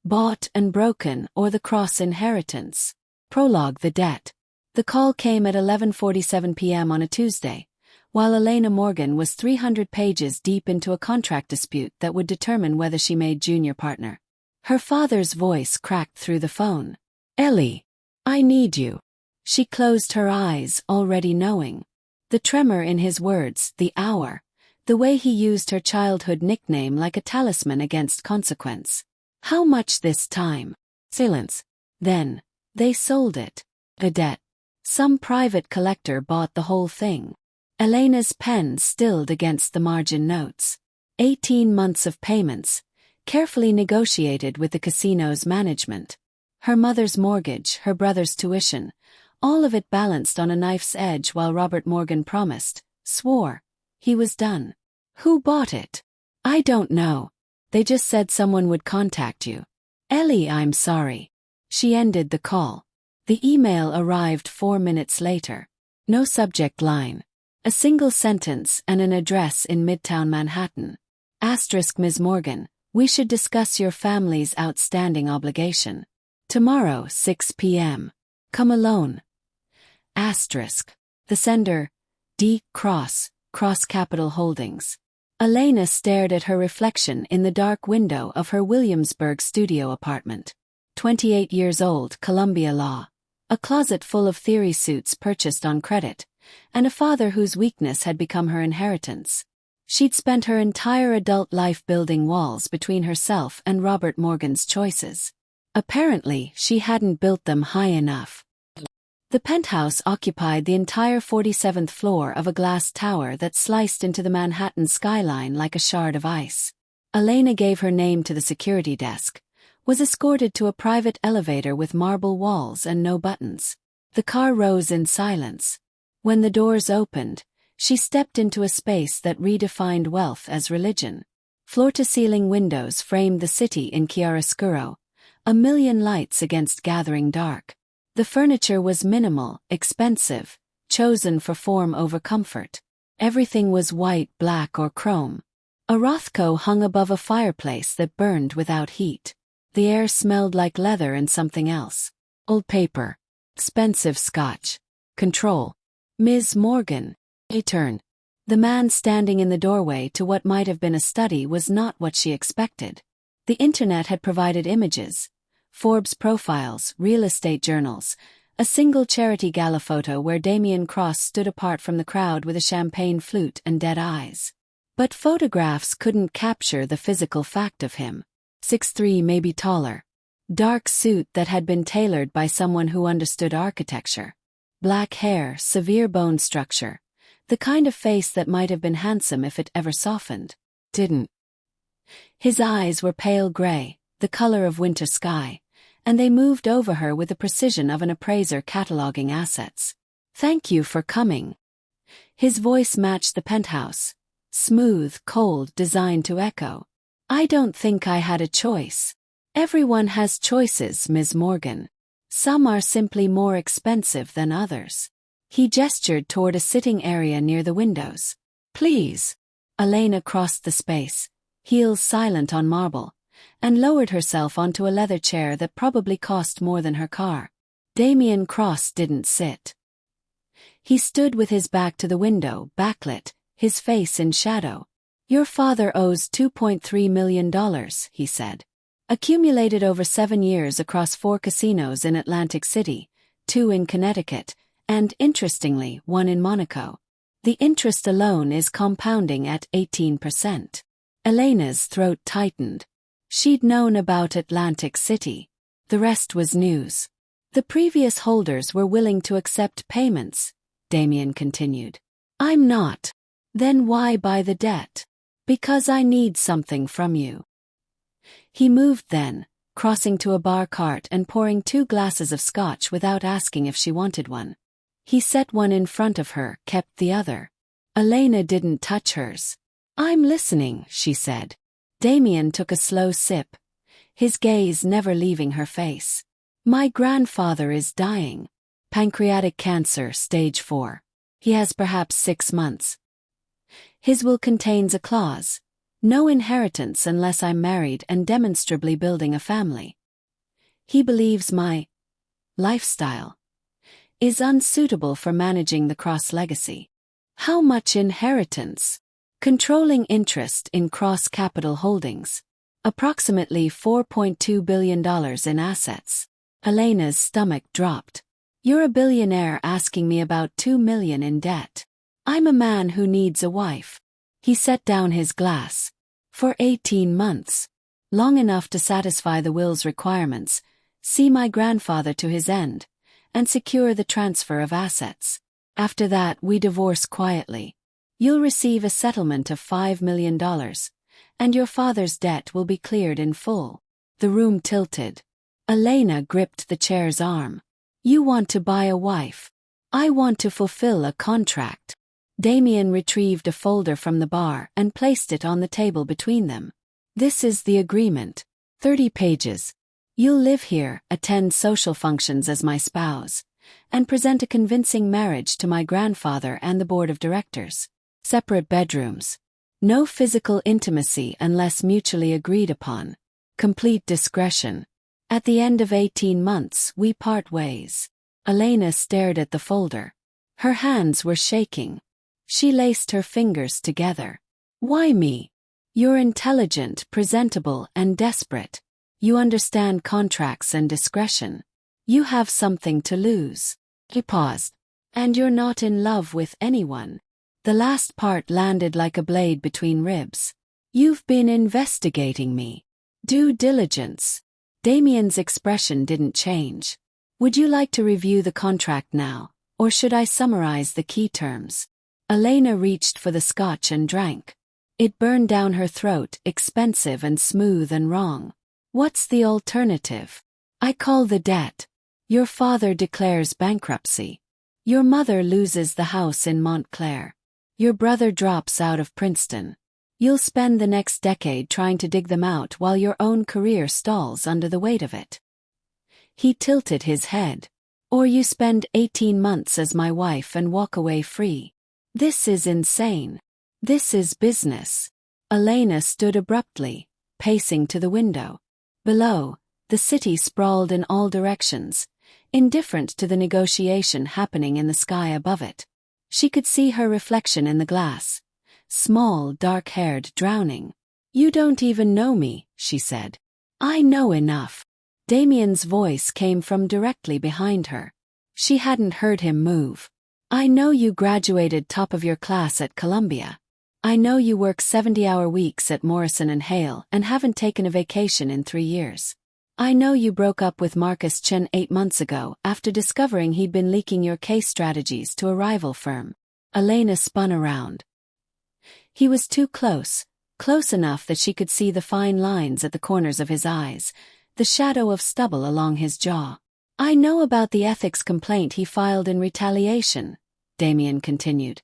Bought and broken, or the Cross inheritance. Prologue: The debt. The call came at 11:47 p.m. on a Tuesday, while Elena Morgan was 300 pages deep into a contract dispute that would determine whether she made junior partner. Her father's voice cracked through the phone. "Ellie, I need you." She closed her eyes, already knowing. The tremor in his words, the hour, the way he used her childhood nickname like a talisman against consequence. How much this time? Silence. Then, they sold it. A debt. Some private collector bought the whole thing. Elena's pen stilled against the margin notes. 18 months of payments, carefully negotiated with the casino's management. Her mother's mortgage, her brother's tuition, all of it balanced on a knife's edge while Robert Morgan promised, swore, he was done. Who bought it? I don't know. They just said someone would contact you. Ellie, I'm sorry. She ended the call. The email arrived 4 minutes later. No subject line. A single sentence and an address in Midtown Manhattan. Asterisk: Ms. Morgan, we should discuss your family's outstanding obligation. Tomorrow, 6 p.m. Come alone. Asterisk. The sender, D. Cross, Cross Capital Holdings. Elena stared at her reflection in the dark window of her Williamsburg studio apartment. 28 years old, Columbia Law. A closet full of theory suits purchased on credit, and a father whose weakness had become her inheritance. She'd spent her entire adult life building walls between herself and Robert Morgan's choices. Apparently, she hadn't built them high enough. The penthouse occupied the entire 47th floor of a glass tower that sliced into the Manhattan skyline like a shard of ice. Elena gave her name to the security desk, was escorted to a private elevator with marble walls and no buttons. The car rose in silence. When the doors opened, she stepped into a space that redefined wealth as religion. Floor-to-ceiling windows framed the city in chiaroscuro, a million lights against gathering dark. The furniture was minimal, expensive, chosen for form over comfort. Everything was white, black, or chrome. A Rothko hung above a fireplace that burned without heat. The air smelled like leather and something else. Old paper. Expensive scotch. Control. Ms. Morgan. A turn. The man standing in the doorway to what might have been a study was not what she expected. The internet had provided images. Forbes profiles, real estate journals, a single charity gala photo where Damien Cross stood apart from the crowd with a champagne flute and dead eyes. But photographs couldn't capture the physical fact of him. 6'3", maybe taller. Dark suit that had been tailored by someone who understood architecture. Black hair, severe bone structure. The kind of face that might have been handsome if it ever softened. Didn't. His eyes were pale gray, the color of winter sky, and they moved over her with the precision of an appraiser cataloging assets. Thank you for coming. His voice matched the penthouse. Smooth, cold, designed to echo. I don't think I had a choice. Everyone has choices, Ms. Morgan. Some are simply more expensive than others. He gestured toward a sitting area near the windows. Please. Elena crossed the space, heels silent on marble, and lowered herself onto a leather chair that probably cost more than her car. Damien Cross didn't sit. He stood with his back to the window, backlit, his face in shadow. Your father owes $2.3 million, he said. Accumulated over 7 years across 4 casinos in Atlantic City, 2 in Connecticut, and, interestingly, 1 in Monaco. The interest alone is compounding at 18%. Elena's throat tightened. She'd known about Atlantic City. The rest was news. The previous holders were willing to accept payments, Damien continued. I'm not. Then why buy the debt? Because I need something from you. He moved then, crossing to a bar cart and pouring 2 glasses of scotch without asking if she wanted one. He set one in front of her, kept the other. Elena didn't touch hers. I'm listening, she said. Damien took a slow sip, his gaze never leaving her face. My grandfather is dying. Pancreatic cancer, stage 4. He has perhaps 6 months. His will contains a clause. No inheritance unless I'm married and demonstrably building a family. He believes my lifestyle is unsuitable for managing the Cross legacy. How much inheritance? Controlling interest in Cross Capital Holdings. Approximately $4.2 billion in assets. Elena's stomach dropped. You're a billionaire asking me about $2 million in debt. I'm a man who needs a wife. He set down his glass. For 18 months. Long enough to satisfy the will's requirements, see my grandfather to his end, and secure the transfer of assets. After that, we divorce quietly. You'll receive a settlement of $5 million, and your father's debt will be cleared in full. The room tilted. Elena gripped the chair's arm. You want to buy a wife. I want to fulfill a contract. Damien retrieved a folder from the bar and placed it on the table between them. This is the agreement. 30 pages. You'll live here, attend social functions as my spouse, and present a convincing marriage to my grandfather and the board of directors. Separate bedrooms. No physical intimacy unless mutually agreed upon. Complete discretion. At the end of 18 months, we part ways. Elena stared at the folder. Her hands were shaking. She laced her fingers together. Why me? You're intelligent, presentable, and desperate. You understand contracts and discretion. You have something to lose. He paused. And you're not in love with anyone. The last part landed like a blade between ribs. You've been investigating me. Due diligence. Damien's expression didn't change. Would you like to review the contract now, or should I summarize the key terms? Elena reached for the scotch and drank. It burned down her throat, expensive and smooth and wrong. What's the alternative? I call the debt. Your father declares bankruptcy. Your mother loses the house in Montclair. Your brother drops out of Princeton. You'll spend the next decade trying to dig them out while your own career stalls under the weight of it. He tilted his head. Or you spend 18 months as my wife and walk away free. This is insane. This is business. Elena stood abruptly, pacing to the window. Below, the city sprawled in all directions, indifferent to the negotiation happening in the sky above it. She could see her reflection in the glass. Small, dark-haired, drowning. You don't even know me, she said. I know enough. Damien's voice came from directly behind her. She hadn't heard him move. I know you graduated top of your class at Columbia. I know you work 70-hour weeks at Morrison & Hale and haven't taken a vacation in 3 years. I know you broke up with Marcus Chen 8 months ago after discovering he'd been leaking your case strategies to a rival firm. Elena spun around. He was too close, close enough that she could see the fine lines at the corners of his eyes, the shadow of stubble along his jaw. I know about the ethics complaint he filed in retaliation, Damien continued,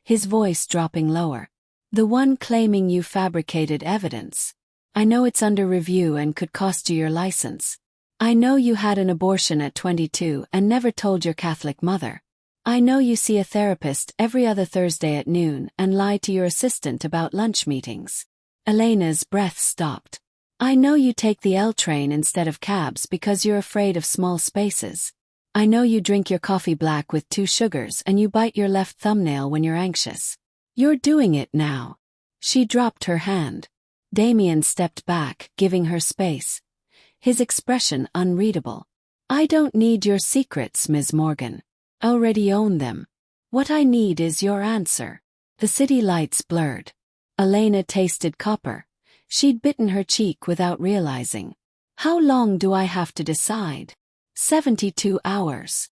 his voice dropping lower. The one claiming you fabricated evidence. I know it's under review and could cost you your license. I know you had an abortion at 22 and never told your Catholic mother. I know you see a therapist every other Thursday at noon and lie to your assistant about lunch meetings. Elena's breath stopped. I know you take the L train instead of cabs because you're afraid of small spaces. I know you drink your coffee black with 2 sugars and you bite your left thumbnail when you're anxious. You're doing it now. She dropped her hand. Damien stepped back, giving her space. His expression unreadable. I don't need your secrets, Ms. Morgan. Already own them. What I need is your answer. The city lights blurred. Elena tasted copper. She'd bitten her cheek without realizing. How long do I have to decide? 72 hours.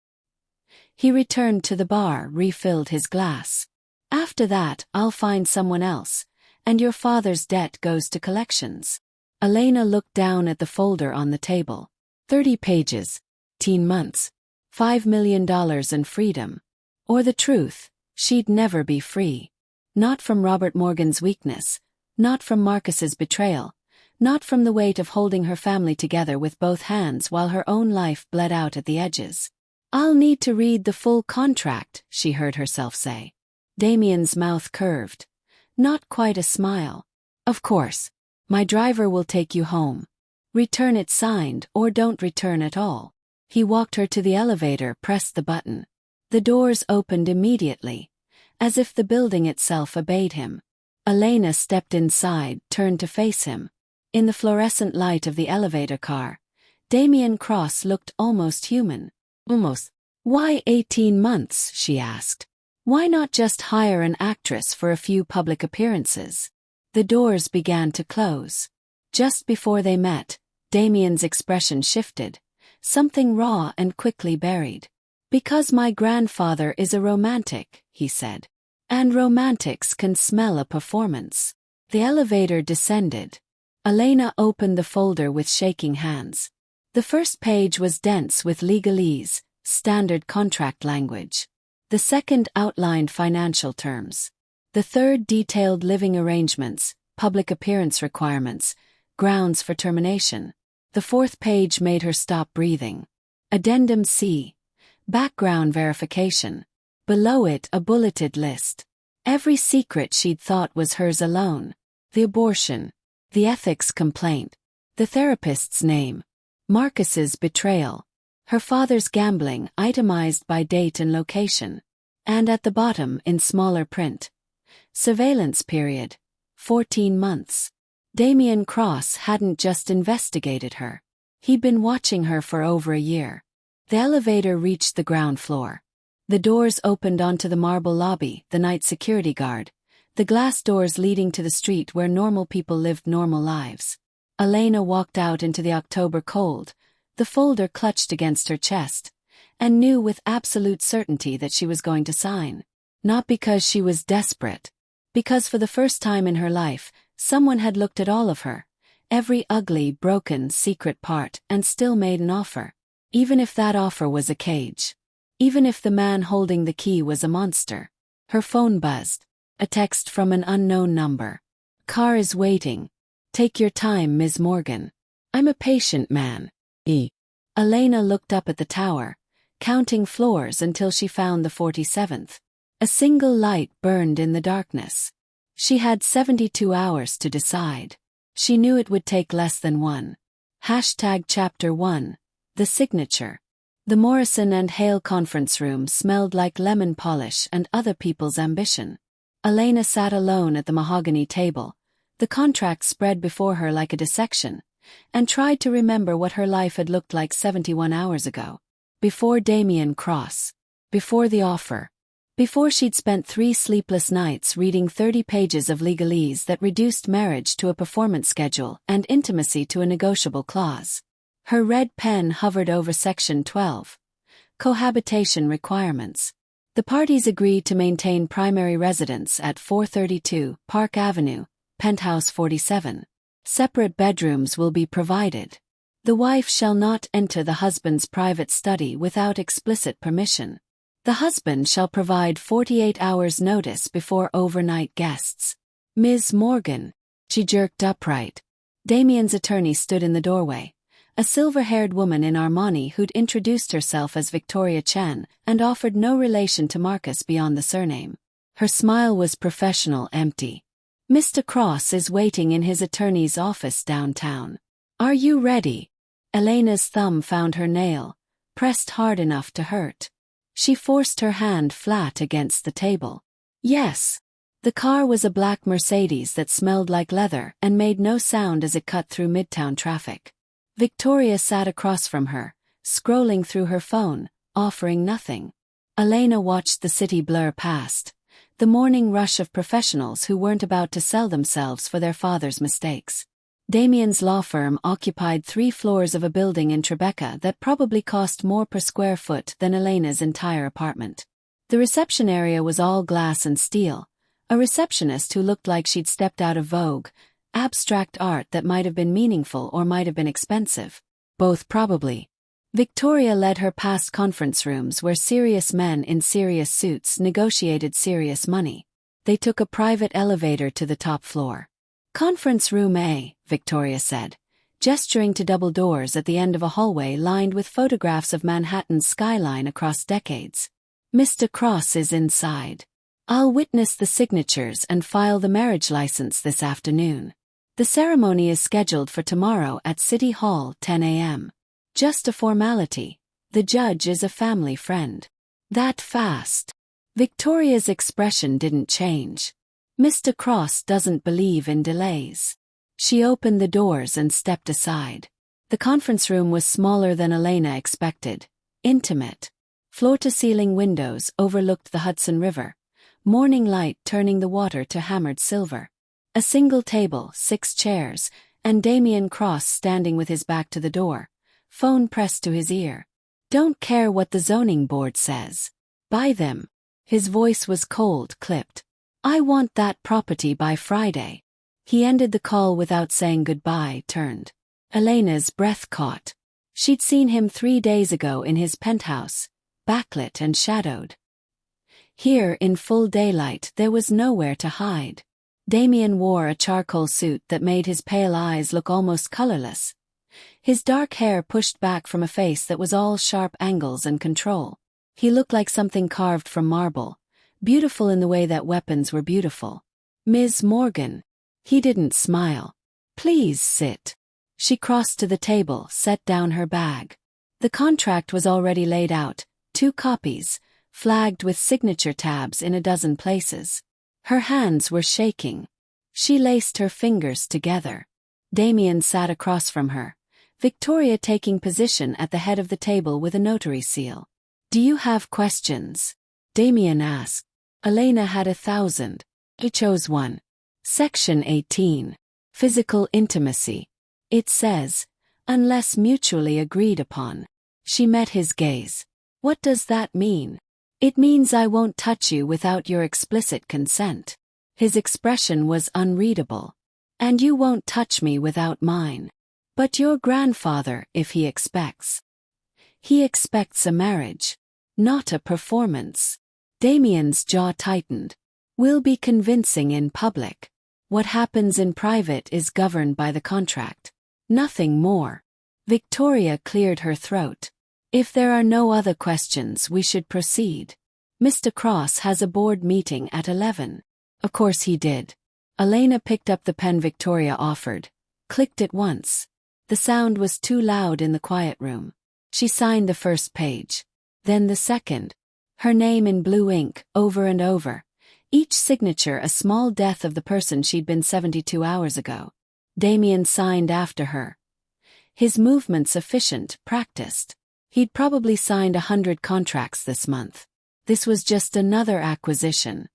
He returned to the bar, refilled his glass. After that, I'll find someone else, and your father's debt goes to collections. Elena looked down at the folder on the table. 30 pages. 18 months. $5 million and freedom. Or the truth, she'd never be free. Not from Robert Morgan's weakness. Not from Marcus's betrayal. Not from the weight of holding her family together with both hands while her own life bled out at the edges. I'll need to read the full contract, she heard herself say. Damien's mouth curved. Not quite a smile. Of course. My driver will take you home. Return it signed or don't return at all. He walked her to the elevator, pressed the button. The doors opened immediately, as if the building itself obeyed him. Elena stepped inside, turned to face him. In the fluorescent light of the elevator car, Damien Cross looked almost human. Almost. "Why 18 months?" she asked. "Why not just hire an actress for a few public appearances?" The doors began to close. Just before they met, Damien's expression shifted, something raw and quickly buried. "Because my grandfather is a romantic," he said. "And romantics can smell a performance." The elevator descended. Elena opened the folder with shaking hands. The first page was dense with legalese, standard contract language. The second outlined financial terms. The third detailed living arrangements, public appearance requirements, grounds for termination. The fourth page made her stop breathing. Addendum C. Background verification. Below it a bulleted list. Every secret she'd thought was hers alone. The abortion. The ethics complaint. The therapist's name. Marcus's betrayal. Her father's gambling, itemized by date and location. And at the bottom, in smaller print, surveillance period. 14 months. Damien Cross hadn't just investigated her. He'd been watching her for over a year. The elevator reached the ground floor. The doors opened onto the marble lobby, the night security guard, the glass doors leading to the street where normal people lived normal lives. Elena walked out into the October cold, the folder clutched against her chest, and knew with absolute certainty that she was going to sign. Not because she was desperate. Because for the first time in her life, someone had looked at all of her, every ugly, broken, secret part, and still made an offer. Even if that offer was a cage. Even if the man holding the key was a monster. Her phone buzzed. A text from an unknown number. "Car is waiting. Take your time, Ms. Morgan. I'm a patient man." Elena looked up at the tower, counting floors until she found the 47th. A single light burned in the darkness. She had 72 hours to decide. She knew it would take less than one. Chapter 1. The signature. The Morrison and Hale conference room smelled like lemon polish and other people's ambition. Elena sat alone at the mahogany table, the contract spread before her like a dissection, and tried to remember what her life had looked like 71 hours ago. Before Damien Cross. Before the offer. Before she'd spent 3 sleepless nights reading 30 pages of legalese that reduced marriage to a performance schedule and intimacy to a negotiable clause. Her red pen hovered over Section 12. Cohabitation requirements. The parties agreed to maintain primary residence at 432 Park Avenue, penthouse 47. Separate bedrooms will be provided. The wife shall not enter the husband's private study without explicit permission. The husband shall provide 48 hours notice before overnight guests. "Ms. Morgan." She jerked upright. Damien's attorney stood in the doorway. A silver-haired woman in Armani who'd introduced herself as Victoria Chen and offered no relation to Marcus beyond the surname. Her smile was professional, empty. "Mr. Cross is waiting in his attorney's office downtown. Are you ready?" Elena's thumb found her nail, pressed hard enough to hurt. She forced her hand flat against the table. "Yes." The car was a black Mercedes that smelled like leather and made no sound as it cut through midtown traffic. Victoria sat across from her, scrolling through her phone, offering nothing. Elena watched the city blur past, the morning rush of professionals who weren't about to sell themselves for their father's mistakes. Damien's law firm occupied 3 floors of a building in Tribeca that probably cost more per square foot than Elena's entire apartment. The reception area was all glass and steel, a receptionist who looked like she'd stepped out of Vogue, abstract art that might have been meaningful or might have been expensive. Both probably. Victoria led her past conference rooms where serious men in serious suits negotiated serious money. They took a private elevator to the top floor. "Conference room A," Victoria said, gesturing to double doors at the end of a hallway lined with photographs of Manhattan's skyline across decades. "Mr. Cross is inside. I'll witness the signatures and file the marriage license this afternoon." The ceremony is scheduled for tomorrow at City Hall, 10 a.m. Just a formality. The judge is a family friend. That fast? Victoria's expression didn't change. Mr. Cross doesn't believe in delays. She opened the doors and stepped aside. The conference room was smaller than Elena expected. Intimate. Floor-to-ceiling windows overlooked the Hudson River, morning light turning the water to hammered silver. A single table, 6 chairs, and Damien Cross standing with his back to the door, phone pressed to his ear. Don't care what the zoning board says. Buy them. His voice was cold, clipped. I want that property by Friday. He ended the call without saying goodbye, turned. Elena's breath caught. She'd seen him 3 days ago in his penthouse, backlit and shadowed. Here, in full daylight, there was nowhere to hide. Damien wore a charcoal suit that made his pale eyes look almost colorless. His dark hair pushed back from a face that was all sharp angles and control. He looked like something carved from marble, beautiful in the way that weapons were beautiful. Ms. Morgan. He didn't smile. Please sit. She crossed to the table, set down her bag. The contract was already laid out, 2 copies, flagged with signature tabs in a dozen places. Her hands were shaking. She laced her fingers together. Damien sat across from her, Victoria taking position at the head of the table with a notary seal. Do you have questions? Damien asked. Elena had 1,000. He chose one. Section 18. Physical intimacy. It says, unless mutually agreed upon. She met his gaze. What does that mean? It means I won't touch you without your explicit consent. His expression was unreadable. And you won't touch me without mine. But your grandfather, if he expects. He expects a marriage, not a performance. Damien's jaw tightened. We'll be convincing in public. What happens in private is governed by the contract. Nothing more. Victoria cleared her throat. If there are no other questions, we should proceed. Mr. Cross has a board meeting at 11. Of course he did. Elena picked up the pen Victoria offered, clicked it once. The sound was too loud in the quiet room. She signed the first page. Then the second. Her name in blue ink, over and over. Each signature a small death of the person she'd been 72 hours ago. Damien signed after her. His movements efficient, practiced. He'd probably signed 100 contracts this month. This was just another acquisition.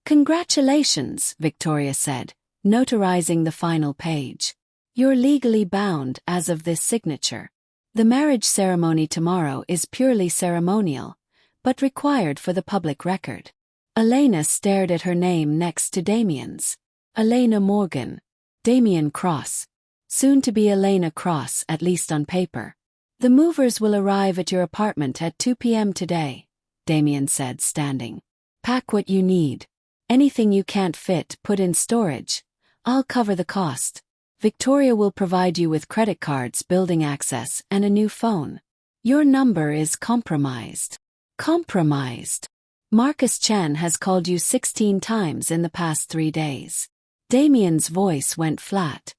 Congratulations, Victoria said, notarizing the final page. You're legally bound as of this signature. The marriage ceremony tomorrow is purely ceremonial, but required for the public record. Elena stared at her name next to Damien's. Elena Morgan. Damien Cross. Soon to be Elena Cross, at least on paper. The movers will arrive at your apartment at 2 p.m. today, Damien said, standing. Pack what you need. Anything you can't fit, put in storage. I'll cover the cost. Victoria will provide you with credit cards, building access, and a new phone. Your number is compromised. Compromised. Marcus Chen has called you 16 times in the past 3 days. Damien's voice went flat.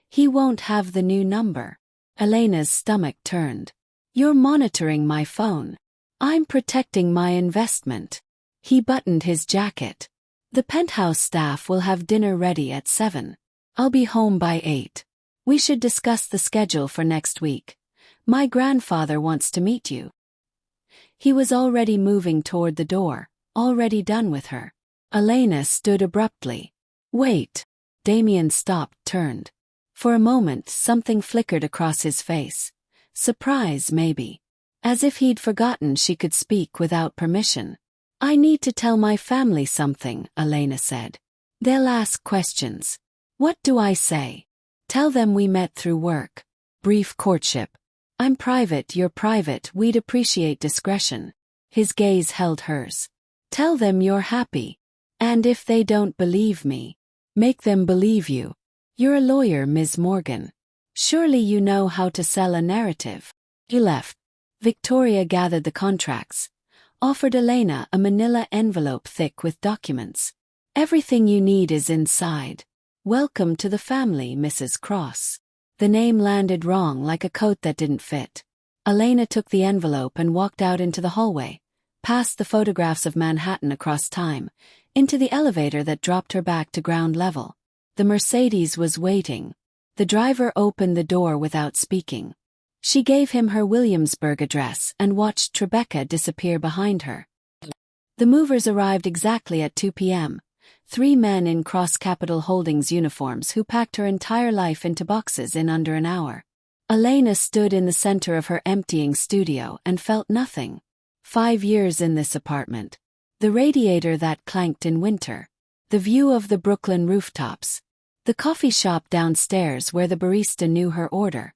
He won't have the new number. Elena's stomach turned. You're monitoring my phone. I'm protecting my investment. He buttoned his jacket. The penthouse staff will have dinner ready at 7. I'll be home by 8. We should discuss the schedule for next week. My grandfather wants to meet you. He was already moving toward the door, already done with her. Elena stood abruptly. Wait. Damien stopped, turned. For a moment, something flickered across his face. Surprise, maybe. As if he'd forgotten she could speak without permission. I need to tell my family something, Elena said. They'll ask questions. What do I say? Tell them we met through work. Brief courtship. I'm private, you're private, we'd appreciate discretion. His gaze held hers. Tell them you're happy. And if they don't believe me, make them believe you. You're a lawyer, Ms. Morgan. Surely you know how to sell a narrative. He left. Victoria gathered the contracts. Offered Elena a manila envelope thick with documents. Everything you need is inside. "Welcome to the family, Mrs. Cross." The name landed wrong like a coat that didn't fit. Elena took the envelope and walked out into the hallway, past the photographs of Manhattan across time, into the elevator that dropped her back to ground level. The Mercedes was waiting. The driver opened the door without speaking. She gave him her Williamsburg address and watched Tribeca disappear behind her. The movers arrived exactly at 2 p.m., 3 men in Cross Capital Holdings uniforms who packed her entire life into boxes in under an hour. Elena stood in the center of her emptying studio and felt nothing. 5 years in this apartment. The radiator that clanked in winter. The view of the Brooklyn rooftops. The coffee shop downstairs where the barista knew her order.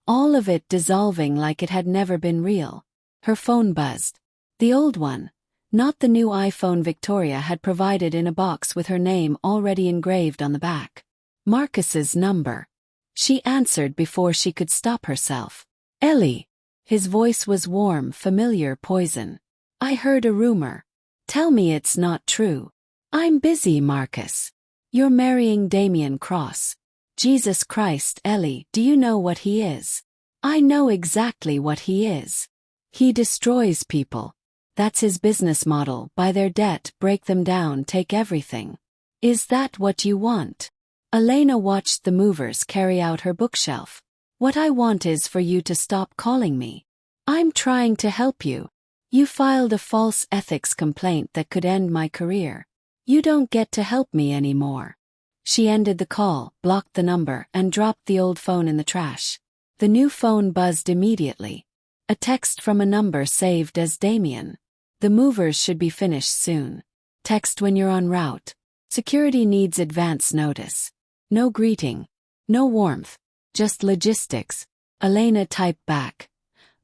All of it dissolving like it had never been real. Her phone buzzed. The old one. Not the new iPhone Victoria had provided in a box with her name already engraved on the back. Marcus's number. She answered before she could stop herself. "Ellie." His voice was warm, familiar poison. "I heard a rumor. Tell me it's not true." "I'm busy, Marcus. You're marrying Damien Cross." "Jesus Christ, Ellie, do you know what he is?" "I know exactly what he is. He destroys people. That's his business model, buy their debt, break them down, take everything." "Is that what you want?" Elena watched the movers carry out her bookshelf. "What I want is for you to stop calling me. I'm trying to help you. You filed a false ethics complaint that could end my career. You don't get to help me anymore." She ended the call, blocked the number, and dropped the old phone in the trash. The new phone buzzed immediately. A text from a number saved as Damien. "The movers should be finished soon. Text when you're en route. Security needs advance notice." No greeting. No warmth. Just logistics. Elena typed back.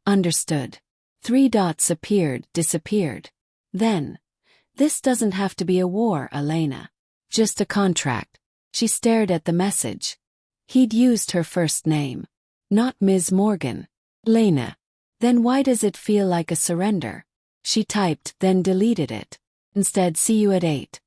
"Understood." 3 dots appeared, disappeared. Then, "This doesn't have to be a war, Elena. Just a contract." She stared at the message. He'd used her first name. Not Ms. Morgan. Elena. Then why does it feel like a surrender? She typed, then deleted it. Instead, "See you at 8.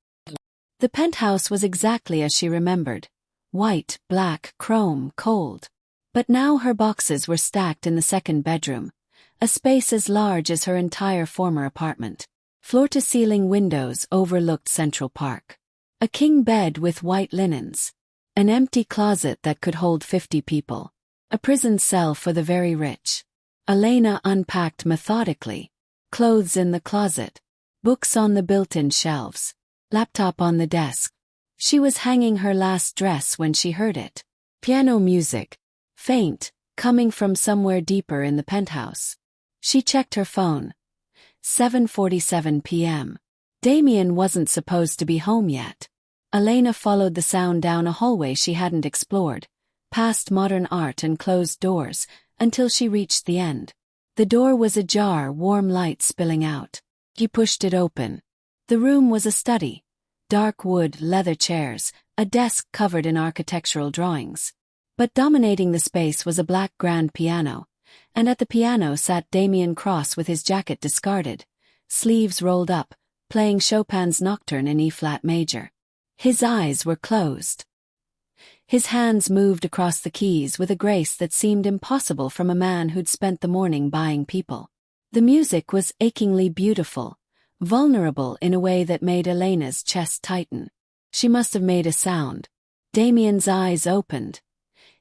The penthouse was exactly as she remembered. White, black, chrome, cold. But now her boxes were stacked in the second bedroom, a space as large as her entire former apartment. Floor-to-ceiling windows overlooked Central Park. A king bed with white linens. An empty closet that could hold 50 people. A prison cell for the very rich. Elena unpacked methodically. Clothes in the closet. Books on the built-in shelves. Laptop on the desk. She was hanging her last dress when she heard it. Piano music. Faint, coming from somewhere deeper in the penthouse. She checked her phone. 7:47 p.m. Damien wasn't supposed to be home yet. Elena followed the sound down a hallway she hadn't explored, past modern art and closed doors, until she reached the end. The door was ajar, warm light spilling out. She pushed it open. The room was a study. Dark wood, leather chairs, a desk covered in architectural drawings. But dominating the space was a black grand piano, and at the piano sat Damien Cross with his jacket discarded, sleeves rolled up, playing Chopin's Nocturne in E-flat major. His eyes were closed. His hands moved across the keys with a grace that seemed impossible from a man who'd spent the morning buying people. The music was achingly beautiful, vulnerable in a way that made Elena's chest tighten. She must have made a sound. Damien's eyes opened,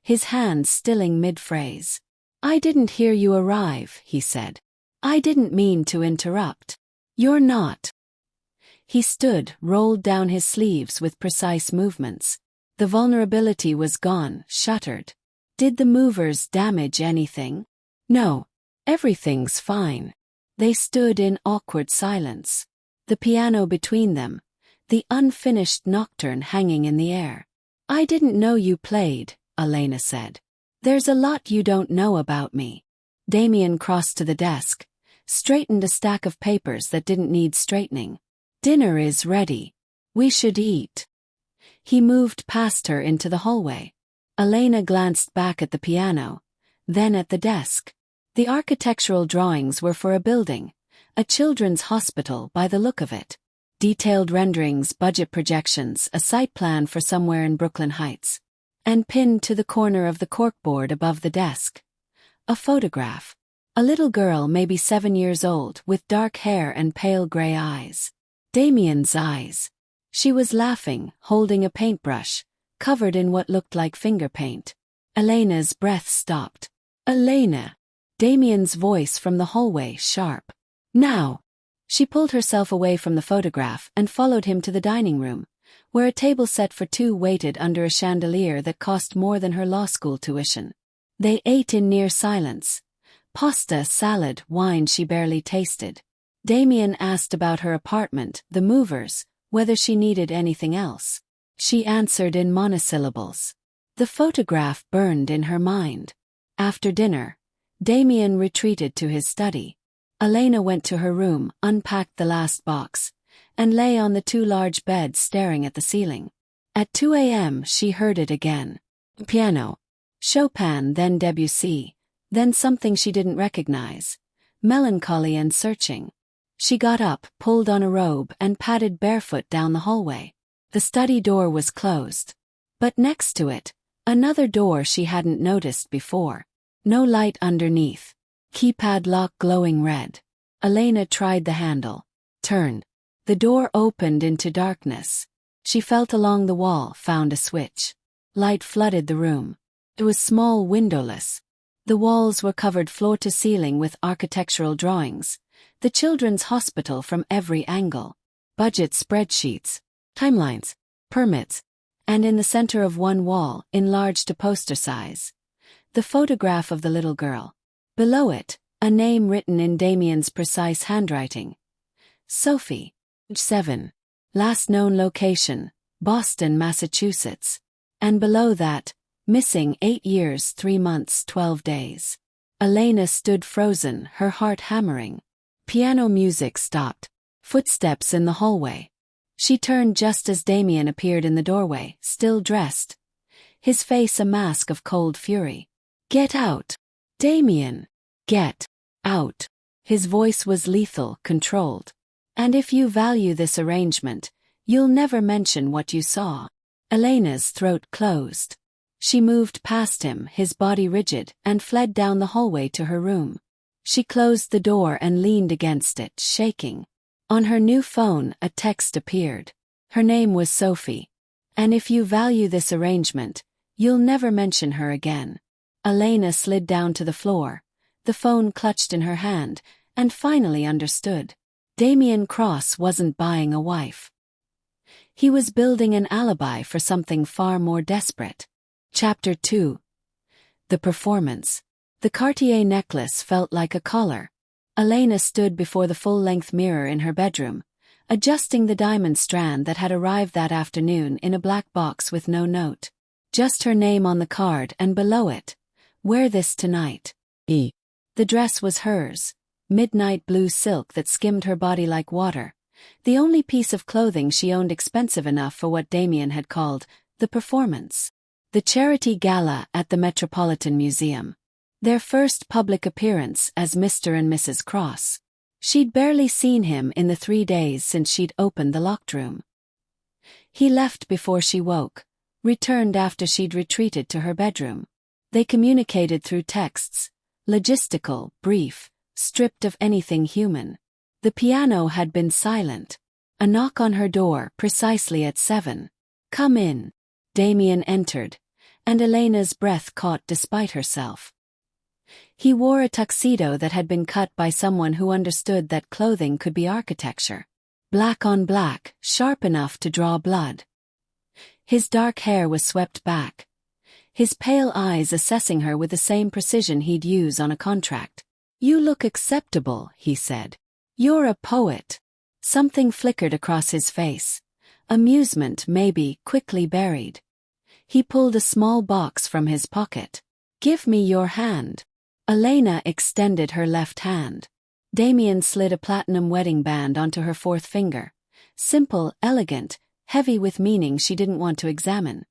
his hands stilling mid-phrase. "I didn't hear you arrive," he said. "I didn't mean to interrupt. You're not." He stood, rolled down his sleeves with precise movements. The vulnerability was gone, shuttered. "Did the movers damage anything?" "No. Everything's fine." They stood in awkward silence. The piano between them, the unfinished Nocturne hanging in the air. "I didn't know you played," Elena said. "There's a lot you don't know about me." Damien crossed to the desk, straightened a stack of papers that didn't need straightening. "Dinner is ready. We should eat." He moved past her into the hallway. Elena glanced back at the piano, then at the desk. The architectural drawings were for a building, a children's hospital by the look of it. detailed renderings, budget projections, a site plan for somewhere in Brooklyn Heights. And pinned to the corner of the corkboard above the desk, a photograph. A little girl, maybe 7 years old, with dark hair and pale gray eyes. Damien's eyes. She was laughing, holding a paintbrush, covered in what looked like finger paint. Elena's breath stopped. Elena! Damien's voice from the hallway, sharp. Now! She pulled herself away from the photograph and followed him to the dining room, where a table set for two waited under a chandelier that cost more than her law school tuition. They ate in near silence. Pasta, salad, wine she barely tasted. Damien asked about her apartment, the movers, whether she needed anything else. She answered in monosyllables. The photograph burned in her mind. After dinner, Damien retreated to his study. Elena went to her room, unpacked the last box, and lay on the two large beds staring at the ceiling. At 2 a.m. she heard it again. Piano. Chopin, then Debussy, then something she didn't recognize. Melancholy and searching. She got up, pulled on a robe, and padded barefoot down the hallway. The study door was closed. But next to it, another door she hadn't noticed before. No light underneath. Keypad lock glowing red. Elena tried the handle. Turned. The door opened into darkness. She felt along the wall, found a switch. Light flooded the room. It was small, windowless. The walls were covered floor to ceiling with architectural drawings. The children's hospital from every angle. Budget spreadsheets. Timelines. Permits. And in the center of one wall, enlarged to poster size, the photograph of the little girl. Below it, a name written in Damien's precise handwriting. Sophie. 7. Last known location, Boston, Massachusetts. And below that, missing 8 years, 3 months, 12 days. Elena stood frozen, her heart hammering. Piano music stopped. Footsteps in the hallway. She turned just as Damien appeared in the doorway, still dressed. His face a mask of cold fury. Get out! Damien! Get out! His voice was lethal, controlled. And if you value this arrangement, you'll never mention what you saw. Elena's throat closed. She moved past him, his body rigid, and fled down the hallway to her room. She closed the door and leaned against it, shaking. On her new phone, a text appeared. Her name was Sophie. And if you value this arrangement, you'll never mention her again. Elena slid down to the floor, the phone clutched in her hand, and finally understood. Damien Cross wasn't buying a wife. He was building an alibi for something far more desperate. Chapter 2. The performance. The Cartier necklace felt like a collar. Elena stood before the full-length mirror in her bedroom, adjusting the diamond strand that had arrived that afternoon in a black box with no note. Just her name on the card and below it, "Wear this tonight." E. The dress was hers, midnight blue silk that skimmed her body like water, the only piece of clothing she owned expensive enough for what Damien had called the performance. The charity gala at the Metropolitan Museum. Their first public appearance as Mr. and Mrs. Cross. She'd barely seen him in the 3 days since she'd opened the locked room. He left before she woke, returned after she'd retreated to her bedroom. They communicated through texts, logistical, brief, stripped of anything human. The piano had been silent. A knock on her door, precisely at 7. "Come in." Damien entered, and Elena's breath caught despite herself. He wore a tuxedo that had been cut by someone who understood that clothing could be architecture. Black on black, sharp enough to draw blood. His dark hair was swept back, his pale eyes assessing her with the same precision he'd use on a contract. "You look acceptable," he said. "You're a poet." Something flickered across his face. Amusement, maybe, quickly buried. He pulled a small box from his pocket. "Give me your hand." Elena extended her left hand. Damien slid a platinum wedding band onto her fourth finger. Simple, elegant, heavy with meaning she didn't want to examine.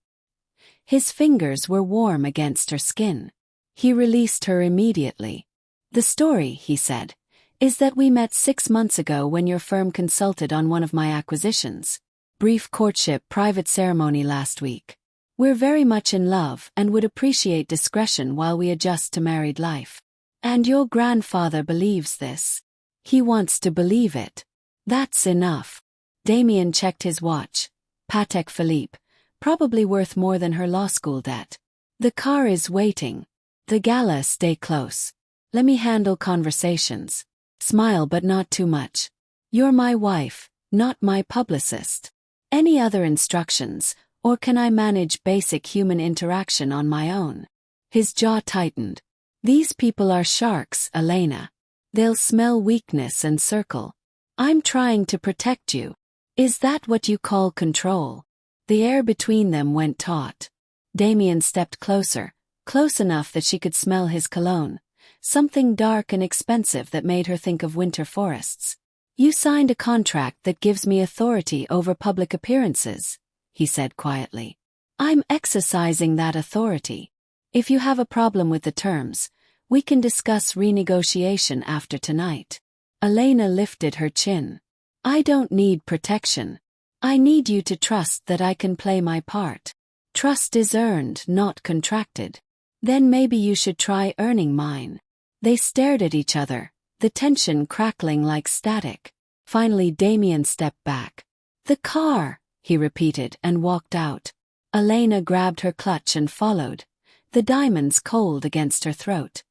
His fingers were warm against her skin. He released her immediately. "The story," he said, is that we met 6 months ago when your firm consulted on one of my acquisitions. Brief courtship, private ceremony last week. We're very much in love and would appreciate discretion while we adjust to married life. And your grandfather believes this. He wants to believe it. That's enough. Damien checked his watch. Patek Philippe, probably worth more than her law school debt. The car is waiting. The gala, stay close. Let me handle conversations. Smile but not too much. You're my wife, not my publicist. Any other instructions, or can I manage basic human interaction on my own? His jaw tightened. These people are sharks, Elena. They'll smell weakness and circle. I'm trying to protect you. Is that what you call control? The air between them went taut. Damien stepped closer, close enough that she could smell his cologne, something dark and expensive that made her think of winter forests. You signed a contract that gives me authority over public appearances, he said quietly. I'm exercising that authority. If you have a problem with the terms, we can discuss renegotiation after tonight. Elena lifted her chin. I don't need protection. I need you to trust that I can play my part. Trust is earned, not contracted. Then maybe you should try earning mine. They stared at each other, the tension crackling like static. Finally Damien stepped back. The car, he repeated and walked out. Elena grabbed her clutch and followed, the diamonds cold against her throat.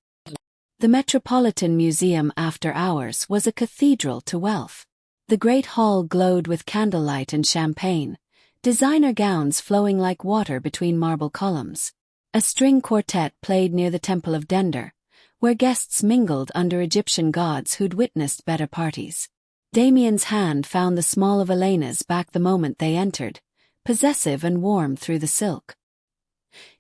The Metropolitan Museum after hours was a cathedral to wealth. The great hall glowed with candlelight and champagne, designer gowns flowing like water between marble columns. A string quartet played near the Temple of Dender, where guests mingled under Egyptian gods who'd witnessed better parties. Damien's hand found the small of Elena's back the moment they entered, possessive and warm through the silk.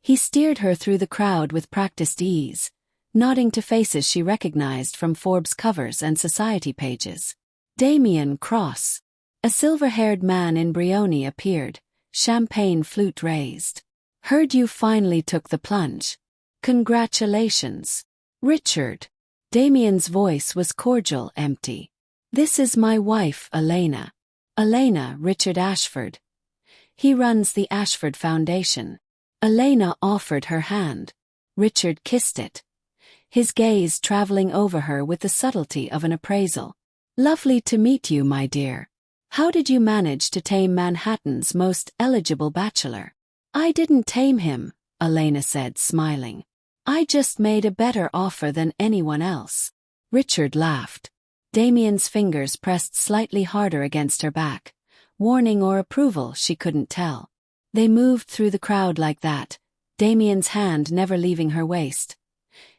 He steered her through the crowd with practiced ease, nodding to faces she recognized from Forbes covers and society pages. Damien Cross. A silver-haired man in Brioni appeared, champagne flute raised. Heard you finally took the plunge. Congratulations. Richard. Damien's voice was cordial, empty. This is my wife, Elena. Elena, Richard Ashford. He runs the Ashford Foundation. Elena offered her hand. Richard kissed it, his gaze traveling over her with the subtlety of an appraisal. Lovely to meet you, my dear. How did you manage to tame Manhattan's most eligible bachelor? I didn't tame him, Elena said, smiling. I just made a better offer than anyone else. Richard laughed. Damien's fingers pressed slightly harder against her back, warning or approval she couldn't tell. They moved through the crowd like that, Damien's hand never leaving her waist,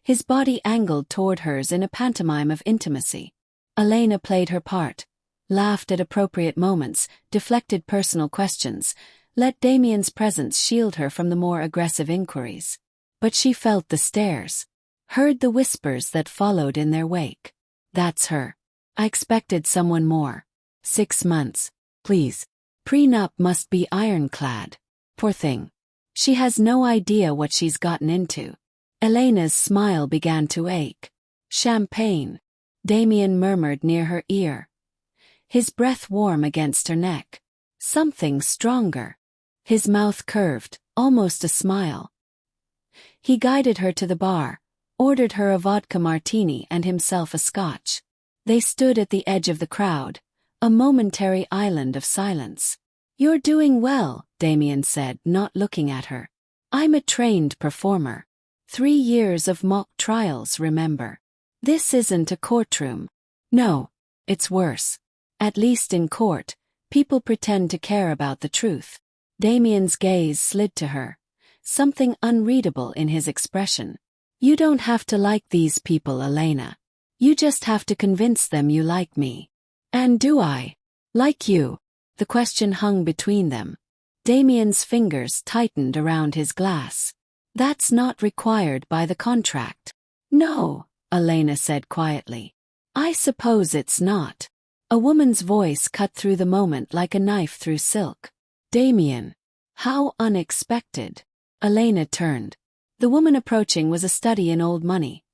his body angled toward hers in a pantomime of intimacy. Elena played her part, laughed at appropriate moments, deflected personal questions, let Damien's presence shield her from the more aggressive inquiries. But she felt the stares, heard the whispers that followed in their wake. That's her. I expected someone more. 6 months, please. Prenup must be ironclad. Poor thing. She has no idea what she's gotten into. Elena's smile began to ache. Champagne, Damien murmured near her ear, his breath warm against her neck. Something stronger. His mouth curved, almost a smile. He guided her to the bar, ordered her a vodka martini and himself a scotch. They stood at the edge of the crowd, a momentary island of silence. You're doing well, Damien said, not looking at her. I'm a trained performer. 3 years of mock trials, remember. This isn't a courtroom. No, it's worse. At least in court, people pretend to care about the truth. Damien's gaze slid to her, something unreadable in his expression. You don't have to like these people, Elena. You just have to convince them you like me. And do I? Like you? The question hung between them. Damien's fingers tightened around his glass. That's not required by the contract. No, Elena said quietly. I suppose it's not. A woman's voice cut through the moment like a knife through silk. Damien. How unexpected. Elena turned. The woman approaching was a study in old money.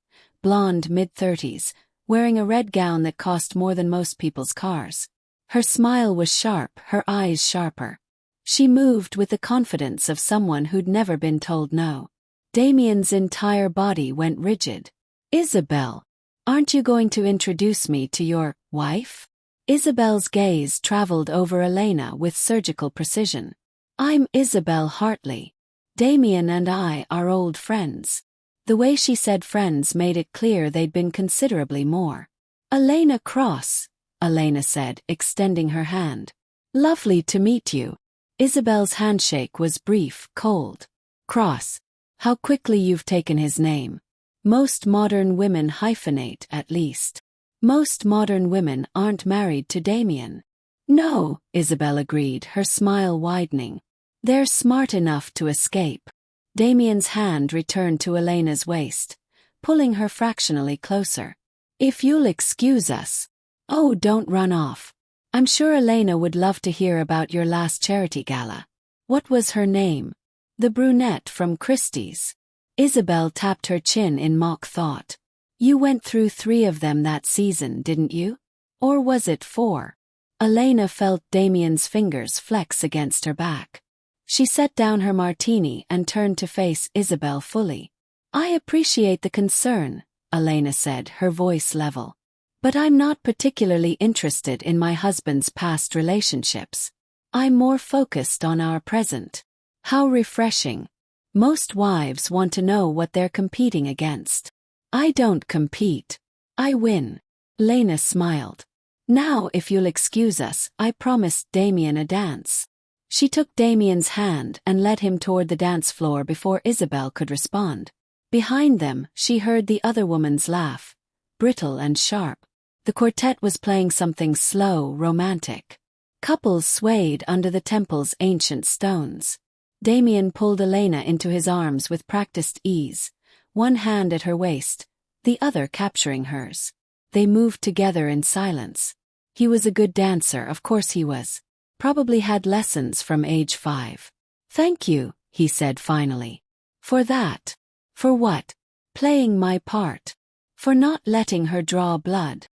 Blonde, mid-30s, wearing a red gown that cost more than most people's cars. Her smile was sharp, her eyes sharper. She moved with the confidence of someone who'd never been told no. Damien's entire body went rigid. Isabel, aren't you going to introduce me to your wife? Isabel's gaze traveled over Elena with surgical precision. I'm Isabel Hartley. Damien and I are old friends. The way she said friends made it clear they'd been considerably more. Elena Cross, Elena said, extending her hand. Lovely to meet you. Isabel's handshake was brief, cold. Cross. How quickly you've taken his name. Most modern women hyphenate, at least. Most modern women aren't married to Damien. No, Isabel agreed, her smile widening. They're smart enough to escape. Damien's hand returned to Elena's waist, pulling her fractionally closer. If you'll excuse us. Oh, don't run off. I'm sure Elena would love to hear about your last charity gala. What was her name? The brunette from Christie's. Isabel tapped her chin in mock thought. You went through 3 of them that season, didn't you? Or was it 4? Elena felt Damien's fingers flex against her back. She set down her martini and turned to face Isabel fully. I appreciate the concern, Elena said, her voice level. But I'm not particularly interested in my husband's past relationships. I'm more focused on our present. How refreshing. Most wives want to know what they're competing against. I don't compete. I win. Elena smiled. Now, if you'll excuse us, I promised Damien a dance. She took Damien's hand and led him toward the dance floor before Isabel could respond. Behind them, she heard the other woman's laugh, brittle and sharp. The quartet was playing something slow, romantic. Couples swayed under the temple's ancient stones. Damien pulled Elena into his arms with practiced ease, one hand at her waist, the other capturing hers. They moved together in silence. He was a good dancer, of course he was. Probably had lessons from age 5. Thank you, he said finally. For that. For what? Playing my part. For not letting her draw blood.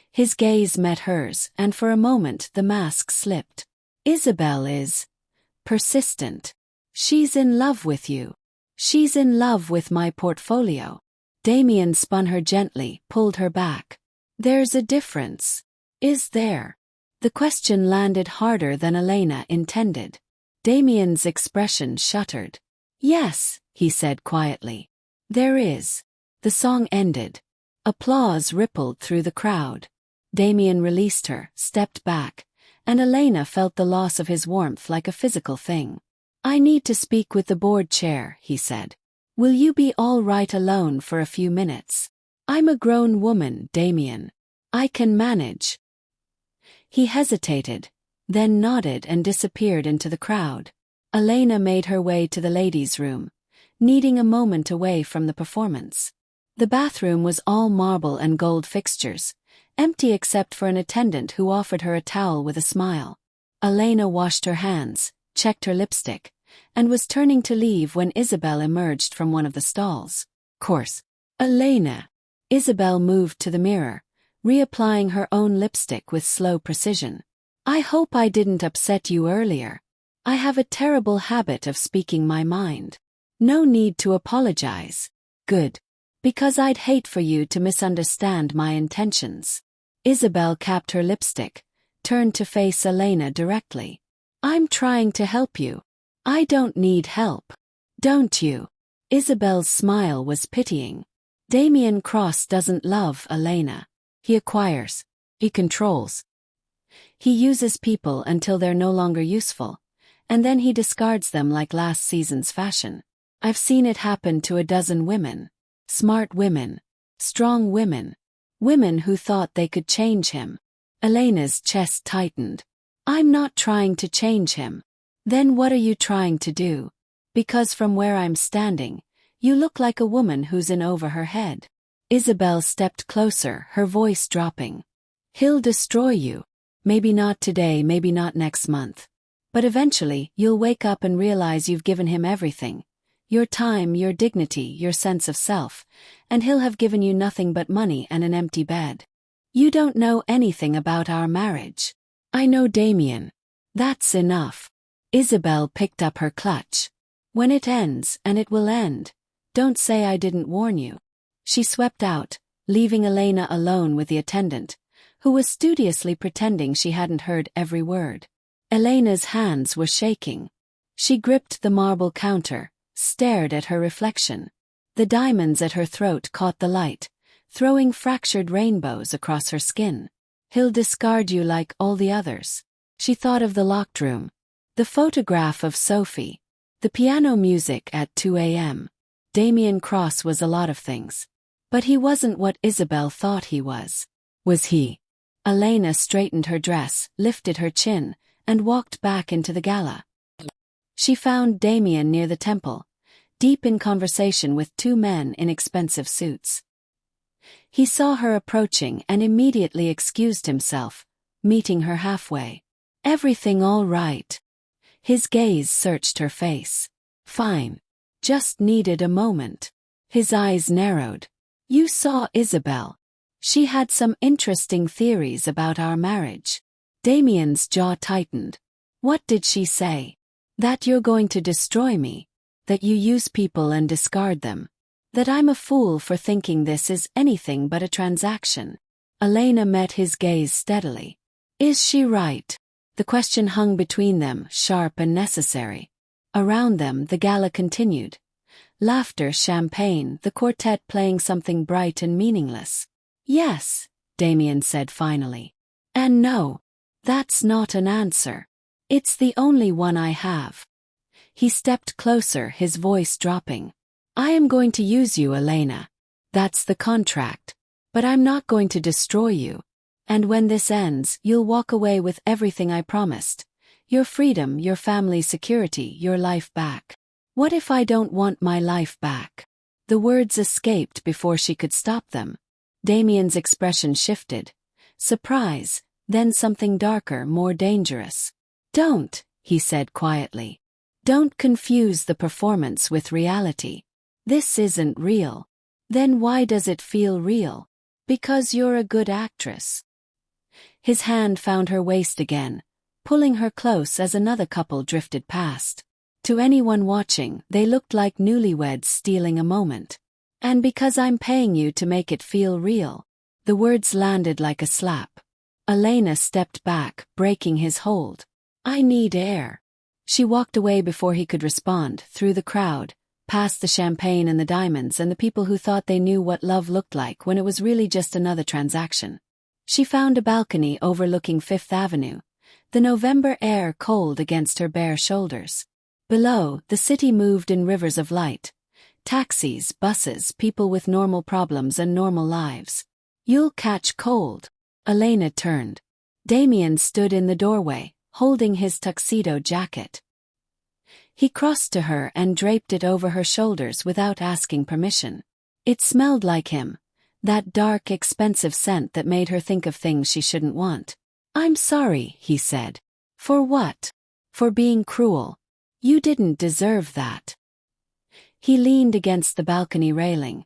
His gaze met hers, and for a moment the mask slipped. Isabel is persistent. She's in love with you. She's in love with my portfolio. Damien spun her gently, pulled her back. There's a difference. Is there? The question landed harder than Elena intended. Damien's expression shuttered. Yes, he said quietly. There is. The song ended. Applause rippled through the crowd. Damien released her, stepped back, and Elena felt the loss of his warmth like a physical thing. I need to speak with the board chair, he said. Will you be all right alone for a few minutes? I'm a grown woman, Damien. I can manage. He hesitated, then nodded and disappeared into the crowd. Elena made her way to the ladies' room, needing a moment away from the performance. The bathroom was all marble and gold fixtures, empty except for an attendant who offered her a towel with a smile. Elena washed her hands, checked her lipstick, and was turning to leave when Isabel emerged from one of the stalls. Course. Elena. Isabel moved to the mirror, reapplying her own lipstick with slow precision. I hope I didn't upset you earlier. I have a terrible habit of speaking my mind. No need to apologize. Good. Because I'd hate for you to misunderstand my intentions. Isabel capped her lipstick, turned to face Elena directly. I'm trying to help you. I don't need help. Don't you? Isabel's smile was pitying. Damien Cross doesn't love Elena. He acquires. He controls. He uses people until they're no longer useful, and then he discards them like last season's fashion. I've seen it happen to a dozen women. Smart women. Strong women. Women who thought they could change him. Elena's chest tightened. I'm not trying to change him. Then what are you trying to do? Because from where I'm standing, you look like a woman who's in over her head. Isabel stepped closer, her voice dropping. He'll destroy you. Maybe not today, maybe not next month. But eventually, you'll wake up and realize you've given him everything. your time, your dignity, your sense of self, and he'll have given you nothing but money and an empty bed. You don't know anything about our marriage. I know Damien. That's enough. Isabel picked up her clutch. When it ends, and it will end, don't say I didn't warn you. She swept out, leaving Elena alone with the attendant, who was studiously pretending she hadn't heard every word. Elena's hands were shaking. She gripped the marble counter, stared at her reflection. The diamonds at her throat caught the light, throwing fractured rainbows across her skin. He'll discard you like all the others. She thought of the locked room, the photograph of Sophie, the piano music at 2 a.m. Damien Cross was a lot of things. But he wasn't what Isabel thought he was. Was he? Elena straightened her dress, lifted her chin, and walked back into the gala. She found Damien near the temple, deep in conversation with two men in expensive suits. He saw her approaching and immediately excused himself, meeting her halfway. Everything all right? His gaze searched her face. Fine. Just needed a moment. His eyes narrowed. You saw Isabel. She had some interesting theories about our marriage. Damien's jaw tightened. What did she say? That you're going to destroy me. That you use people and discard them. That I'm a fool for thinking this is anything but a transaction. Elena met his gaze steadily. Is she right? The question hung between them, sharp and necessary. Around them the gala continued. Laughter, champagne, the quartet playing something bright and meaningless. Yes, Damien said finally. And no, that's not an answer. It's the only one I have. He stepped closer, his voice dropping. I am going to use you, Elena. That's the contract. But I'm not going to destroy you. And when this ends, you'll walk away with everything I promised. Your freedom, your family's security, your life back. What if I don't want my life back? The words escaped before she could stop them. Damien's expression shifted. Surprise, then something darker, more dangerous. Don't, he said quietly. Don't confuse the performance with reality. This isn't real. Then why does it feel real? Because you're a good actress. His hand found her waist again, pulling her close as another couple drifted past. To anyone watching, they looked like newlyweds stealing a moment. And because I'm paying you to make it feel real. The words landed like a slap. Elena stepped back, breaking his hold. I need air. She walked away before he could respond, through the crowd, past the champagne and the diamonds and the people who thought they knew what love looked like when it was really just another transaction. She found a balcony overlooking Fifth Avenue, the November air cold against her bare shoulders. Below, the city moved in rivers of light. Taxis, buses, people with normal problems and normal lives. You'll catch cold. Elena turned. Damien stood in the doorway, holding his tuxedo jacket. He crossed to her and draped it over her shoulders without asking permission. It smelled like him, that dark, expensive scent that made her think of things she shouldn't want. I'm sorry, he said. For what? For being cruel. You didn't deserve that. He leaned against the balcony railing,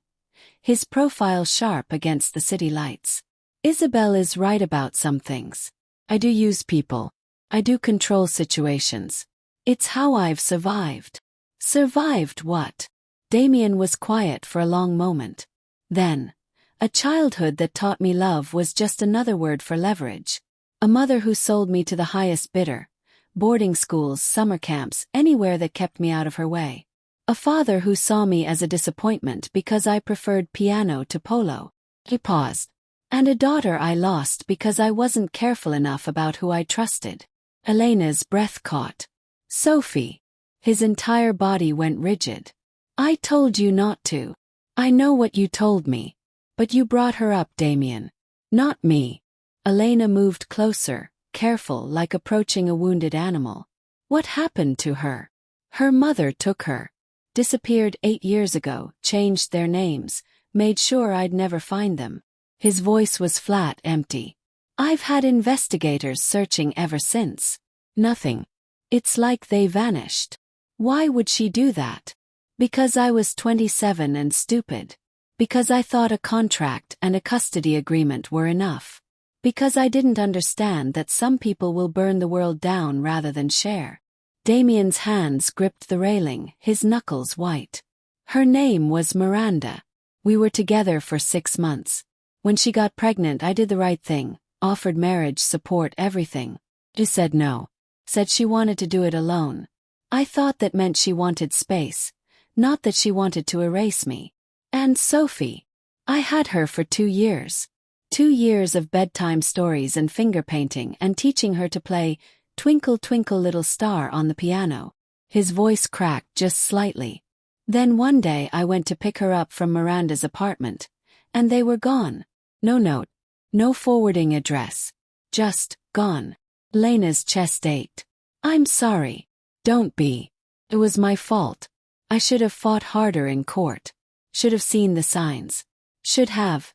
his profile sharp against the city lights. Isabel is right about some things. I do use people. I do control situations. It's how I've survived. Survived what? Damien was quiet for a long moment. Then, a childhood that taught me love was just another word for leverage. A mother who sold me to the highest bidder. Boarding schools, summer camps, anywhere that kept me out of her way. A father who saw me as a disappointment because I preferred piano to polo. He paused. And a daughter I lost because I wasn't careful enough about who I trusted. Elena's breath caught. Sophie. His entire body went rigid. I told you not to. I know what you told me. But you brought her up, Damien. Not me. Elena moved closer, careful, like approaching a wounded animal. What happened to her? Her mother took her. Disappeared 8 years ago, changed their names, made sure I'd never find them. His voice was flat, empty. I've had investigators searching ever since. Nothing. It's like they vanished. Why would she do that? Because I was 27 and stupid. Because I thought a contract and a custody agreement were enough. Because I didn't understand that some people will burn the world down rather than share. Damien's hands gripped the railing, his knuckles white. Her name was Miranda. We were together for 6 months. When she got pregnant, I did the right thing, offered marriage support, everything. She said no. Said she wanted to do it alone. I thought that meant she wanted space, not that she wanted to erase me. And Sophie. I had her for 2 years. 2 years of bedtime stories and finger painting and teaching her to play Twinkle Twinkle Little Star on the piano. His voice cracked just slightly. Then one day I went to pick her up from Miranda's apartment, and they were gone. No note. No forwarding address. Just gone. Elena's chest ached. I'm sorry. Don't be. It was my fault. I should have fought harder in court. Should have seen the signs. Should have.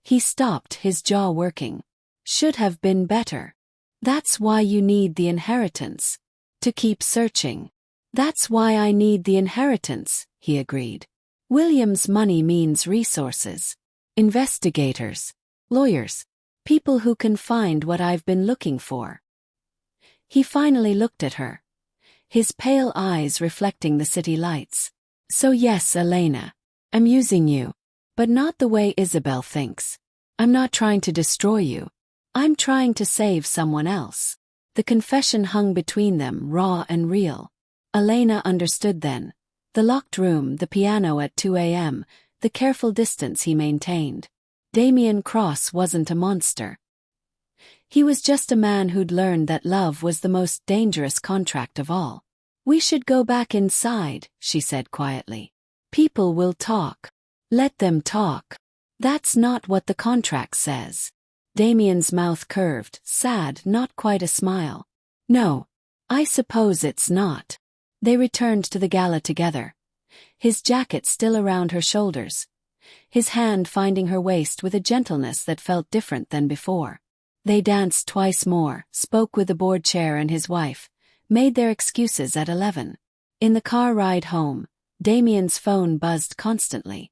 He stopped, his jaw working. Should have been better. That's why you need the inheritance. To keep searching. That's why I need the inheritance, he agreed. William's money means resources. Investigators. Lawyers. People who can find what I've been looking for. He finally looked at her. His pale eyes reflecting the city lights. So yes, Elena. I'm using you. But not the way Isabel thinks. I'm not trying to destroy you. I'm trying to save someone else. The confession hung between them, raw and real. Elena understood then. The locked room, the piano at 2 a.m., the careful distance he maintained. Damien Cross wasn't a monster. He was just a man who'd learned that love was the most dangerous contract of all. We should go back inside, she said quietly. People will talk. Let them talk. That's not what the contract says. Damien's mouth curved, sad, not quite a smile. No, I suppose it's not. They returned to the gala together. His jacket still around her shoulders. His hand finding her waist with a gentleness that felt different than before. They danced twice more, spoke with the board chair and his wife, made their excuses at 11. In the car ride home, Damien's phone buzzed constantly.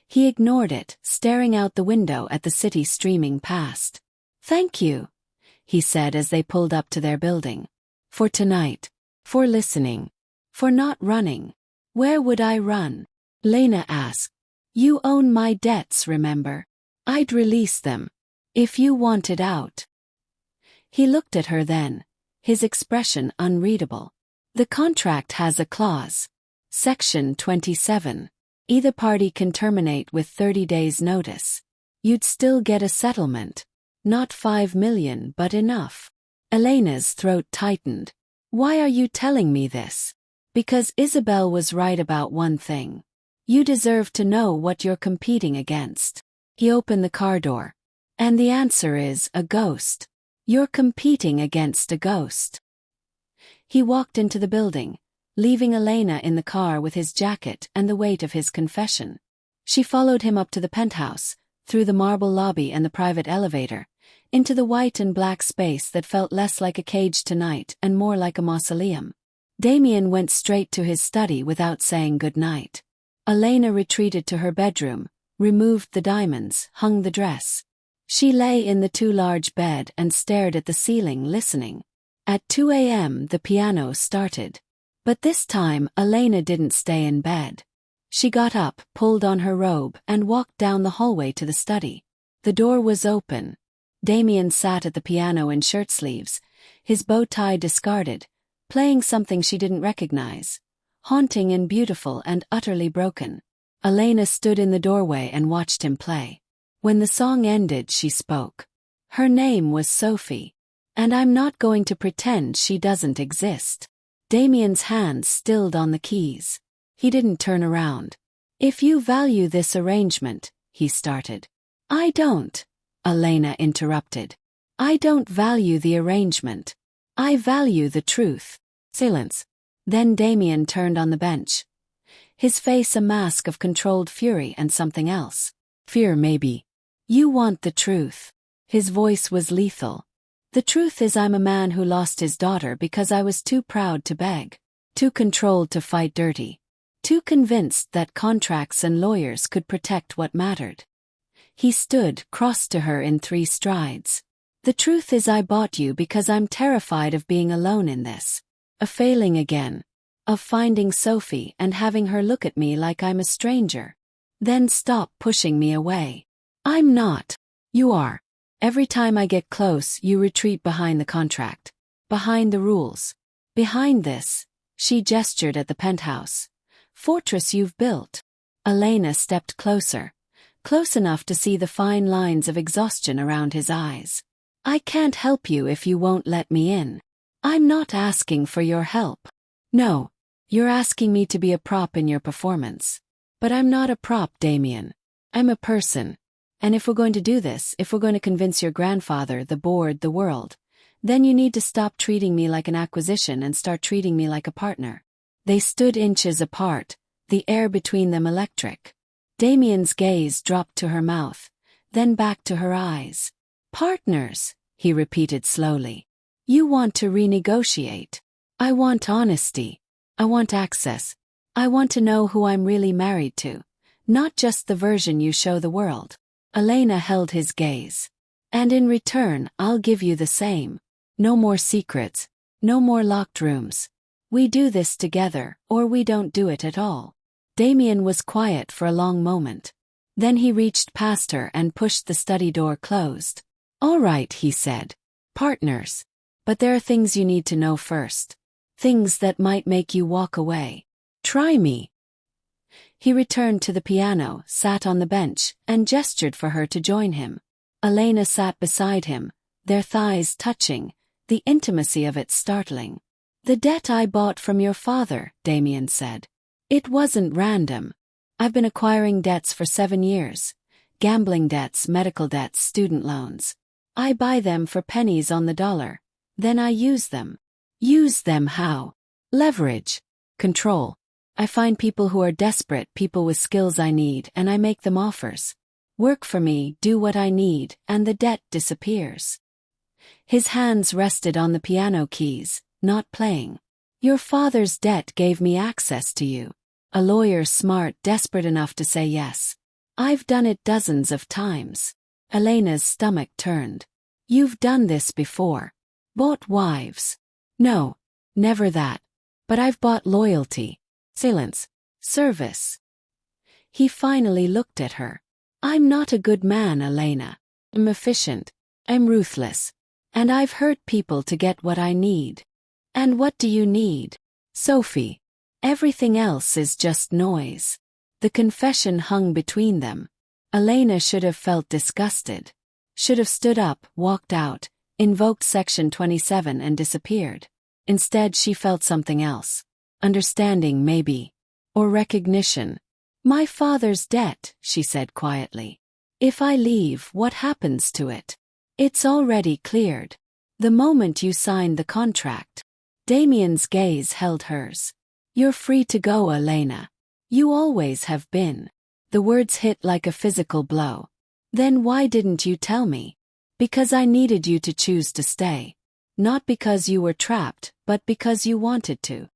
He ignored it, staring out the window at the city streaming past. Thank you, he said as they pulled up to their building. For tonight. For listening. For not running. Where would I run? Lena asked. You own my debts, remember? I'd release them. If you wanted out. He looked at her then, his expression unreadable. The contract has a clause. Section 27. Either party can terminate with 30 days' notice. You'd still get a settlement. Not 5 million, but enough. Elena's throat tightened. Why are you telling me this? Because Isabel was right about one thing. You deserve to know what you're competing against. He opened the car door. And the answer is a ghost. You're competing against a ghost. He walked into the building, leaving Elena in the car with his jacket and the weight of his confession. She followed him up to the penthouse, through the marble lobby and the private elevator, into the white and black space that felt less like a cage tonight and more like a mausoleum. Damien went straight to his study without saying goodnight. Elena retreated to her bedroom, removed the diamonds, hung the dress. She lay in the too large bed and stared at the ceiling, listening. At 2 a.m. the piano started. But this time Elena didn't stay in bed. She got up, pulled on her robe, and walked down the hallway to the study. The door was open. Damien sat at the piano in shirt sleeves, his bow tie discarded, playing something she didn't recognize. Haunting and beautiful and utterly broken. Elena stood in the doorway and watched him play. When the song ended, she spoke. Her name was Sophie. And I'm not going to pretend she doesn't exist. Damien's hands stilled on the keys. He didn't turn around. If you value this arrangement, he started. I don't, Elena interrupted. I don't value the arrangement. I value the truth. Silence. Then Damien turned on the bench. His face a mask of controlled fury and something else. Fear, maybe. You want the truth. His voice was lethal. The truth is I'm a man who lost his daughter because I was too proud to beg. Too controlled to fight dirty. too convinced that contracts and lawyers could protect what mattered. He stood, crossed to her in 3 strides. The truth is I bought you because I'm terrified of being alone in this. Of failing again. Of finding Sophie and having her look at me like I'm a stranger. Then stop pushing me away. I'm not. You are. Every time I get close, you retreat behind the contract. Behind the rules. Behind this, she gestured at the penthouse, fortress you've built. Elena stepped closer. Close enough to see the fine lines of exhaustion around his eyes. I can't help you if you won't let me in. I'm not asking for your help. No. You're asking me to be a prop in your performance. But I'm not a prop, Damien. I'm a person. And if we're going to do this, if we're going to convince your grandfather, the board, the world, then you need to stop treating me like an acquisition and start treating me like a partner. They stood inches apart, the air between them electric. Damien's gaze dropped to her mouth, then back to her eyes. Partners, he repeated slowly. You want to renegotiate. I want honesty. I want access. I want to know who I'm really married to, not just the version you show the world. Elena held his gaze. And in return, I'll give you the same. No more secrets. No more locked rooms. We do this together, or we don't do it at all. Damien was quiet for a long moment. Then he reached past her and pushed the study door closed. All right, he said. Partners. But there are things you need to know first. Things that might make you walk away. Try me. He returned to the piano, sat on the bench, and gestured for her to join him. Elena sat beside him, their thighs touching, the intimacy of it startling. The debt I bought from your father, Damien said. It wasn't random. I've been acquiring debts for 7 years. Gambling debts, medical debts, student loans. I buy them for pennies on the dollar. Then I use them. Use them how? Leverage. Control. I find people who are desperate, people with skills I need, and I make them offers. Work for me, do what I need, and the debt disappears. His hands rested on the piano keys, not playing. Your father's debt gave me access to you. A lawyer smart, desperate enough to say yes. I've done it dozens of times. Elena's stomach turned. You've done this before. Bought wives. No, never that. But I've bought loyalty. Silence. Service. He finally looked at her. I'm not a good man, Elena. I'm efficient. I'm ruthless. And I've hurt people to get what I need. And what do you need? Sophie. Everything else is just noise. The confession hung between them. Elena should have felt disgusted. Should have stood up, walked out, invoked Section 27 and disappeared. Instead she felt something else. Understanding maybe. Or recognition. My father's debt, she said quietly. If I leave, what happens to it? It's already cleared. The moment you signed the contract. Damien's gaze held hers. You're free to go, Elena. You always have been. The words hit like a physical blow. Then why didn't you tell me? Because I needed you to choose to stay. Not because you were trapped, but because you wanted to.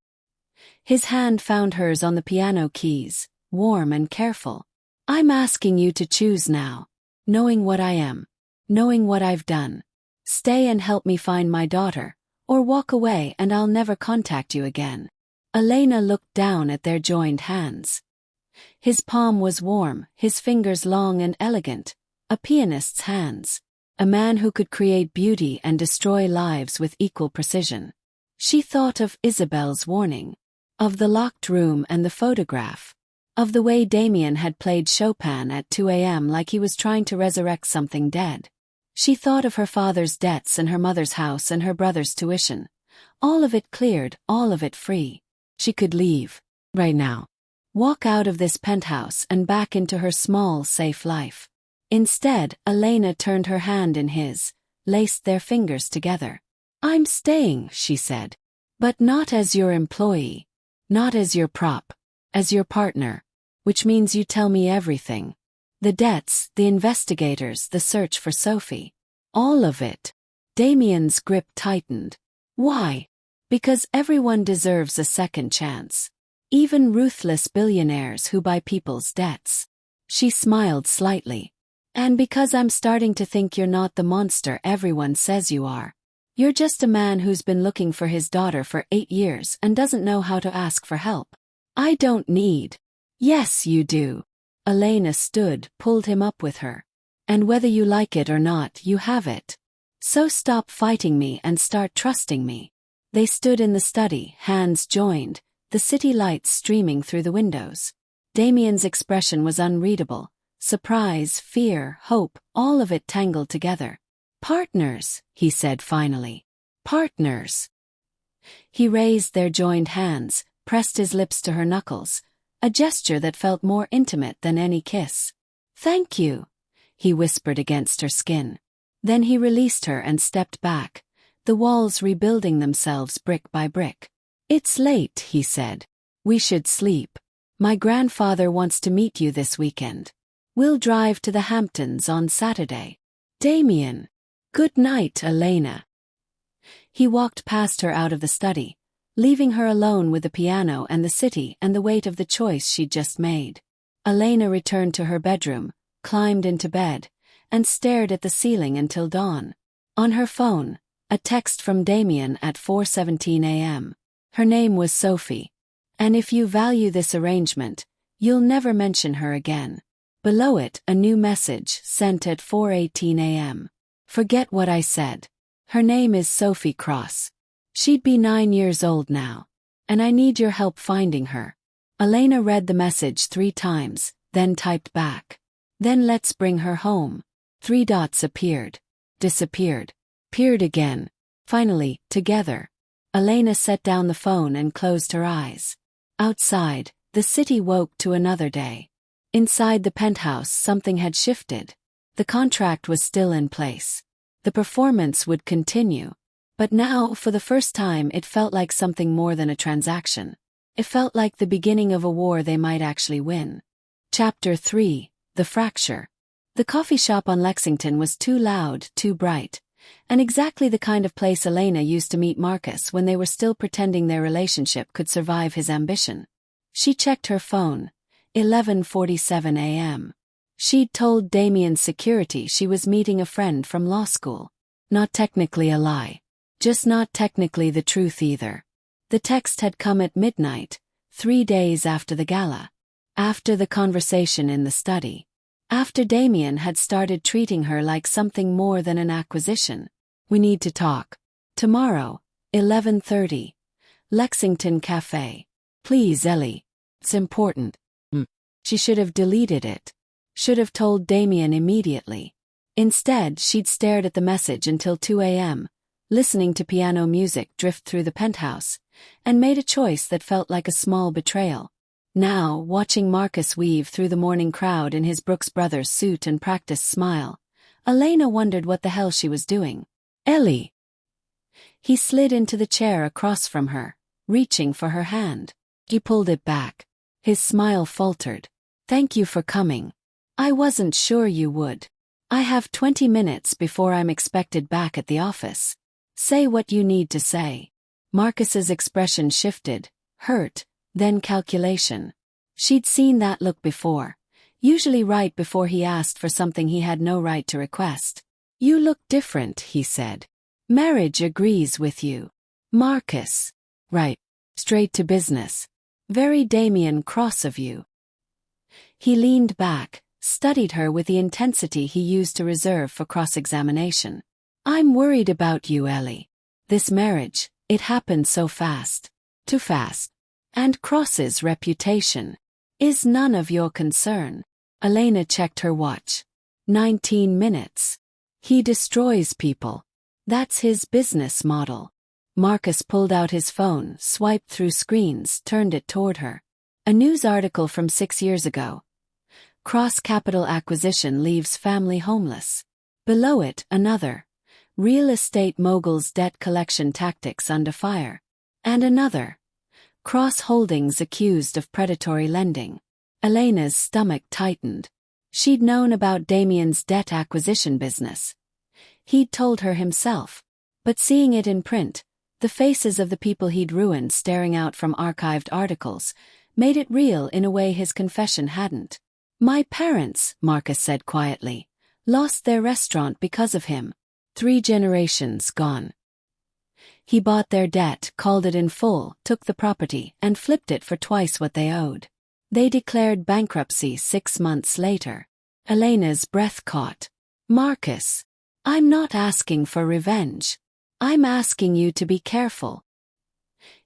His hand found hers on the piano keys, warm and careful. I'm asking you to choose now. Knowing what I am. Knowing what I've done. Stay and help me find my daughter, or walk away and I'll never contact you again. Elena looked down at their joined hands. His palm was warm, his fingers long and elegant, a pianist's hands. A man who could create beauty and destroy lives with equal precision. She thought of Isabel's warning. Of the locked room and the photograph. Of the way Damien had played Chopin at 2 a.m. like he was trying to resurrect something dead. She thought of her father's debts and her mother's house and her brother's tuition. All of it cleared, all of it free. She could leave. Right now. Walk out of this penthouse and back into her small, safe life. Instead, Elena turned her hand in his, laced their fingers together. I'm staying, she said. But not as your employee. Not as your prop. As your partner. Which means you tell me everything. The debts, the investigators, the search for Sophie. All of it. Damien's grip tightened. Why? Because everyone deserves a second chance. Even ruthless billionaires who buy people's debts. She smiled slightly. And because I'm starting to think you're not the monster everyone says you are. You're just a man who's been looking for his daughter for 8 years and doesn't know how to ask for help. I don't need. Yes, you do. Elena stood, pulled him up with her. And whether you like it or not, you have it. So stop fighting me and start trusting me. They stood in the study, hands joined, the city lights streaming through the windows. Damien's expression was unreadable. Surprise, fear, hope, all of it tangled together. Partners, he said finally. Partners. He raised their joined hands, pressed his lips to her knuckles, a gesture that felt more intimate than any kiss. Thank you, he whispered against her skin. Then he released her and stepped back, the walls rebuilding themselves brick by brick. It's late, he said. We should sleep. My grandfather wants to meet you this weekend. We'll drive to the Hamptons on Saturday. Damien. Good night, Elena. He walked past her out of the study, leaving her alone with the piano and the city and the weight of the choice she'd just made. Elena returned to her bedroom, climbed into bed, and stared at the ceiling until dawn. On her phone, a text from Damien at 4:17 a.m. Her name was Sophie. And if you value this arrangement, you'll never mention her again. Below it, a new message sent at 4:18 a.m. Forget what I said. Her name is Sophie Cross. She'd be 9 years old now. And I need your help finding her. Elena read the message 3 times, then typed back. Then let's bring her home. 3 dots appeared. Disappeared. Appeared again. Finally, together. Elena set down the phone and closed her eyes. Outside, the city woke to another day. Inside the penthouse, something had shifted. The contract was still in place. The performance would continue. But now, for the first time, it felt like something more than a transaction. It felt like the beginning of a war they might actually win. Chapter 3: The Fracture. The coffee shop on Lexington was too loud, too bright, and exactly the kind of place Elena used to meet Marcus when they were still pretending their relationship could survive his ambition. She checked her phone. 11:47 a.m. She'd told Damien's security she was meeting a friend from law school. Not technically a lie. Just not technically the truth either. The text had come at midnight, 3 days after the gala. After the conversation in the study. After Damien had started treating her like something more than an acquisition. We need to talk. Tomorrow, 11:30. Lexington Cafe. Please, Ellie. It's important. She should have deleted it. Should have told Damien immediately. Instead, she'd stared at the message until 2 a.m., listening to piano music drift through the penthouse, and made a choice that felt like a small betrayal. Now, watching Marcus weave through the morning crowd in his Brooks Brothers suit and practiced smile, Elena wondered what the hell she was doing. Ellie! He slid into the chair across from her, reaching for her hand. He pulled it back. His smile faltered. Thank you for coming. I wasn't sure you would. I have 20 minutes before I'm expected back at the office. Say what you need to say. Marcus's expression shifted, hurt, then calculation. She'd seen that look before, usually right before he asked for something he had no right to request. You look different, he said. Marriage agrees with you. Marcus. Right. Straight to business. Very Damien Cross of you. He leaned back, studied her with the intensity he used to reserve for cross-examination. I'm worried about you, Ellie. This marriage, it happened so fast. Too fast. And Cross's reputation is none of your concern. Elena checked her watch. 19 minutes. He destroys people. That's his business model. Marcus pulled out his phone, swiped through screens, turned it toward her. A news article from 6 years ago. Cross Capital Acquisition leaves family homeless. Below it, another. Real estate mogul's debt collection tactics under fire. And another. Cross Holdings accused of predatory lending. Elena's stomach tightened. She'd known about Damien's debt acquisition business. He'd told her himself. But seeing it in print, the faces of the people he'd ruined staring out from archived articles, made it real in a way his confession hadn't. My parents, Marcus said quietly, lost their restaurant because of him. 3 generations gone. He bought their debt, called it in full, took the property, and flipped it for twice what they owed. They declared bankruptcy 6 months later. Elena's breath caught. Marcus, I'm not asking for revenge. I'm asking you to be careful.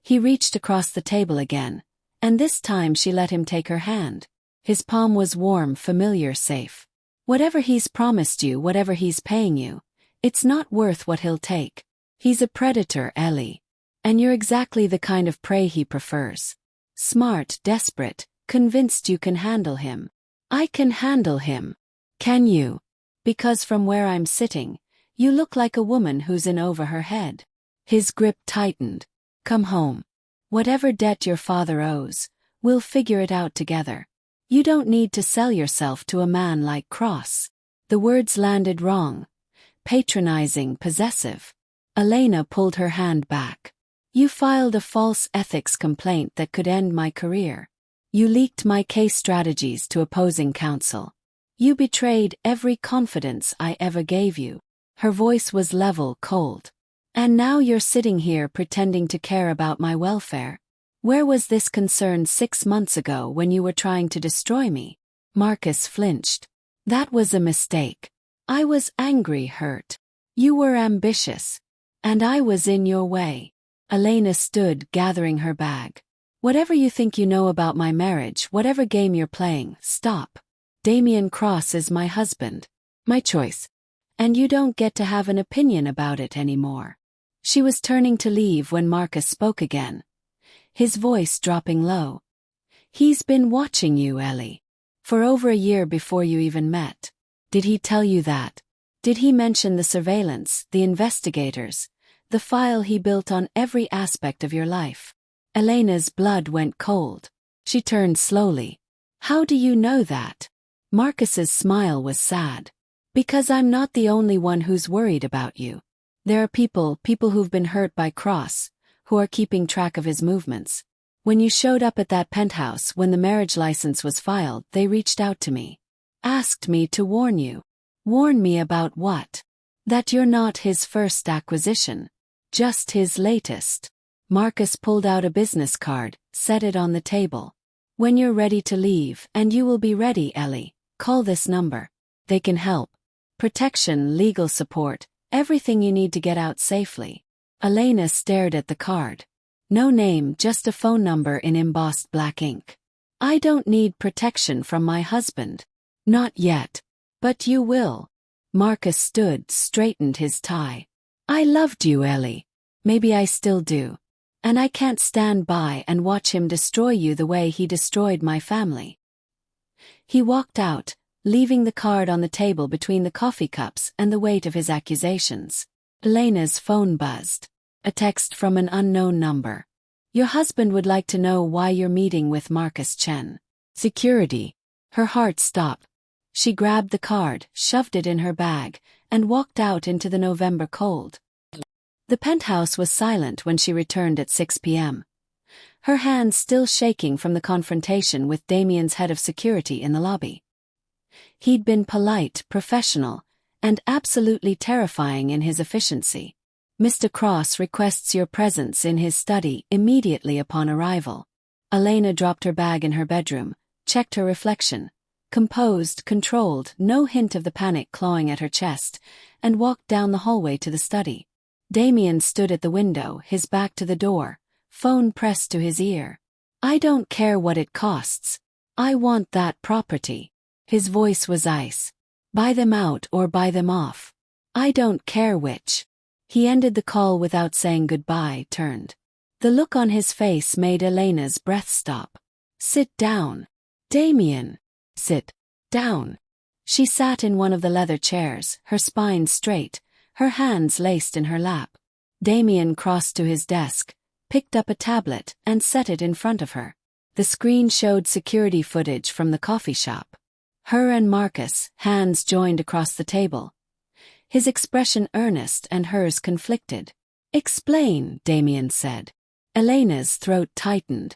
He reached across the table again, and this time she let him take her hand. His palm was warm, familiar, safe. Whatever he's promised you, whatever he's paying you, it's not worth what he'll take. He's a predator, Ellie. And you're exactly the kind of prey he prefers. Smart, desperate, convinced you can handle him. I can handle him. Can you? Because from where I'm sitting, you look like a woman who's in over her head. His grip tightened. Come home. Whatever debt your father owes, we'll figure it out together. You don't need to sell yourself to a man like Cross. The words landed wrong. Patronizing, possessive. Elena pulled her hand back. You filed a false ethics complaint that could end my career. You leaked my case strategies to opposing counsel. You betrayed every confidence I ever gave you. Her voice was level, cold. And now you're sitting here pretending to care about my welfare. Where was this concern 6 months ago when you were trying to destroy me? Marcus flinched. That was a mistake. I was angry, hurt. You were ambitious. And I was in your way. Elena stood, gathering her bag. Whatever you think you know about my marriage, whatever game you're playing, stop. Damien Cross is my husband. My choice. And you don't get to have an opinion about it anymore. She was turning to leave when Marcus spoke again, his voice dropping low. He's been watching you, Ellie. For over a year before you even met. Did he tell you that? Did he mention the surveillance, the investigators, the file he built on every aspect of your life? Elena's blood went cold. She turned slowly. How do you know that? Marcus's smile was sad. Because I'm not the only one who's worried about you. There are people who've been hurt by Cross, who are keeping track of his movements. When you showed up at that penthouse when the marriage license was filed, they reached out to me. Asked me to warn you. Warn me about what? That you're not his first acquisition. Just his latest. Marcus pulled out a business card, set it on the table. When you're ready to leave, and you will be ready, Ellie, call this number. They can help. Protection, legal support, everything you need to get out safely. Elena stared at the card. No name, just a phone number in embossed black ink. I don't need protection from my husband. Not yet. But you will. Marcus stood, straightened his tie. I loved you, Ellie. Maybe I still do. And I can't stand by and watch him destroy you the way he destroyed my family. He walked out, leaving the card on the table between the coffee cups and the weight of his accusations. Elena's phone buzzed. A text from an unknown number. Your husband would like to know why you're meeting with Marcus Chen. Security. Her heart stopped. She grabbed the card, shoved it in her bag, and walked out into the November cold. The penthouse was silent when she returned at 6 p.m. Her hands still shaking from the confrontation with Damien's head of security in the lobby. He'd been polite, professional, and absolutely terrifying in his efficiency. Mr. Cross requests your presence in his study immediately upon arrival. Elena dropped her bag in her bedroom, checked her reflection, composed, controlled, no hint of the panic clawing at her chest, and walked down the hallway to the study. Damien stood at the window, his back to the door, phone pressed to his ear. I don't care what it costs. I want that property. His voice was ice. Buy them out or buy them off. I don't care which. He ended the call without saying goodbye, turned. The look on his face made Elena's breath stop. Sit down. Damien. Sit down. She sat in one of the leather chairs, her spine straight, her hands laced in her lap. Damien crossed to his desk, picked up a tablet, and set it in front of her. The screen showed security footage from the coffee shop. Her and Marcus, hands joined across the table. His expression earnest and hers conflicted. Explain, Damien said. Elena's throat tightened.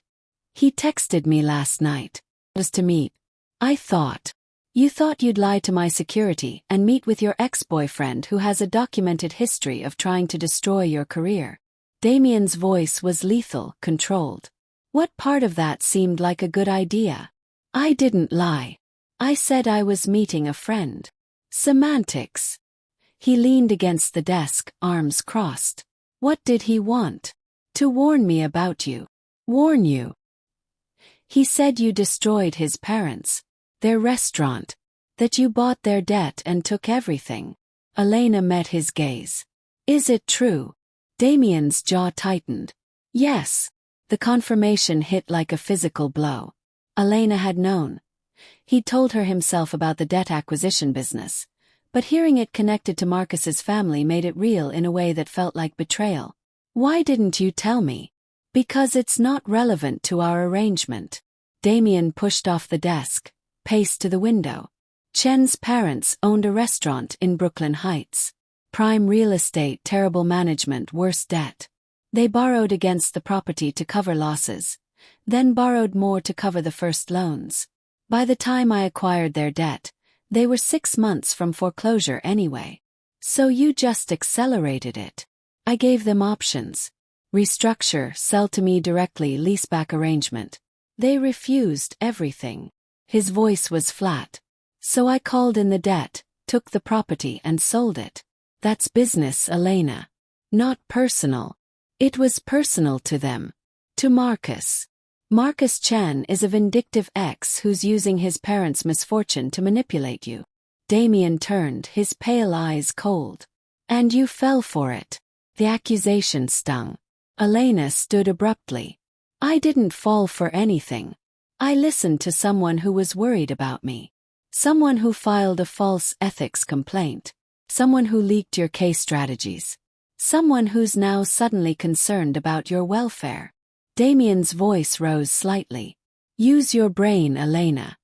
He texted me last night. It was to meet. I thought. You thought you'd lie to my security and meet with your ex-boyfriend who has a documented history of trying to destroy your career. Damien's voice was lethal, controlled. What part of that seemed like a good idea? I didn't lie. I said I was meeting a friend. Semantics. He leaned against the desk, arms crossed. What did he want? To warn me about you. Warn you? He said you destroyed his parents, their restaurant, that you bought their debt and took everything. Elena met his gaze. Is it true? Damien's jaw tightened. Yes. The confirmation hit like a physical blow. Elena had known. He'd told her himself about the debt acquisition business, but hearing it connected to Marcus's family made it real in a way that felt like betrayal. Why didn't you tell me? Because it's not relevant to our arrangement. Damien pushed off the desk, paced to the window. Chen's parents owned a restaurant in Brooklyn Heights. Prime real estate, terrible management, worse debt. They borrowed against the property to cover losses, then borrowed more to cover the first loans. By the time I acquired their debt, they were 6 months from foreclosure anyway. So you just accelerated it. I gave them options. Restructure, sell to me directly, leaseback arrangement. They refused everything. His voice was flat. So I called in the debt, took the property and sold it. That's business, Elena. Not personal. It was personal to them. To Marcus. Marcus Chen is a vindictive ex who's using his parents' misfortune to manipulate you. Damien turned, his pale eyes cold. And you fell for it. The accusation stung. Elena stood abruptly. I didn't fall for anything. I listened to someone who was worried about me. Someone who filed a false ethics complaint. Someone who leaked your case strategies. Someone who's now suddenly concerned about your welfare. Damien's voice rose slightly. Use your brain, Elena.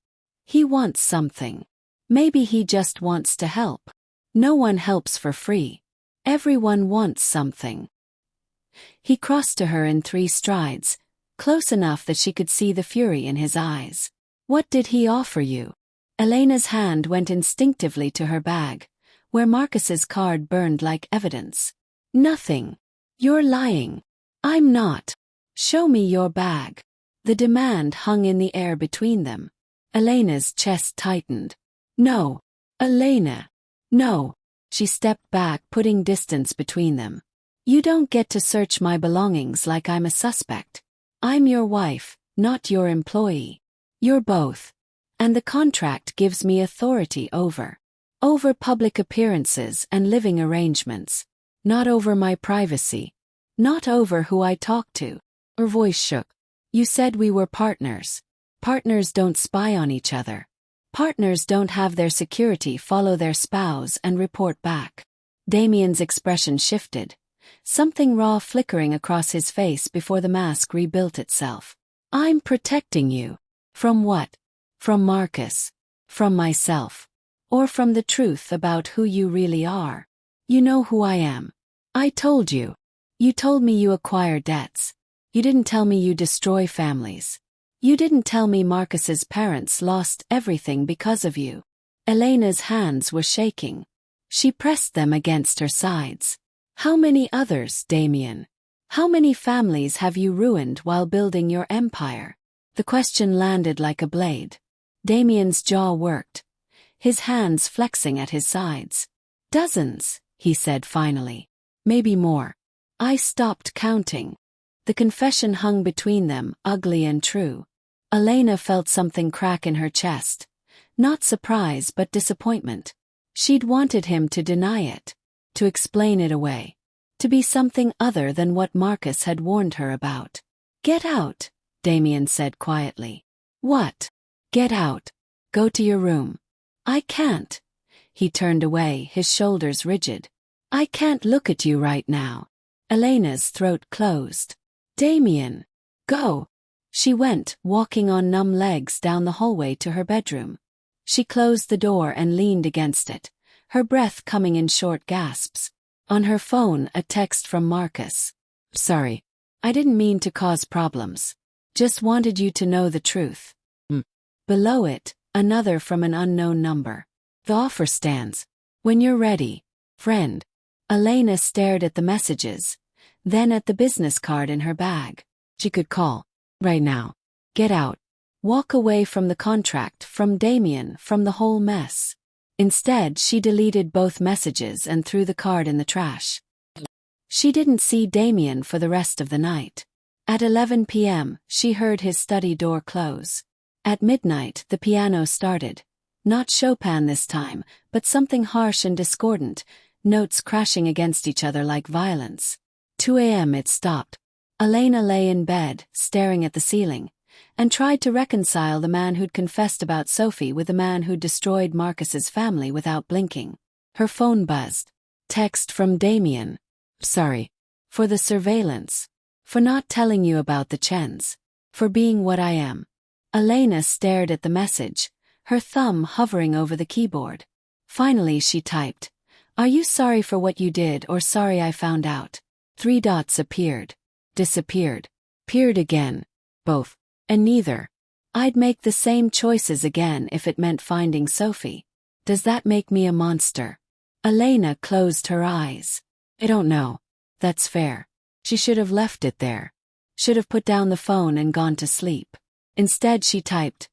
He wants something. Maybe he just wants to help. No one helps for free. Everyone wants something. He crossed to her in 3 strides, close enough that she could see the fury in his eyes. What did he offer you? Elena's hand went instinctively to her bag, where Marcus's card burned like evidence. Nothing. You're lying. I'm not. Show me your bag. The demand hung in the air between them. Elena's chest tightened. No. Elena. No. She stepped back, putting distance between them. You don't get to search my belongings like I'm a suspect. I'm your wife, not your employee. You're both. And the contract gives me authority over public appearances and living arrangements. Not over my privacy. Not over who I talk to. Her voice shook. You said we were partners. Partners don't spy on each other. Partners don't have their security follow their spouse and report back. Damien's expression shifted. Something raw flickering across his face before the mask rebuilt itself. I'm protecting you. From what? From Marcus. From myself. Or from the truth about who you really are. You know who I am. I told you. You told me you acquire debts. You didn't tell me you destroy families. You didn't tell me Marcus's parents lost everything because of you. Elena's hands were shaking. She pressed them against her sides. How many others, Damien? How many families have you ruined while building your empire? The question landed like a blade. Damien's jaw worked, his hands flexing at his sides. Dozens, he said finally. Maybe more. I stopped counting. The confession hung between them, ugly and true. Elena felt something crack in her chest. Not surprise but disappointment. She'd wanted him to deny it. To explain it away. To be something other than what Marcus had warned her about. Get out, Damien said quietly. What? Get out. Go to your room. I can't. He turned away, his shoulders rigid. I can't look at you right now. Elena's throat closed. Damien. Go. She went, walking on numb legs down the hallway to her bedroom. She closed the door and leaned against it, her breath coming in short gasps. On her phone, a text from Marcus. Sorry. I didn't mean to cause problems. Just wanted you to know the truth. Below it, another from an unknown number. The offer stands. When you're ready, friend. Elena stared at the messages, then at the business card in her bag. She could call. Right now. Get out. Walk away from the contract, from Damien, from the whole mess. Instead, she deleted both messages and threw the card in the trash. She didn't see Damien for the rest of the night. At 11 p.m., she heard his study door close. At midnight, the piano started. Not Chopin this time, but something harsh and discordant, notes crashing against each other like violence. 2 a.m. it stopped. Elena lay in bed, staring at the ceiling, and tried to reconcile the man who'd confessed about Sophie with the man who'd destroyed Marcus's family without blinking. Her phone buzzed. Text from Damien. Sorry. For the surveillance. For not telling you about the Chens. For being what I am. Elena stared at the message, her thumb hovering over the keyboard. Finally she typed, "Are you sorry for what you did or sorry I found out?" 3 dots appeared. Disappeared. Appeared again. Both. And neither. I'd make the same choices again if it meant finding Sophie. Does that make me a monster? Elena closed her eyes. I don't know. That's fair. She should have left it there. Should have put down the phone and gone to sleep. Instead she typed,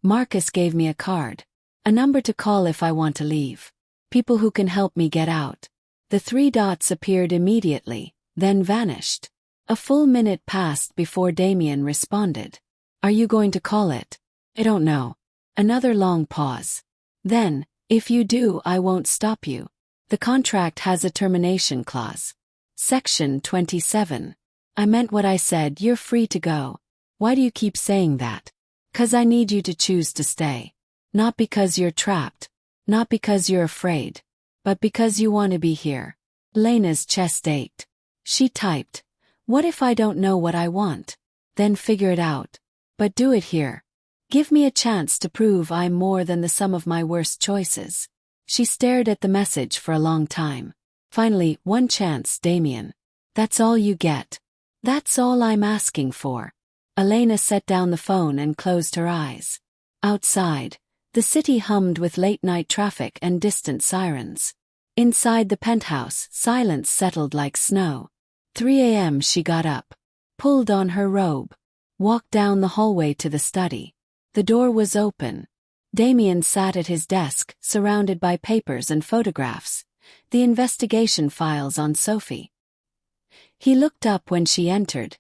"Marcus gave me a card. A number to call if I want to leave. People who can help me get out." The 3 dots appeared immediately, then vanished. A full minute passed before Damien responded. "Are you going to call it?" "I don't know." Another long pause. Then, "If you do, I won't stop you. The contract has a termination clause. Section 27. I meant what I said, you're free to go. Why do you keep saying that?" "'Cause I need you to choose to stay. Not because you're trapped. Not because you're afraid. But because you want to be here." Lena's chest ached. She typed, "What if I don't know what I want? Then figure it out. But do it here. Give me a chance to prove I'm more than the sum of my worst choices." She stared at the message for a long time. Finally, "One chance, Damien. That's all you get. That's all I'm asking for." Elena set down the phone and closed her eyes. Outside, the city hummed with late-night traffic and distant sirens. Inside the penthouse, silence settled like snow. 3 a.m. she got up, pulled on her robe, walked down the hallway to the study. The door was open. Damien sat at his desk, surrounded by papers and photographs, the investigation files on Sophie. He looked up when she entered,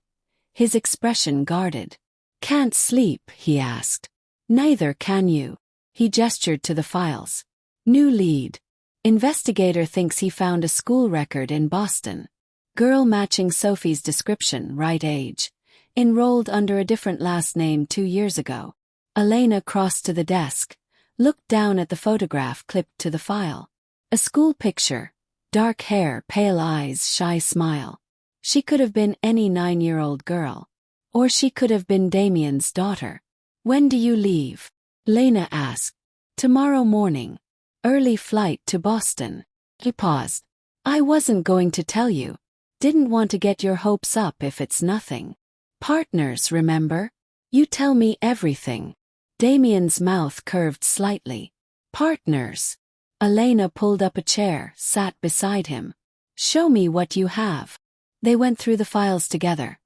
his expression guarded. "Can't sleep?" he asked. "Neither can you." He gestured to the files. New lead. Investigator thinks he found a school record in Boston. Girl matching Sophie's description, right age. Enrolled under a different last name 2 years ago. Elena crossed to the desk, looked down at the photograph clipped to the file. A school picture. Dark hair, pale eyes, shy smile. She could have been any 9-year-old girl. Or she could have been Damien's daughter. "When do you leave?" Lena asked. "Tomorrow morning. Early flight to Boston." He paused. "I wasn't going to tell you. Didn't want to get your hopes up if it's nothing. Partners, remember? You tell me everything." Damien's mouth curved slightly. "Partners." Elena pulled up a chair, sat beside him. "Show me what you have." They went through the files together.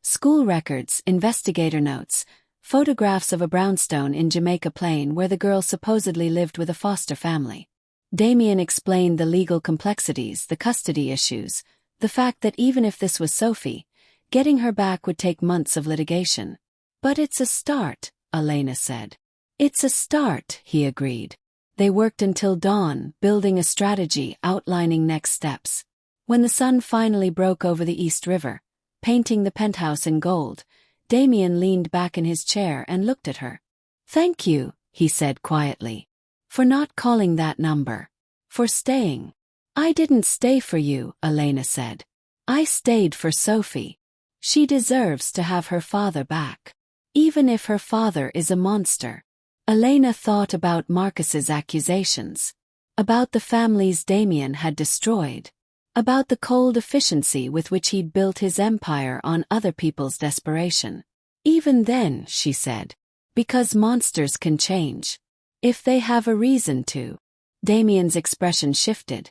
School records, investigator notes, photographs of a brownstone in Jamaica Plain where the girl supposedly lived with a foster family. Damien explained the legal complexities, the custody issues, the fact that even if this was Sophie, getting her back would take months of litigation. "But it's a start," Elena said. "It's a start," he agreed. They worked until dawn, building a strategy, outlining next steps. When the sun finally broke over the East River, painting the penthouse in gold, Damien leaned back in his chair and looked at her. "Thank you," he said quietly. "For not calling that number. For staying." "I didn't stay for you," Elena said. "I stayed for Sophie. She deserves to have her father back. Even if her father is a monster." Elena thought about Marcus's accusations. About the families Damien had destroyed. About the cold efficiency with which he'd built his empire on other people's desperation. Even then, she said. Because monsters can change. If they have a reason to. Damien's expression shifted.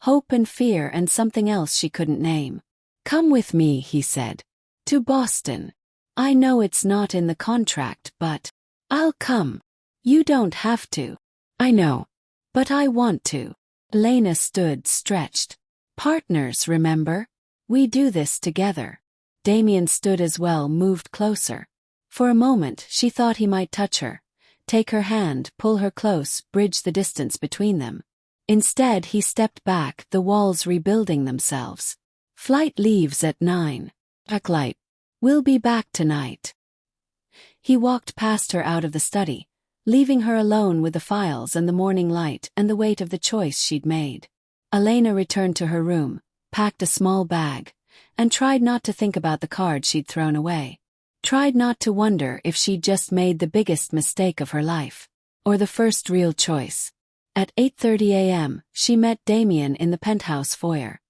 Hope and fear and something else she couldn't name. Come with me, he said. To Boston. I know it's not in the contract, but I'll come. You don't have to. I know. But I want to. Elena stood stretched. Partners, remember? We do this together. Damien stood as well, moved closer. For a moment she thought he might touch her, take her hand, pull her close, bridge the distance between them. Instead he stepped back, the walls rebuilding themselves. Flight leaves at 9. Backlight. We'll be back tonight. He walked past her out of the study, leaving her alone with the files and the morning light and the weight of the choice she'd made. Elena returned to her room, packed a small bag, and tried not to think about the card she'd thrown away. Tried not to wonder if she'd just made the biggest mistake of her life, or the first real choice. At 8:30 a.m., she met Damien in the penthouse foyer.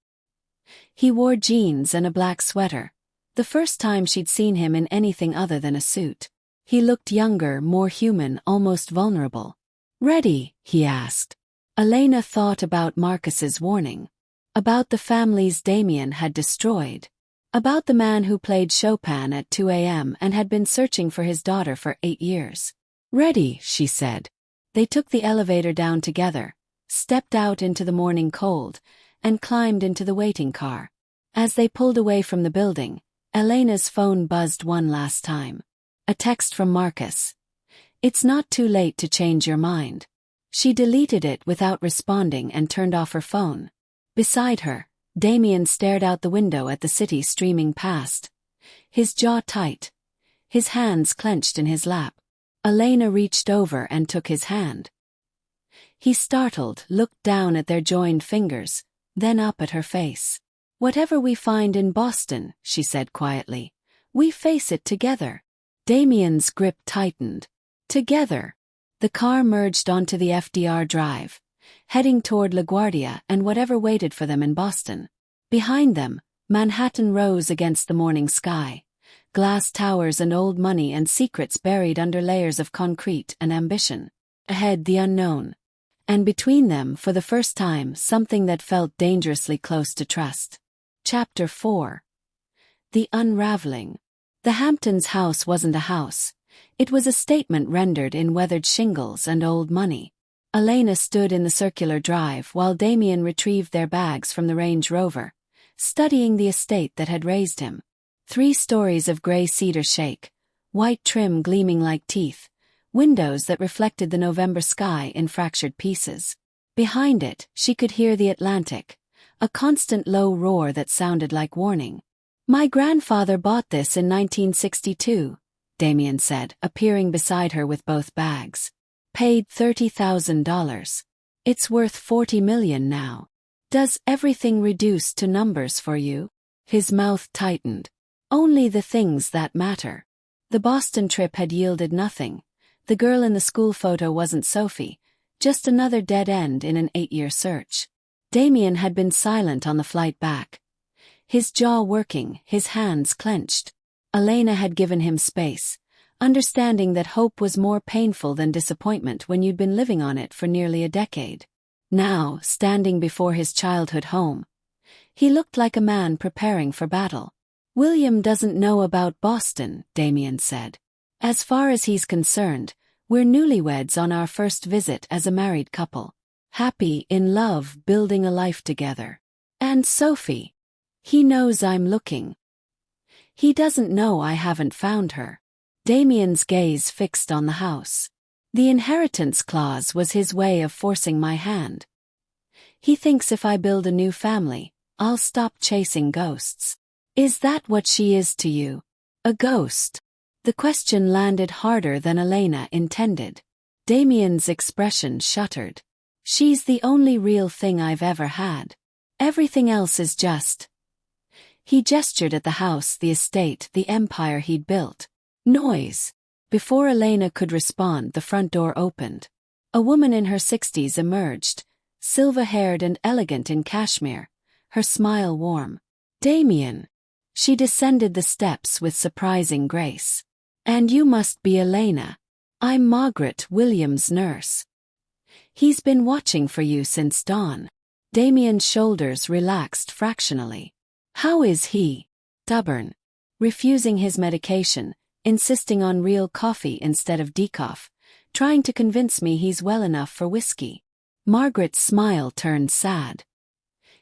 He wore jeans and a black sweater, the first time she'd seen him in anything other than a suit. He looked younger, more human, almost vulnerable. Ready? He asked. Elena thought about Marcus's warning. About the families Damien had destroyed. About the man who played Chopin at 2 a.m. and had been searching for his daughter for 8 years. Ready, she said. They took the elevator down together, stepped out into the morning cold, and climbed into the waiting car. As they pulled away from the building, Elena's phone buzzed one last time. A text from Marcus. It's not too late to change your mind. She deleted it without responding and turned off her phone. Beside her, Damien stared out the window at the city streaming past. His jaw tight. His hands clenched in his lap. Elena reached over and took his hand. He startled, looked down at their joined fingers, then up at her face. Whatever we find in Boston, she said quietly, we face it together. Damien's grip tightened. Together. The car merged onto the FDR drive, heading toward LaGuardia and whatever waited for them in Boston. Behind them, Manhattan rose against the morning sky. Glass towers and old money and secrets buried under layers of concrete and ambition. Ahead, the unknown. And between them, for the first time, something that felt dangerously close to trust. Chapter 4. The Unraveling. The Hamptons' house wasn't a house. It was a statement rendered in weathered shingles and old money. Elena stood in the circular drive while Damien retrieved their bags from the Range Rover, studying the estate that had raised him. 3 stories of gray cedar shake, white trim gleaming like teeth, windows that reflected the November sky in fractured pieces. Behind it, she could hear the Atlantic, a constant low roar that sounded like warning. My grandfather bought this in 1962, Damien said, appearing beside her with both bags. Paid $30,000. It's worth $40 million now. Does everything reduce to numbers for you? His mouth tightened. Only the things that matter. The Boston trip had yielded nothing. The girl in the school photo wasn't Sophie, just another dead end in an 8-year search. Damien had been silent on the flight back. His jaw working, his hands clenched. Elena had given him space, understanding that hope was more painful than disappointment when you'd been living on it for nearly a decade. Now, standing before his childhood home, he looked like a man preparing for battle. William doesn't know about Boston, Damien said. As far as he's concerned, we're newlyweds on our first visit as a married couple. Happy, in love, building a life together. And Sophie. He knows I'm looking. He doesn't know I haven't found her. Damien's gaze fixed on the house. The inheritance clause was his way of forcing my hand. He thinks if I build a new family, I'll stop chasing ghosts. Is that what she is to you? A ghost? The question landed harder than Elena intended. Damien's expression shuttered. She's the only real thing I've ever had. Everything else is just. He gestured at the house, the estate, the empire he'd built. Noise. Before Elena could respond, the front door opened. A woman in her 60s emerged, silver-haired and elegant in cashmere, her smile warm. Damien. She descended the steps with surprising grace. And you must be Elena. I'm Margaret, William's nurse. He's been watching for you since dawn. Damien's shoulders relaxed fractionally. How is he? Stubborn. Refusing his medication, insisting on real coffee instead of decaf, trying to convince me he's well enough for whiskey. Margaret's smile turned sad.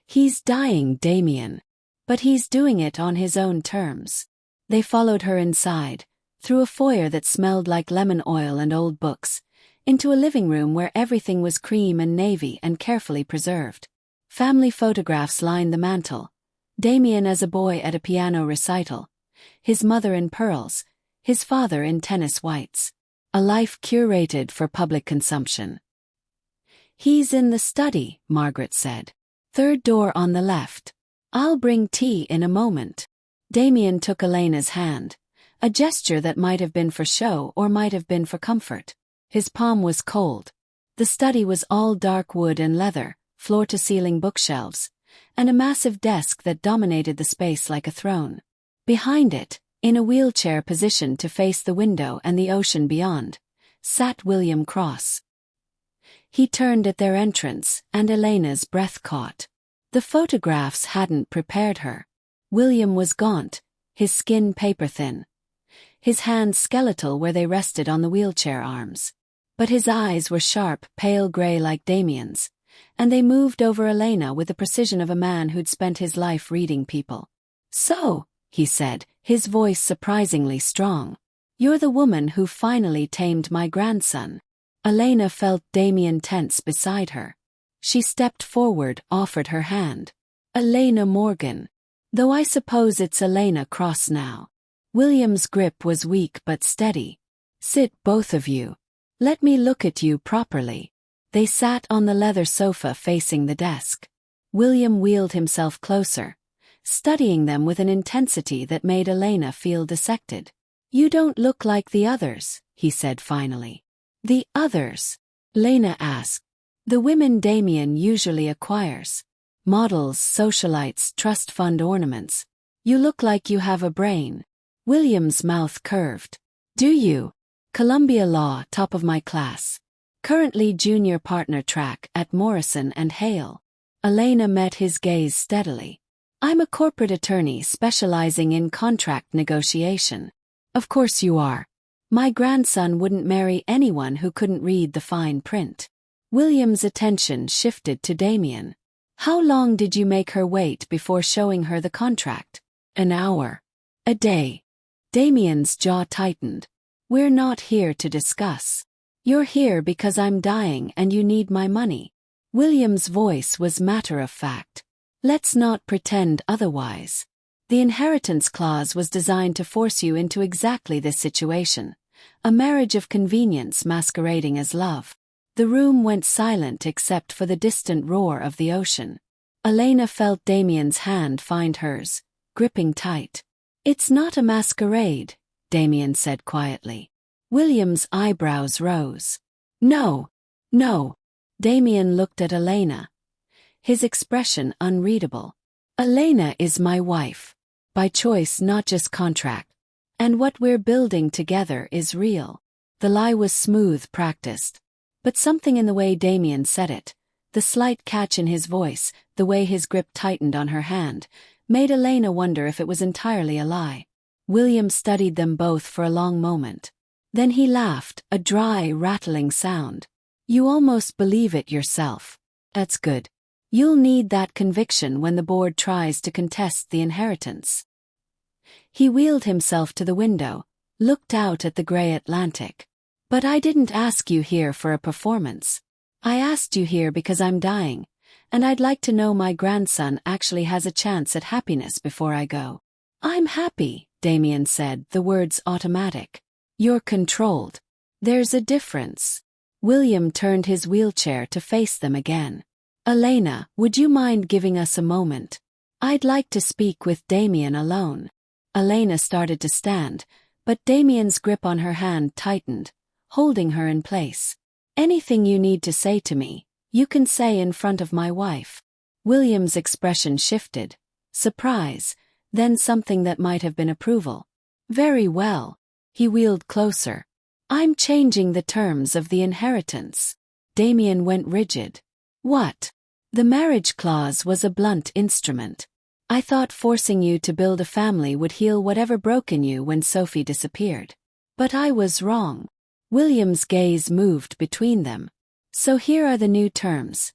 He's dying, Damien. But he's doing it on his own terms. They followed her inside, through a foyer that smelled like lemon oil and old books, into a living room where everything was cream and navy and carefully preserved. Family photographs lined the mantel. Damien as a boy at a piano recital, his mother in pearls, his father in tennis whites. A life curated for public consumption. He's in the study, Margaret said. Third door on the left. I'll bring tea in a moment. Damien took Elena's hand, a gesture that might have been for show or might have been for comfort. His palm was cold. The study was all dark wood and leather, floor-to-ceiling bookshelves, and a massive desk that dominated the space like a throne. Behind it, in a wheelchair positioned to face the window and the ocean beyond, sat William Cross. He turned at their entrance, and Elena's breath caught. The photographs hadn't prepared her. William was gaunt, his skin paper-thin, his hands skeletal where they rested on the wheelchair arms. But his eyes were sharp, pale gray like Damien's, and they moved over Elena with the precision of a man who'd spent his life reading people. So, he said, his voice surprisingly strong. You're the woman who finally tamed my grandson. Elena felt Damien tense beside her. She stepped forward, offered her hand. Elena Morgan. Though I suppose it's Elena Cross now. William's grip was weak but steady. Sit, both of you. Let me look at you properly. They sat on the leather sofa facing the desk. William wheeled himself closer, studying them with an intensity that made Elena feel dissected. You don't look like the others, he said finally. The others? Elena asked. The women Damien usually acquires. Models, socialites, trust fund ornaments. You look like you have a brain. William's mouth curved. Do you? Columbia Law, top of my class. Currently junior partner track at Morrison and Hale. Elena met his gaze steadily. I'm a corporate attorney specializing in contract negotiation. Of course you are. My grandson wouldn't marry anyone who couldn't read the fine print. William's attention shifted to Damien. How long did you make her wait before showing her the contract? An hour. A day. Damien's jaw tightened. We're not here to discuss. You're here because I'm dying and you need my money. William's voice was matter-of-fact. Let's not pretend otherwise. The inheritance clause was designed to force you into exactly this situation. A marriage of convenience masquerading as love. The room went silent except for the distant roar of the ocean. Elena felt Damien's hand find hers, gripping tight. It's not a masquerade, Damien said quietly. William's eyebrows rose. No, no. Damien looked at Elena, his expression unreadable. Elena is my wife. By choice, not just contract. And what we're building together is real. The lie was smooth, practiced. But something in the way Damien said it, the slight catch in his voice, the way his grip tightened on her hand, made Elena wonder if it was entirely a lie. William studied them both for a long moment. Then he laughed, a dry, rattling sound. You almost believe it yourself. That's good. You'll need that conviction when the board tries to contest the inheritance. He wheeled himself to the window, looked out at the gray Atlantic. But I didn't ask you here for a performance. I asked you here because I'm dying, and I'd like to know my grandson actually has a chance at happiness before I go. I'm happy, Damien said, the words automatic. You're controlled. There's a difference. William turned his wheelchair to face them again. Elena, would you mind giving us a moment? I'd like to speak with Damien alone. Elena started to stand, but Damien's grip on her hand tightened, holding her in place. Anything you need to say to me, you can say in front of my wife. William's expression shifted, surprise, then something that might have been approval. Very well. He wheeled closer. I'm changing the terms of the inheritance. Damien went rigid. What? The marriage clause was a blunt instrument. I thought forcing you to build a family would heal whatever broke in you when Sophie disappeared. But I was wrong. William's gaze moved between them. So here are the new terms.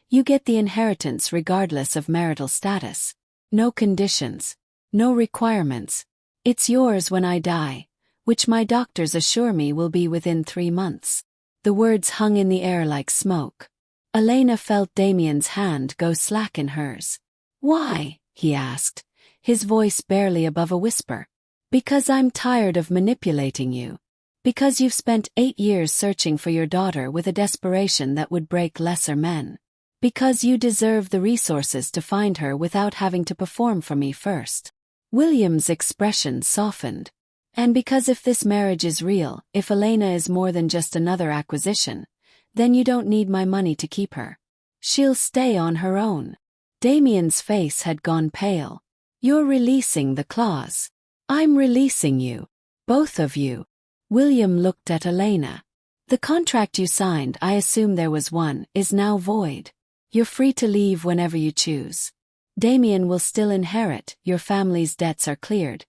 You get the inheritance regardless of marital status. No conditions. No requirements. It's yours when I die, which my doctors assure me will be within 3 months. The words hung in the air like smoke. Elena felt Damien's hand go slack in hers. Why? He asked, his voice barely above a whisper. Because I'm tired of manipulating you. Because you've spent 8 years searching for your daughter with a desperation that would break lesser men. Because you deserve the resources to find her without having to perform for me first. William's expression softened. And because if this marriage is real, if Elena is more than just another acquisition, then you don't need my money to keep her. She'll stay on her own. Damien's face had gone pale. You're releasing the clause. I'm releasing you. Both of you. William looked at Elena. The contract you signed, I assume there was one, is now void. You're free to leave whenever you choose. Damien will still inherit, your family's debts are cleared,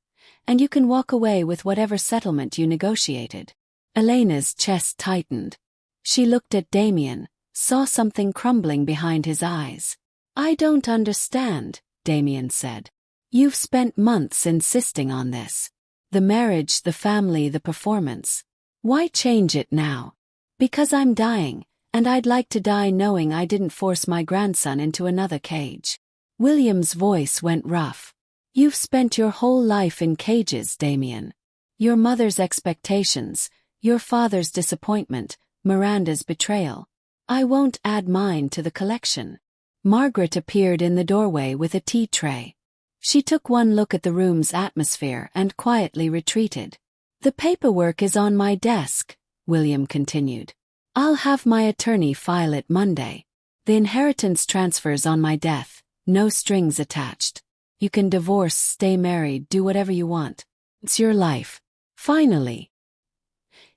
and you can walk away with whatever settlement you negotiated. Elena's chest tightened. She looked at Damien, saw something crumbling behind his eyes. I don't understand, Damien said. You've spent months insisting on this. The marriage, the family, the performance. Why change it now? Because I'm dying, and I'd like to die knowing I didn't force my grandson into another cage. William's voice went rough. You've spent your whole life in cages, Damien. Your mother's expectations, your father's disappointment, Miranda's betrayal. I won't add mine to the collection. Margaret appeared in the doorway with a tea tray. She took one look at the room's atmosphere and quietly retreated. The paperwork is on my desk, William continued. I'll have my attorney file it Monday. The inheritance transfers on my death, no strings attached. You can divorce, stay married, do whatever you want. It's your life. Finally.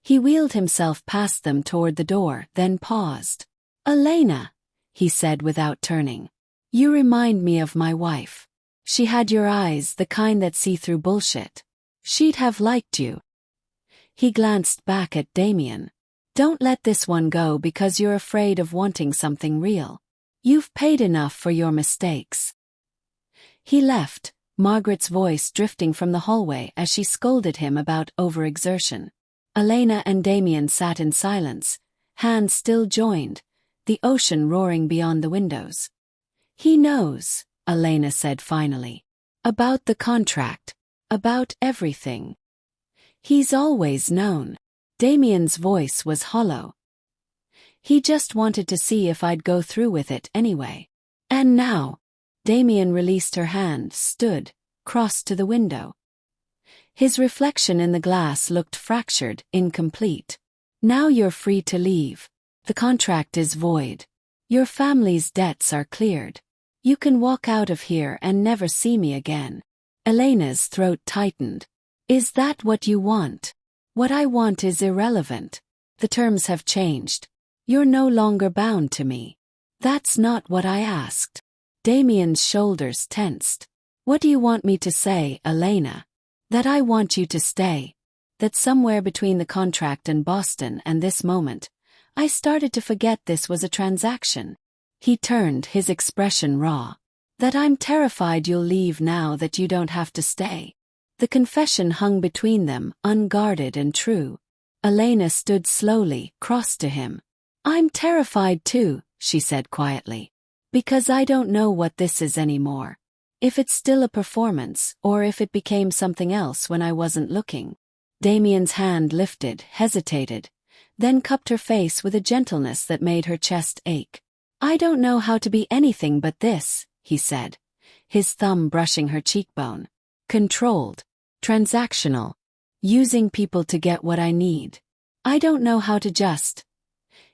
He wheeled himself past them toward the door, then paused. Elena, he said without turning. You remind me of my wife. She had your eyes, the kind that see through bullshit. She'd have liked you. He glanced back at Damien. Don't let this one go because you're afraid of wanting something real. You've paid enough for your mistakes. He left, Margaret's voice drifting from the hallway as she scolded him about overexertion. Elena and Damien sat in silence, hands still joined, the ocean roaring beyond the windows. He knows, Elena said finally. About the contract. About everything. He's always known. Damien's voice was hollow. He just wanted to see if I'd go through with it anyway. And now. Damien released her hand, stood, crossed to the window. His reflection in the glass looked fractured, incomplete. Now you're free to leave. The contract is void. Your family's debts are cleared. You can walk out of here and never see me again. Elena's throat tightened. Is that what you want? What I want is irrelevant. The terms have changed. You're no longer bound to me. That's not what I asked. Damien's shoulders tensed. What do you want me to say, Elena? That I want you to stay. That somewhere between the contract and Boston and this moment, I started to forget this was a transaction. He turned, his expression raw. That I'm terrified you'll leave now that you don't have to stay. The confession hung between them, unguarded and true. Elena stood slowly, crossed to him. I'm terrified too, she said quietly. Because I don't know what this is anymore. If it's still a performance, or if it became something else when I wasn't looking. Damien's hand lifted, hesitated, then cupped her face with a gentleness that made her chest ache. I don't know how to be anything but this, he said, his thumb brushing her cheekbone. Controlled. Transactional. Using people to get what I need. I don't know how to just.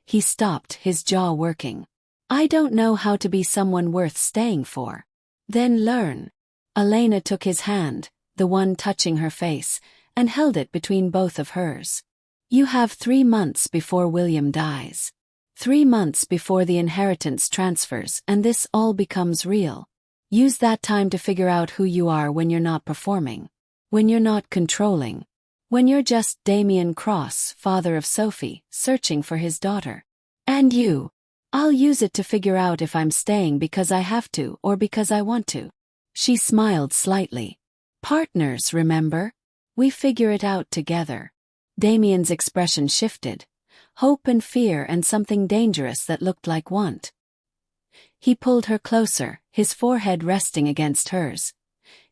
He stopped, his jaw working. I don't know how to be someone worth staying for. Then learn. Elena took his hand, the one touching her face, and held it between both of hers. You have 3 months before William dies. 3 months before the inheritance transfers and this all becomes real. Use that time to figure out who you are when you're not performing. When you're not controlling. When you're just Damien Cross, father of Sophie, searching for his daughter. And you. I'll use it to figure out if I'm staying because I have to or because I want to. She smiled slightly. Partners, remember? We figure it out together. Damien's expression shifted. Hope and fear and something dangerous that looked like want. He pulled her closer, his forehead resting against hers.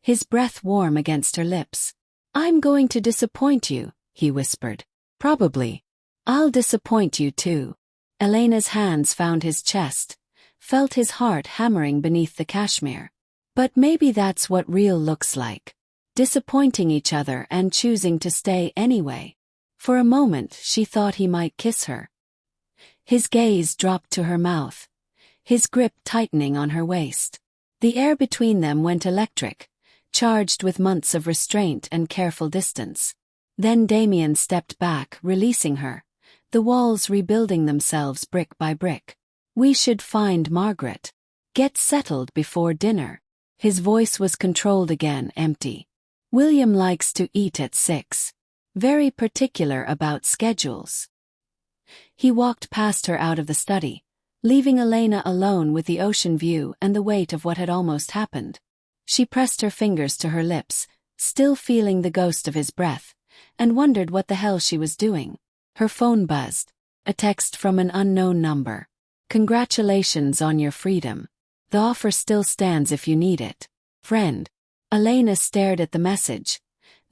His breath warm against her lips. I'm going to disappoint you, he whispered. Probably. I'll disappoint you too. Elena's hands found his chest, felt his heart hammering beneath the cashmere. But maybe that's what real looks like. Disappointing each other and choosing to stay anyway. For a moment she thought he might kiss her. His gaze dropped to her mouth, his grip tightening on her waist. The air between them went electric, charged with months of restraint and careful distance. Then Damien stepped back, releasing her, the walls rebuilding themselves brick by brick. We should find Margaret. Get settled before dinner. His voice was controlled again, empty. William likes to eat at 6. Very particular about schedules. He walked past her out of the study, leaving Elena alone with the ocean view and the weight of what had almost happened. She pressed her fingers to her lips, still feeling the ghost of his breath, and wondered what the hell she was doing. Her phone buzzed. A text from an unknown number. Congratulations on your freedom. The offer still stands if you need it. Friend. Elena stared at the message,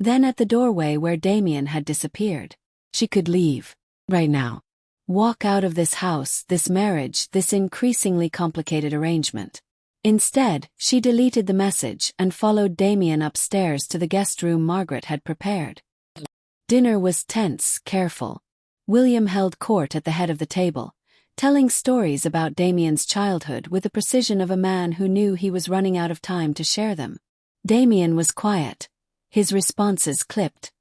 then at the doorway where Damien had disappeared. She could leave. Right now. Walk out of this house, this marriage, this increasingly complicated arrangement. Instead, she deleted the message and followed Damien upstairs to the guest room Margaret had prepared. Dinner was tense, careful. William held court at the head of the table, telling stories about Damien's childhood with the precision of a man who knew he was running out of time to share them. Damien was quiet, his responses clipped,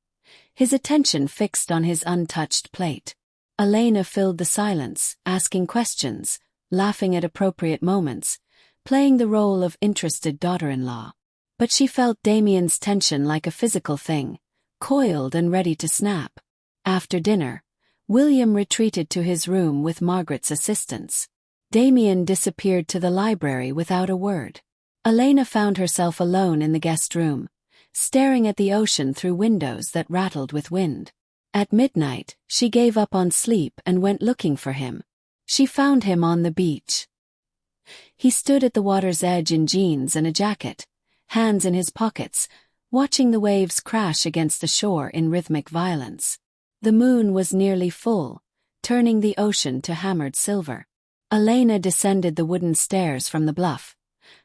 his attention fixed on his untouched plate. Elena filled the silence, asking questions, laughing at appropriate moments, playing the role of interested daughter-in-law. But she felt Damien's tension like a physical thing, coiled and ready to snap. After dinner, William retreated to his room with Margaret's assistance. Damien disappeared to the library without a word. Elena found herself alone in the guest room, staring at the ocean through windows that rattled with wind. At midnight, she gave up on sleep and went looking for him. She found him on the beach. He stood at the water's edge in jeans and a jacket, hands in his pockets, watching the waves crash against the shore in rhythmic violence. The moon was nearly full, turning the ocean to hammered silver. Elena descended the wooden stairs from the bluff,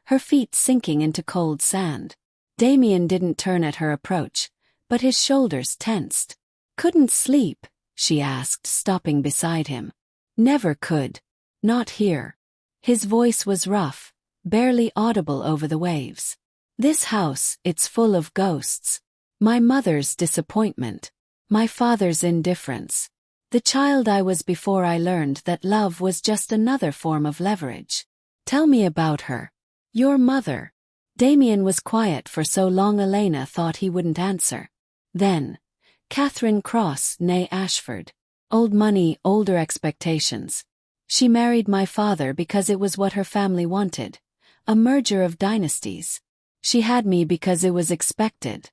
her feet sinking into cold sand. Damien didn't turn at her approach, but his shoulders tensed. Couldn't sleep, she asked, stopping beside him. Never could. Not here. His voice was rough, barely audible over the waves. This house, it's full of ghosts. My mother's disappointment. My father's indifference. The child I was before I learned that love was just another form of leverage. Tell me about her. Your mother. Damien was quiet for so long Elena thought he wouldn't answer. Then, Catherine Cross, née Ashford. Old money, older expectations. She married my father because it was what her family wanted. A merger of dynasties. She had me because it was expected.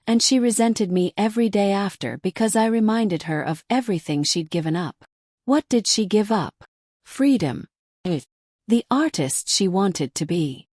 And she resented me every day after because I reminded her of everything she'd given up. What did she give up? Freedom. The artist she wanted to be.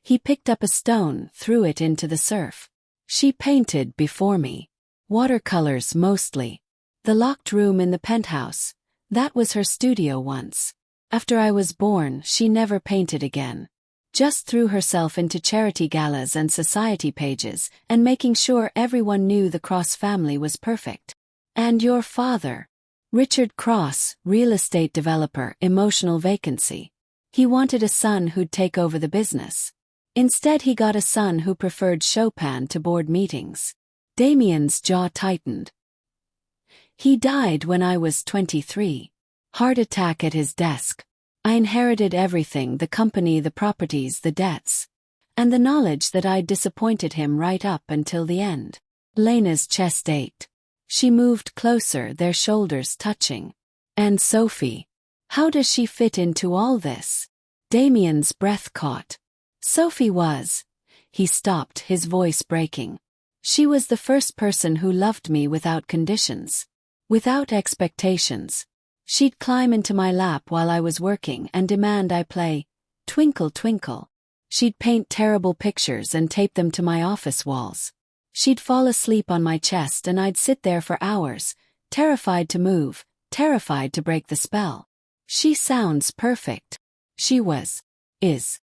He picked up a stone, threw it into the surf. She painted before me. Watercolors mostly. The locked room in the penthouse. That was her studio once. After I was born, she never painted again. Just threw herself into charity galas and society pages, and making sure everyone knew the Cross family was perfect. And your father? Richard Cross, real estate developer, emotional vacancy. He wanted a son who'd take over the business. Instead he got a son who preferred Chopin to board meetings. Damien's jaw tightened. He died when I was 23. Heart attack at his desk. I inherited everything, the company, the properties, the debts. And the knowledge that I'd disappointed him right up until the end. Elena's chest ached. She moved closer, their shoulders touching. And Sophie? How does she fit into all this? Damien's breath caught. Sophie was. He stopped, his voice breaking. She was the first person who loved me without conditions. Without expectations. She'd climb into my lap while I was working and demand I play Twinkle Twinkle. She'd paint terrible pictures and tape them to my office walls. She'd fall asleep on my chest and I'd sit there for hours, terrified to move, terrified to break the spell. She sounds perfect. She was. Is.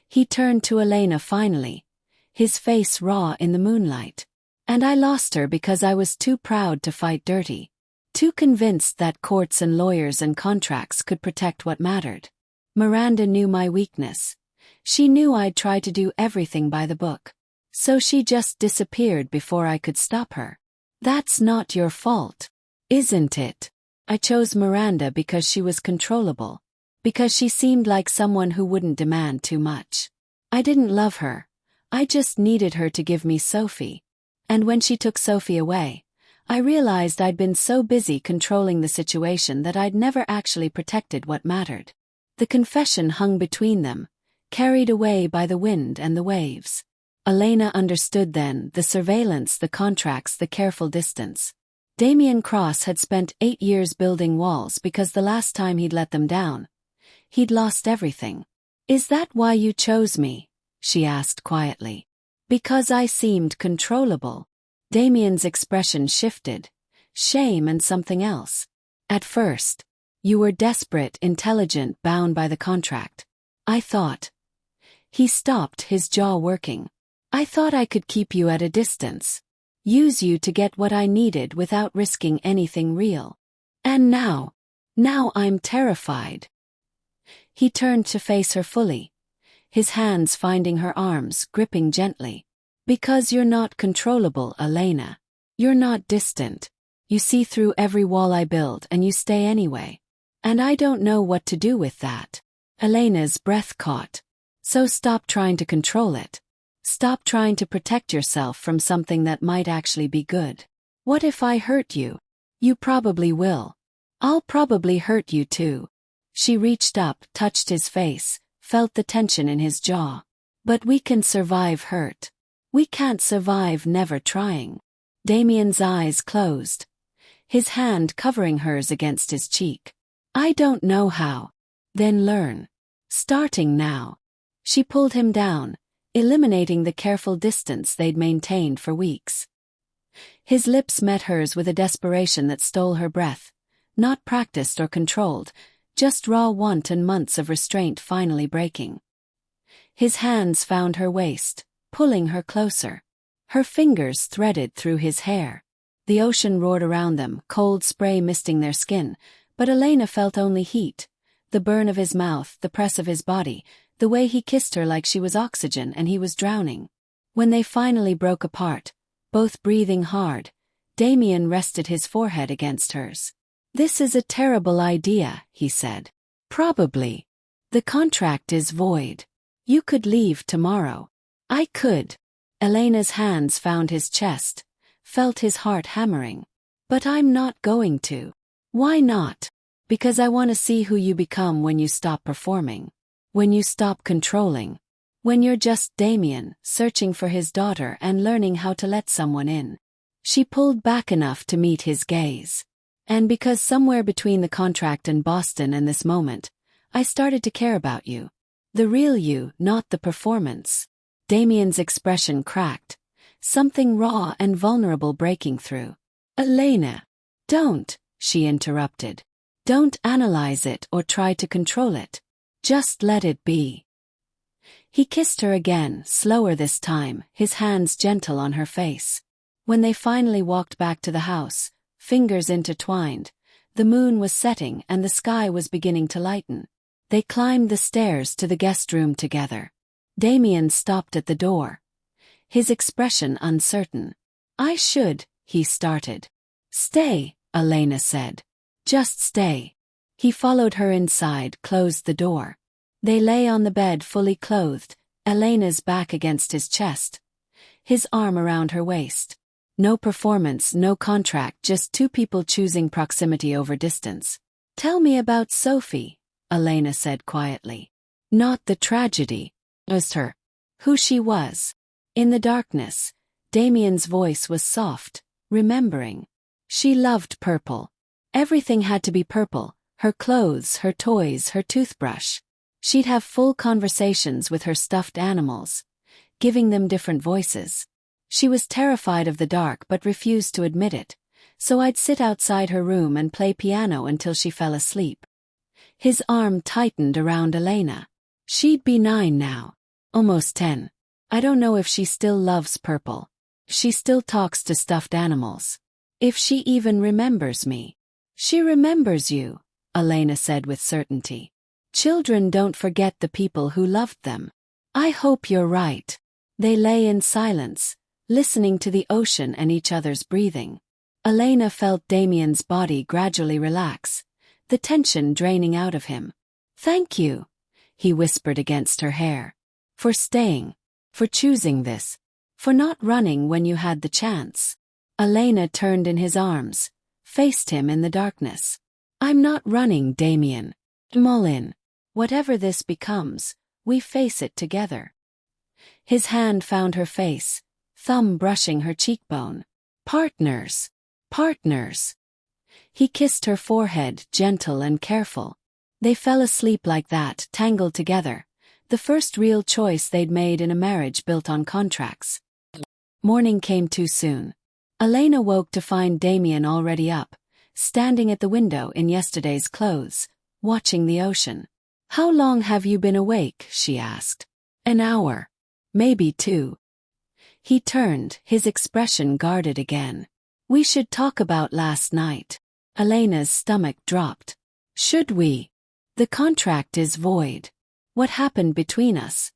He turned to Elena finally, his face raw in the moonlight. And I lost her because I was too proud to fight dirty. Too convinced that courts and lawyers and contracts could protect what mattered. Miranda knew my weakness. She knew I'd try to do everything by the book. So she just disappeared before I could stop her. That's not your fault, isn't it? I chose Miranda because she was controllable. Because she seemed like someone who wouldn't demand too much. I didn't love her. I just needed her to give me Sophie. And when she took Sophie away, I realized I'd been so busy controlling the situation that I'd never actually protected what mattered. The confession hung between them, carried away by the wind and the waves. Elena understood then, the surveillance, the contracts, the careful distance. Damien Cross had spent 8 years building walls because the last time he'd let them down, he'd lost everything. Is that why you chose me? She asked quietly. Because I seemed controllable. Damien's expression shifted. Shame and something else. At first, you were desperate, intelligent, bound by the contract. I thought. He stopped, his jaw working. I thought I could keep you at a distance. Use you to get what I needed without risking anything real. And now I'm terrified. He turned to face her fully, his hands finding her arms, gripping gently. Because you're not controllable, Elena. You're not distant. You see through every wall I build and you stay anyway. And I don't know what to do with that. Elena's breath caught. So stop trying to control it. Stop trying to protect yourself from something that might actually be good. What if I hurt you? You probably will. I'll probably hurt you too. She reached up, touched his face, felt the tension in his jaw. But we can survive hurt. We can't survive never trying. Damien's eyes closed, his hand covering hers against his cheek. I don't know how. Then learn. Starting now. She pulled him down, eliminating the careful distance they'd maintained for weeks. His lips met hers with a desperation that stole her breath, not practiced or controlled, just raw want and months of restraint finally breaking. His hands found her waist, pulling her closer. Her fingers threaded through his hair. The ocean roared around them, cold spray misting their skin, but Elena felt only heat, the burn of his mouth, the press of his body, the way he kissed her like she was oxygen and he was drowning. When they finally broke apart, both breathing hard, Damien rested his forehead against hers. This is a terrible idea, he said. Probably. The contract is void. You could leave tomorrow. I could. Elena's hands found his chest, felt his heart hammering. But I'm not going to. Why not? Because I want to see who you become when you stop performing. When you stop controlling. When you're just Damien, searching for his daughter and learning how to let someone in. She pulled back enough to meet his gaze. And because somewhere between the contract and Boston and this moment, I started to care about you. The real you, not the performance. Damien's expression cracked, something raw and vulnerable breaking through. Elena. Don't, she interrupted. Don't analyze it or try to control it. Just let it be. He kissed her again, slower this time, his hands gentle on her face. When they finally walked back to the house, fingers intertwined, the moon was setting and the sky was beginning to lighten. They climbed the stairs to the guest room together. Damien stopped at the door, his expression uncertain. I should, he started. Stay, Elena said. Just stay. He followed her inside, closed the door. They lay on the bed fully clothed, Elena's back against his chest, his arm around her waist. No performance, no contract, just two people choosing proximity over distance. Tell me about Sophie, Elena said quietly. Not the tragedy. Just her. Who she was. In the darkness, Damien's voice was soft, remembering. She loved purple. Everything had to be purple, her clothes, her toys, her toothbrush. She'd have full conversations with her stuffed animals, giving them different voices. She was terrified of the dark but refused to admit it, so I'd sit outside her room and play piano until she fell asleep. His arm tightened around Elena. She'd be 9 now. Almost 10. I don't know if she still loves purple. She still talks to stuffed animals. If she even remembers me. She remembers you, Elena said with certainty. Children don't forget the people who loved them. I hope you're right. They lay in silence, listening to the ocean and each other's breathing. Elena felt Damien's body gradually relax, the tension draining out of him. Thank you, he whispered against her hair. For staying. For choosing this. For not running when you had the chance. Elena turned in his arms, faced him in the darkness. I'm not running, Damien. Mullin. Whatever this becomes, we face it together. His hand found her face, thumb brushing her cheekbone. Partners. Partners. He kissed her forehead, gentle and careful. They fell asleep like that, tangled together, the first real choice they'd made in a marriage built on contracts. Morning came too soon. Elena woke to find Damien already up, standing at the window in yesterday's clothes, watching the ocean. How long have you been awake? She asked. An hour. Maybe 2. He turned, his expression guarded again. We should talk about last night. Elena's stomach dropped. Should we? The contract is void. What happened between us?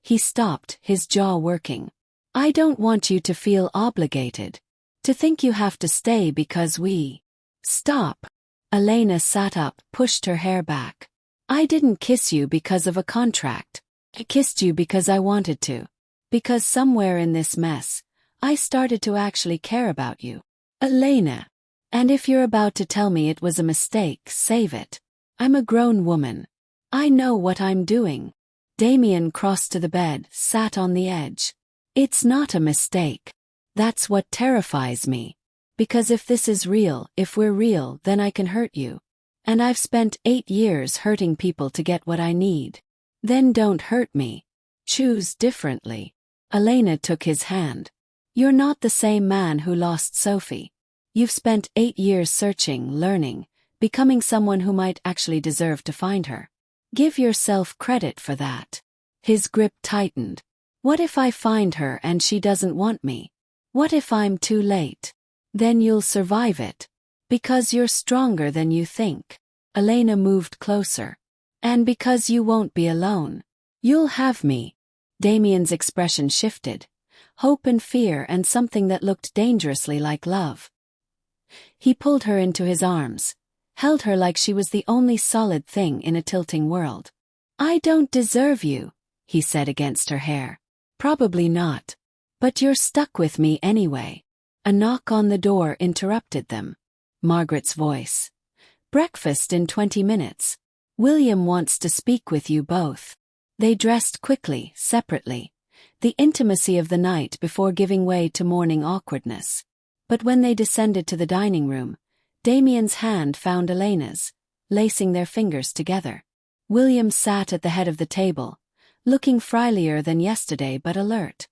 He stopped, his jaw working. I don't want you to feel obligated. To think you have to stay because we. Stop. Elena sat up, pushed her hair back. I didn't kiss you because of a contract. I kissed you because I wanted to. Because somewhere in this mess, I started to actually care about you. Elena. And if you're about to tell me it was a mistake, save it. I'm a grown woman. I know what I'm doing. Damien crossed to the bed, sat on the edge. It's not a mistake. That's what terrifies me. Because if this is real, if we're real, then I can hurt you. And I've spent 8 years hurting people to get what I need. Then don't hurt me. Choose differently. Elena took his hand. You're not the same man who lost Sophie. You've spent 8 years searching, learning, becoming someone who might actually deserve to find her. Give yourself credit for that. His grip tightened. What if I find her and she doesn't want me? What if I'm too late? Then you'll survive it. Because you're stronger than you think. Elena moved closer. And because you won't be alone. You'll have me. Damien's expression shifted. Hope and fear and something that looked dangerously like love. He pulled her into his arms, held her like she was the only solid thing in a tilting world. I don't deserve you, he said against her hair. Probably not. But you're stuck with me anyway. A knock on the door interrupted them. Margaret's voice. Breakfast in 20 minutes. William wants to speak with you both. They dressed quickly, separately. The intimacy of the night before giving way to morning awkwardness. But when they descended to the dining room, Damien's hand found Elena's, lacing their fingers together. William sat at the head of the table, looking frilier than yesterday but alert.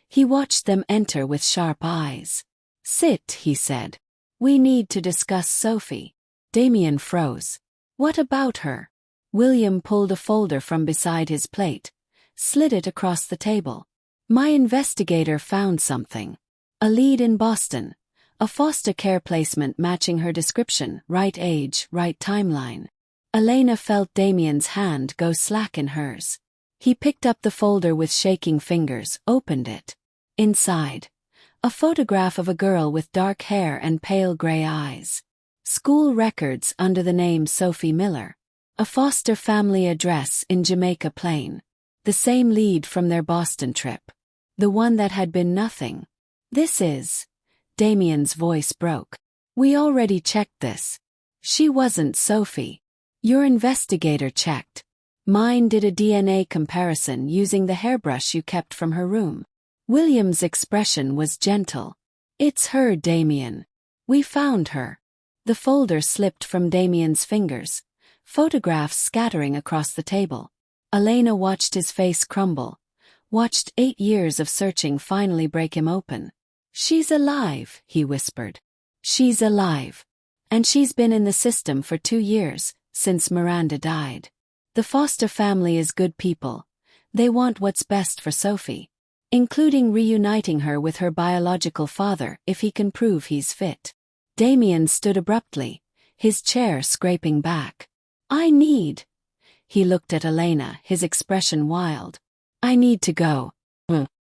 He watched them enter with sharp eyes. Sit, he said. We need to discuss Sophie. Damien froze. What about her? William pulled a folder from beside his plate, slid it across the table. My investigator found something. A lead in Boston. A foster care placement matching her description, right age, right timeline. Elena felt Damien's hand go slack in hers. He picked up the folder with shaking fingers, opened it. Inside, A photograph of a girl with dark hair and pale gray eyes. School records under the name Sophie Miller. A foster family address in Jamaica Plain. The same lead from their Boston trip. The one that had been nothing. This is... Damien's voice broke. We already checked this. She wasn't Sophie. Your investigator checked. Mine did a DNA comparison using the hairbrush you kept from her room. William's expression was gentle. It's her, Damien. We found her. The folder slipped from Damien's fingers, photographs scattering across the table. Elena watched his face crumble, watched 8 years of searching finally break him open. She's alive, he whispered. She's alive. And she's been in the system for 2 years, since Miranda died. The foster family is good people. They want what's best for Sophie, including reuniting her with her biological father if he can prove he's fit. Damien stood abruptly, his chair scraping back. I need... He looked at Elena, his expression wild. I need to go.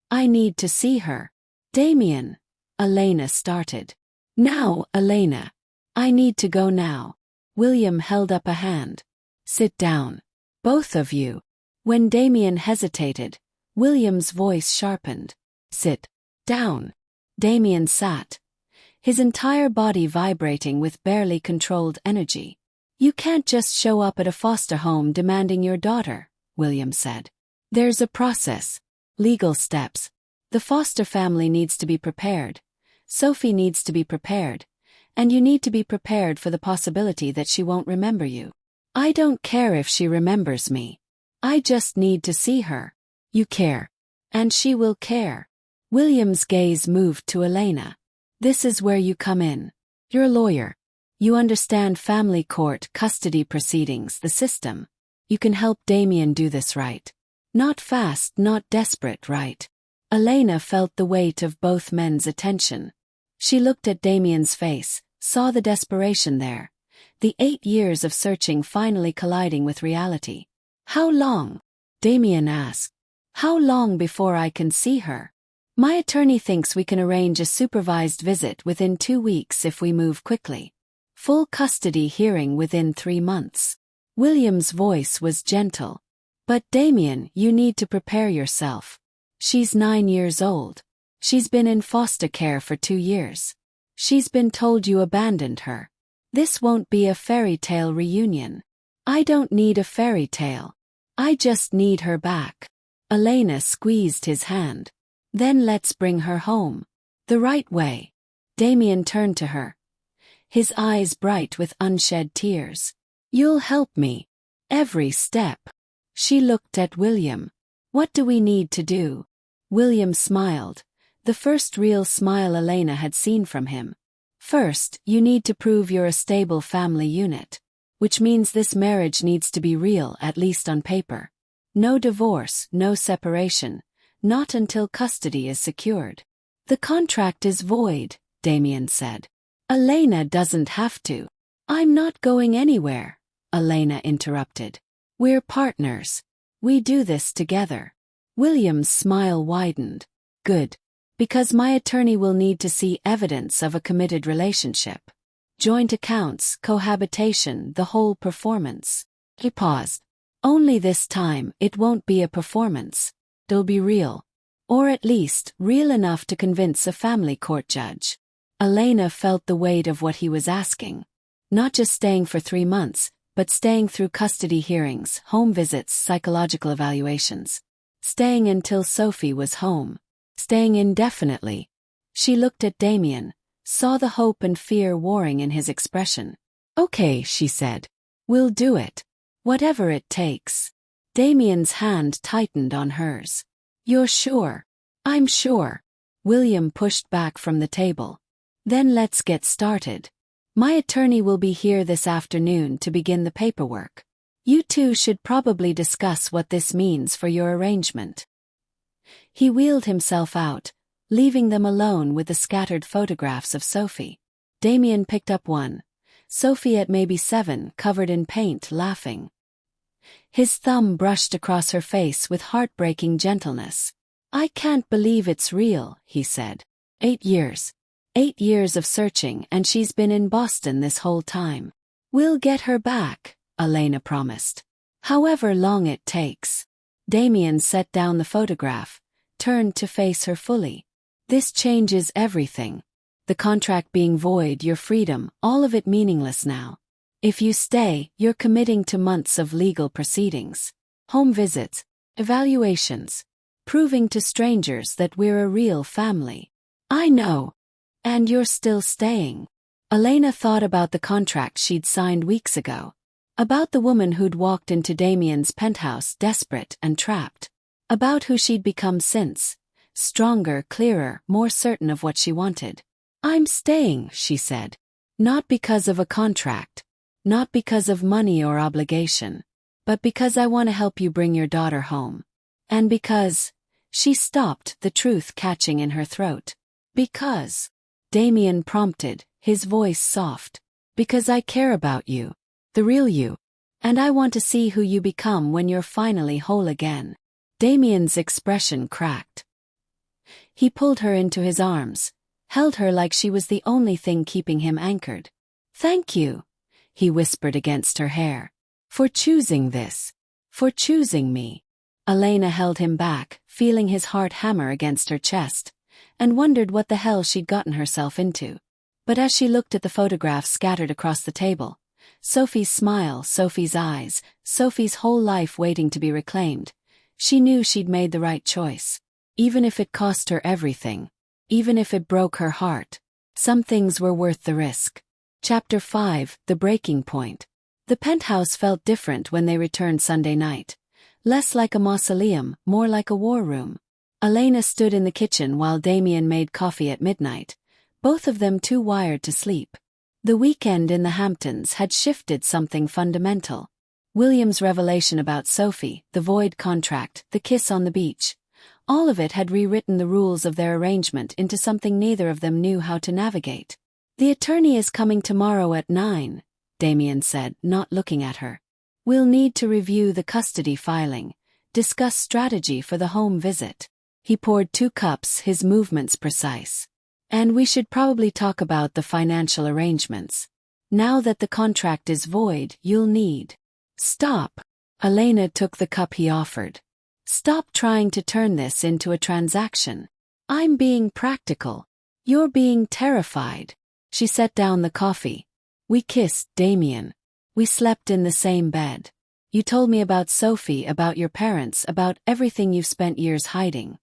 I need to see her. Damien. Elena started. Now, Elena. I need to go now. William held up a hand. Sit down. Both of you. When Damien hesitated, William's voice sharpened. Sit down. Damien sat, his entire body vibrating with barely controlled energy. You can't just show up at a foster home demanding your daughter, William said. There's a process. Legal steps. The foster family needs to be prepared. Sophie needs to be prepared. And you need to be prepared for the possibility that she won't remember you. I don't care if she remembers me. I just need to see her. You care. And she will care. William's gaze moved to Elena. This is where you come in. You're a lawyer. You understand family court, custody proceedings, the system. You can help Damien do this right. Not fast, not desperate, right? Elena felt the weight of both men's attention. She looked at Damien's face, saw the desperation there. The 8 years of searching finally colliding with reality. How long? Damien asked. How long before I can see her? My attorney thinks we can arrange a supervised visit within 2 weeks if we move quickly. Full custody hearing within 3 months. William's voice was gentle. But Damien, you need to prepare yourself. She's 9 years old. She's been in foster care for 2 years. She's been told you abandoned her. This won't be a fairy tale reunion. I don't need a fairy tale. I just need her back. Elena squeezed his hand. Then let's bring her home. The right way. Damien turned to her, his eyes bright with unshed tears. You'll help me. Every step. She looked at William. What do we need to do? William smiled, the first real smile Elena had seen from him. First, you need to prove you're a stable family unit. Which means this marriage needs to be real, at least on paper. No divorce, no separation. Not until custody is secured. The contract is void, Damien said. Elena doesn't have to. I'm not going anywhere, Elena interrupted. We're partners. We do this together. William's smile widened. Good. Because my attorney will need to see evidence of a committed relationship. Joint accounts, cohabitation, the whole performance. He paused. Only this time, it won't be a performance. It'll be real. Or at least, real enough to convince a family court judge. Elena felt the weight of what he was asking. Not just staying for 3 months, but staying through custody hearings, home visits, psychological evaluations. Staying until Sophie was home. Staying indefinitely. She looked at Damien, saw the hope and fear warring in his expression. Okay, she said. We'll do it. Whatever it takes. Damien's hand tightened on hers. You're sure? I'm sure. William pushed back from the table. Then let's get started. My attorney will be here this afternoon to begin the paperwork. You two should probably discuss what this means for your arrangement. He wheeled himself out, leaving them alone with the scattered photographs of Sophie. Damien picked up one. Sophie at maybe 7, covered in paint, laughing. His thumb brushed across her face with heartbreaking gentleness. I can't believe it's real, he said. 8 years. 8 years of searching, and she's been in Boston this whole time. We'll get her back, Elena promised. However long it takes. Damien set down the photograph, turned to face her fully. This changes everything. The contract being void, your freedom, all of it meaningless now. If you stay, you're committing to months of legal proceedings. Home visits, evaluations, proving to strangers that we're a real family. I know. And you're still staying. Elena thought about the contract she'd signed weeks ago. About the woman who'd walked into Damien's penthouse desperate and trapped. About who she'd become since. Stronger, clearer, more certain of what she wanted. I'm staying, she said. Not because of a contract. Not because of money or obligation. But because I want to help you bring your daughter home. And because... She stopped, the truth catching in her throat. Because... Damien prompted, his voice soft. Because I care about you. The real you. And I want to see who you become when you're finally whole again. Damien's expression cracked. He pulled her into his arms, held her like she was the only thing keeping him anchored. Thank you, he whispered against her hair. For choosing this. For choosing me. Elena held him back, feeling his heart hammer against her chest, and wondered what the hell she'd gotten herself into. But as she looked at the photographs scattered across the table, Sophie's smile, Sophie's eyes, Sophie's whole life waiting to be reclaimed, she knew she'd made the right choice. Even if it cost her everything. Even if it broke her heart. Some things were worth the risk. Chapter 5, The Breaking Point. The penthouse felt different when they returned Sunday night. Less like a mausoleum, more like a war room. Elena stood in the kitchen while Damien made coffee at midnight, both of them too wired to sleep. The weekend in the Hamptons had shifted something fundamental. William's revelation about Sophie, the void contract, the kiss on the beach. All of it had rewritten the rules of their arrangement into something neither of them knew how to navigate. The attorney is coming tomorrow at 9, Damien said, not looking at her. We'll need to review the custody filing, discuss strategy for the home visit. He poured 2 cups, his movements precise. And we should probably talk about the financial arrangements. Now that the contract is void, you'll need... Stop. Elena took the cup he offered. Stop trying to turn this into a transaction. I'm being practical. You're being terrified. She set down the coffee. We kissed, Damien. We slept in the same bed. You told me about Sophie, about your parents, about everything you've spent years hiding.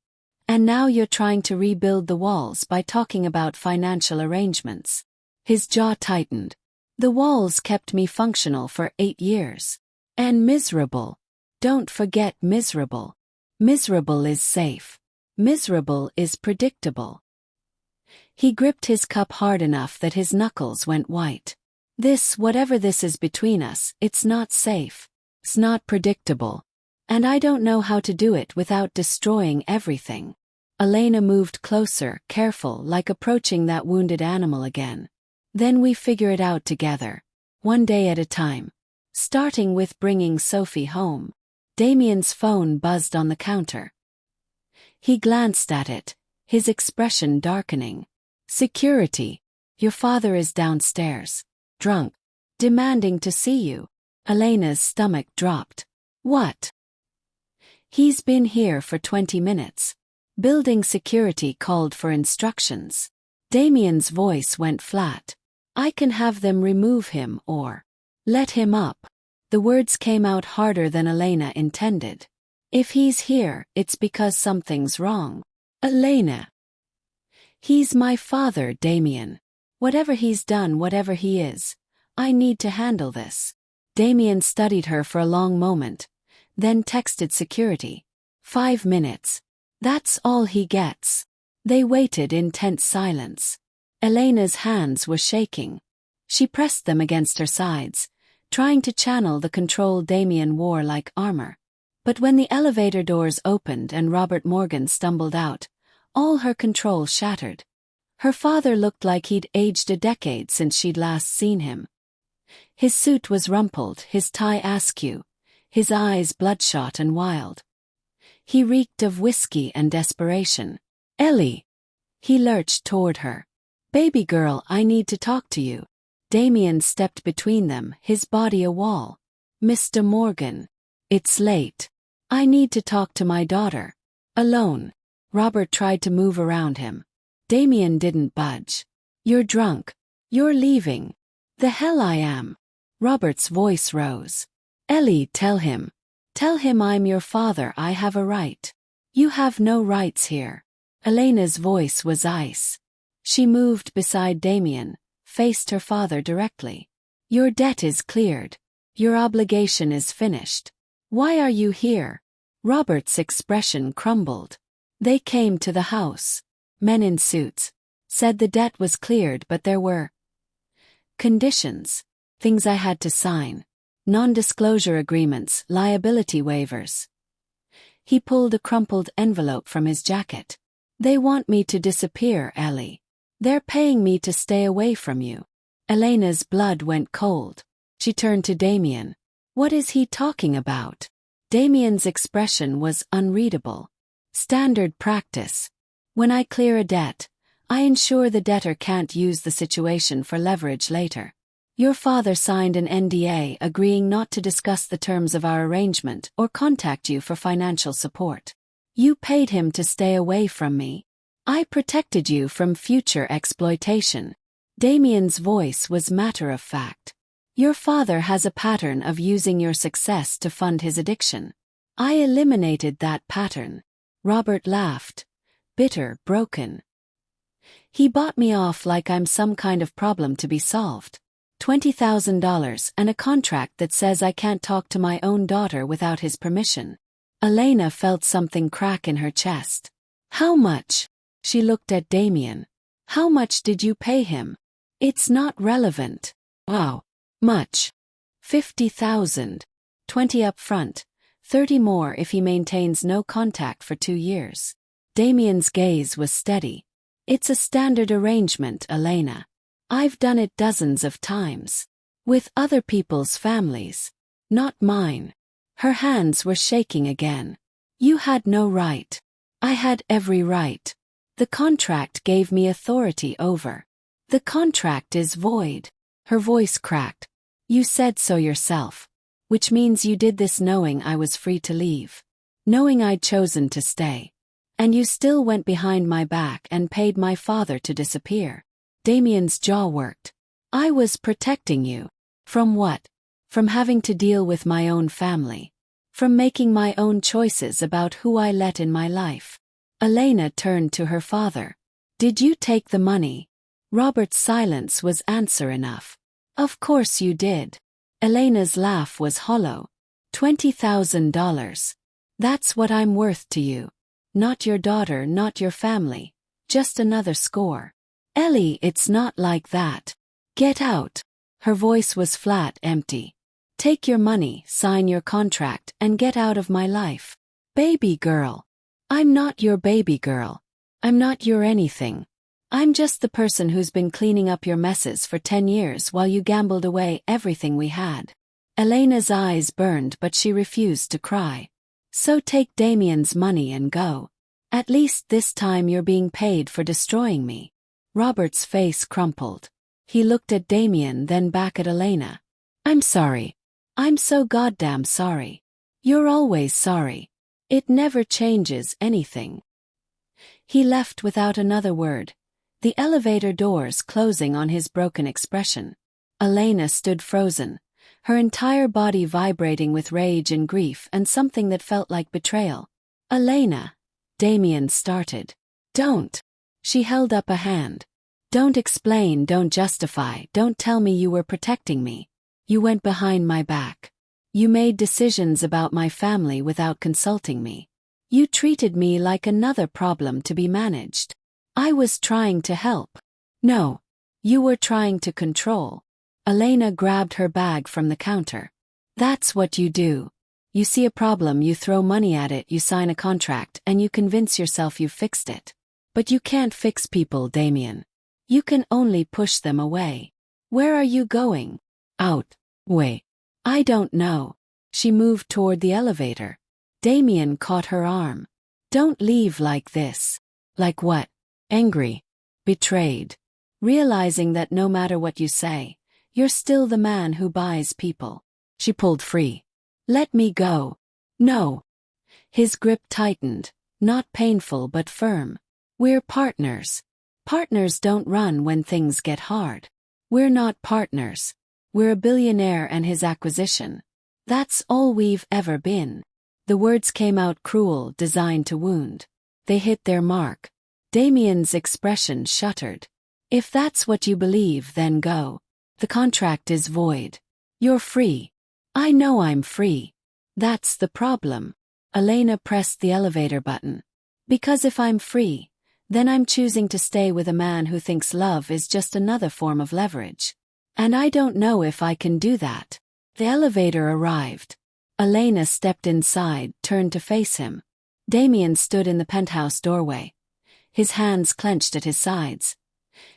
And now you're trying to rebuild the walls by talking about financial arrangements. His jaw tightened. The walls kept me functional for 8 years. And miserable. Don't forget miserable. Miserable is safe. Miserable is predictable. He gripped his cup hard enough that his knuckles went white. This, whatever this is between us, it's not safe. It's not predictable. And I don't know how to do it without destroying everything. Elena moved closer, careful, like approaching that wounded animal again. Then we figure it out together. One day at a time. Starting with bringing Sophie home. Damien's phone buzzed on the counter. He glanced at it, his expression darkening. Security. Your father is downstairs. Drunk. Demanding to see you. Elena's stomach dropped. What? He's been here for 20 minutes. Building security called for instructions. Damien's voice went flat. I can have them remove him or let him up. The words came out harder than Elena intended. If he's here, it's because something's wrong. Elena. He's my father, Damien. Whatever he's done, whatever he is, I need to handle this. Damien studied her for a long moment, then texted security. 5 minutes. That's all he gets. They waited in tense silence. Elena's hands were shaking. She pressed them against her sides, trying to channel the control Damien wore like armor. But when the elevator doors opened and Robert Morgan stumbled out, all her control shattered. Her father looked like he'd aged a decade since she'd last seen him. His suit was rumpled, his tie askew, his eyes bloodshot and wild. He reeked of whiskey and desperation. Ellie! He lurched toward her. Baby girl, I need to talk to you. Damien stepped between them, his body a wall. Mr. Morgan. It's late. I need to talk to my daughter. Alone. Robert tried to move around him. Damien didn't budge. You're drunk. You're leaving. The hell I am. Robert's voice rose. Ellie, tell him. Tell him I'm your father. I have a right. You have no rights here. Elena's voice was ice. She moved beside Damien, faced her father directly. Your debt is cleared. Your obligation is finished. Why are you here? Robert's expression crumbled. They came to the house. Men in suits. Said the debt was cleared, but there were conditions. Things I had to sign. Non-disclosure agreements, liability waivers. He pulled a crumpled envelope from his jacket. They want me to disappear, Ellie. They're paying me to stay away from you. Elena's blood went cold. She turned to Damien. What is he talking about? Damien's expression was unreadable. Standard practice. When I clear a debt, I ensure the debtor can't use the situation for leverage later. Your father signed an NDA agreeing not to discuss the terms of our arrangement or contact you for financial support. You paid him to stay away from me. I protected you from future exploitation. Damien's voice was matter-of-fact. Your father has a pattern of using your success to fund his addiction. I eliminated that pattern. Robert laughed. Bitter, broken. He bought me off like I'm some kind of problem to be solved. $20,000 and a contract that says I can't talk to my own daughter without his permission. Elena felt something crack in her chest. How much? She looked at Damien. How much did you pay him? It's not relevant. Wow. Much. 50,000. 20 up front. 30 more if he maintains no contact for 2 years. Damien's gaze was steady. It's a standard arrangement, Elena. I've done it dozens of times. With other people's families. Not mine. Her hands were shaking again. You had no right. I had every right. The contract gave me authority over. The contract is void. Her voice cracked. You said so yourself. Which means you did this knowing I was free to leave. Knowing I'd chosen to stay. And you still went behind my back and paid my father to disappear. Damien's jaw worked. I was protecting you. From what? From having to deal with my own family. From making my own choices about who I let in my life. Elena turned to her father. Did you take the money? Robert's silence was answer enough. Of course you did. Elena's laugh was hollow. $20,000. That's what I'm worth to you. Not your daughter, not your family. Just another score. Ellie, it's not like that. Get out. Her voice was flat, empty. Take your money, sign your contract, and get out of my life. Baby girl. I'm not your baby girl. I'm not your anything. I'm just the person who's been cleaning up your messes for 10 years while you gambled away everything we had. Elena's eyes burned, but she refused to cry. So take Damien's money and go. At least this time you're being paid for destroying me. Robert's face crumpled. He looked at Damien, then back at Elena. I'm sorry. I'm so goddamn sorry. You're always sorry. It never changes anything. He left without another word, the elevator doors closing on his broken expression. Elena stood frozen, her entire body vibrating with rage and grief and something that felt like betrayal. Elena, Damien started. Don't. She held up a hand. Don't explain, don't justify, don't tell me you were protecting me. You went behind my back. You made decisions about my family without consulting me. You treated me like another problem to be managed. I was trying to help. No. You were trying to control. Elena grabbed her bag from the counter. That's what you do. You see a problem, you throw money at it, you sign a contract, and you convince yourself you've fixed it. But you can't fix people, Damien. You can only push them away. Where are you going? Out. Way. I don't know. She moved toward the elevator. Damien caught her arm. Don't leave like this. Like what? Angry. Betrayed. Realizing that no matter what you say, you're still the man who buys people. She pulled free. Let me go. No. His grip tightened, not painful but firm. We're partners. Partners don't run when things get hard. We're not partners. We're a billionaire and his acquisition. That's all we've ever been. The words came out cruel, designed to wound. They hit their mark. Damien's expression shuttered. If that's what you believe, then go. The contract is void. You're free. I know I'm free. That's the problem. Elena pressed the elevator button. Because if I'm free, then I'm choosing to stay with a man who thinks love is just another form of leverage. And I don't know if I can do that. The elevator arrived. Elena stepped inside, turned to face him. Damien stood in the penthouse doorway, his hands clenched at his sides.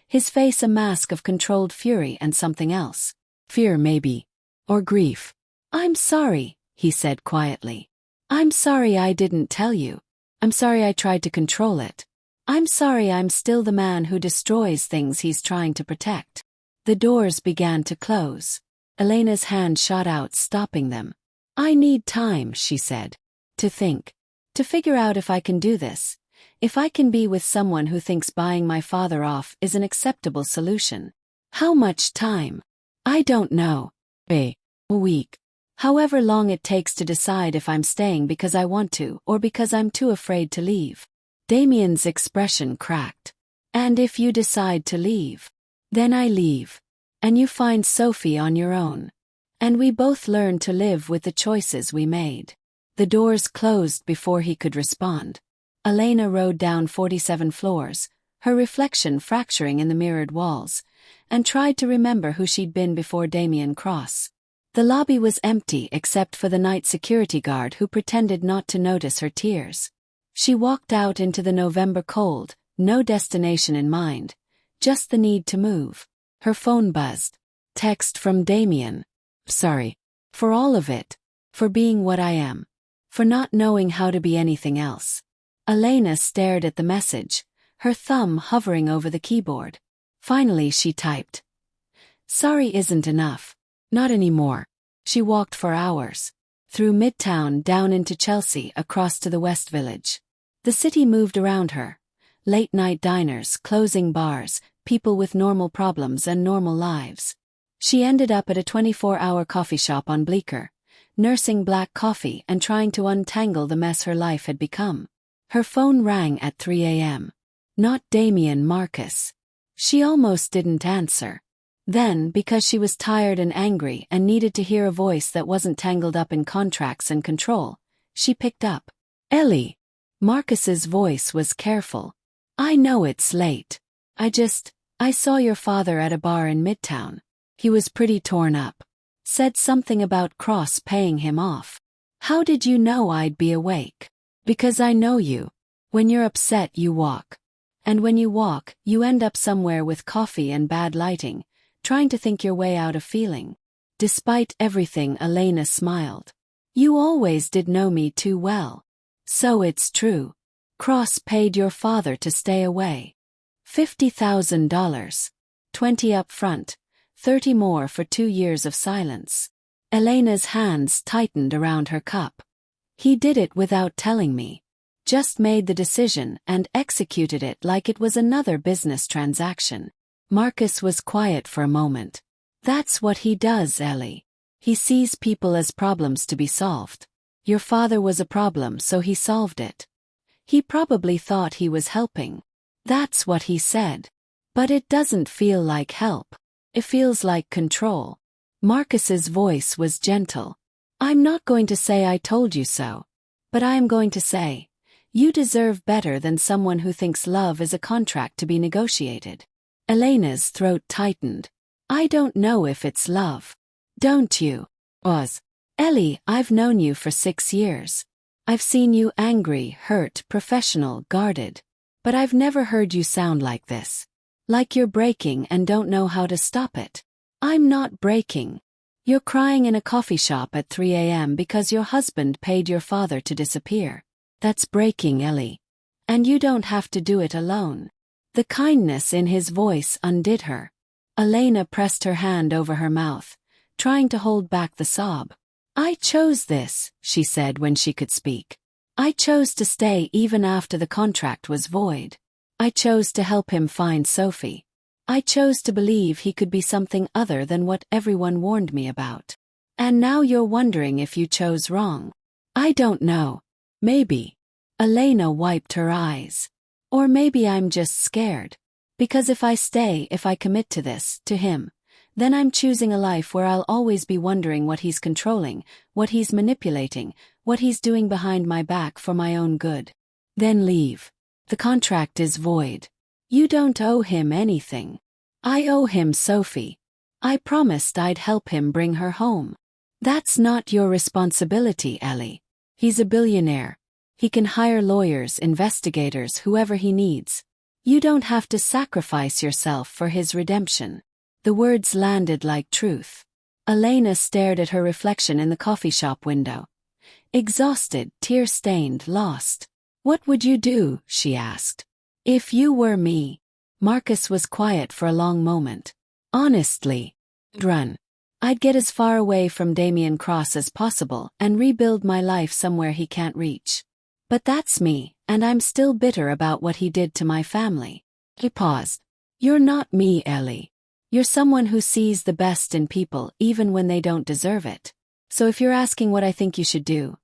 His face a mask of controlled fury and something else. Fear maybe. Or grief. I'm sorry, he said quietly. I'm sorry I didn't tell you. I'm sorry I tried to control it. I'm sorry I'm still the man who destroys things he's trying to protect. The doors began to close. Elena's hand shot out, stopping them. I need time, she said. To think. To figure out if I can do this. If I can be with someone who thinks buying my father off is an acceptable solution. How much time? I don't know. A week. However long it takes to decide if I'm staying because I want to or because I'm too afraid to leave. Damien's expression cracked. And if you decide to leave? Then I leave. And you find Sophie on your own. And we both learn to live with the choices we made. The doors closed before he could respond. Elena rode down 47 floors, her reflection fracturing in the mirrored walls, and tried to remember who she'd been before Damien Cross. The lobby was empty except for the night security guard who pretended not to notice her tears. She walked out into the November cold, no destination in mind, just the need to move. Her phone buzzed. Text from Damien. Sorry. For all of it. For being what I am. For not knowing how to be anything else. Elena stared at the message, her thumb hovering over the keyboard. Finally she typed. Sorry isn't enough. Not anymore. She walked for hours. Through Midtown, down into Chelsea, across to the West Village. The city moved around her. Late-night diners, closing bars, people with normal problems and normal lives. She ended up at a 24-hour coffee shop on Bleecker, nursing black coffee and trying to untangle the mess her life had become. Her phone rang at 3 a.m. Not Damien Marcus. She almost didn't answer. Then, because she was tired and angry and needed to hear a voice that wasn't tangled up in contracts and control, she picked up. Ellie. Marcus's voice was careful. I know it's late. I saw your father at a bar in Midtown. He was pretty torn up. Said something about Cross paying him off. How did you know I'd be awake? Because I know you. When you're upset you walk. And when you walk, you end up somewhere with coffee and bad lighting, trying to think your way out of feeling. Despite everything, Elena smiled. You always did know me too well. So it's true. Cross paid your father to stay away. $50,000. 20 up front, 30 more for 2 years of silence. Elena's hands tightened around her cup. He did it without telling me. Just made the decision and executed it like it was another business transaction. Marcus was quiet for a moment. That's what he does, Ellie. He sees people as problems to be solved. Your father was a problem, so he solved it. He probably thought he was helping. That's what he said. But it doesn't feel like help. It feels like control. Marcus's voice was gentle. I'm not going to say I told you so. But I am going to say, you deserve better than someone who thinks love is a contract to be negotiated. Elena's throat tightened. I don't know if it's love. Don't you? Oz. Ellie, I've known you for 6 years. I've seen you angry, hurt, professional, guarded. But I've never heard you sound like this. Like you're breaking and don't know how to stop it. I'm not breaking. You're crying in a coffee shop at 3 a.m. because your husband paid your father to disappear. That's breaking, Ellie. And you don't have to do it alone. The kindness in his voice undid her. Elena pressed her hand over her mouth, trying to hold back the sob. "I chose this," she said when she could speak. "I chose to stay even after the contract was void. I chose to help him find Sophie. I chose to believe he could be something other than what everyone warned me about. And now you're wondering if you chose wrong. I don't know. Maybe." Elena wiped her eyes. "Or maybe I'm just scared. Because if I stay, if I commit to this, to him, then I'm choosing a life where I'll always be wondering what he's controlling, what he's manipulating, what he's doing behind my back for my own good. Then leave. The contract is void. You don't owe him anything. I owe him Sophie. I promised I'd help him bring her home. That's not your responsibility, Ellie. He's a billionaire. He can hire lawyers, investigators, whoever he needs. You don't have to sacrifice yourself for his redemption." The words landed like truth. Elena stared at her reflection in the coffee shop window. Exhausted, tear-stained, lost. "What would you do?" she asked. "If you were me." Marcus was quiet for a long moment. "Honestly, I'd run. I'd get as far away from Damien Cross as possible and rebuild my life somewhere he can't reach. But that's me, and I'm still bitter about what he did to my family." He paused. "You're not me, Ellie. You're someone who sees the best in people even when they don't deserve it. So if you're asking what I think you should do,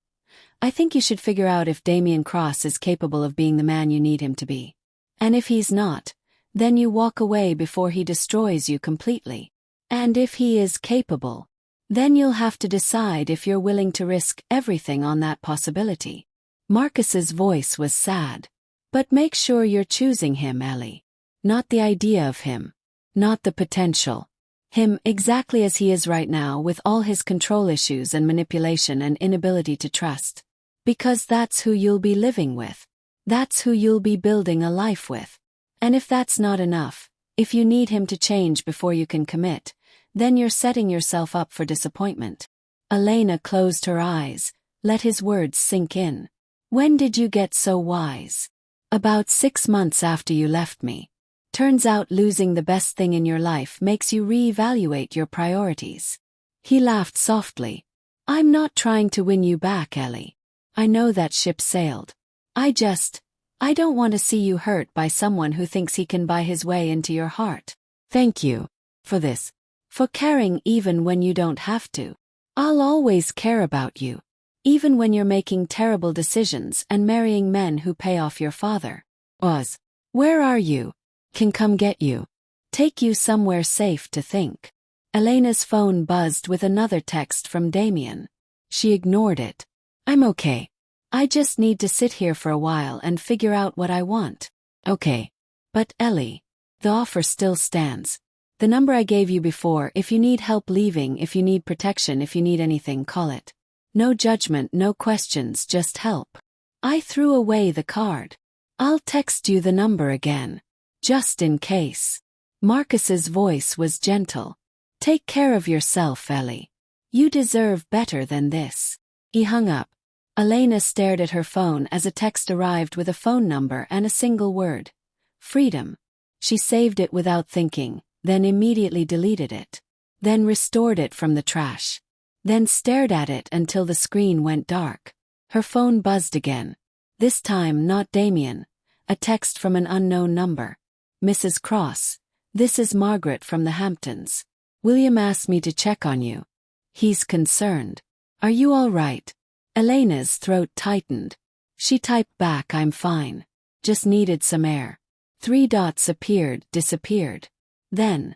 I think you should figure out if Damien Cross is capable of being the man you need him to be. And if he's not, then you walk away before he destroys you completely. And if he is capable, then you'll have to decide if you're willing to risk everything on that possibility." Marcus's voice was sad. "But make sure you're choosing him, Ellie. Not the idea of him. Not the potential. Him exactly as he is right now, with all his control issues and manipulation and inability to trust. Because that's who you'll be living with. That's who you'll be building a life with. And if that's not enough, if you need him to change before you can commit, then you're setting yourself up for disappointment." Elena closed her eyes, let his words sink in. "When did you get so wise?" "About 6 months after you left me. Turns out losing the best thing in your life makes you reevaluate your priorities." He laughed softly. "I'm not trying to win you back, Ellie. I know that ship sailed. I don't want to see you hurt by someone who thinks he can buy his way into your heart. Thank you for this. For caring even when you don't have to. I'll always care about you. Even when you're making terrible decisions and marrying men who pay off your father. Oz, where are you? Can come get you. Take you somewhere safe to think." Elena's phone buzzed with another text from Damien. She ignored it. "I'm okay. I just need to sit here for a while and figure out what I want." "Okay. But Ellie, the offer still stands. The number I gave you before, if you need help leaving, if you need protection, if you need anything, call it. No judgment, no questions, just help. I threw away the card. I'll text you the number again. Just in case." Marcus's voice was gentle. "Take care of yourself, Ellie. You deserve better than this." He hung up. Elena stared at her phone as a text arrived with a phone number and a single word. Freedom. She saved it without thinking, then immediately deleted it. Then restored it from the trash. Then stared at it until the screen went dark. Her phone buzzed again. This time not Damien. A text from an unknown number. "Mrs. Cross, this is Margaret from the Hamptons. William asked me to check on you. He's concerned. Are you all right?" Elena's throat tightened. She typed back, "I'm fine. Just needed some air." 3 dots appeared, disappeared. Then,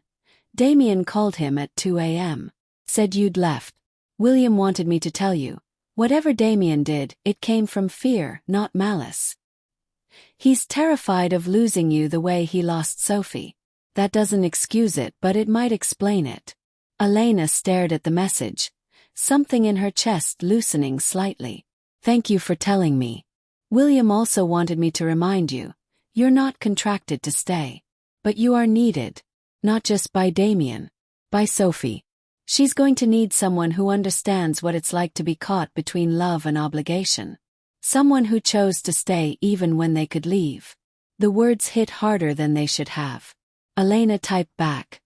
Damien called him at 2 a.m. Said you'd left. "William wanted me to tell you. Whatever Damien did, it came from fear, not malice. He's terrified of losing you the way he lost Sophie. That doesn't excuse it, but it might explain it." Elena stared at the message, something in her chest loosening slightly. "Thank you for telling me. William also wanted me to remind you, you're not contracted to stay. But you are needed. Not just by Damien. By Sophie. She's going to need someone who understands what it's like to be caught between love and obligation. Someone who chose to stay even when they could leave. The words hit harder than they should have. Elena typed back.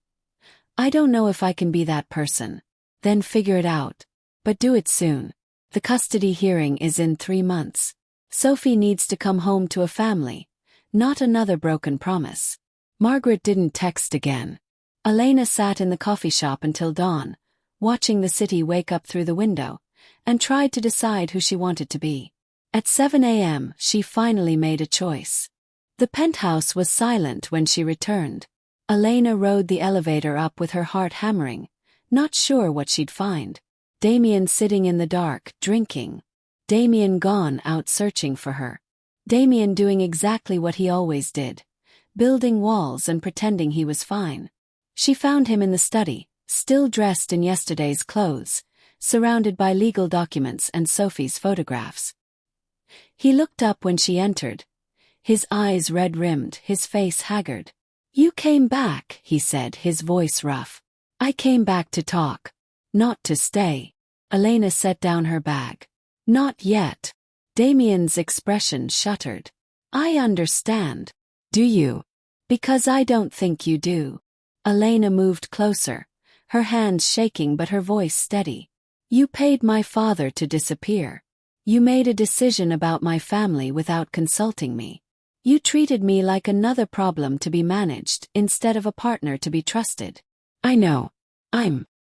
I don't know if I can be that person. Then figure it out. But do it soon. The custody hearing is in 3 months. Sophie needs to come home to a family, not another broken promise. Margaret didn't text again. Elena sat in the coffee shop until dawn, watching the city wake up through the window, and tried to decide who she wanted to be. At 7 a.m., she finally made a choice. The penthouse was silent when she returned. Elena rode the elevator up with her heart hammering, not sure what she'd find. Damien sitting in the dark, drinking. Damien gone out searching for her. Damien doing exactly what he always did, building walls and pretending he was fine. She found him in the study, still dressed in yesterday's clothes, surrounded by legal documents and Sophie's photographs. He looked up when she entered, his eyes red-rimmed, his face haggard. You came back, he said, his voice rough. I came back to talk. Not to stay. Elena set down her bag. Not yet. Damien's expression shuttered. I understand. Do you? Because I don't think you do. Elena moved closer, her hands shaking but her voice steady. You paid my father to disappear. You made a decision about my family without consulting me. You treated me like another problem to be managed instead of a partner to be trusted. I know.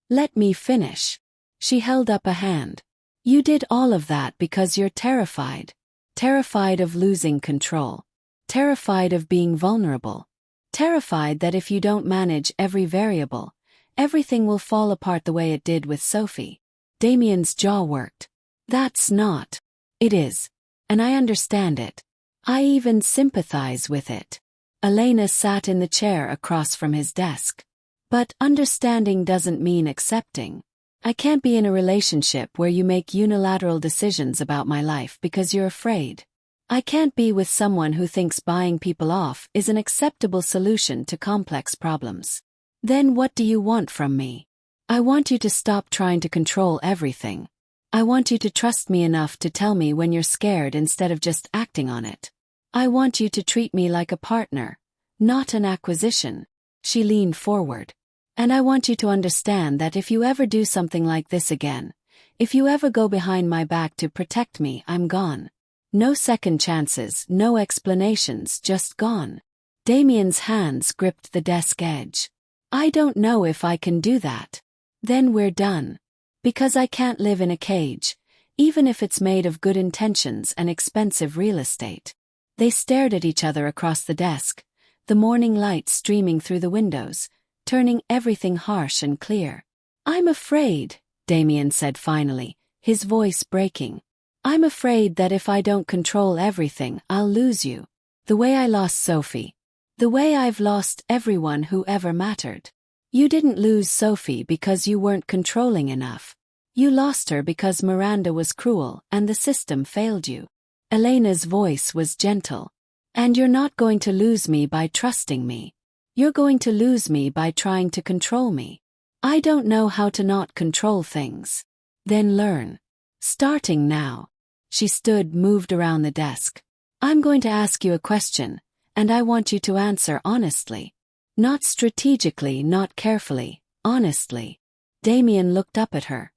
Let me finish. She held up a hand. You did all of that because you're terrified. Terrified of losing control. Terrified of being vulnerable. Terrified that if you don't manage every variable, everything will fall apart the way it did with Sophie. Damien's jaw worked. That's not. It is. And I understand it. I even sympathize with it. Elena sat in the chair across from his desk. But understanding doesn't mean accepting. I can't be in a relationship where you make unilateral decisions about my life because you're afraid. I can't be with someone who thinks buying people off is an acceptable solution to complex problems. Then what do you want from me? I want you to stop trying to control everything. I want you to trust me enough to tell me when you're scared instead of just acting on it. I want you to treat me like a partner, not an acquisition. She leaned forward. And I want you to understand that if you ever do something like this again, if you ever go behind my back to protect me, I'm gone. No second chances, no explanations, just gone. Damien's hands gripped the desk edge. I don't know if I can do that. Then we're done. Because I can't live in a cage, even if it's made of good intentions and expensive real estate. They stared at each other across the desk, the morning light streaming through the windows, turning everything harsh and clear. I'm afraid, Damien said finally, his voice breaking. I'm afraid that if I don't control everything, I'll lose you. The way I lost Sophie. The way I've lost everyone who ever mattered. You didn't lose Sophie because you weren't controlling enough. You lost her because Miranda was cruel and the system failed you. Elena's voice was gentle. And you're not going to lose me by trusting me. You're going to lose me by trying to control me. I don't know how to not control things. Then learn. Starting now. She stood, moved around the desk. I'm going to ask you a question, and I want you to answer honestly. Not strategically, not carefully, honestly. Damien looked up at her.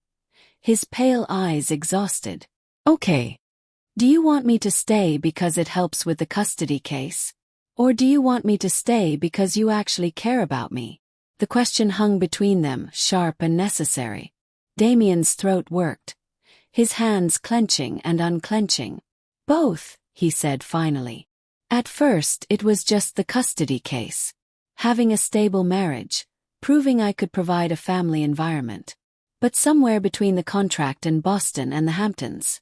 His pale eyes exhausted. Okay. Do you want me to stay because it helps with the custody case? Or do you want me to stay because you actually care about me? The question hung between them, sharp and necessary. Damien's throat worked, his hands clenching and unclenching. Both, he said finally. At first it was just the custody case. Having a stable marriage, proving I could provide a family environment. But somewhere between the contract in Boston and the Hamptons.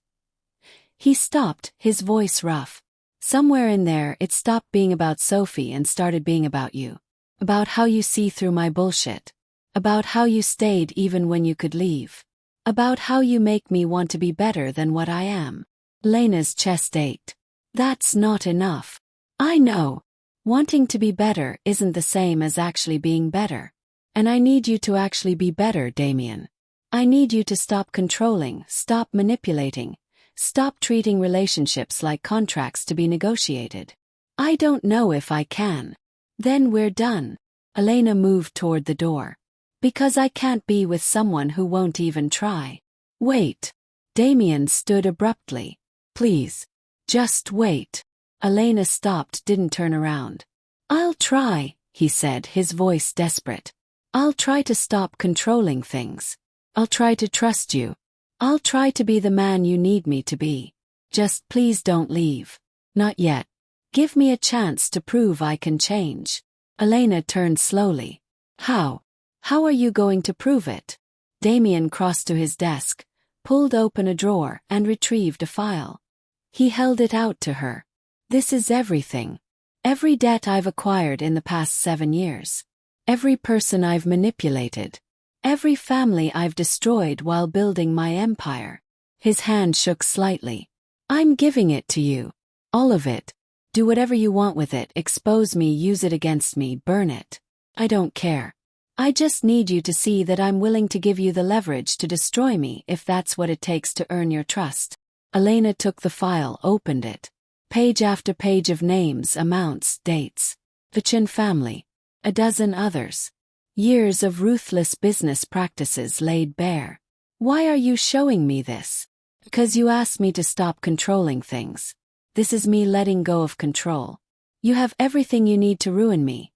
He stopped, his voice rough. Somewhere in there it stopped being about Sophie and started being about you. About how you see through my bullshit. About how you stayed even when you could leave. About how you make me want to be better than what I am. Lena's chest ached. That's not enough. I know. Wanting to be better isn't the same as actually being better. And I need you to actually be better, Damien. I need you to stop controlling, stop manipulating. Stop treating relationships like contracts to be negotiated. I don't know if I can. Then we're done. Elena moved toward the door. Because I can't be with someone who won't even try. Wait. Damien stood abruptly. Please. Just wait. Elena stopped, didn't turn around. I'll try, he said, his voice desperate. I'll try to stop controlling things. I'll try to trust you. I'll try to be the man you need me to be. Just please don't leave. Not yet. Give me a chance to prove I can change. Elena turned slowly. How? How are you going to prove it? Damien crossed to his desk, pulled open a drawer and retrieved a file. He held it out to her. This is everything. Every debt I've acquired in the past 7 years. Every person I've manipulated. Every family I've destroyed while building my empire. His hand shook slightly. I'm giving it to you. All of it. Do whatever you want with it, expose me, use it against me, burn it. I don't care. I just need you to see that I'm willing to give you the leverage to destroy me if that's what it takes to earn your trust. Elena took the file, opened it. Page after page of names, amounts, dates. The Chin family. A dozen others. Years of ruthless business practices laid bare. Why are you showing me this? Because you asked me to stop controlling things. This is me letting go of control. You have everything you need to ruin me.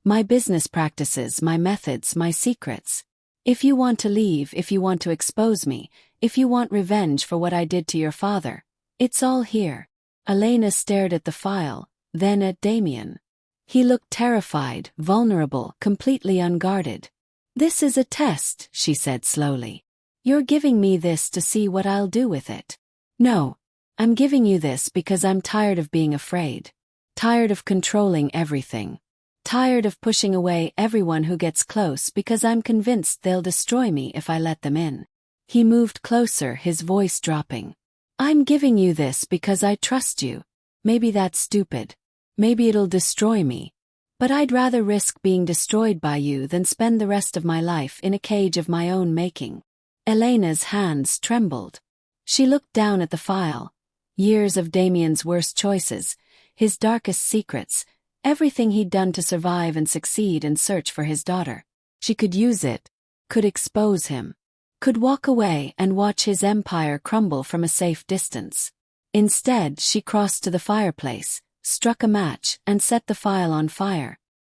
My business practices, my methods, my secrets. If you want to leave, if you want to expose me, if you want revenge for what I did to your father, it's all here. Elena stared at the file, then at Damien. He looked terrified, vulnerable, completely unguarded. This is a test, she said slowly. You're giving me this to see what I'll do with it. No. I'm giving you this because I'm tired of being afraid. Tired of controlling everything. Tired of pushing away everyone who gets close because I'm convinced they'll destroy me if I let them in. He moved closer, his voice dropping. I'm giving you this because I trust you. Maybe that's stupid. Maybe it'll destroy me. But I'd rather risk being destroyed by you than spend the rest of my life in a cage of my own making. Elena's hands trembled. She looked down at the file. Years of Damien's worst choices, his darkest secrets, everything he'd done to survive and succeed and search for his daughter. She could use it, could expose him, could walk away and watch his empire crumble from a safe distance. Instead, she crossed to the fireplace, struck a match, and set the file on fire.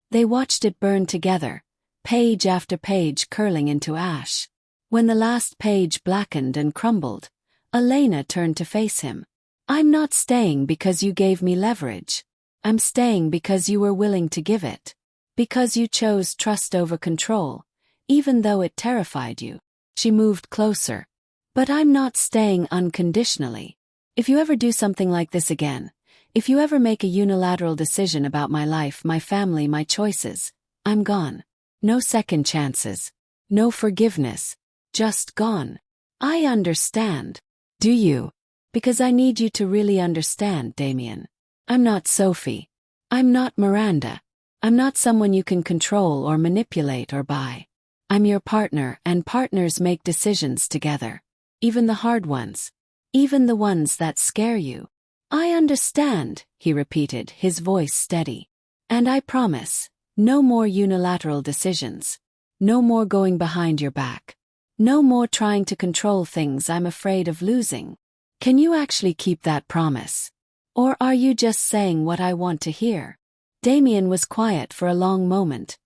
They watched it burn together, page after page curling into ash. When the last page blackened and crumbled, Elena turned to face him. I'm not staying because you gave me leverage. I'm staying because you were willing to give it. Because you chose trust over control, even though it terrified you. She moved closer. But I'm not staying unconditionally. If you ever do something like this again, if you ever make a unilateral decision about my life, my family, my choices, I'm gone. No second chances. No forgiveness. Just gone. I understand. Do you? Because I need you to really understand, Damien. I'm not Sophie. I'm not Miranda. I'm not someone you can control or manipulate or buy. I'm your partner, and partners make decisions together. Even the hard ones. Even the ones that scare you. I understand, he repeated, his voice steady. And I promise, no more unilateral decisions. No more going behind your back. No more trying to control things I'm afraid of losing. Can you actually keep that promise? Or are you just saying what I want to hear? Damien was quiet for a long moment,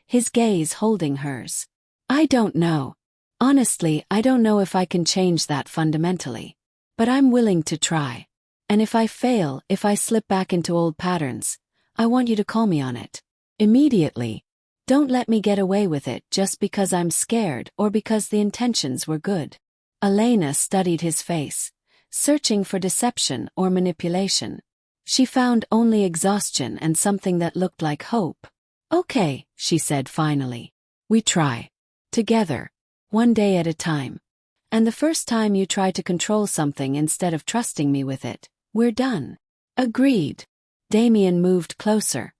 his gaze holding hers. I don't know. Honestly, I don't know if I can change that fundamentally. But I'm willing to try. And if I fail, if I slip back into old patterns, I want you to call me on it. Immediately. Don't let me get away with it just because I'm scared or because the intentions were good. Elena studied his face, searching for deception or manipulation. She found only exhaustion and something that looked like hope. Okay, she said finally. We try. Together. One day at a time. And the first time you try to control something instead of trusting me with it, we're done. Agreed. Damien moved closer,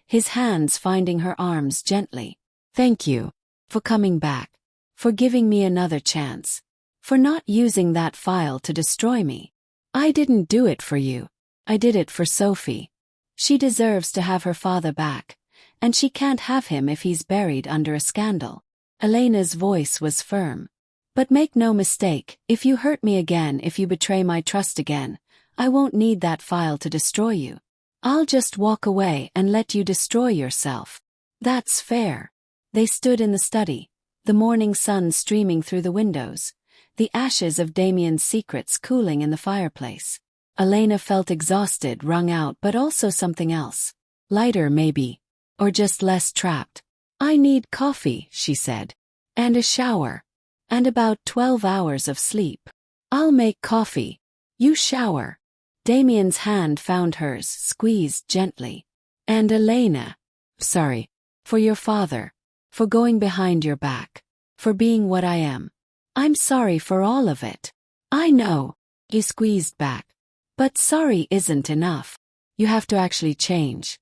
his hands finding her arms gently. Thank you. For coming back. For giving me another chance. For not using that file to destroy me. I didn't do it for you. I did it for Sophie. She deserves to have her father back, and she can't have him if he's buried under a scandal. Elena's voice was firm. But make no mistake, if you hurt me again, if you betray my trust again, I won't need that file to destroy you. I'll just walk away and let you destroy yourself. That's fair. They stood in the study, the morning sun streaming through the windows, the ashes of Damien's secrets cooling in the fireplace. Elena felt exhausted, wrung out, but also something else. Lighter, maybe. Or just less trapped. I need coffee, she said. And a shower. And about 12 hours of sleep. I'll make coffee. You shower. Damien's hand found hers, squeezed gently. And Elena. Sorry. For your father. For going behind your back. For being what I am. I'm sorry for all of it. I know. He squeezed back. But sorry isn't enough. You have to actually change.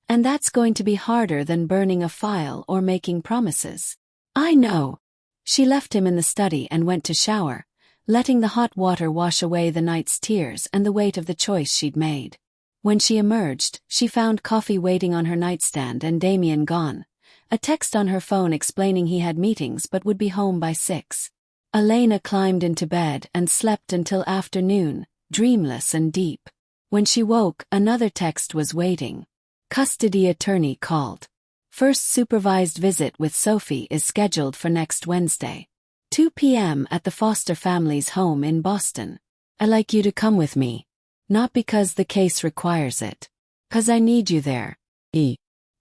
And that's going to be harder than burning a file or making promises. I know. She left him in the study and went to shower, letting the hot water wash away the night's tears and the weight of the choice she'd made. When she emerged, she found coffee waiting on her nightstand and Damien gone. A text on her phone explaining he had meetings but would be home by 6. Elena climbed into bed and slept until afternoon, dreamless and deep. When she woke, another text was waiting. Custody attorney called. First supervised visit with Sophie is scheduled for next Wednesday. 2 p.m. at the Foster family's home in Boston. I'd like you to come with me. Not because the case requires it. 'Cause I need you there.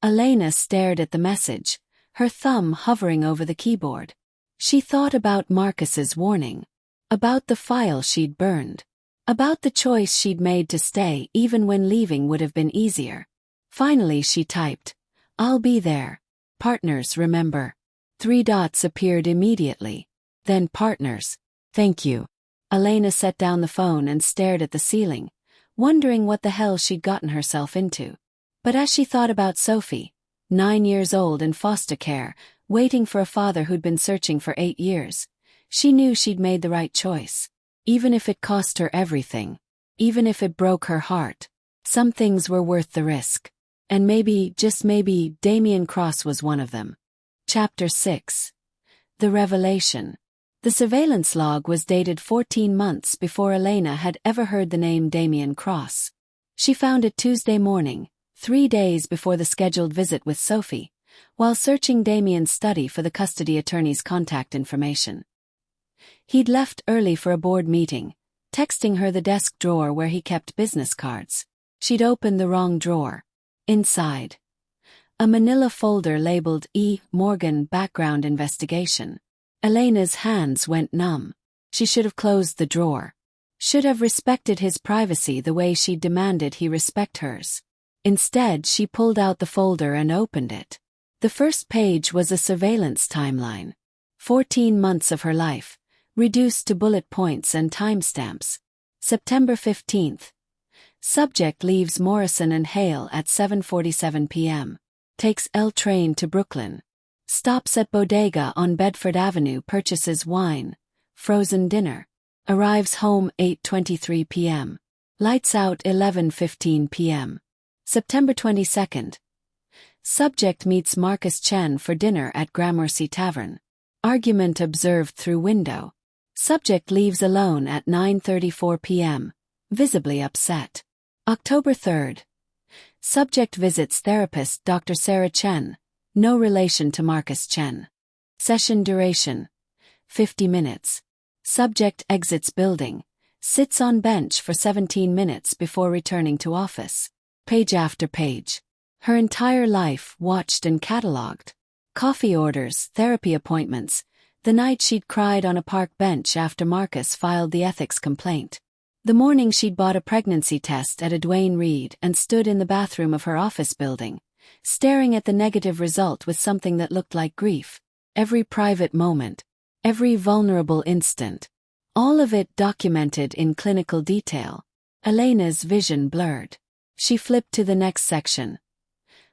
Elena stared at the message, her thumb hovering over the keyboard. She thought about Marcus's warning. About the file she'd burned. About the choice she'd made to stay even when leaving would have been easier. Finally she typed, I'll be there. Partners, remember. 3 dots appeared immediately. Then partners. Thank you. Elena set down the phone and stared at the ceiling, wondering what the hell she'd gotten herself into. But as she thought about Sophie, 9 years old in foster care, waiting for a father who'd been searching for 8 years, she knew she'd made the right choice. Even if it cost her everything. Even if it broke her heart. Some things were worth the risk. And maybe, just maybe, Damien Cross was one of them. Chapter 6. The Revelation. The surveillance log was dated 14 months before Elena had ever heard the name Damien Cross. She found it Tuesday morning, 3 days before the scheduled visit with Sophie, while searching Damien's study for the custody attorney's contact information. He'd left early for a board meeting, texting her the desk drawer where he kept business cards. She'd opened the wrong drawer. Inside, a manila folder labeled E. Morgan Background Investigation. Elena's hands went numb. She should have closed the drawer. Should have respected his privacy the way she demanded he respect hers. Instead, she pulled out the folder and opened it. The first page was a surveillance timeline. 14 months of her life, reduced to bullet points and timestamps. September 15th. Subject leaves Morrison and Hale at 7:47 p.m. Takes L train to Brooklyn. Stops at Bodega on Bedford Avenue, purchases wine, frozen dinner. Arrives home 8:23 p.m. Lights out 11:15 p.m. September 22nd. Subject meets Marcus Chen for dinner at Gramercy Tavern. Argument observed through window. Subject leaves alone at 9:34 p.m., visibly upset. October 3rd. Subject visits therapist Dr. Sarah Chen, no relation to Marcus Chen. Session duration, 50 minutes. Subject exits building, sits on bench for 17 minutes before returning to office. Page after page. Her entire life watched and catalogued. Coffee orders, therapy appointments, the night she'd cried on a park bench after Marcus filed the ethics complaint. The morning she'd bought a pregnancy test at a Duane Reade and stood in the bathroom of her office building, staring at the negative result with something that looked like grief. Every private moment. Every vulnerable instant. All of it documented in clinical detail. Elena's vision blurred. She flipped to the next section.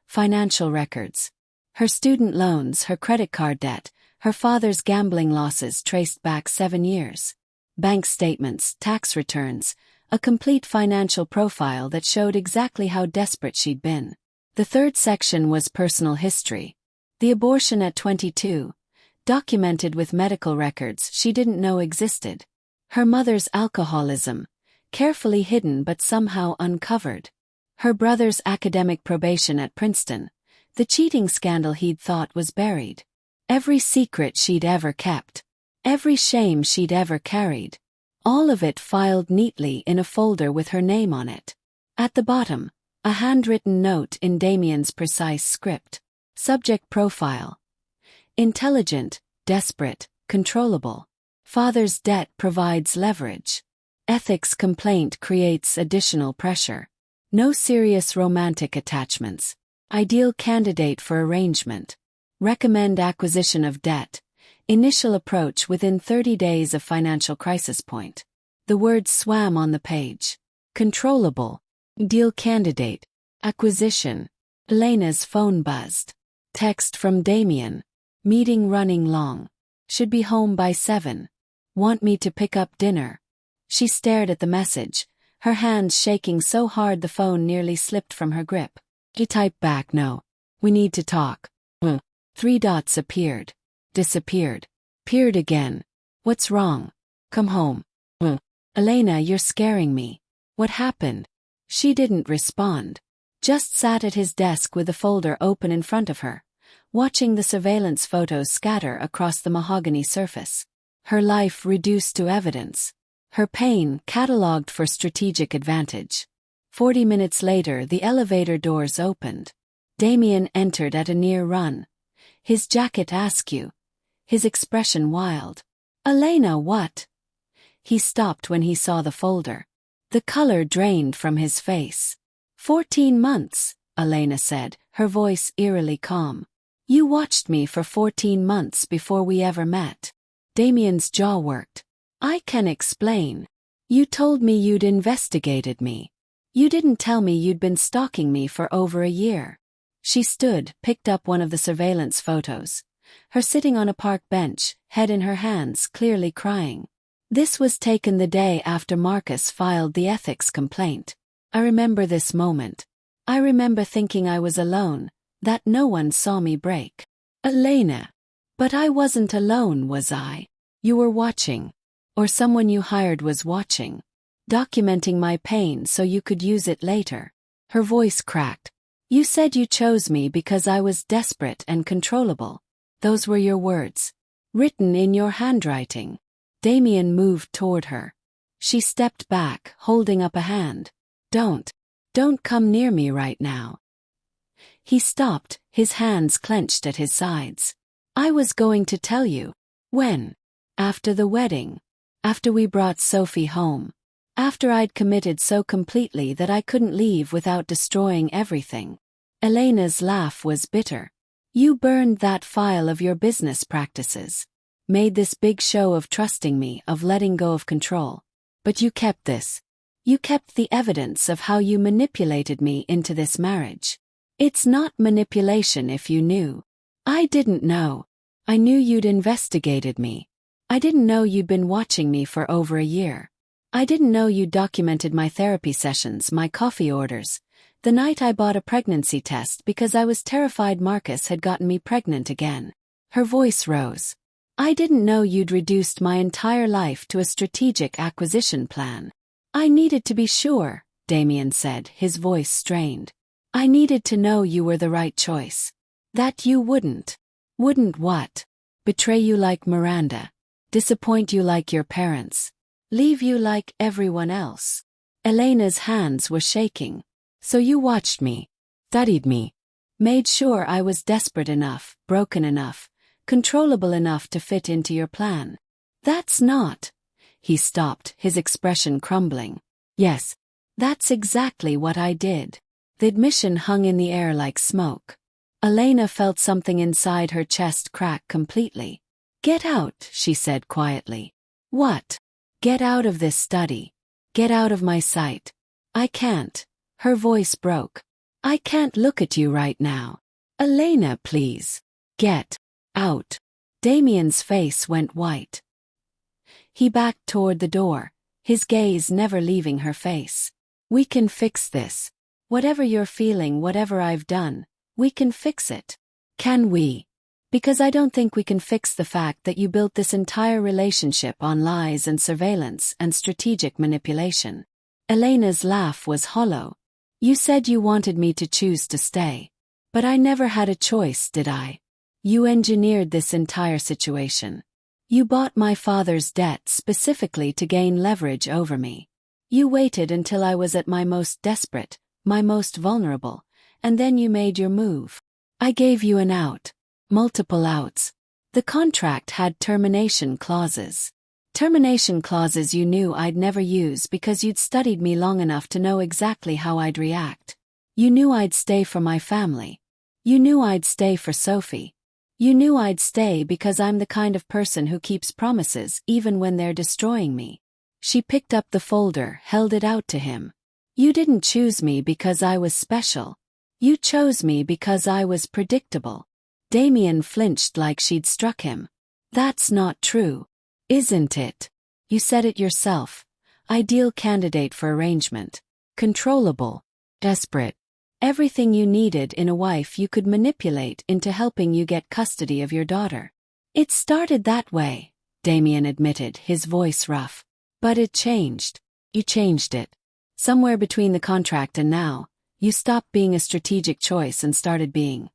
Financial records. Her student loans, her credit card debt, her father's gambling losses traced back 7 years. Bank statements, tax returns, A complete financial profile that showed exactly how desperate she'd been. The third section was personal history. The abortion at 22, documented with medical records she didn't know existed. Her mother's alcoholism, carefully hidden but somehow uncovered. Her brother's academic probation at Princeton, the cheating scandal he'd thought was buried. Every secret she'd ever kept. Every shame she'd ever carried. All of it filed neatly in a folder with her name on it. At the bottom, a handwritten note in Damien's precise script. Subject profile. Intelligent, desperate, controllable. Father's debt provides leverage. Ethics complaint creates additional pressure. No serious romantic attachments. Ideal candidate for arrangement. Recommend acquisition of debt. Initial approach within 30 days of financial crisis point. The words swam on the page. Controllable. Deal candidate. Acquisition. Elena's phone buzzed. Text from Damien. Meeting running long. Should be home by 7. Want me to pick up dinner? She stared at the message, her hands shaking so hard the phone nearly slipped from her grip. He typed back, no. We need to talk. 3 dots appeared. Disappeared. Peered again. What's wrong? Come home. Elena, you're scaring me. What happened? She didn't respond. Just sat at his desk with the folder open in front of her, watching the surveillance photos scatter across the mahogany surface. Her life reduced to evidence. Her pain catalogued for strategic advantage. 40 minutes later, the elevator doors opened. Damien entered at a near run. His jacket askew. His expression wild. Elena, what? He stopped when he saw the folder. The color drained from his face. 14 months, Elena said, her voice eerily calm. You watched me for 14 months before we ever met. Damien's jaw worked. I can explain. You told me you'd investigated me. You didn't tell me you'd been stalking me for over a year. She stood, picked up one of the surveillance photos. Her sitting on a park bench, head in her hands, clearly crying. This was taken the day after Marcus filed the ethics complaint. I remember this moment. I remember thinking I was alone, that no one saw me break. Elena. But I wasn't alone, was I? You were watching. Or someone you hired was watching. Documenting my pain so you could use it later. Her voice cracked. You said you chose me because I was desperate and controllable. Those were your words. Written in your handwriting. Damien moved toward her. She stepped back, holding up a hand. Don't come near me right now. He stopped, his hands clenched at his sides. I was going to tell you. When? After the wedding. After we brought Sophie home. After I'd committed so completely that I couldn't leave without destroying everything. Elena's laugh was bitter. You burned that file of your business practices. Made this big show of trusting me, of letting go of control. But you kept this. You kept the evidence of how you manipulated me into this marriage. It's not manipulation if you knew. I didn't know. I knew you'd investigated me. I didn't know you'd been watching me for over a year. I didn't know you documented my therapy sessions, my coffee orders, the night I bought a pregnancy test because I was terrified Marcus had gotten me pregnant again. Her voice rose. I didn't know you'd reduced my entire life to a strategic acquisition plan. I needed to be sure, Damien said, his voice strained. I needed to know you were the right choice. That you wouldn't. Wouldn't what? Betray you like Miranda. Disappoint you like your parents. Leave you like everyone else. Elena's hands were shaking. So you watched me. Studied me. Made sure I was desperate enough, broken enough, controllable enough to fit into your plan. That's not. He stopped, his expression crumbling. Yes. That's exactly what I did. The admission hung in the air like smoke. Elena felt something inside her chest crack completely. Get out, she said quietly. What? Get out of this study. Get out of my sight. I can't. Her voice broke. I can't look at you right now. Elena, please. Get out. Damien's face went white. He backed toward the door, his gaze never leaving her face. We can fix this. Whatever you're feeling, whatever I've done, we can fix it. Can we? Because I don't think we can fix the fact that you built this entire relationship on lies and surveillance and strategic manipulation. Elena's laugh was hollow. You said you wanted me to choose to stay. But I never had a choice, did I? You engineered this entire situation. You bought my father's debt specifically to gain leverage over me. You waited until I was at my most desperate, my most vulnerable, and then you made your move. I gave you an out. Multiple outs. The contract had termination clauses. Termination clauses you knew I'd never use because you'd studied me long enough to know exactly how I'd react. You knew I'd stay for my family. You knew I'd stay for Sophie. You knew I'd stay because I'm the kind of person who keeps promises even when they're destroying me. She picked up the folder, held it out to him. You didn't choose me because I was special. You chose me because I was predictable. Damien flinched like she'd struck him. That's not true. Isn't it? You said it yourself. Ideal candidate for arrangement. Controllable. Desperate. Everything you needed in a wife you could manipulate into helping you get custody of your daughter. It started that way, Damien admitted, his voice rough. But it changed. You changed it. Somewhere between the contract and now, you stopped being a strategic choice and started being.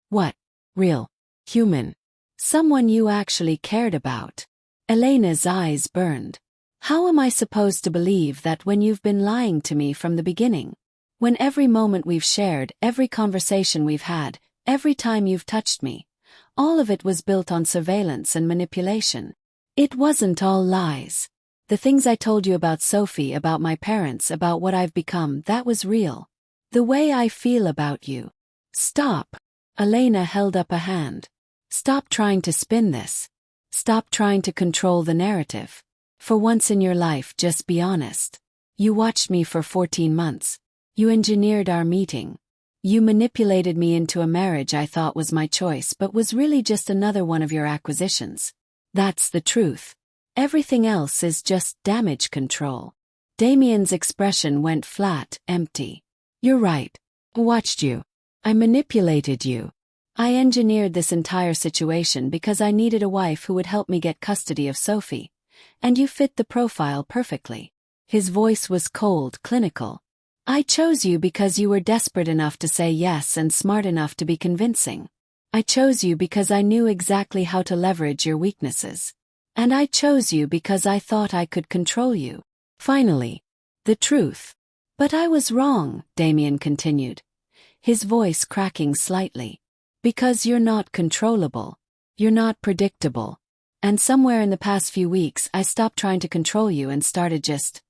What? Real. Human. Someone you actually cared about. Elena's eyes burned. How am I supposed to believe that when you've been lying to me from the beginning? When every moment we've shared, every conversation we've had, every time you've touched me, all of it was built on surveillance and manipulation. It wasn't all lies. The things I told you about Sophie, about my parents, about what I've become, that was real. The way I feel about you. Stop. Elena held up a hand. Stop trying to spin this. Stop trying to control the narrative. For once in your life, just be honest. You watched me for 14 months. You engineered our meeting. You manipulated me into a marriage I thought was my choice but was really just another one of your acquisitions. That's the truth. Everything else is just damage control. Damien's expression went flat, empty. You're right. I watched you. I manipulated you. I engineered this entire situation because I needed a wife who would help me get custody of Sophie. And you fit the profile perfectly. His voice was cold, clinical. I chose you because you were desperate enough to say yes and smart enough to be convincing. I chose you because I knew exactly how to leverage your weaknesses. And I chose you because I thought I could control you. Finally. The truth. But I was wrong, Damien continued, his voice cracking slightly. Because you're not controllable. You're not predictable. And somewhere in the past few weeks I stopped trying to control you and started just...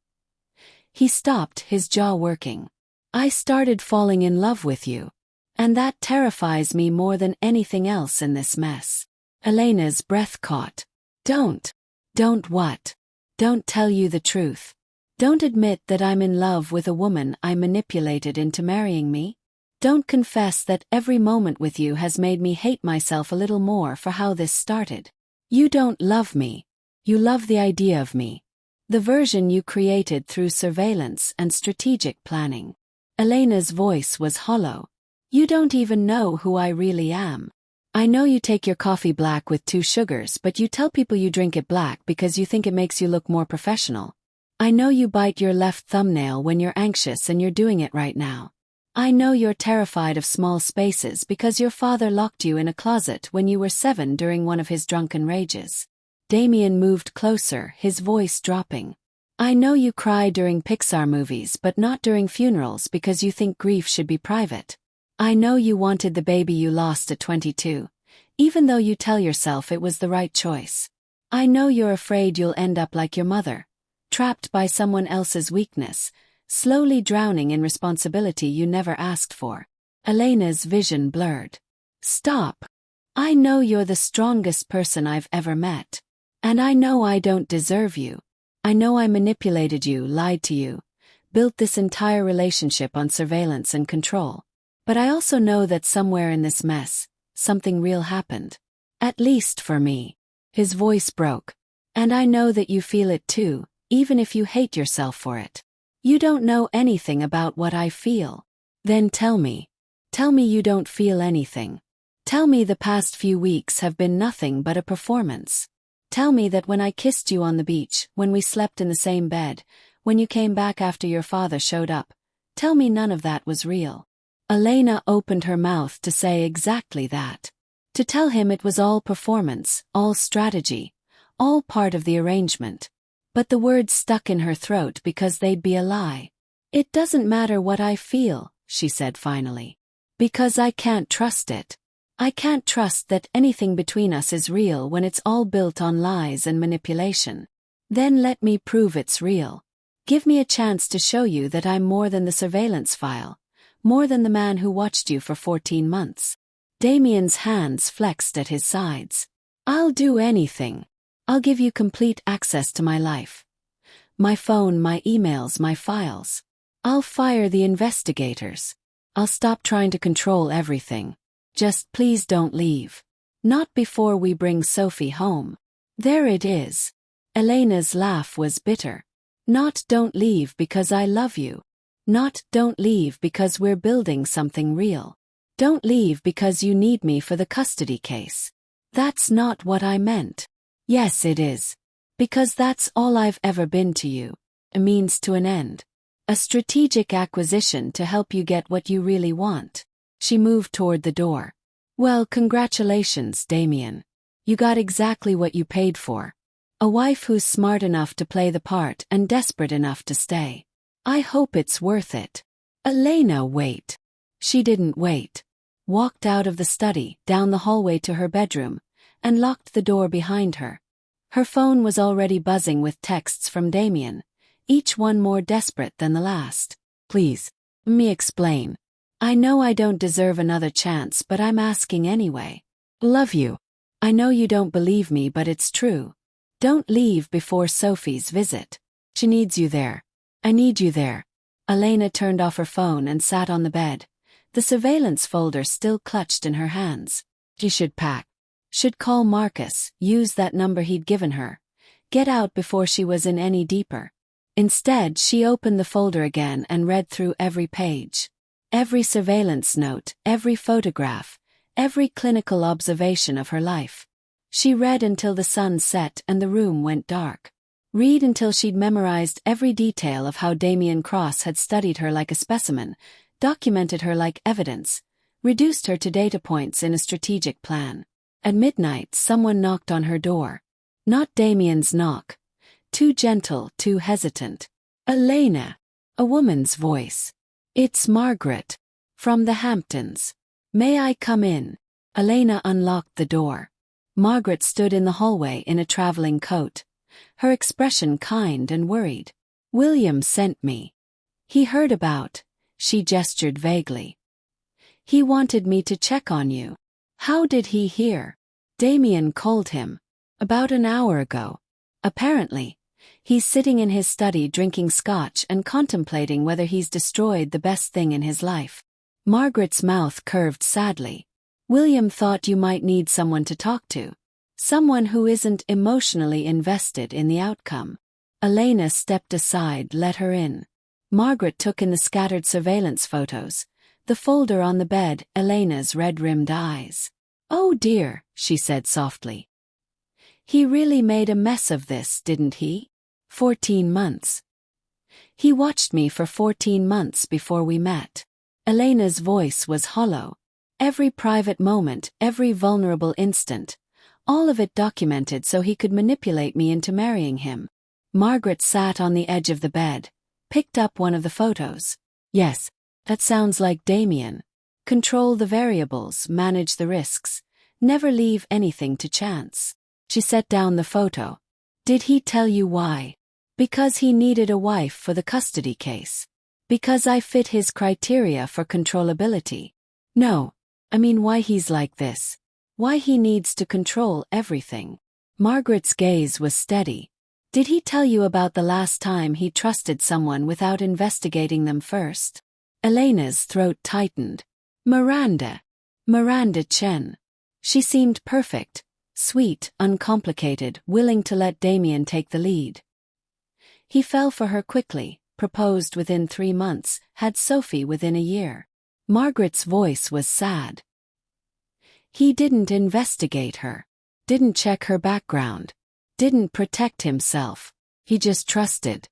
He stopped, his jaw working. I started falling in love with you. And that terrifies me more than anything else in this mess. Elena's breath caught. Don't. Don't what? Don't tell you the truth. Don't admit that I'm in love with a woman I manipulated into marrying me. Don't confess that every moment with you has made me hate myself a little more for how this started. You don't love me. You love the idea of me. The version you created through surveillance and strategic planning. Elena's voice was hollow. You don't even know who I really am. I know you take your coffee black with 2 sugars, but you tell people you drink it black because you think it makes you look more professional. I know you bite your left thumbnail when you're anxious and you're doing it right now. I know you're terrified of small spaces because your father locked you in a closet when you were 7 during one of his drunken rages. Damien moved closer, his voice dropping. I know you cry during Pixar movies but not during funerals because you think grief should be private. I know you wanted the baby you lost at 22, even though you tell yourself it was the right choice. I know you're afraid you'll end up like your mother, trapped by someone else's weakness, slowly drowning in responsibility you never asked for. Elena's vision blurred. Stop. I know you're the strongest person I've ever met. And I know I don't deserve you. I know I manipulated you, lied to you, built this entire relationship on surveillance and control. But I also know that somewhere in this mess, something real happened. At least for me. His voice broke. And I know that you feel it too, even if you hate yourself for it. You don't know anything about what I feel. Then tell me. Tell me you don't feel anything. Tell me the past few weeks have been nothing but a performance. Tell me that when I kissed you on the beach, when we slept in the same bed, when you came back after your father showed up, tell me none of that was real. Elena opened her mouth to say exactly that. To tell him it was all performance, all strategy, all part of the arrangement. But the words stuck in her throat because they'd be a lie. It doesn't matter what I feel, she said finally. Because I can't trust it. I can't trust that anything between us is real when it's all built on lies and manipulation. Then let me prove it's real. Give me a chance to show you that I'm more than the surveillance file, more than the man who watched you for 14 months. Damien's hands flexed at his sides. I'll do anything. I'll give you complete access to my life. My phone, my emails, my files. I'll fire the investigators. I'll stop trying to control everything. Just please don't leave. Not before we bring Sophie home. There it is. Elena's laugh was bitter. Not don't leave because I love you. Not don't leave because we're building something real. Don't leave because you need me for the custody case. That's not what I meant. Yes, it is. Because that's all I've ever been to you. A means to an end. A strategic acquisition to help you get what you really want. She moved toward the door. Well, congratulations, Damien. You got exactly what you paid for. A wife who's smart enough to play the part and desperate enough to stay. I hope it's worth it. Elena, wait. She didn't wait. Walked out of the study, down the hallway to her bedroom, and locked the door behind her. Her phone was already buzzing with texts from Damien, each one more desperate than the last. Please, me explain. I know I don't deserve another chance, but I'm asking anyway. Love you. I know you don't believe me, but it's true. Don't leave before Sophie's visit. She needs you there. I need you there. Elena turned off her phone and sat on the bed, the surveillance folder still clutched in her hands. She should pack. Should call Marcus, use that number he'd given her. Get out before she was in any deeper. Instead, she opened the folder again and read through every page. Every surveillance note, every photograph, every clinical observation of her life. She read until the sun set and the room went dark. Read until she'd memorized every detail of how Damien Cross had studied her like a specimen, documented her like evidence, reduced her to data points in a strategic plan. At midnight, someone knocked on her door. Not Damien's knock. Too gentle, too hesitant. Elena. A woman's voice. It's Margaret. From the Hamptons. May I come in? Elena unlocked the door. Margaret stood in the hallway in a traveling coat, her expression kind and worried. William sent me. He heard about. She gestured vaguely. He wanted me to check on you. How did he hear? Damien called him. About an hour ago. Apparently. He's sitting in his study drinking scotch and contemplating whether he's destroyed the best thing in his life. Margaret's mouth curved sadly. William thought you might need someone to talk to. Someone who isn't emotionally invested in the outcome. Elena stepped aside, let her in. Margaret took in the scattered surveillance photos, the folder on the bed, Elena's red-rimmed eyes. Oh dear, she said softly. He really made a mess of this, didn't he? 14 months. He watched me for 14 months before we met. Elena's voice was hollow. Every private moment, every vulnerable instant, all of it documented so he could manipulate me into marrying him. Margaret sat on the edge of the bed, picked up one of the photos. Yes, that sounds like Damien. Control the variables, manage the risks, never leave anything to chance. She set down the photo. Did he tell you why? Because he needed a wife for the custody case. Because I fit his criteria for controllability. No, I mean why he's like this. Why he needs to control everything. Margaret's gaze was steady. Did he tell you about the last time he trusted someone without investigating them first? Elena's throat tightened. Miranda. Miranda Chen. She seemed perfect, sweet, uncomplicated, willing to let Damien take the lead. He fell for her quickly, proposed within 3 months, had Sophie within a year. Margaret's voice was sad. He didn't investigate her, didn't check her background, didn't protect himself. He just trusted.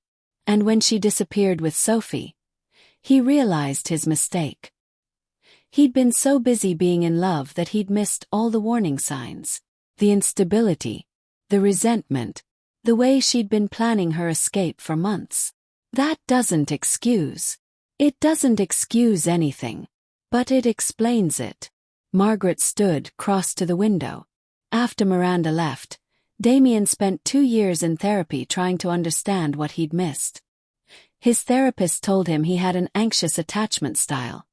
And when she disappeared with Sophie, he realized his mistake. He'd been so busy being in love that he'd missed all the warning signs. The instability, the resentment, the way she'd been planning her escape for months. That doesn't excuse. It doesn't excuse anything. But it explains it. Margaret stood, crossed to the window. After Miranda left, Damien spent 2 years in therapy trying to understand what he'd missed. His therapist told him he had an anxious attachment style.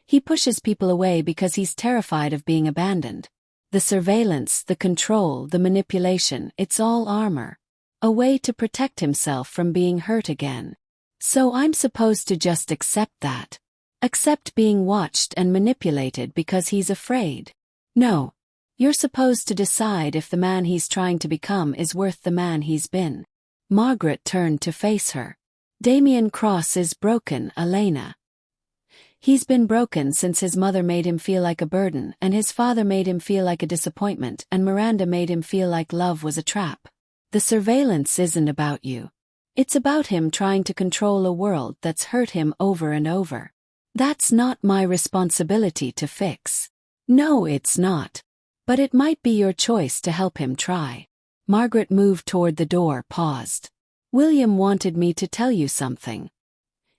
He pushes people away because he's terrified of being abandoned. The surveillance, the control, the manipulation, it's all armor. A way to protect himself from being hurt again. So I'm supposed to just accept that. Accept being watched and manipulated because he's afraid. No. You're supposed to decide if the man he's trying to become is worth the man he's been. Margaret turned to face her. Damien Cross is broken, Elena. He's been broken since his mother made him feel like a burden, and his father made him feel like a disappointment, and Miranda made him feel like love was a trap. The surveillance isn't about you. It's about him trying to control a world that's hurt him over and over. That's not my responsibility to fix. No, it's not. But it might be your choice to help him try. Margaret moved toward the door, paused. William wanted me to tell you something.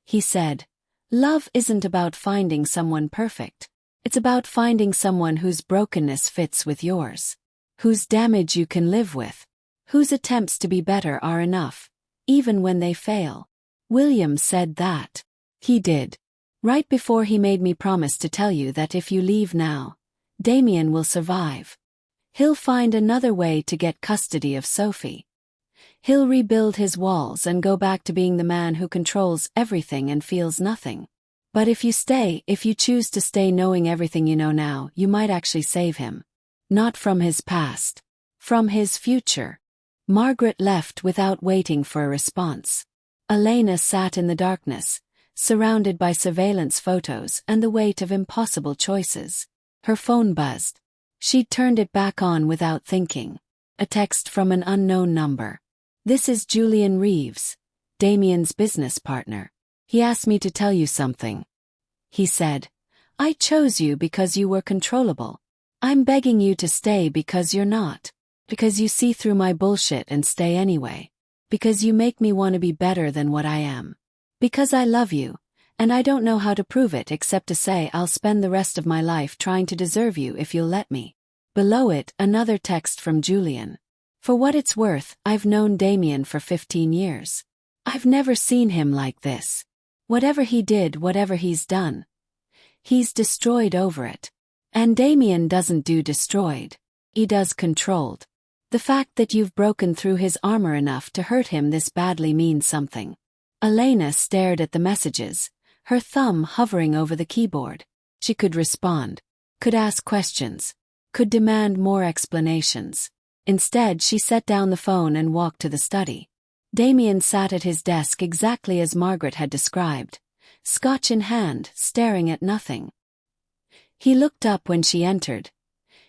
He said, love isn't about finding someone perfect. It's about finding someone whose brokenness fits with yours. Whose damage you can live with. Whose attempts to be better are enough, even when they fail. William said that. He did. Right before he made me promise to tell you that if you leave now, Damien will survive. He'll find another way to get custody of Sophie. He'll rebuild his walls and go back to being the man who controls everything and feels nothing. But if you stay, if you choose to stay knowing everything you know now, you might actually save him. Not from his past. From his future. Margaret left without waiting for a response. Elena sat in the darkness, surrounded by surveillance photos and the weight of impossible choices. Her phone buzzed. She'd turned it back on without thinking. A text from an unknown number. This is Julian Reeves, Damien's business partner. He asked me to tell you something. He said, I chose you because you were controllable. I'm begging you to stay because you're not. Because you see through my bullshit and stay anyway. Because you make me want to be better than what I am. Because I love you, and I don't know how to prove it except to say I'll spend the rest of my life trying to deserve you if you'll let me. Below it, another text from Julian. For what it's worth, I've known Damien for 15 years. I've never seen him like this. Whatever he did, whatever he's done, he's destroyed over it. And Damien doesn't do destroyed. He does controlled. The fact that you've broken through his armor enough to hurt him this badly means something. Elena stared at the messages, her thumb hovering over the keyboard. She could respond, could ask questions, could demand more explanations. Instead, she set down the phone and walked to the study. Damien sat at his desk exactly as Margaret had described, scotch in hand, staring at nothing. He looked up when she entered,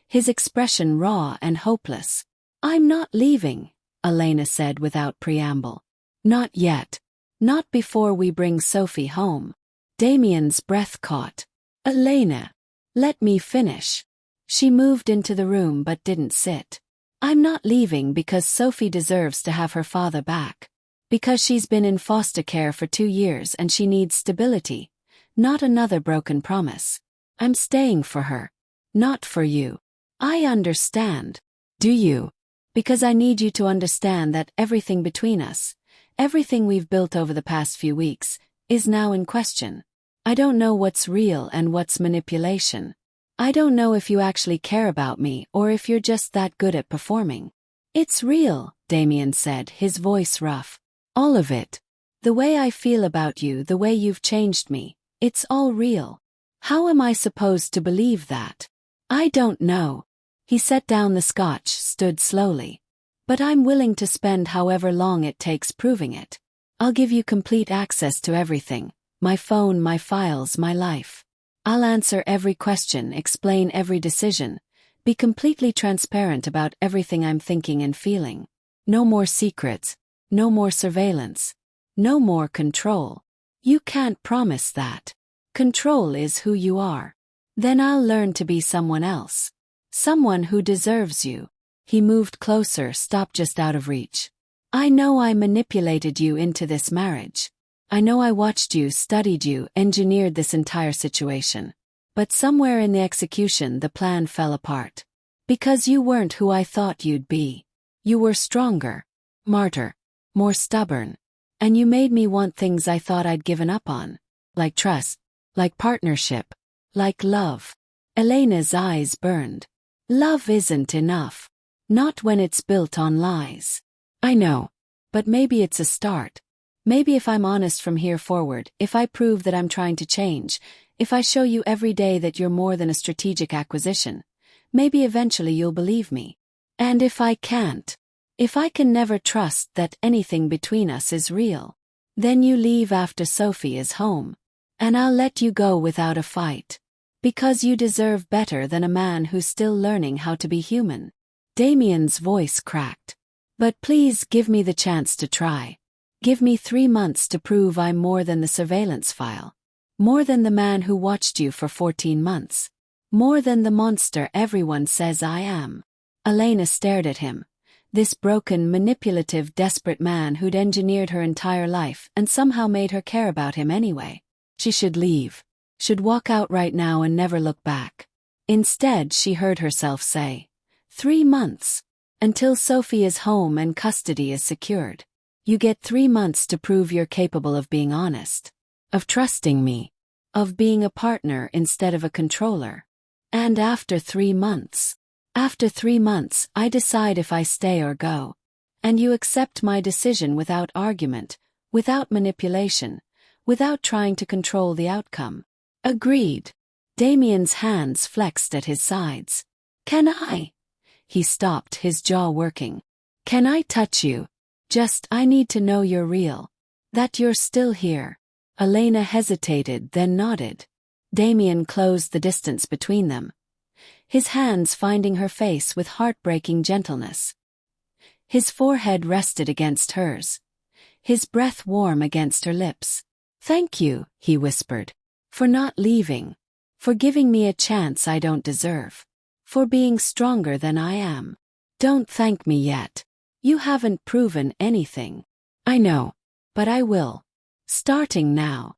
his expression raw and hopeless. I'm not leaving, Elena said without preamble. Not yet. Not before we bring Sophie home. Damien's breath caught. Elena, let me finish. She moved into the room but didn't sit. I'm not leaving because Sophie deserves to have her father back. Because she's been in foster care for 2 years and she needs stability, not another broken promise. I'm staying for her. Not for you. I understand. Do you? Because I need you to understand that everything between us, everything we've built over the past few weeks, is now in question. I don't know what's real and what's manipulation. I don't know if you actually care about me or if you're just that good at performing. It's real, Damien said, his voice rough. All of it. The way I feel about you, the way you've changed me, it's all real. How am I supposed to believe that? I don't know. He set down the scotch, stood slowly. But I'm willing to spend however long it takes proving it. I'll give you complete access to everything, my phone, my files, my life. I'll answer every question, explain every decision, be completely transparent about everything I'm thinking and feeling. No more secrets, no more surveillance, no more control. You can't promise that. Control is who you are. Then I'll learn to be someone else. Someone who deserves you. He moved closer, stopped just out of reach. I know I manipulated you into this marriage. I know I watched you, studied you, engineered this entire situation. But somewhere in the execution the plan fell apart. Because you weren't who I thought you'd be. You were stronger, smarter, more stubborn. And you made me want things I thought I'd given up on. Like trust, like partnership, like love. Elena's eyes burned. Love isn't enough. Not when it's built on lies. I know. But maybe it's a start. Maybe if I'm honest from here forward, if I prove that I'm trying to change, if I show you every day that you're more than a strategic acquisition, maybe eventually you'll believe me. And if I can't, if I can never trust that anything between us is real, then you leave after Sophie is home. And I'll let you go without a fight. Because you deserve better than a man who's still learning how to be human. Damien's voice cracked. But please give me the chance to try. Give me 3 months to prove I'm more than the surveillance file. More than the man who watched you for 14 months. More than the monster everyone says I am. Elena stared at him. This broken, manipulative, desperate man who'd engineered her entire life and somehow made her care about him anyway. She should leave. Should walk out right now and never look back. Instead, she heard herself say, 3 months. Until Sophie is home and custody is secured. You get 3 months to prove you're capable of being honest. Of trusting me. Of being a partner instead of a controller. And after 3 months. After 3 months, I decide if I stay or go. And you accept my decision without argument, without manipulation, without trying to control the outcome. Agreed. Damien's hands flexed at his sides. Can I? He stopped, his jaw working. Can I touch you? Just, I need to know you're real. That you're still here. Elena hesitated, then nodded. Damien closed the distance between them. His hands finding her face with heartbreaking gentleness. His forehead rested against hers. His breath warm against her lips. Thank you, he whispered. For not leaving. For giving me a chance I don't deserve. For being stronger than I am. Don't thank me yet. You haven't proven anything. I know. But I will. Starting now.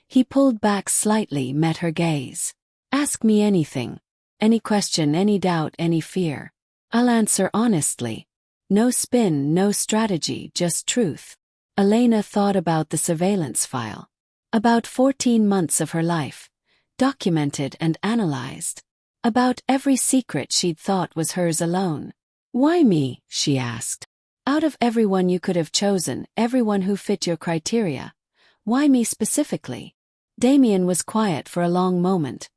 He pulled back slightly, met her gaze. Ask me anything. Any question, any doubt, any fear. I'll answer honestly. No spin, no strategy, just truth. Elena thought about the surveillance file. About 14 months of her life. Documented and analyzed. About every secret she'd thought was hers alone. Why me? She asked. Out of everyone you could have chosen, everyone who fit your criteria. Why me specifically? Damien was quiet for a long moment.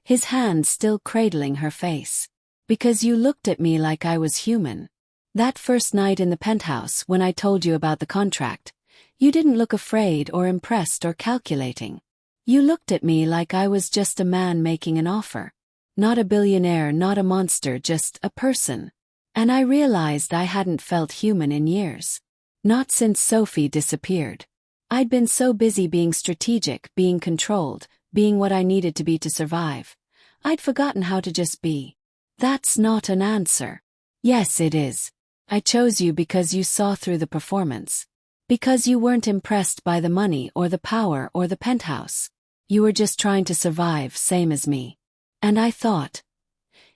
His hand still cradling her face. Because you looked at me like I was human. That first night in the penthouse when I told you about the contract, you didn't look afraid or impressed or calculating. You looked at me like I was just a man making an offer. Not a billionaire, not a monster, just a person. And I realized I hadn't felt human in years. Not since Sophie disappeared. I'd been so busy being strategic, being controlled, being what I needed to be to survive. I'd forgotten how to just be. That's not an answer. Yes, it is. I chose you because you saw through the performance. Because you weren't impressed by the money or the power or the penthouse. You were just trying to survive, same as me. And I thought.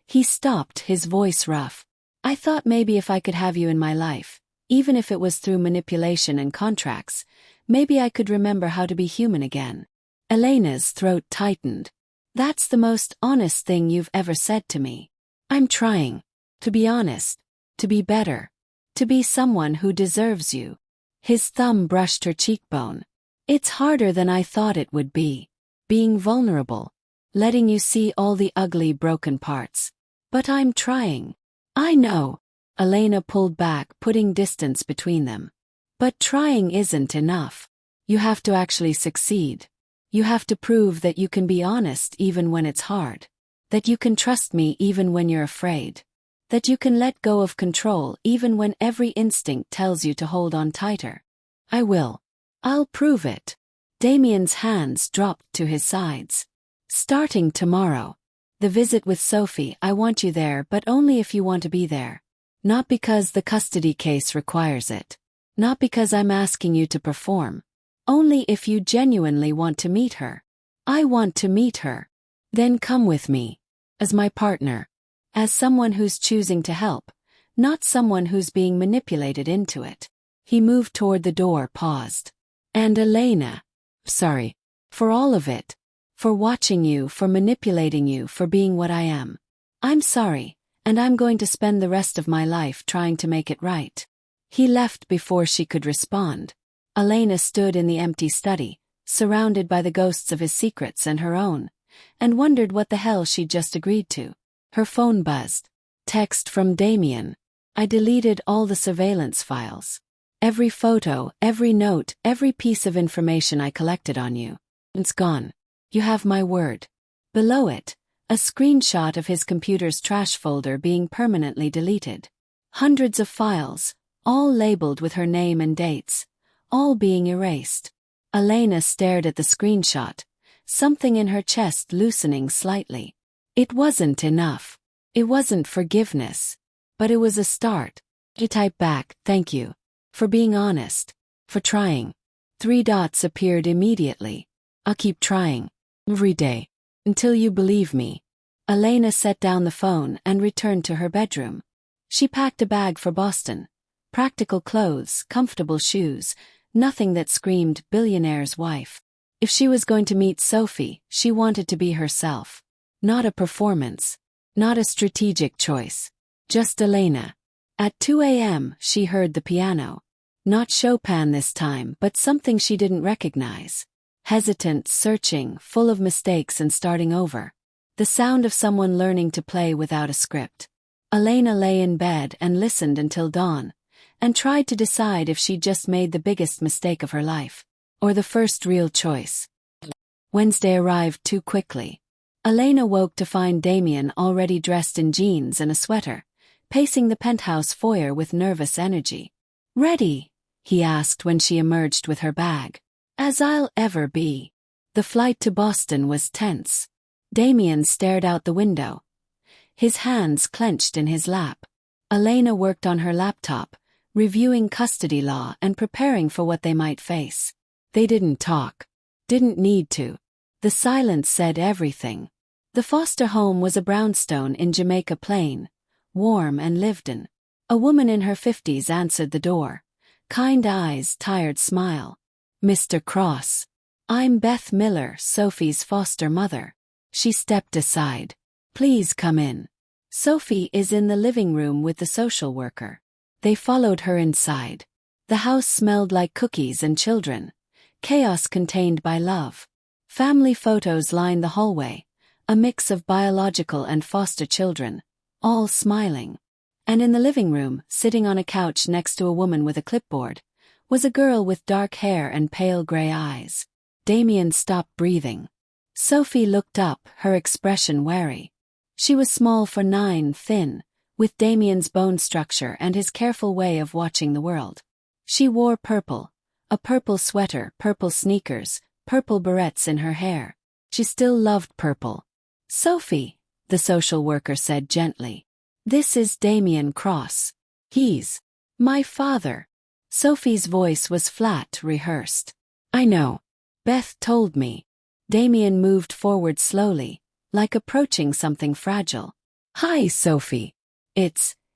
He stopped, his voice rough. I thought maybe if I could have you in my life, even if it was through manipulation and contracts, maybe I could remember how to be human again. Elena's throat tightened. That's the most honest thing you've ever said to me. I'm trying. To be honest. To be better. To be someone who deserves you. His thumb brushed her cheekbone. It's harder than I thought it would be. Being vulnerable. Letting you see all the ugly, broken parts. But I'm trying. I know. Elena pulled back, putting distance between them. But trying isn't enough. You have to actually succeed. You have to prove that you can be honest even when it's hard. That you can trust me even when you're afraid. That you can let go of control even when every instinct tells you to hold on tighter. I will. I'll prove it. Damien's hands dropped to his sides. Starting tomorrow. The visit with Sophie, I want you there, but only if you want to be there. Not because the custody case requires it. Not because I'm asking you to perform. Only if you genuinely want to meet her. I want to meet her. Then come with me. As my partner. As someone who's choosing to help, not someone who's being manipulated into it. He moved toward the door, paused. And Elena. Sorry. For all of it. For watching you, for manipulating you, for being what I am. I'm sorry, and I'm going to spend the rest of my life trying to make it right. He left before she could respond. Elena stood in the empty study, surrounded by the ghosts of his secrets and her own, and wondered what the hell she'd just agreed to. Her phone buzzed. Text from Damien. I deleted all the surveillance files. Every photo, every note, every piece of information I collected on you. It's gone. You have my word. Below it, a screenshot of his computer's trash folder being permanently deleted. Hundreds of files, all labeled with her name and dates, all being erased. Elena stared at the screenshot, something in her chest loosening slightly. It wasn't enough. It wasn't forgiveness. But it was a start. She typed back, thank you. For being honest. For trying. 3 dots appeared immediately. I'll keep trying. Every day. Until you believe me. Elena set down the phone and returned to her bedroom. She packed a bag for Boston. Practical clothes, comfortable shoes, nothing that screamed billionaire's wife. If she was going to meet Sophie, she wanted to be herself. Not a performance. Not a strategic choice. Just Elena. At 2 a.m., she heard the piano. Not Chopin this time, but something she didn't recognize. Hesitant, searching, full of mistakes and starting over. The sound of someone learning to play without a script. Elena lay in bed and listened until dawn, and tried to decide if she'd just made the biggest mistake of her life, or the first real choice. Wednesday arrived too quickly. Elena woke to find Damien already dressed in jeans and a sweater, pacing the penthouse foyer with nervous energy. Ready? He asked when she emerged with her bag. As I'll ever be. The flight to Boston was tense. Damien stared out the window. His hands clenched in his lap. Elena worked on her laptop, reviewing custody law and preparing for what they might face. They didn't talk. Didn't need to. The silence said everything. The foster home was a brownstone in Jamaica Plain, warm and lived in. A woman in her 50s answered the door. Kind eyes, tired smile. Mr. Cross. I'm Beth Miller, Sophie's foster mother. She stepped aside. Please come in. Sophie is in the living room with the social worker. They followed her inside. The house smelled like cookies and children. Chaos contained by love. Family photos lined the hallway. A mix of biological and foster children, all smiling. And in the living room, sitting on a couch next to a woman with a clipboard, was a girl with dark hair and pale gray eyes. Damien stopped breathing. Sophie looked up, her expression wary. She was small for 9, thin, with Damien's bone structure and his careful way of watching the world. She wore purple, a purple sweater, purple sneakers, purple barrettes in her hair. She still loved purple. Sophie, the social worker said gently. This is Damien Cross. He's my father. Sophie's voice was flat, rehearsed. I know. Beth told me. Damien moved forward slowly, like approaching something fragile. Hi, Sophie.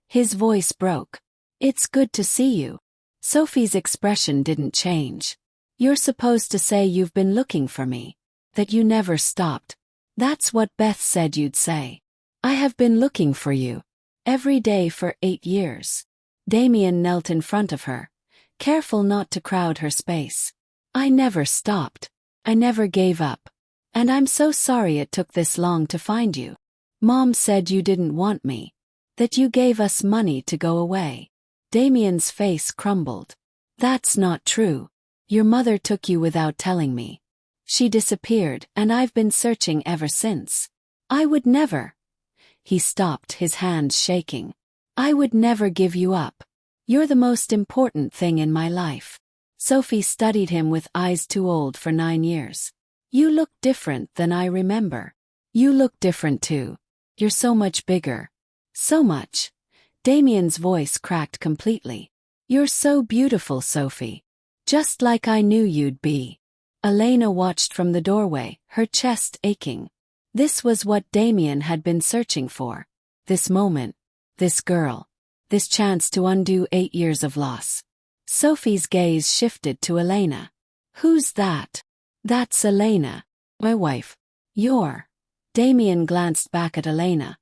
His voice broke. It's good to see you. Sophie's expression didn't change. You're supposed to say you've been looking for me. That you never stopped. That's what Beth said you'd say. I have been looking for you. Every day for 8 years. Damien knelt in front of her, careful not to crowd her space. I never stopped. I never gave up. And I'm so sorry it took this long to find you. Mom said you didn't want me. That you gave us money to go away. Damien's face crumbled. That's not true. Your mother took you without telling me. She disappeared, and I've been searching ever since. I would never. He stopped, his hands shaking. I would never give you up. You're the most important thing in my life. Sophie studied him with eyes too old for 9 years. You look different than I remember. You look different too. You're so much bigger. So much. Damien's voice cracked completely. You're so beautiful, Sophie. Just like I knew you'd be. Elena watched from the doorway, her chest aching. This was what Damien had been searching for. This moment. This girl. This chance to undo 8 years of loss. Sophie's gaze shifted to Elena. Who's that? That's Elena. My wife. You're. Damien glanced back at Elena,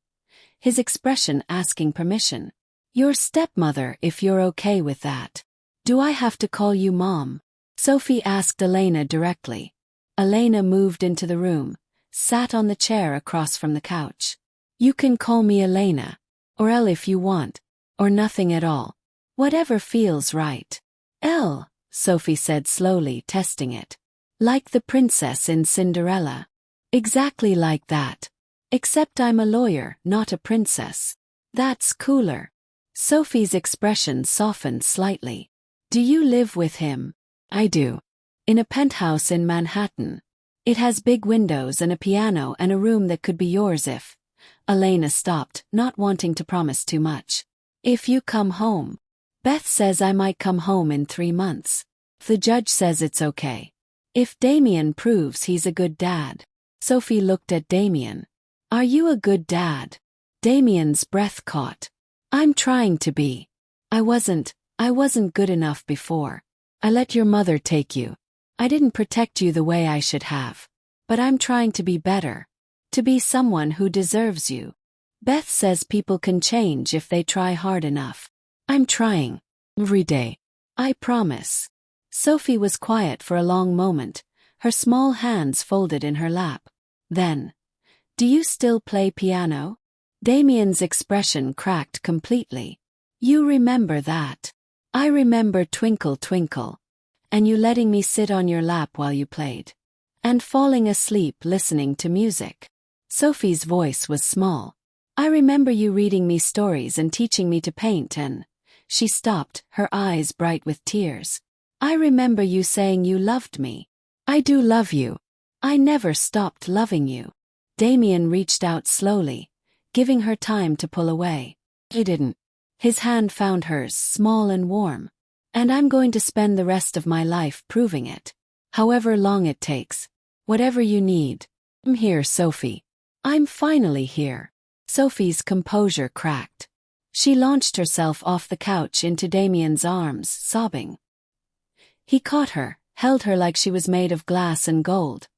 his expression asking permission. Your stepmother, if you're okay with that. Do I have to call you Mom? Sophie asked Elena directly. Elena moved into the room, sat on the chair across from the couch. You can call me Elena. Or Elle if you want. Or nothing at all. Whatever feels right. Elle, Sophie said slowly, testing it. Like the princess in Cinderella. Exactly like that. Except I'm a lawyer, not a princess. That's cooler. Sophie's expression softened slightly. Do you live with him? I do. In a penthouse in Manhattan. It has big windows and a piano and a room that could be yours if... Elena stopped, not wanting to promise too much. If you come home. Beth says I might come home in 3 months. The judge says it's okay. If Damien proves he's a good dad. Sophie looked at Damien. Are you a good dad? Damien's breath caught. I'm trying to be. I wasn't good enough before. I let your mother take you. I didn't protect you the way I should have. But I'm trying to be better. To be someone who deserves you. Beth says people can change if they try hard enough. I'm trying. Every day. I promise. Sophie was quiet for a long moment, her small hands folded in her lap. Then. Do you still play piano? Damien's expression cracked completely. You remember that. I remember Twinkle Twinkle. And you letting me sit on your lap while you played. And falling asleep listening to music. Sophie's voice was small. I remember you reading me stories and teaching me to paint and... She stopped, her eyes bright with tears. I remember you saying you loved me. I do love you. I never stopped loving you. Damien reached out slowly, giving her time to pull away. He didn't. His hand found hers, small and warm. And I'm going to spend the rest of my life proving it. However long it takes. Whatever you need. I'm here, Sophie. I'm finally here. Sophie's composure cracked. She launched herself off the couch into Damien's arms, sobbing. He caught her, held her like she was made of glass and gold.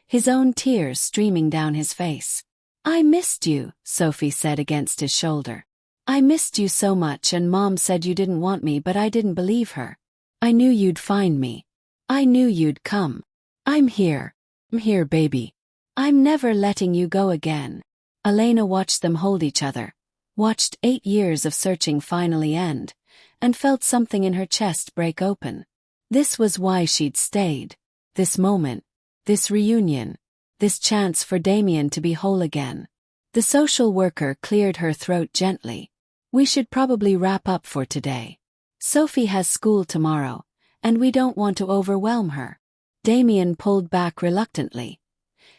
His own tears streaming down his face. I missed you, Sophie said against his shoulder. I missed you so much and Mom said you didn't want me but I didn't believe her. I knew you'd find me. I knew you'd come. I'm here. I'm here, baby. I'm never letting you go again. Elena watched them hold each other. Watched 8 years of searching finally end, and felt something in her chest break open. This was why she'd stayed. This moment. This reunion. This chance for Damien to be whole again. The social worker cleared her throat gently. We should probably wrap up for today. Sophie has school tomorrow, and we don't want to overwhelm her. Damien pulled back reluctantly.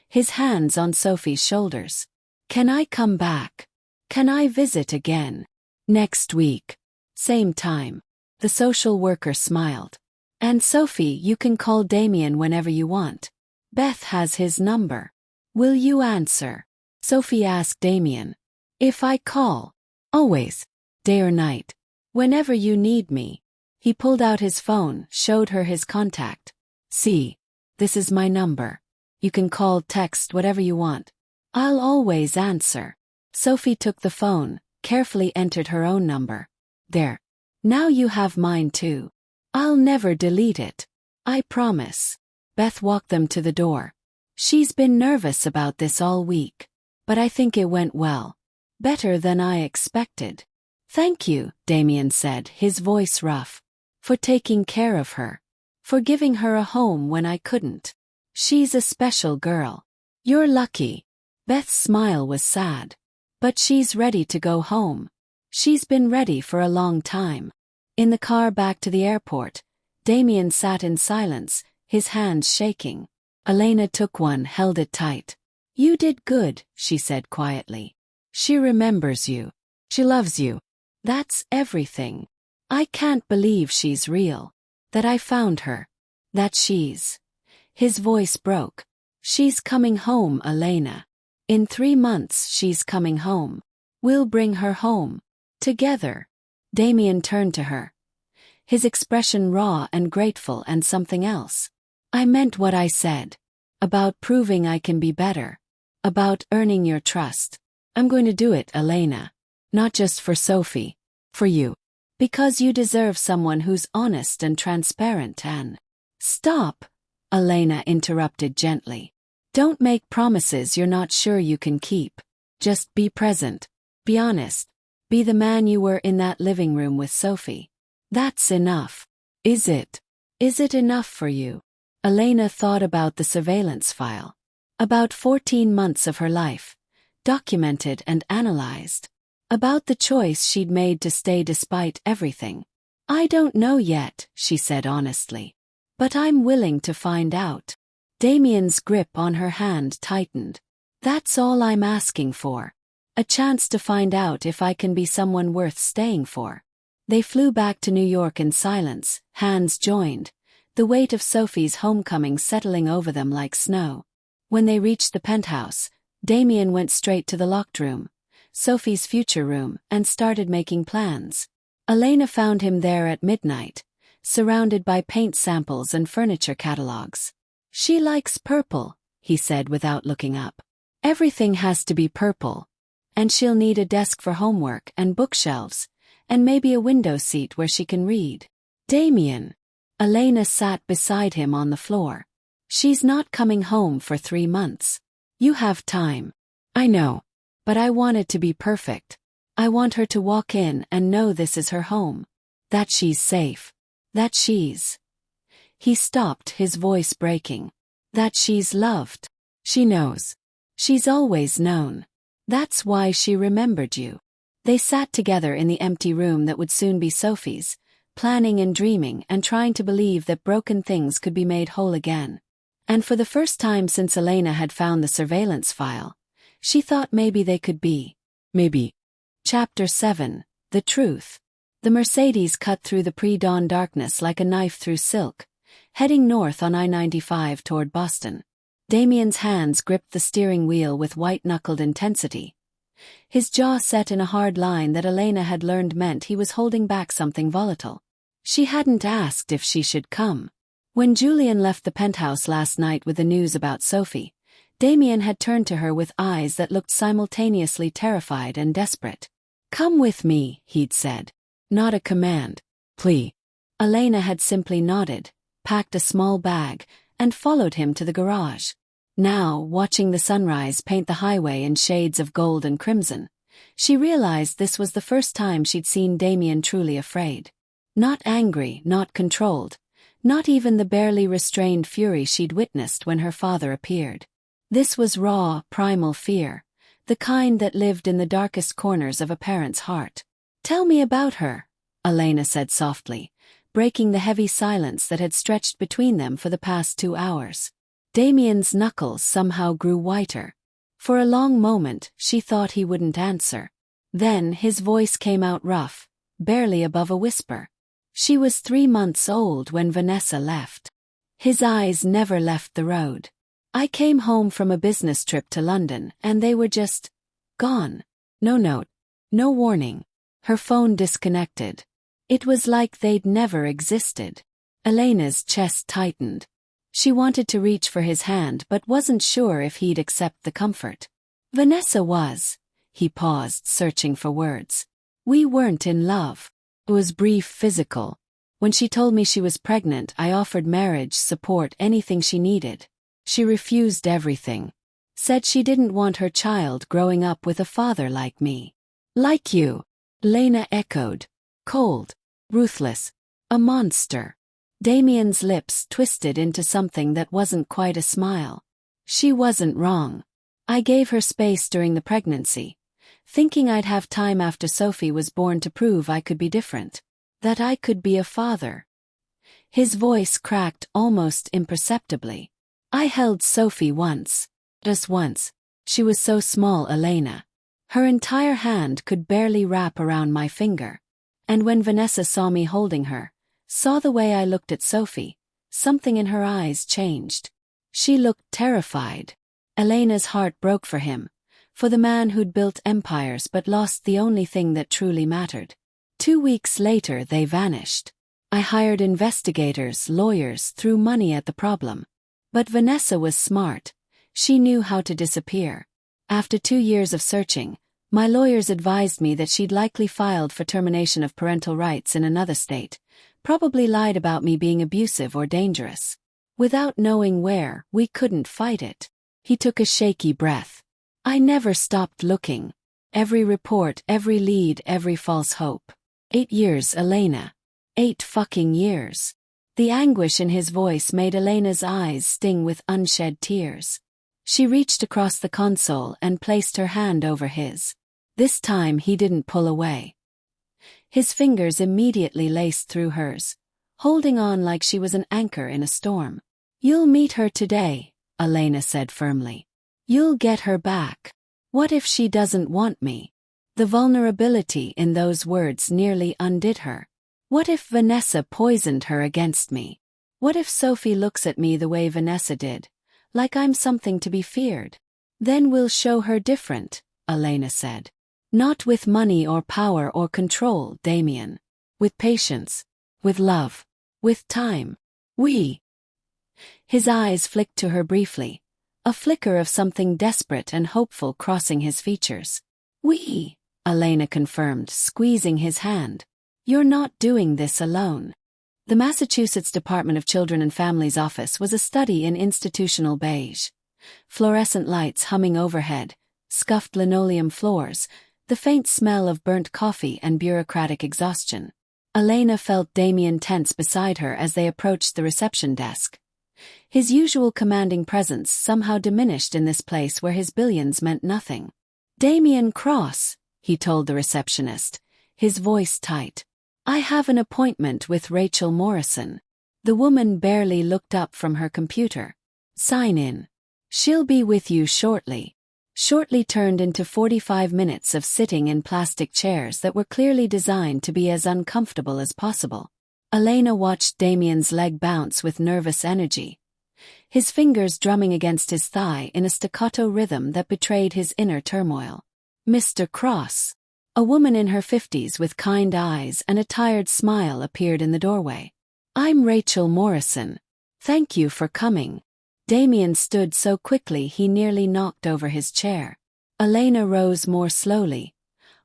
His hands on Sophie's shoulders. Can I come back? Can I visit again? Next week. Same time. The social worker smiled. And Sophie, you can call Damien whenever you want. Beth has his number. Will you answer? Sophie asked Damien. If I call. Always. Day or night. Whenever you need me. He pulled out his phone, showed her his contact. See. This is my number. You can call, text, whatever you want. I'll always answer. Sophie took the phone, carefully entered her own number. There. Now you have mine too. I'll never delete it. I promise. Beth walked them to the door. She's been nervous about this all week. But I think it went well. Better than I expected. Thank you, Damien said, his voice rough. for taking care of her, for giving her a home when I couldn't. She's a special girl. You're lucky. Beth's smile was sad. But she's ready to go home. She's been ready for a long time. In the car back to the airport, Damien sat in silence, his hands shaking. Elena took one, held it tight. You did good, she said quietly. She remembers you. She loves you. That's everything. I can't believe she's real. That I found her. That she's... His voice broke. She's coming home, Elena. In 3 months she's coming home. We'll bring her home. Together. Damien turned to her. His expression raw and grateful and something else. I meant what I said. About proving I can be better. About earning your trust. I'm going to do it, Elena. Not just for Sophie. For you. Because you deserve someone who's honest and transparent and... Stop, Elena interrupted gently. Don't make promises you're not sure you can keep. Just be present. Be honest. Be the man you were in that living room with Sophie. That's enough. Is it? Is it enough for you? Elena thought about the surveillance file. About 14 months of her life. Documented and analyzed. About the choice she'd made to stay despite everything. I don't know yet, she said honestly. But I'm willing to find out. Damien's grip on her hand tightened. That's all I'm asking for. A chance to find out if I can be someone worth staying for. They flew back to New York in silence, hands joined, the weight of Sophie's homecoming settling over them like snow. When they reached the penthouse, Damien went straight to the locked room, Sophie's future room, and started making plans. Elena found him there at midnight, surrounded by paint samples and furniture catalogs. She likes purple, he said without looking up. Everything has to be purple. And she'll need a desk for homework and bookshelves, and maybe a window seat where she can read. Damien. Elena sat beside him on the floor. She's not coming home for 3 months. You have time. I know. But I want it to be perfect. I want her to walk in and know this is her home. That she's safe. That she's... He stopped, his voice breaking. That she's loved. She knows. She's always known. That's why she remembered you. They sat together in the empty room that would soon be Sophie's, planning and dreaming and trying to believe that broken things could be made whole again. And for the first time since Elena had found the surveillance file, she thought maybe they could be. Maybe. Chapter 7, The Truth. The Mercedes cut through the pre-dawn darkness like a knife through silk, heading north on I-95 toward Boston. Damien's hands gripped the steering wheel with white-knuckled intensity. His jaw set in a hard line that Elena had learned meant he was holding back something volatile. She hadn't asked if she should come. When Julian left the penthouse last night with the news about Sophie, Damien had turned to her with eyes that looked simultaneously terrified and desperate. Come with me, he'd said. Not a command. Plea. Elena had simply nodded, packed a small bag, and followed him to the garage. Now, watching the sunrise paint the highway in shades of gold and crimson, she realized this was the first time she'd seen Damien truly afraid. Not angry, not controlled, not even the barely restrained fury she'd witnessed when her father appeared. This was raw, primal fear, the kind that lived in the darkest corners of a parent's heart. Tell me about her, Elena said softly, breaking the heavy silence that had stretched between them for the past 2 hours. Damien's knuckles somehow grew whiter. For a long moment, she thought he wouldn't answer. Then his voice came out rough, barely above a whisper. She was 3 months old when Vanessa left. His eyes never left the road. I came home from a business trip to London and they were just gone. No note. No warning. Her phone disconnected. It was like they'd never existed. Elena's chest tightened. She wanted to reach for his hand but wasn't sure if he'd accept the comfort. Vanessa was. He paused, searching for words. We weren't in love. It was brief, physical. When she told me she was pregnant, I offered marriage, support, anything she needed. She refused everything. Said she didn't want her child growing up with a father like me. Like you, Elena echoed. Cold. Ruthless. A monster. Damien's lips twisted into something that wasn't quite a smile. She wasn't wrong. I gave her space during the pregnancy, thinking I'd have time after Sophie was born to prove I could be different, that I could be a father. His voice cracked almost imperceptibly. I held Sophie once. Just once. She was so small, Elena. Her entire hand could barely wrap around my finger. And when Vanessa saw me holding her, saw the way I looked at Sophie, something in her eyes changed. She looked terrified. Elena's heart broke for him, for the man who'd built empires but lost the only thing that truly mattered. 2 weeks later they vanished. I hired investigators, lawyers, threw money at the problem. But Vanessa was smart. She knew how to disappear. After 2 years of searching, my lawyers advised me that she'd likely filed for termination of parental rights in another state, probably lied about me being abusive or dangerous. Without knowing where, we couldn't fight it. He took a shaky breath. I never stopped looking. Every report, every lead, every false hope. 8 years, Elena. 8 fucking years. The anguish in his voice made Elena's eyes sting with unshed tears. She reached across the console and placed her hand over his. This time he didn't pull away. His fingers immediately laced through hers, holding on like she was an anchor in a storm. "You'll meet her today," Elena said firmly. "You'll get her back. What if she doesn't want me?" The vulnerability in those words nearly undid her. What if Vanessa poisoned her against me? What if Sophie looks at me the way Vanessa did, like I'm something to be feared? "Then we'll show her different," Elena said. "Not with money or power or control, Damien. With patience. With love. With time. We." His eyes flicked to her briefly, a flicker of something desperate and hopeful crossing his features. "We," Elena confirmed, squeezing his hand. "You're not doing this alone." The Massachusetts Department of Children and Families office was a study in institutional beige. Fluorescent lights humming overhead, scuffed linoleum floors, the faint smell of burnt coffee and bureaucratic exhaustion. Elena felt Damien tense beside her as they approached the reception desk. His usual commanding presence somehow diminished in this place where his billions meant nothing. "Damien Cross," he told the receptionist, his voice tight. "I have an appointment with Rachel Morrison." The woman barely looked up from her computer. "Sign in. She'll be with you shortly." Shortly turned into 45 minutes of sitting in plastic chairs that were clearly designed to be as uncomfortable as possible. Elena watched Damien's leg bounce with nervous energy, his fingers drumming against his thigh in a staccato rhythm that betrayed his inner turmoil. "Mr. Cross." A woman in her 50s with kind eyes and a tired smile appeared in the doorway. "I'm Rachel Morrison. Thank you for coming." Damien stood so quickly he nearly knocked over his chair. Elena rose more slowly,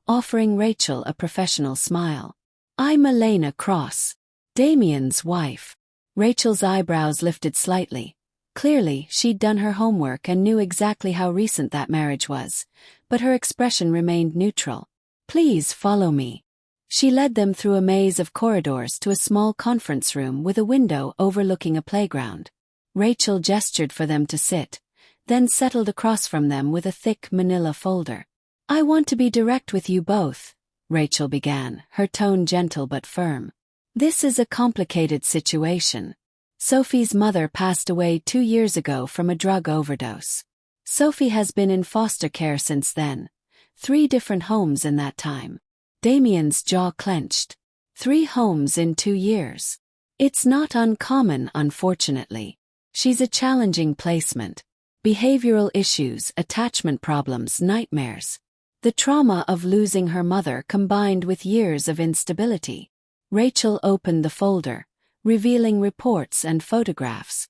offering Rachel a professional smile. "I'm Elena Cross, Damien's wife." Rachel's eyebrows lifted slightly. Clearly, she'd done her homework and knew exactly how recent that marriage was, but her expression remained neutral. "Please follow me." She led them through a maze of corridors to a small conference room with a window overlooking a playground. Rachel gestured for them to sit, then settled across from them with a thick manila folder. "I want to be direct with you both," Rachel began, her tone gentle but firm. "This is a complicated situation. Sophie's mother passed away 2 years ago from a drug overdose. Sophie has been in foster care since then, 3 different homes in that time." Damien's jaw clenched. 3 homes in 2 years. It's not uncommon, unfortunately. She's a challenging placement. Behavioral issues, attachment problems, nightmares. The trauma of losing her mother combined with years of instability. Rachel opened the folder, revealing reports and photographs.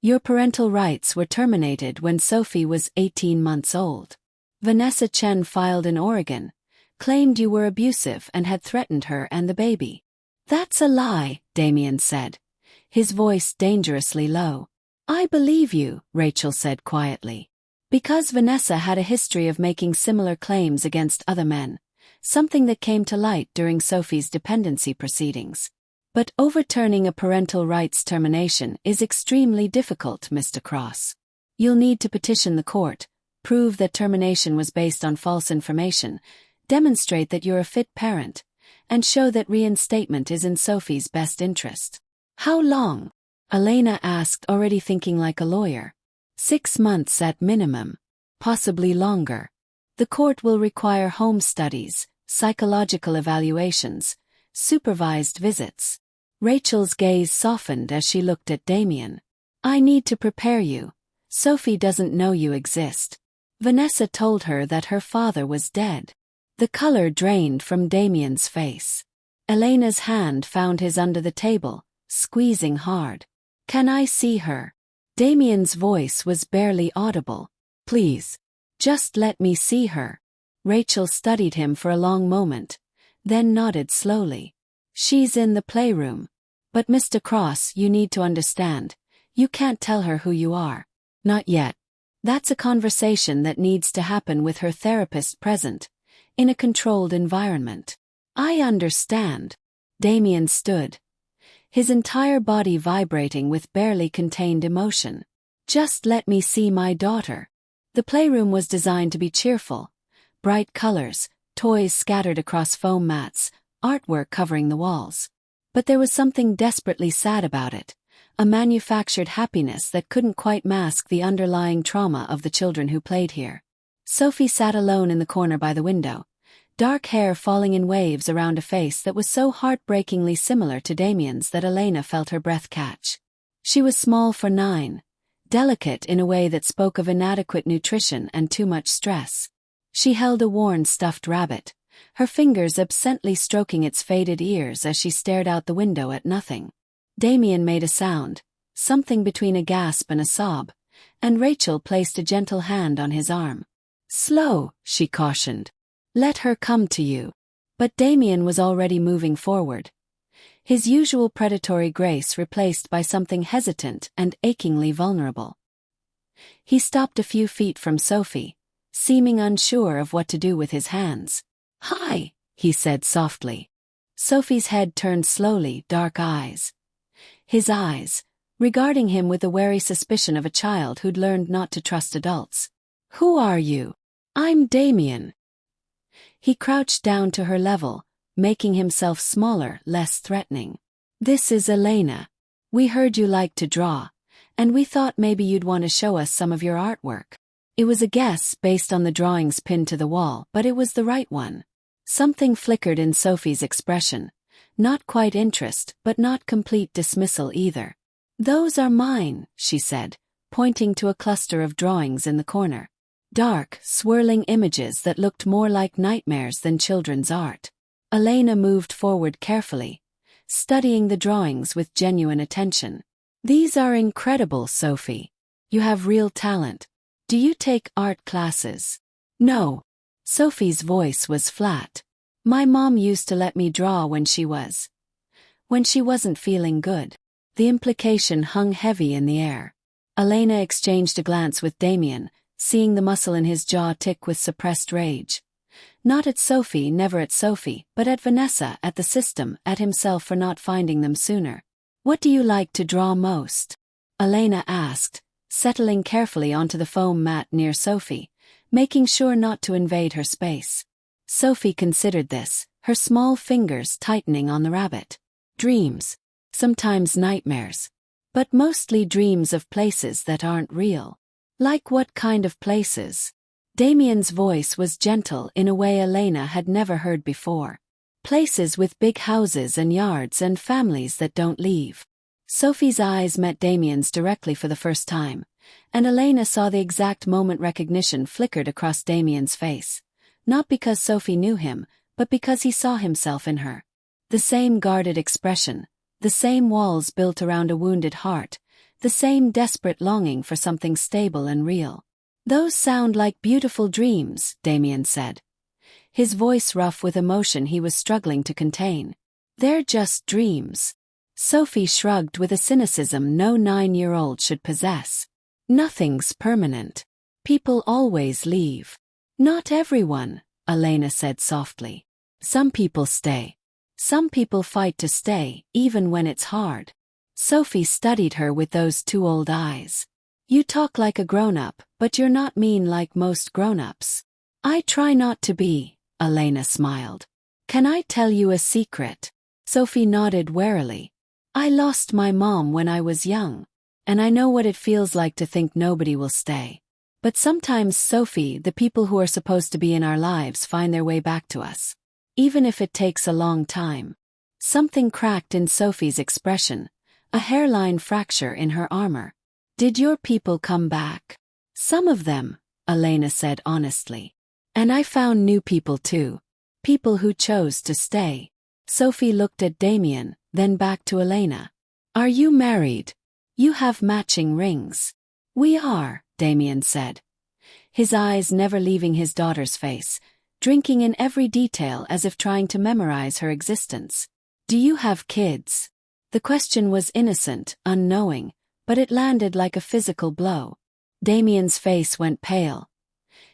"Your parental rights were terminated when Sophie was 18 months old. Vanessa Chen filed in Oregon, claimed you were abusive and had threatened her and the baby." "That's a lie," Damien said, his voice dangerously low. "I believe you," Rachel said quietly. "Because Vanessa had a history of making similar claims against other men, something that came to light during Sophie's dependency proceedings. But overturning a parental rights termination is extremely difficult, Mr. Cross. You'll need to petition the court, prove that termination was based on false information, demonstrate that you're a fit parent, and show that reinstatement is in Sophie's best interest. How long? Elena asked, already thinking like a lawyer. 6 months at minimum. Possibly longer. The court will require home studies, psychological evaluations, supervised visits. Rachel's gaze softened as she looked at Damien. I need to prepare you. Sophie doesn't know you exist. Vanessa told her that her father was dead. The color drained from Damien's face. Elena's hand found his under the table, squeezing hard. Can I see her? Damien's voice was barely audible. Please. Just let me see her. Rachel studied him for a long moment, then nodded slowly. She's in the playroom. But Mr. Cross, you need to understand. You can't tell her who you are. Not yet. That's a conversation that needs to happen with her therapist present, in a controlled environment. I understand. Damien stood, his entire body vibrating with barely contained emotion. Just let me see my daughter. The playroom was designed to be cheerful. Bright colors, toys scattered across foam mats, artwork covering the walls. But there was something desperately sad about it, a manufactured happiness that couldn't quite mask the underlying trauma of the children who played here. Sophie sat alone in the corner by the window, dark hair falling in waves around a face that was so heartbreakingly similar to Damien's that Elena felt her breath catch. She was small for 9, delicate in a way that spoke of inadequate nutrition and too much stress. She held a worn stuffed rabbit, her fingers absently stroking its faded ears as she stared out the window at nothing. Damien made a sound, something between a gasp and a sob, and Rachel placed a gentle hand on his arm. Slow, she cautioned. Let her come to you. But Damien was already moving forward, his usual predatory grace replaced by something hesitant and achingly vulnerable. He stopped a few feet from Sophie, seeming unsure of what to do with his hands. Hi, he said softly. Sophie's head turned slowly, dark eyes. His eyes, regarding him with the wary suspicion of a child who'd learned not to trust adults. Who are you? I'm Damien. He crouched down to her level, making himself smaller, less threatening. This is Elena. We heard you like to draw, and we thought maybe you'd want to show us some of your artwork. It was a guess based on the drawings pinned to the wall, but it was the right one. Something flickered in Sophie's expression. Not quite interest, but not complete dismissal either. Those are mine, she said, pointing to a cluster of drawings in the corner. Dark, swirling images that looked more like nightmares than children's art. Elena moved forward carefully, studying the drawings with genuine attention. These are incredible, Sophie. You have real talent. Do you take art classes? No. Sophie's voice was flat. My mom used to let me draw when she wasn't feeling good. The implication hung heavy in the air. Elena exchanged a glance with Damien, seeing the muscle in his jaw tick with suppressed rage. Not at Sophie, never at Sophie, but at Vanessa, at the system, at himself for not finding them sooner. What do you like to draw most? Elena asked, settling carefully onto the foam mat near Sophie, making sure not to invade her space. Sophie considered this, her small fingers tightening on the rabbit. Dreams. Sometimes nightmares. But mostly dreams of places that aren't real. Like what kind of places? Damien's voice was gentle in a way Elena had never heard before. Places with big houses and yards and families that don't leave. Sophie's eyes met Damien's directly for the first time, and Elena saw the exact moment recognition flickered across Damien's face. Not because Sophie knew him, but because he saw himself in her. The same guarded expression, the same walls built around a wounded heart, the same desperate longing for something stable and real. Those sound like beautiful dreams, Damien said, his voice rough with emotion he was struggling to contain. They're just dreams. Sophie shrugged with a cynicism no 9-year-old should possess. Nothing's permanent. People always leave. Not everyone, Elena said softly. Some people stay. Some people fight to stay, even when it's hard. Sophie studied her with those two old eyes. You talk like a grown-up, but you're not mean like most grown-ups. I try not to be, Elena smiled. Can I tell you a secret? Sophie nodded warily. I lost my mom when I was young. And I know what it feels like to think nobody will stay. But sometimes, Sophie, the people who are supposed to be in our lives find their way back to us. Even if it takes a long time. Something cracked in Sophie's expression, a hairline fracture in her armor. Did your people come back? Some of them, Elena said honestly. And I found new people too. People who chose to stay. Sophie looked at Damien, then back to Elena. Are you married? You have matching rings. We are, Damien said. His eyes never leaving his daughter's face, drinking in every detail as if trying to memorize her existence. Do you have kids? The question was innocent, unknowing, but it landed like a physical blow. Damien's face went pale,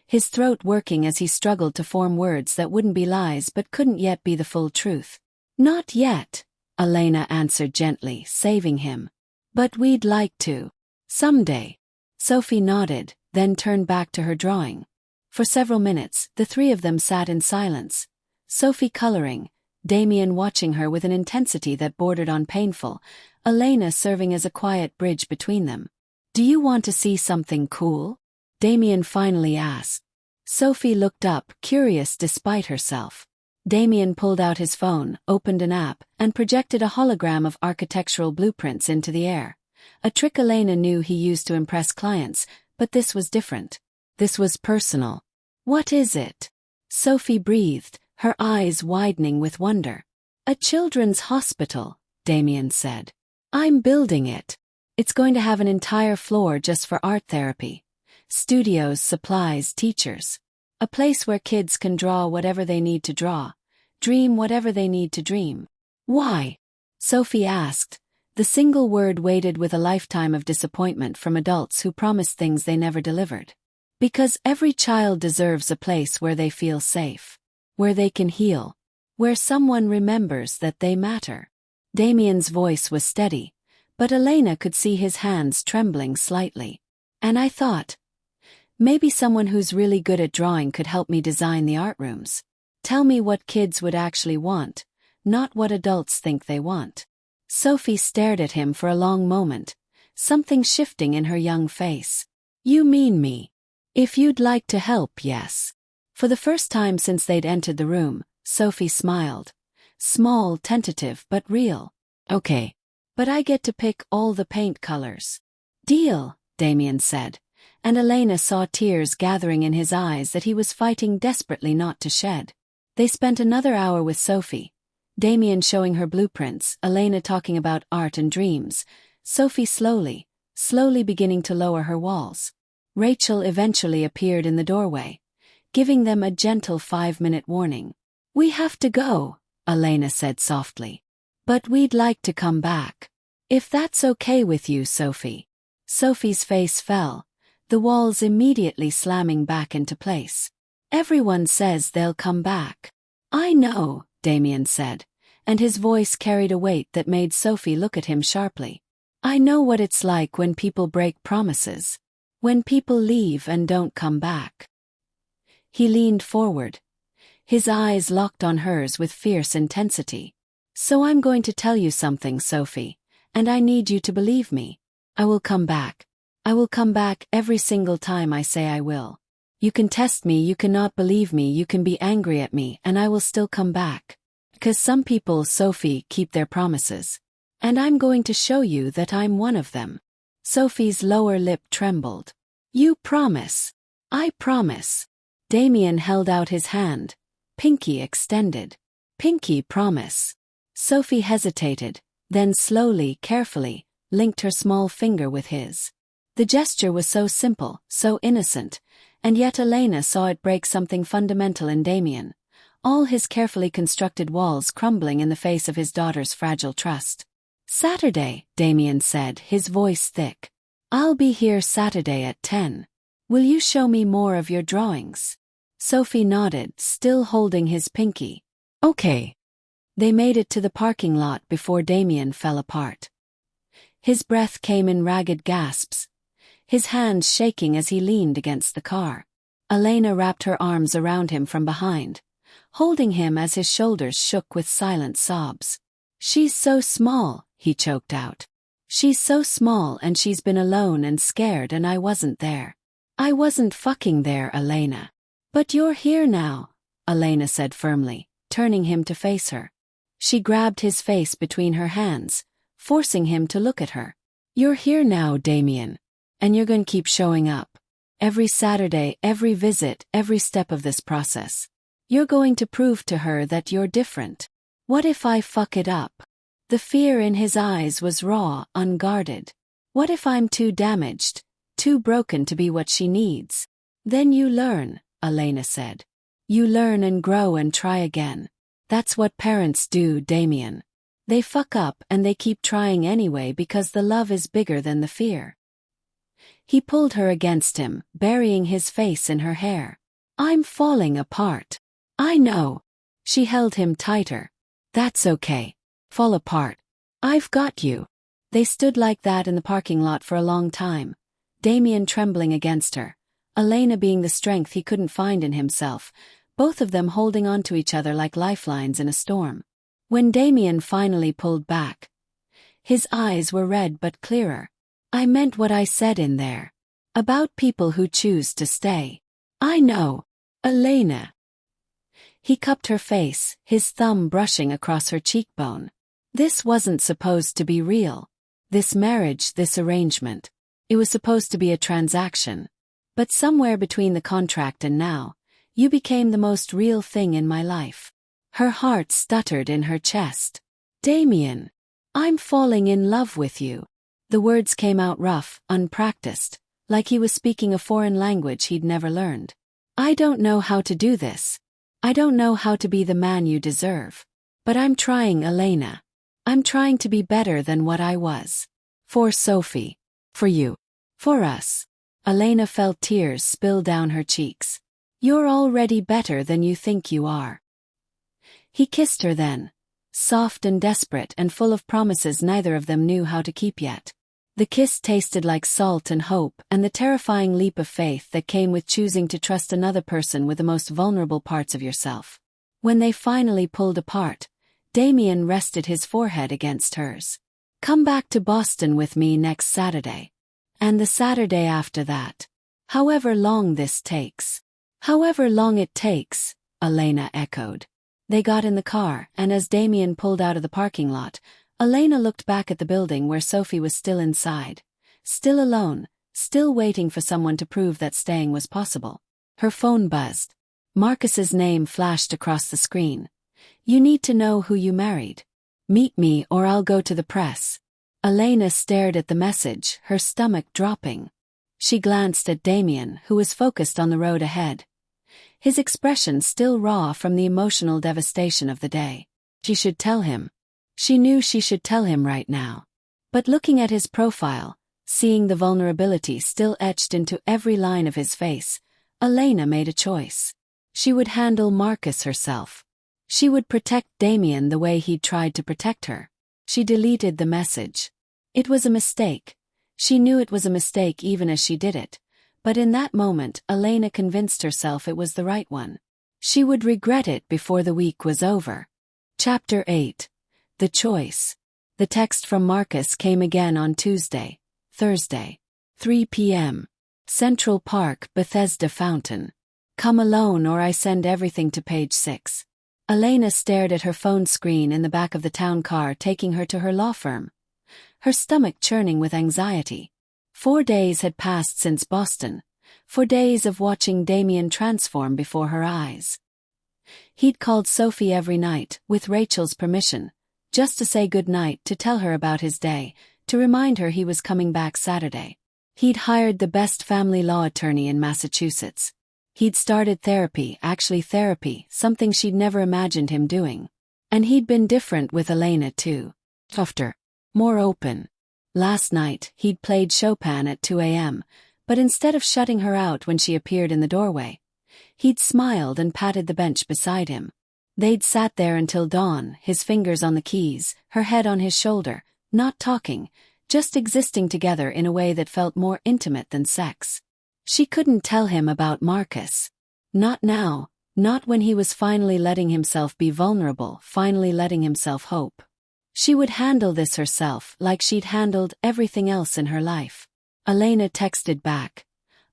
his throat working as he struggled to form words that wouldn't be lies but couldn't yet be the full truth. Not yet, Elena answered gently, saving him. But we'd like to. Someday. Sophie nodded, then turned back to her drawing. For several minutes, the three of them sat in silence. Sophie coloring, Damien watching her with an intensity that bordered on painful, Elena serving as a quiet bridge between them. Do you want to see something cool? Damien finally asked. Sophie looked up, curious despite herself. Damien pulled out his phone, opened an app, and projected a hologram of architectural blueprints into the air. A trick Elena knew he used to impress clients, but this was different. This was personal. What is it? Sophie breathed, her eyes widening with wonder. A children's hospital, Damien said. I'm building it. It's going to have an entire floor just for art therapy. Studios, supplies, teachers. A place where kids can draw whatever they need to draw, dream whatever they need to dream. Why? Sophie asked, the single word weighted with a lifetime of disappointment from adults who promised things they never delivered. Because every child deserves a place where they feel safe, where they can heal, where someone remembers that they matter. Damien's voice was steady, but Elena could see his hands trembling slightly. And I thought, maybe someone who's really good at drawing could help me design the art rooms. Tell me what kids would actually want, not what adults think they want. Sophie stared at him for a long moment, something shifting in her young face. You mean me? If you'd like to help, yes. For the first time since they'd entered the room, Sophie smiled. Small, tentative, but real. Okay. But I get to pick all the paint colors. Deal, Damien said. And Elena saw tears gathering in his eyes that he was fighting desperately not to shed. They spent another hour with Sophie. Damien showing her blueprints, Elena talking about art and dreams, Sophie slowly beginning to lower her walls. Rachel eventually appeared in the doorway, giving them a gentle 5-minute warning. We have to go, Elena said softly. But we'd like to come back. If that's okay with you, Sophie. Sophie's face fell, the walls immediately slamming back into place. Everyone says they'll come back. I know, Damien said, and his voice carried a weight that made Sophie look at him sharply. I know what it's like when people break promises. When people leave and don't come back. He leaned forward, his eyes locked on hers with fierce intensity. So I'm going to tell you something, Sophie, and I need you to believe me. I will come back. I will come back every single time I say I will. You can test me, you cannot believe me, you can be angry at me, and I will still come back. Because some people, Sophie, keep their promises. And I'm going to show you that I'm one of them. Sophie's lower lip trembled. You promise. I promise. Damien held out his hand, pinky extended. Pinky promise. Sophie hesitated, then slowly, carefully, linked her small finger with his. The gesture was so simple, so innocent, and yet Elena saw it break something fundamental in Damien, all his carefully constructed walls crumbling in the face of his daughter's fragile trust. Saturday, Damien said, his voice thick. I'll be here Saturday at 10. Will you show me more of your drawings? Sophie nodded, still holding his pinky. Okay. They made it to the parking lot before Damien fell apart. His breath came in ragged gasps, his hands shaking as he leaned against the car. Elena wrapped her arms around him from behind, holding him as his shoulders shook with silent sobs. "She's so small," he choked out. "She's so small and she's been alone and scared and I wasn't there. I wasn't fucking there, Elena." "But you're here now," Elena said firmly, turning him to face her. She grabbed his face between her hands, forcing him to look at her. "You're here now, Damien. And you're going to keep showing up. Every Saturday, every visit, every step of this process. You're going to prove to her that you're different. What if I fuck it up?" The fear in his eyes was raw, unguarded. "What if I'm too damaged, too broken to be what she needs?" "Then you learn," Elena said. "You learn and grow and try again. That's what parents do, Damien. They fuck up and they keep trying anyway because the love is bigger than the fear." He pulled her against him, burying his face in her hair. "I'm falling apart." "I know." She held him tighter. "That's okay. Fall apart. I've got you." They stood like that in the parking lot for a long time, Damien trembling against her, Elena being the strength he couldn't find in himself, both of them holding on to each other like lifelines in a storm. When Damien finally pulled back, his eyes were red but clearer. "I meant what I said in there. About people who choose to stay." "I know, Elena." He cupped her face, his thumb brushing across her cheekbone. "This wasn't supposed to be real. This marriage, this arrangement. It was supposed to be a transaction. But somewhere between the contract and now, you became the most real thing in my life." Her heart stuttered in her chest. "Damien, I'm falling in love with you." The words came out rough, unpracticed, like he was speaking a foreign language he'd never learned. "I don't know how to do this. I don't know how to be the man you deserve. But I'm trying, Elena. I'm trying to be better than what I was. For Sophie. For you. For us." Elena felt tears spill down her cheeks. "You're already better than you think you are." He kissed her then, soft and desperate and full of promises neither of them knew how to keep yet. The kiss tasted like salt and hope and the terrifying leap of faith that came with choosing to trust another person with the most vulnerable parts of yourself. When they finally pulled apart, Damien rested his forehead against hers. "Come back to Boston with me next Saturday. And the Saturday after that. However long this takes." "However long it takes," Elena echoed. They got in the car, and as Damien pulled out of the parking lot, Elena looked back at the building where Sophie was still inside. Still alone, still waiting for someone to prove that staying was possible. Her phone buzzed. Marcus's name flashed across the screen. "You need to know who you married. Meet me or I'll go to the press." Elena stared at the message, her stomach dropping. She glanced at Damien, who was focused on the road ahead, his expression still raw from the emotional devastation of the day. She should tell him. She knew she should tell him right now. But looking at his profile, seeing the vulnerability still etched into every line of his face, Elena made a choice. She would handle Marcus herself. She would protect Damien the way he'd tried to protect her. She deleted the message. It was a mistake. She knew it was a mistake even as she did it. But in that moment, Elena convinced herself it was the right one. She would regret it before the week was over. Chapter 8. The Choice. The text from Marcus came again on Tuesday, Thursday, 3 p.m. Central Park, Bethesda Fountain. "Come alone or I send everything to page 6. Elena stared at her phone screen in the back of the town car taking her to her law firm, her stomach churning with anxiety. 4 days had passed since Boston, 4 days of watching Damien transform before her eyes. He'd called Sophie every night, with Rachel's permission, just to say goodnight, to tell her about his day, to remind her he was coming back Saturday. He'd hired the best family law attorney in Massachusetts. He'd started therapy, something she'd never imagined him doing. And he'd been different with Elena too. Softer. More open. Last night, he'd played Chopin at 2 a.m., but instead of shutting her out when she appeared in the doorway, he'd smiled and patted the bench beside him. They'd sat there until dawn, his fingers on the keys, her head on his shoulder, not talking, just existing together in a way that felt more intimate than sex. She couldn't tell him about Marcus. Not now, not when he was finally letting himself be vulnerable, finally letting himself hope. She would handle this herself like she'd handled everything else in her life. Elena texted back,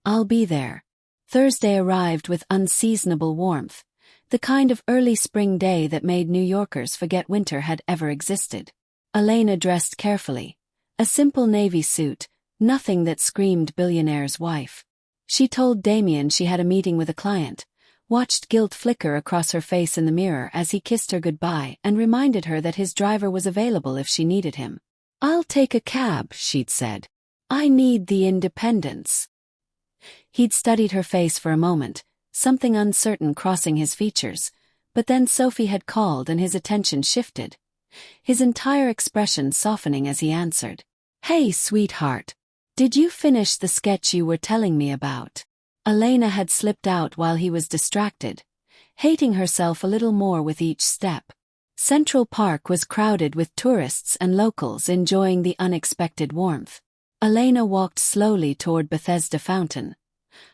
"I'll be there." Thursday arrived with unseasonable warmth, the kind of early spring day that made New Yorkers forget winter had ever existed. Elena dressed carefully. A simple navy suit, nothing that screamed billionaire's wife. She told Damien she had a meeting with a client, watched guilt flicker across her face in the mirror as he kissed her goodbye and reminded her that his driver was available if she needed him. "I'll take a cab," she'd said. "I need the independence." He'd studied her face for a moment, something uncertain crossing his features, but then Sophie had called and his attention shifted. His entire expression softening as he answered, "Hey, sweetheart. Did you finish the sketch you were telling me about?" Elena had slipped out while he was distracted, hating herself a little more with each step. Central Park was crowded with tourists and locals enjoying the unexpected warmth. Elena walked slowly toward Bethesda Fountain,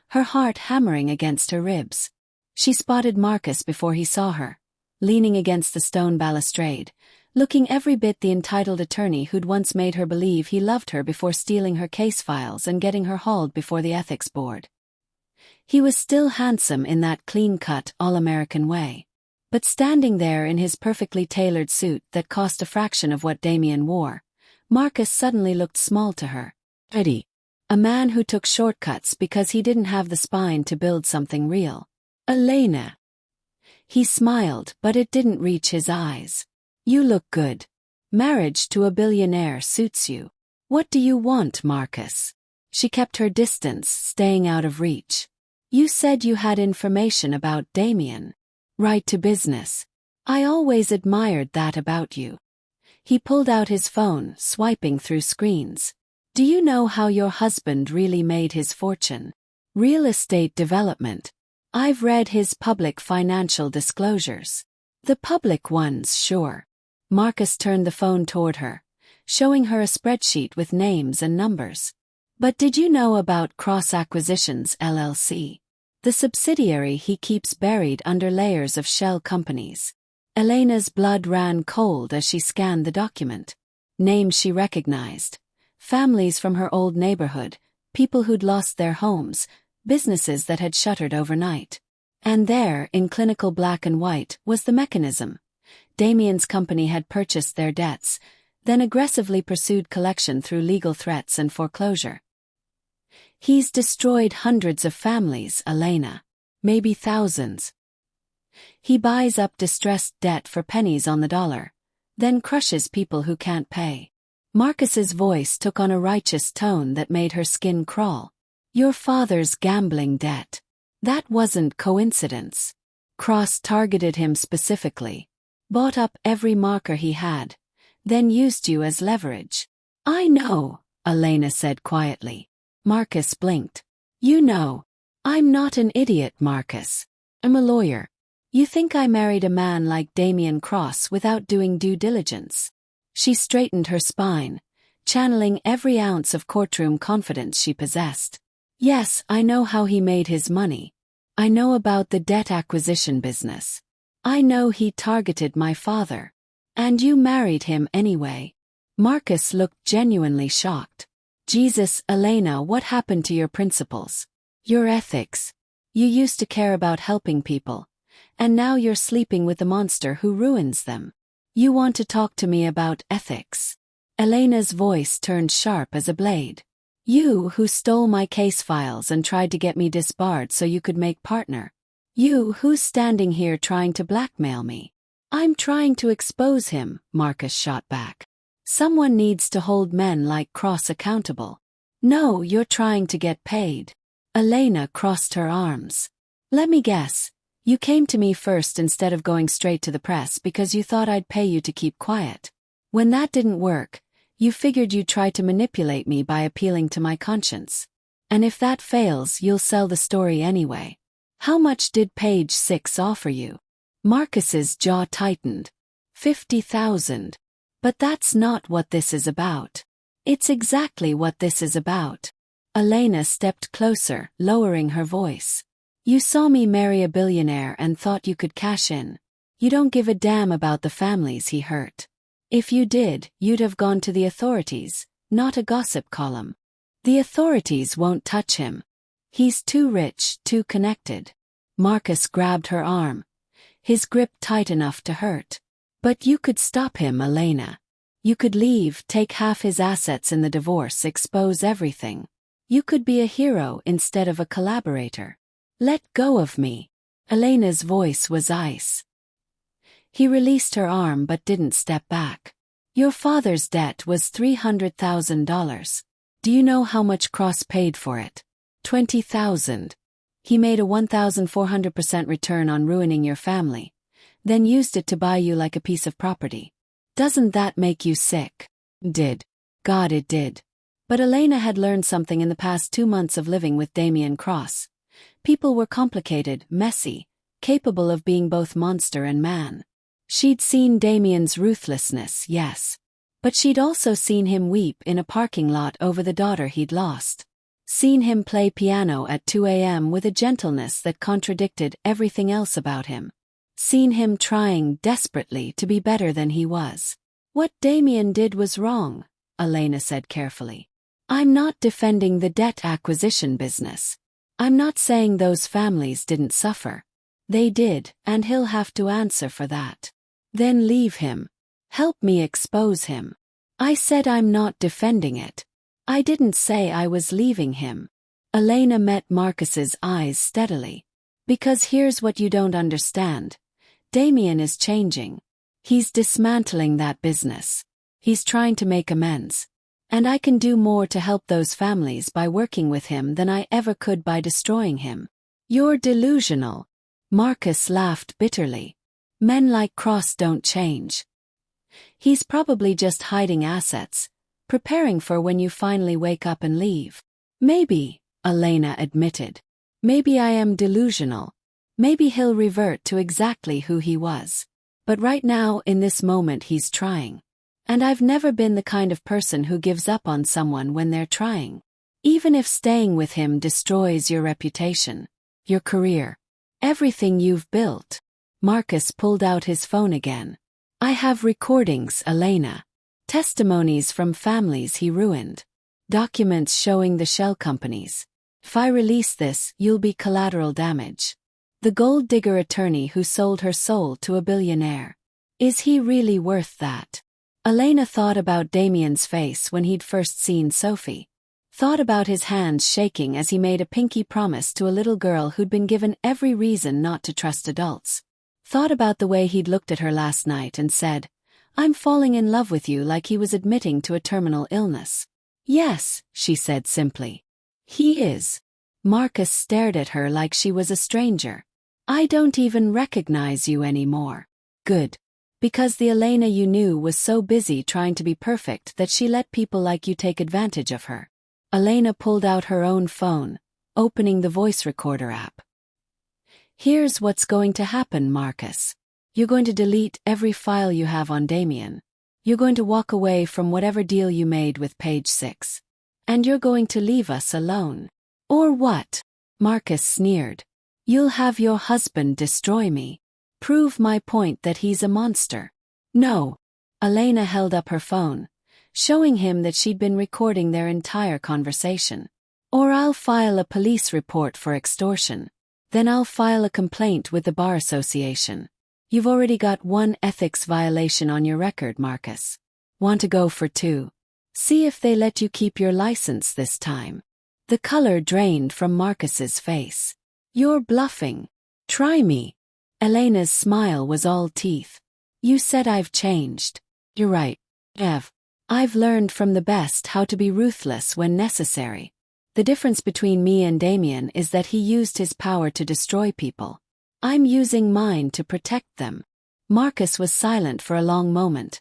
her heart hammering against her ribs. She spotted Marcus before he saw her, leaning against the stone balustrade, looking every bit the entitled attorney who'd once made her believe he loved her before stealing her case files and getting her hauled before the ethics board. He was still handsome in that clean-cut, all-American way. But standing there in his perfectly tailored suit that cost a fraction of what Damien wore, Marcus suddenly looked small to her. Eddie. A man who took shortcuts because he didn't have the spine to build something real. "Elena." He smiled, but it didn't reach his eyes. "You look good. Marriage to a billionaire suits you. What do you want, Marcus?" She kept her distance, staying out of reach. "You said you had information about Damien. Right to business. I always admired that about you." He pulled out his phone, swiping through screens. "Do you know how your husband really made his fortune? Real estate development. I've read his public financial disclosures." "The public ones, sure." Marcus turned the phone toward her, showing her a spreadsheet with names and numbers. "But did you know about Cross Acquisitions LLC? The subsidiary he keeps buried under layers of shell companies." Elena's blood ran cold as she scanned the document. Names she recognized. Families from her old neighborhood, people who'd lost their homes, businesses that had shuttered overnight. And there, in clinical black and white, was the mechanism. Damien's company had purchased their debts, then aggressively pursued collection through legal threats and foreclosure. "He's destroyed hundreds of families, Elena. Maybe thousands. He buys up distressed debt for pennies on the dollar, then crushes people who can't pay." Marcus's voice took on a righteous tone that made her skin crawl. "Your father's gambling debt. That wasn't coincidence. Cross targeted him specifically. Bought up every marker he had, then used you as leverage." "I know," Elena said quietly. Marcus blinked. "You know. I'm not an idiot, Marcus. I'm a lawyer. You think I married a man like Damien Cross without doing due diligence?" She straightened her spine, channeling every ounce of courtroom confidence she possessed. "Yes, I know how he made his money. I know about the debt acquisition business. I know he targeted my father. And you married him anyway." Marcus looked genuinely shocked. "Jesus, Elena, what happened to your principles? Your ethics? You used to care about helping people, and now you're sleeping with the monster who ruins them. You want to talk to me about ethics?" Elena's voice turned sharp as a blade. "You who stole my case files and tried to get me disbarred so you could make partner. You who's standing here trying to blackmail me." "I'm trying to expose him," Marcus shot back. "Someone needs to hold men like Cross accountable." "No, you're trying to get paid." Elena crossed her arms. "Let me guess. You came to me first instead of going straight to the press because you thought I'd pay you to keep quiet. When that didn't work, you figured you'd try to manipulate me by appealing to my conscience. And if that fails, you'll sell the story anyway. How much did Page 6 offer you?" Marcus's jaw tightened. 50,000. But that's not what this is about. It's exactly what this is about. Elena stepped closer, lowering her voice. You saw me marry a billionaire and thought you could cash in. You don't give a damn about the families he hurt. If you did, you'd have gone to the authorities, not a gossip column. The authorities won't touch him. He's too rich, too connected. Marcus grabbed her arm, his grip tight enough to hurt. But you could stop him, Elena. You could leave, take half his assets in the divorce, expose everything. You could be a hero instead of a collaborator. Let go of me. Elena's voice was ice. He released her arm but didn't step back. Your father's debt was $300,000. Do you know how much Cross paid for it? 20,000. He made a 1,400% return on ruining your family, then used it to buy you like a piece of property. Doesn't that make you sick? Did. God, it did. But Elena had learned something in the past 2 months of living with Damien Cross. People were complicated, messy, capable of being both monster and man. She'd seen Damien's ruthlessness, yes. But she'd also seen him weep in a parking lot over the daughter he'd lost. Seen him play piano at 2 a.m. with a gentleness that contradicted everything else about him. Seen him trying desperately to be better than he was. What Damien did was wrong, Elena said carefully. I'm not defending the debt acquisition business. I'm not saying those families didn't suffer. They did, and he'll have to answer for that. Then leave him. Help me expose him. I said I'm not defending it. I didn't say I was leaving him. Elena met Marcus's eyes steadily. Because here's what you don't understand. Damien is changing. He's dismantling that business. He's trying to make amends. And I can do more to help those families by working with him than I ever could by destroying him. You're delusional. Marcus laughed bitterly. Men like Cross don't change. He's probably just hiding assets, preparing for when you finally wake up and leave. Maybe, Elena admitted. Maybe I am delusional. Maybe he'll revert to exactly who he was. But right now, in this moment, he's trying. And I've never been the kind of person who gives up on someone when they're trying. Even if staying with him destroys your reputation, your career, everything you've built. Marcus pulled out his phone again. I have recordings, Elena. Testimonies from families he ruined. Documents showing the shell companies. If I release this, you'll be collateral damage. The gold digger attorney who sold her soul to a billionaire. Is he really worth that? Elena thought about Damien's face when he'd first seen Sophie. Thought about his hands shaking as he made a pinky promise to a little girl who'd been given every reason not to trust adults. Thought about the way he'd looked at her last night and said, I'm falling in love with you, like he was admitting to a terminal illness. Yes, she said simply. He is. Marcus stared at her like she was a stranger. I don't even recognize you anymore. Good. Because the Elena you knew was so busy trying to be perfect that she let people like you take advantage of her. Elena pulled out her own phone, opening the voice recorder app. Here's what's going to happen, Marcus. You're going to delete every file you have on Damien. You're going to walk away from whatever deal you made with Page 6. And you're going to leave us alone. Or what? Marcus sneered. You'll have your husband destroy me. Prove my point that he's a monster. No. Elena held up her phone, showing him that she'd been recording their entire conversation. Or I'll file a police report for extortion. Then I'll file a complaint with the Bar Association. You've already got 1 ethics violation on your record, Marcus. Want to go for 2? See if they let you keep your license this time. The color drained from Marcus's face. You're bluffing. Try me. Elena's smile was all teeth. You said I've changed. You're right, Ev. I've learned from the best how to be ruthless when necessary. The difference between me and Damien is that he used his power to destroy people. I'm using mine to protect them. Marcus was silent for a long moment,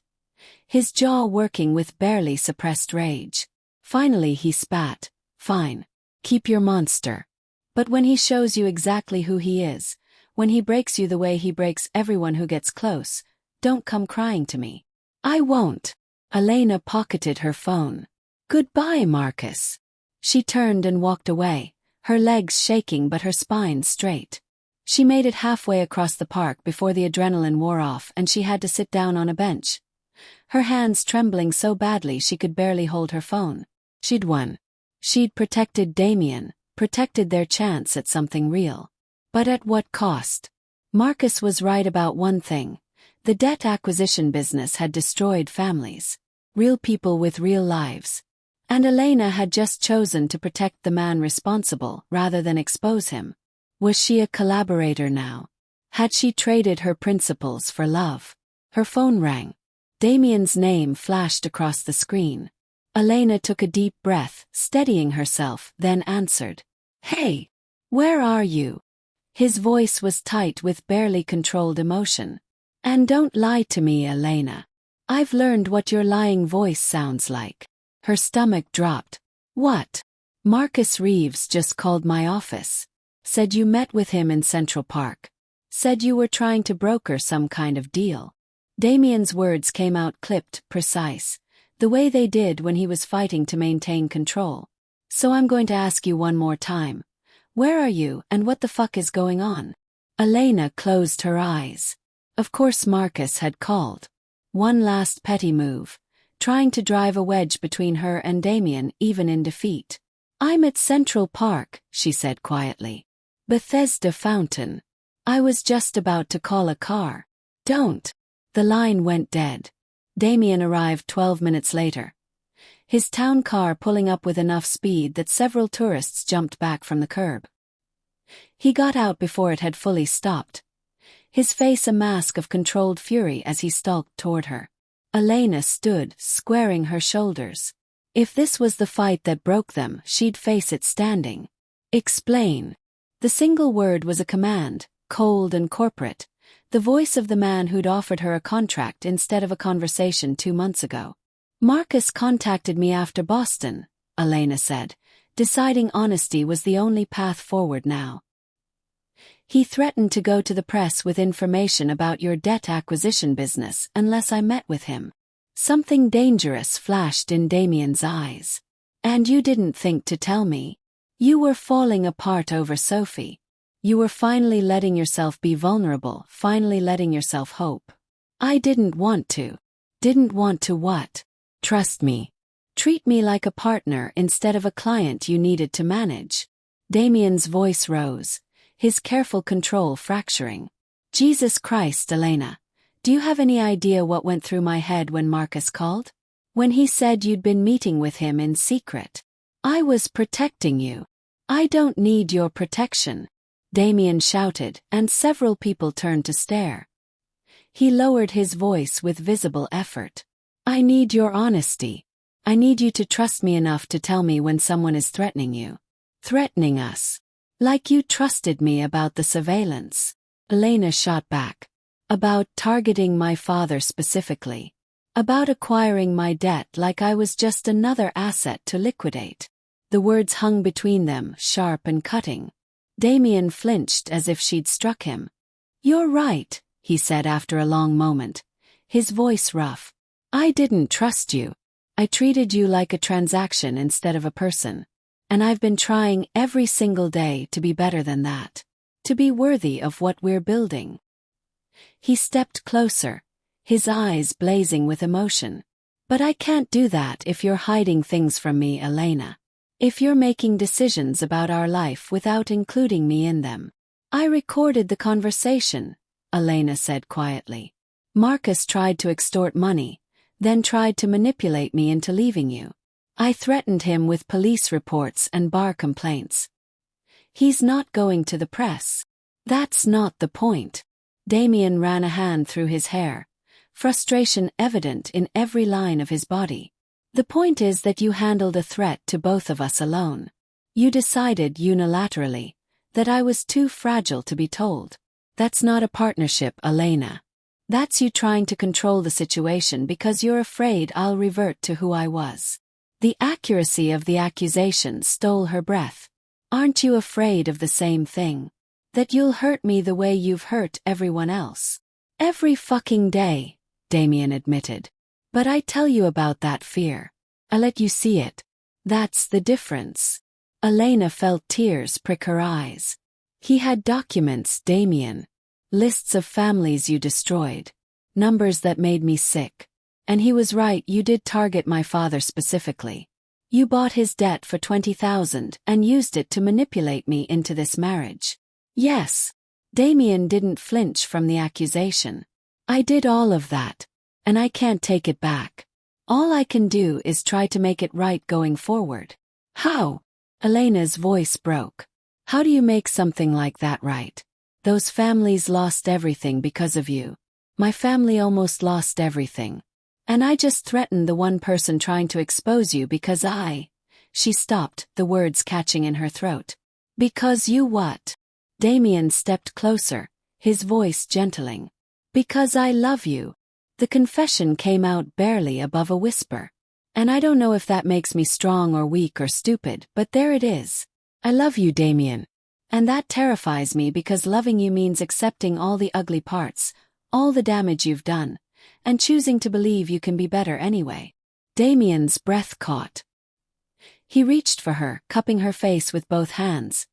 his jaw working with barely suppressed rage. Finally he spat. Fine. Keep your monster. But when he shows you exactly who he is, When he breaks you the way he breaks everyone who gets close, don't come crying to me. I won't. Elena pocketed her phone. Goodbye, Marcus. She turned and walked away, her legs shaking but her spine straight. She made it halfway across the park before the adrenaline wore off and she had to sit down on a bench. Her hands trembling so badly she could barely hold her phone. She'd won. She'd protected Damien, protected their chance at something real. But at what cost? Marcus was right about one thing. The debt acquisition business had destroyed families. Real people with real lives. And Elena had just chosen to protect the man responsible rather than expose him. Was she a collaborator now? Had she traded her principles for love? Her phone rang. Damien's name flashed across the screen. Elena took a deep breath, steadying herself, then answered. Hey! Where are you? His voice was tight with barely controlled emotion. And don't lie to me, Elena. I've learned what your lying voice sounds like. Her stomach dropped. What? Marcus Reeves just called my office. Said you met with him in Central Park. Said you were trying to broker some kind of deal. Damien's words came out clipped, precise, the way they did when he was fighting to maintain control. So I'm going to ask you one more time. Where are you and what the fuck is going on? Elena closed her eyes. Of course Marcus had called. One last petty move, trying to drive a wedge between her and Damien even in defeat. I'm at Central Park, she said quietly. Bethesda Fountain. I was just about to call a car. Don't. The line went dead. Damien arrived 12 minutes later. His town car pulling up with enough speed that several tourists jumped back from the curb. He got out before it had fully stopped. His face a mask of controlled fury as he stalked toward her. Elena stood, squaring her shoulders. If this was the fight that broke them, she'd face it standing. Explain. The single word was a command, cold and corporate, the voice of the man who'd offered her a contract instead of a conversation 2 months ago. Marcus contacted me after Boston, Elena said, deciding honesty was the only path forward now. He threatened to go to the press with information about your debt acquisition business unless I met with him. Something dangerous flashed in Damien's eyes. And you didn't think to tell me? You were falling apart over Sophie. You were finally letting yourself be vulnerable, finally letting yourself hope. I didn't want to. Didn't want to what? Trust me. Treat me like a partner instead of a client you needed to manage. Damien's voice rose, his careful control fracturing. Jesus Christ, Elena. Do you have any idea what went through my head when Marcus called? When he said you'd been meeting with him in secret. I was protecting you. I don't need your protection. Damien shouted, and several people turned to stare. He lowered his voice with visible effort. I need your honesty. I need you to trust me enough to tell me when someone is threatening you. Threatening us. Like you trusted me about the surveillance. Elena shot back. About targeting my father specifically. About acquiring my debt like I was just another asset to liquidate. The words hung between them, sharp and cutting. Damien flinched as if she'd struck him. You're right, he said after a long moment, his voice rough. I didn't trust you. I treated you like a transaction instead of a person. And I've been trying every single day to be better than that. To be worthy of what we're building. He stepped closer, his eyes blazing with emotion. But I can't do that if you're hiding things from me, Elena. If you're making decisions about our life without including me in them. I recorded the conversation, Elena said quietly. Marcus tried to extort money, then tried to manipulate me into leaving you. I threatened him with police reports and bar complaints. He's not going to the press. That's not the point. Damien ran a hand through his hair, frustration evident in every line of his body. The point is that you handled a threat to both of us alone. You decided unilaterally that I was too fragile to be told. That's not a partnership, Elena. That's you trying to control the situation because you're afraid I'll revert to who I was. The accuracy of the accusation stole her breath. Aren't you afraid of the same thing? That you'll hurt me the way you've hurt everyone else. Every fucking day, Damien admitted. But I tell you about that fear. I let you see it. That's the difference. Elena felt tears prick her eyes. He had documents, Damien. Lists of families you destroyed. Numbers that made me sick. And he was right, you did target my father specifically. You bought his debt for $20,000 and used it to manipulate me into this marriage. Yes. Damien didn't flinch from the accusation. I did all of that. And I can't take it back. All I can do is try to make it right going forward. How? Elena's voice broke. How do you make something like that right? Those families lost everything because of you. My family almost lost everything. And I just threatened the one person trying to expose you because She stopped, the words catching in her throat. Because you what? Damien stepped closer, his voice gentling. Because I love you. The confession came out barely above a whisper. And I don't know if that makes me strong or weak or stupid, but there it is. I love you, Damien. And that terrifies me because loving you means accepting all the ugly parts, all the damage you've done, and choosing to believe you can be better anyway. Damien's breath caught. He reached for her, cupping her face with both hands,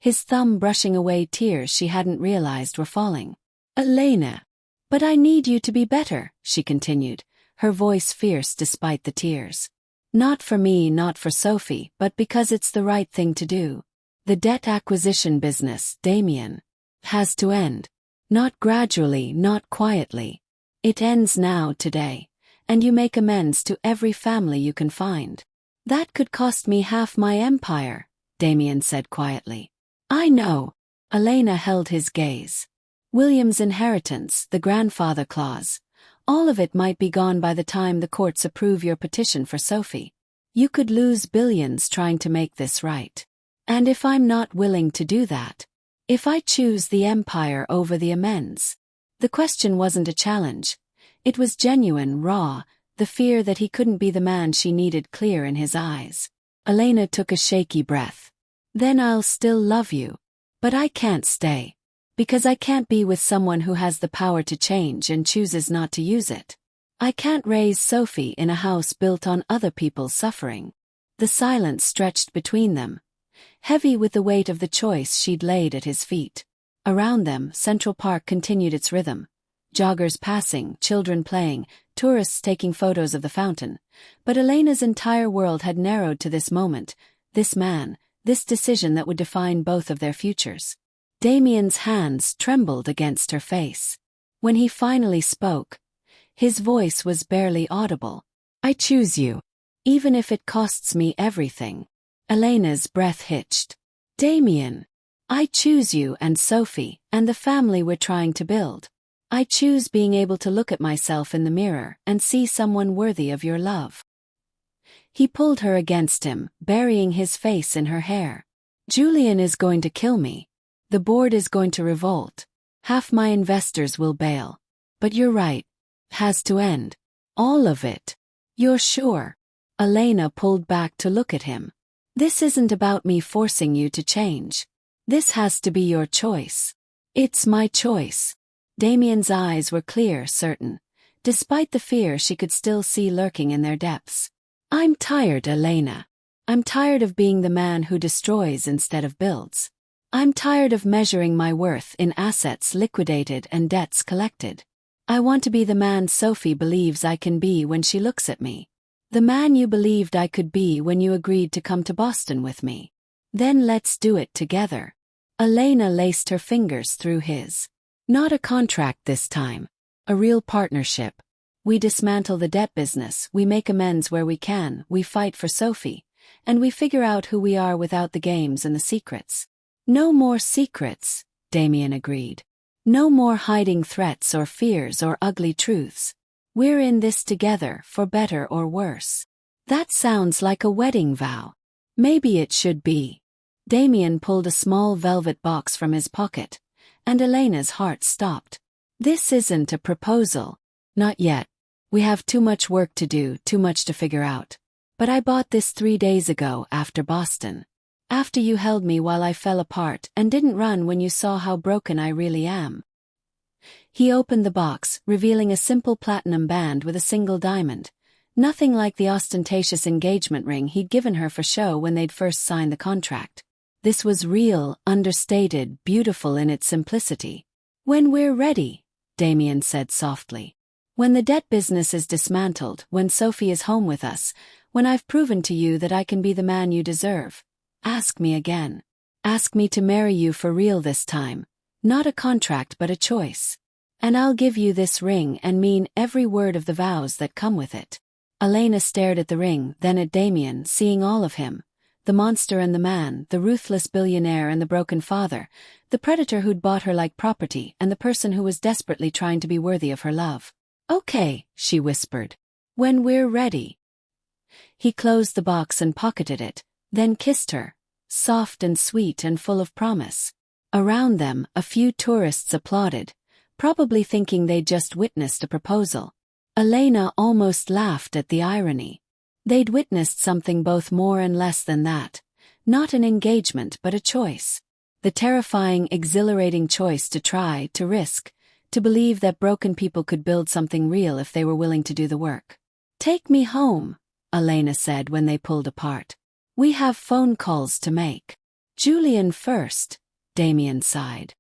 his thumb brushing away tears she hadn't realized were falling. Elena. But I need you to be better, she continued, her voice fierce despite the tears. Not for me, not for Sophie, but because it's the right thing to do. The debt acquisition business, Damien, has to end. Not gradually, not quietly. It ends now, today, and you make amends to every family you can find. That could cost me half my empire, Damien said quietly. I know. Elena held his gaze. William's inheritance, the grandfather clause. All of it might be gone by the time the courts approve your petition for Sophie. You could lose billions trying to make this right. And if I'm not willing to do that? If I choose the empire over the amends? The question wasn't a challenge. It was genuine, raw, the fear that he couldn't be the man she needed clear in his eyes. Elena took a shaky breath. Then I'll still love you. But I can't stay. Because I can't be with someone who has the power to change and chooses not to use it. I can't raise Sophie in a house built on other people's suffering. The silence stretched between them, heavy with the weight of the choice she'd laid at his feet. Around them, Central Park continued its rhythm. Joggers passing, children playing, tourists taking photos of the fountain. But Elena's entire world had narrowed to this moment, this man, this decision that would define both of their futures. Damien's hands trembled against her face. When he finally spoke, his voice was barely audible. I choose you. Even if it costs me everything. Elena's breath hitched. Damien. I choose you and Sophie, and the family we're trying to build. I choose being able to look at myself in the mirror and see someone worthy of your love. He pulled her against him, burying his face in her hair. Julian is going to kill me. The board is going to revolt. Half my investors will bail. But you're right. Has to end. All of it. You're sure? Elena pulled back to look at him. This isn't about me forcing you to change. This has to be your choice. It's my choice. Damien's eyes were clear, certain. Despite the fear she could still see lurking in their depths. I'm tired, Elena. I'm tired of being the man who destroys instead of builds. I'm tired of measuring my worth in assets liquidated and debts collected. I want to be the man Sophie believes I can be when she looks at me. The man you believed I could be when you agreed to come to Boston with me. Then let's do it together. Elena laced her fingers through his. Not a contract this time. A real partnership. We dismantle the debt business, we make amends where we can, we fight for Sophie, and we figure out who we are without the games and the secrets. No more secrets, Damien agreed. No more hiding threats or fears or ugly truths. We're in this together, for better or worse. That sounds like a wedding vow. Maybe it should be. Damien pulled a small velvet box from his pocket, and Elena's heart stopped. This isn't a proposal. Not yet. We have too much work to do, too much to figure out. But I bought this 3 days ago after Boston. After you held me while I fell apart and didn't run when you saw how broken I really am. He opened the box, revealing a simple platinum band with a single diamond. Nothing like the ostentatious engagement ring he'd given her for show when they'd first signed the contract. This was real, understated, beautiful in its simplicity. "When we're ready," Damien said softly. "When the debt business is dismantled, when Sophie is home with us, when I've proven to you that I can be the man you deserve. Ask me again. Ask me to marry you for real this time. Not a contract but a choice. And I'll give you this ring and mean every word of the vows that come with it." Elena stared at the ring, then at Damien, seeing all of him. The monster and the man, the ruthless billionaire and the broken father, the predator who'd bought her like property and the person who was desperately trying to be worthy of her love. "Okay," she whispered. "When we're ready." He closed the box and pocketed it, then kissed her, soft and sweet and full of promise. Around them, a few tourists applauded, probably thinking they'd just witnessed a proposal. Elena almost laughed at the irony. They'd witnessed something both more and less than that. Not an engagement but a choice. The terrifying, exhilarating choice to try, to risk, to believe that broken people could build something real if they were willing to do the work. "Take me home," Elena said when they pulled apart. "We have phone calls to make." "Julian first," Damien sighed.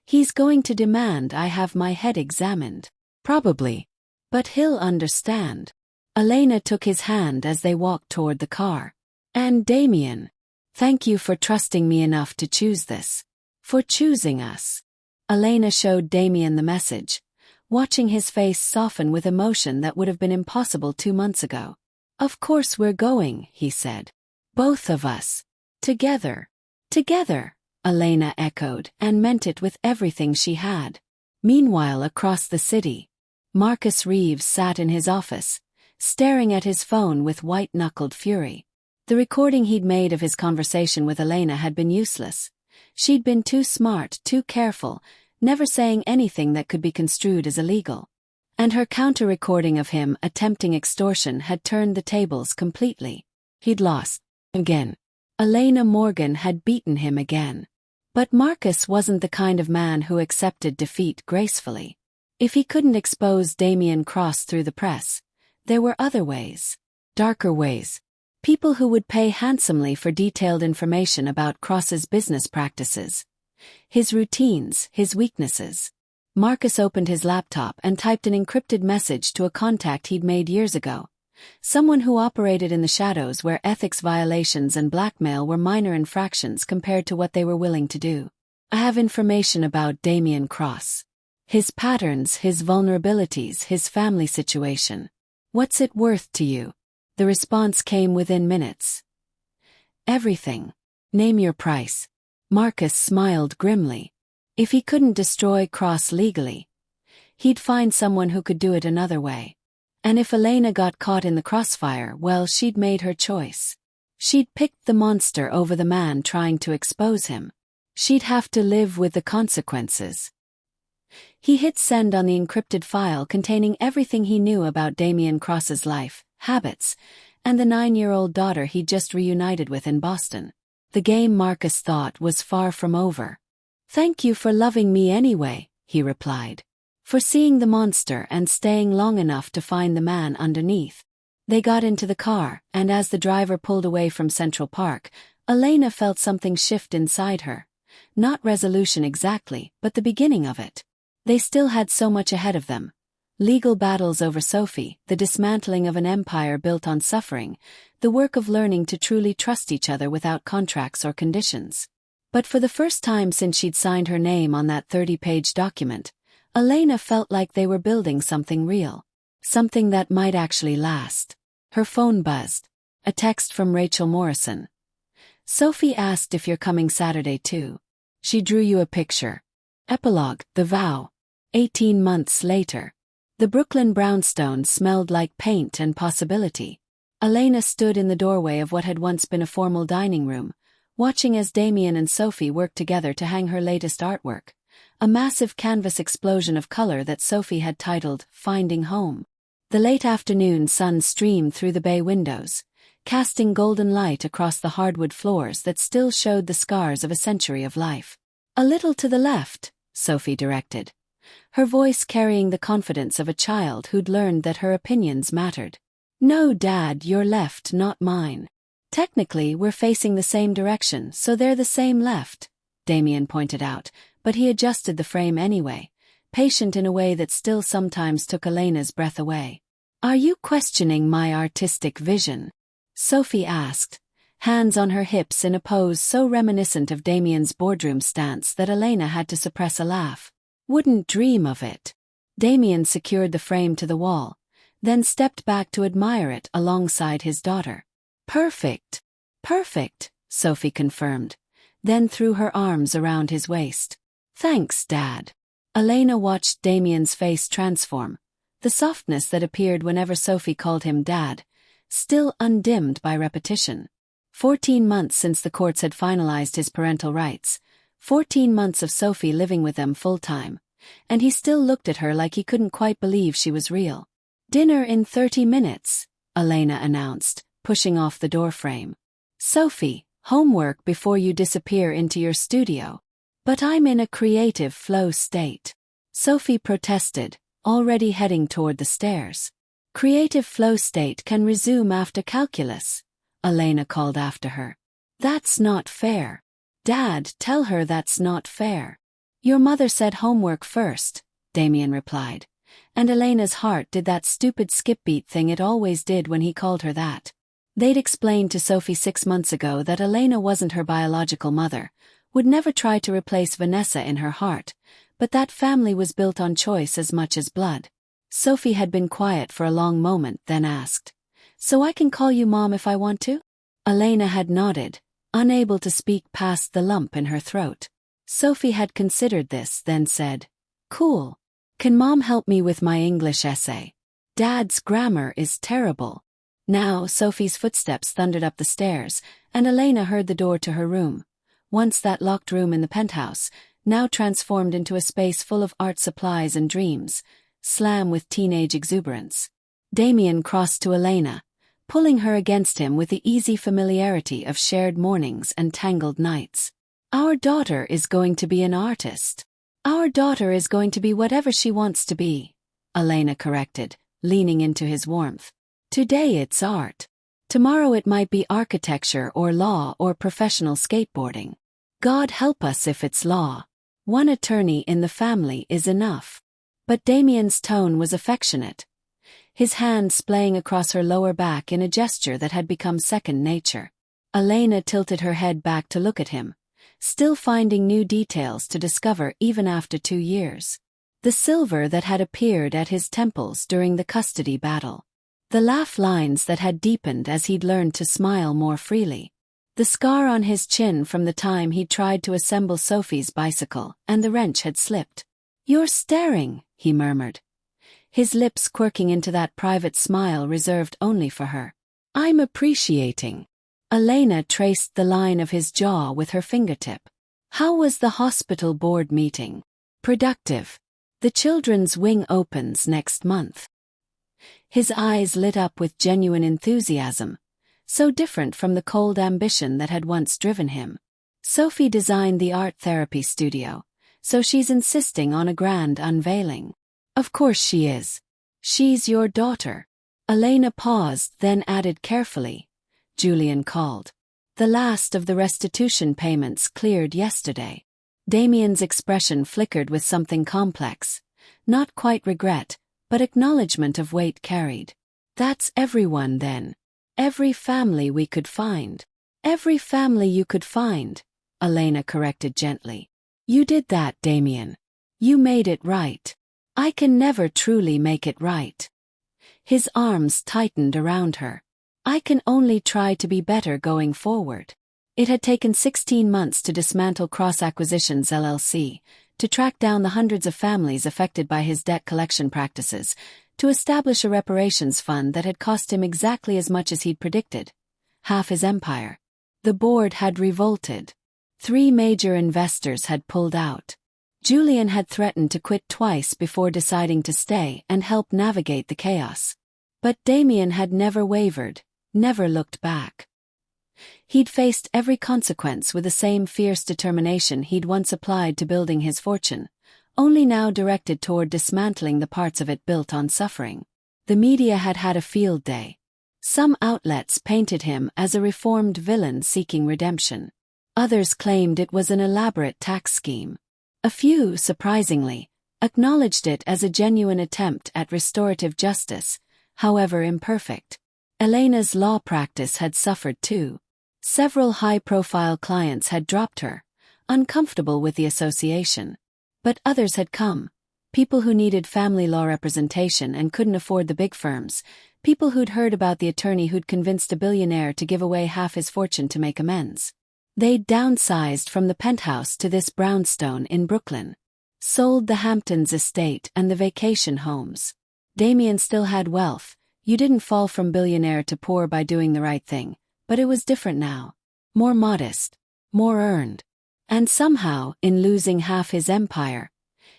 "He's going to demand I have my head examined." "Probably. But he'll understand." Elena took his hand as they walked toward the car. "And Damien, thank you for trusting me enough to choose this. For choosing us." Elena showed Damien the message, watching his face soften with emotion that would have been impossible 2 months ago. "Of course we're going," he said. "Both of us. Together." "Together," Elena echoed, and meant it with everything she had. Meanwhile, across the city, Marcus Reeves sat in his office, staring at his phone with white-knuckled fury. The recording he'd made of his conversation with Elena had been useless. She'd been too smart, too careful, never saying anything that could be construed as illegal. And her counter-recording of him attempting extortion had turned the tables completely. He'd lost. Again. Elena Morgan had beaten him again. But Marcus wasn't the kind of man who accepted defeat gracefully. If he couldn't expose Damien Cross through the press, there were other ways. Darker ways. People who would pay handsomely for detailed information about Cross's business practices. His routines, his weaknesses. Marcus opened his laptop and typed an encrypted message to a contact he'd made years ago. Someone who operated in the shadows where ethics violations and blackmail were minor infractions compared to what they were willing to do. "I have information about Damien Cross. His patterns, his vulnerabilities, his family situation. What's it worth to you?" The response came within minutes. "Everything. Name your price." Marcus smiled grimly. If he couldn't destroy Cross legally, he'd find someone who could do it another way. And if Elena got caught in the crossfire, well, she'd made her choice. She'd picked the monster over the man trying to expose him. She'd have to live with the consequences. He hit send on the encrypted file containing everything he knew about Damien Cross's life, habits, and the 9-year-old daughter he'd just reunited with in Boston. The game, Marcus thought, was far from over. "Thank you for loving me anyway," he replied. "For seeing the monster and staying long enough to find the man underneath." They got into the car, and as the driver pulled away from Central Park, Elena felt something shift inside her. Not resolution exactly, but the beginning of it. They still had so much ahead of them. Legal battles over Sophie, the dismantling of an empire built on suffering, the work of learning to truly trust each other without contracts or conditions. But for the first time since she'd signed her name on that 30-page document, Elena felt like they were building something real. Something that might actually last. Her phone buzzed. A text from Rachel Morrison. "Sophie asked if you're coming Saturday too. She drew you a picture." Epilogue, The Vow. 18 months later. The Brooklyn brownstone smelled like paint and possibility. Elena stood in the doorway of what had once been a formal dining room, watching as Damien and Sophie worked together to hang her latest artwork. A massive canvas explosion of color that Sophie had titled, "Finding Home." The late afternoon sun streamed through the bay windows, casting golden light across the hardwood floors that still showed the scars of a century of life. "A little to the left," Sophie directed, her voice carrying the confidence of a child who'd learned that her opinions mattered. "No, Dad, your left, not mine." "Technically, we're facing the same direction, so they're the same left," Damien pointed out, but he adjusted the frame anyway, patient in a way that still sometimes took Elena's breath away. "Are you questioning my artistic vision?" Sophie asked, hands on her hips in a pose so reminiscent of Damien's boardroom stance that Elena had to suppress a laugh. "Wouldn't dream of it." Damien secured the frame to the wall, then stepped back to admire it alongside his daughter. "Perfect. Perfect," Sophie confirmed, then threw her arms around his waist. "Thanks, Dad." Elena watched Damien's face transform, the softness that appeared whenever Sophie called him Dad, still undimmed by repetition. 14 months since the courts had finalized his parental rights, 14 months of Sophie living with them full-time, and he still looked at her like he couldn't quite believe she was real. "Dinner in 30 minutes, Elena announced, pushing off the doorframe. "Sophie, homework before you disappear into your studio." "But I'm in a creative flow state," Sophie protested, already heading toward the stairs. "Creative flow state can resume after calculus," Elena called after her. "That's not fair." "Dad, tell her that's not fair." "Your mother said homework first," Damien replied, and Elena's heart did that stupid skip-beat thing it always did when he called her that. They'd explained to Sophie 6 months ago that Elena wasn't her biological mother, would never try to replace Vanessa in her heart, but that family was built on choice as much as blood. Sophie had been quiet for a long moment, then asked, "So I can call you Mom if I want to?" Elena had nodded, unable to speak past the lump in her throat. Sophie had considered this, then said, "Cool. Can Mom help me with my English essay? Dad's grammar is terrible." Now Sophie's footsteps thundered up the stairs, and Elena heard the door to her room, once that locked room in the penthouse, now transformed into a space full of art supplies and dreams, slam with teenage exuberance. Damien crossed to Elena, pulling her against him with the easy familiarity of shared mornings and tangled nights. "Our daughter is going to be an artist." "Our daughter is going to be whatever she wants to be," Elena corrected, leaning into his warmth. "Today it's art. Tomorrow it might be architecture or law or professional skateboarding. God help us if it's law. One attorney in the family is enough." But Damien's tone was affectionate, his hand splaying across her lower back in a gesture that had become second nature. Elena tilted her head back to look at him, still finding new details to discover even after 2 years. The silver that had appeared at his temples during the custody battle. The laugh lines that had deepened as he'd learned to smile more freely. The scar on his chin from the time he'd tried to assemble Sophie's bicycle and the wrench had slipped. "You're staring," he murmured, his lips quirking into that private smile reserved only for her. "I'm appreciating." Elena traced the line of his jaw with her fingertip. "How was the hospital board meeting?" "Productive. The children's wing opens next month." His eyes lit up with genuine enthusiasm, so different from the cold ambition that had once driven him. "Sophie designed the art therapy studio, so she's insisting on a grand unveiling." "Of course she is. She's your daughter." Elena paused, then added carefully, "Julian called. The last of the restitution payments cleared yesterday." Damien's expression flickered with something complex, not quite regret, but acknowledgement of weight carried. "That's everyone then. Every family we could find." "Every family you could find," Elena corrected gently. "You did that, Damien. You made it right. I can never truly make it right." His arms tightened around her. "I can only try to be better going forward." It had taken 16 months to dismantle Cross Acquisitions LLC, to track down the hundreds of families affected by his debt collection practices, to establish a reparations fund that had cost him exactly as much as he'd predicted, half his empire. The board had revolted. 3 major investors had pulled out. Julian had threatened to quit twice before deciding to stay and help navigate the chaos. But Damien had never wavered, never looked back. He'd faced every consequence with the same fierce determination he'd once applied to building his fortune, only now directed toward dismantling the parts of it built on suffering. The media had had a field day. Some outlets painted him as a reformed villain seeking redemption. Others claimed it was an elaborate tax scheme. A few, surprisingly, acknowledged it as a genuine attempt at restorative justice, however imperfect. Elena's law practice had suffered too. Several high-profile clients had dropped her, uncomfortable with the association. But others had come. People who needed family law representation and couldn't afford the big firms. People who'd heard about the attorney who'd convinced a billionaire to give away half his fortune to make amends. They'd downsized from the penthouse to this brownstone in Brooklyn. Sold the Hamptons estate and the vacation homes. Damien still had wealth. You didn't fall from billionaire to poor by doing the right thing. But it was different now. More modest. More earned. And somehow, in losing half his empire,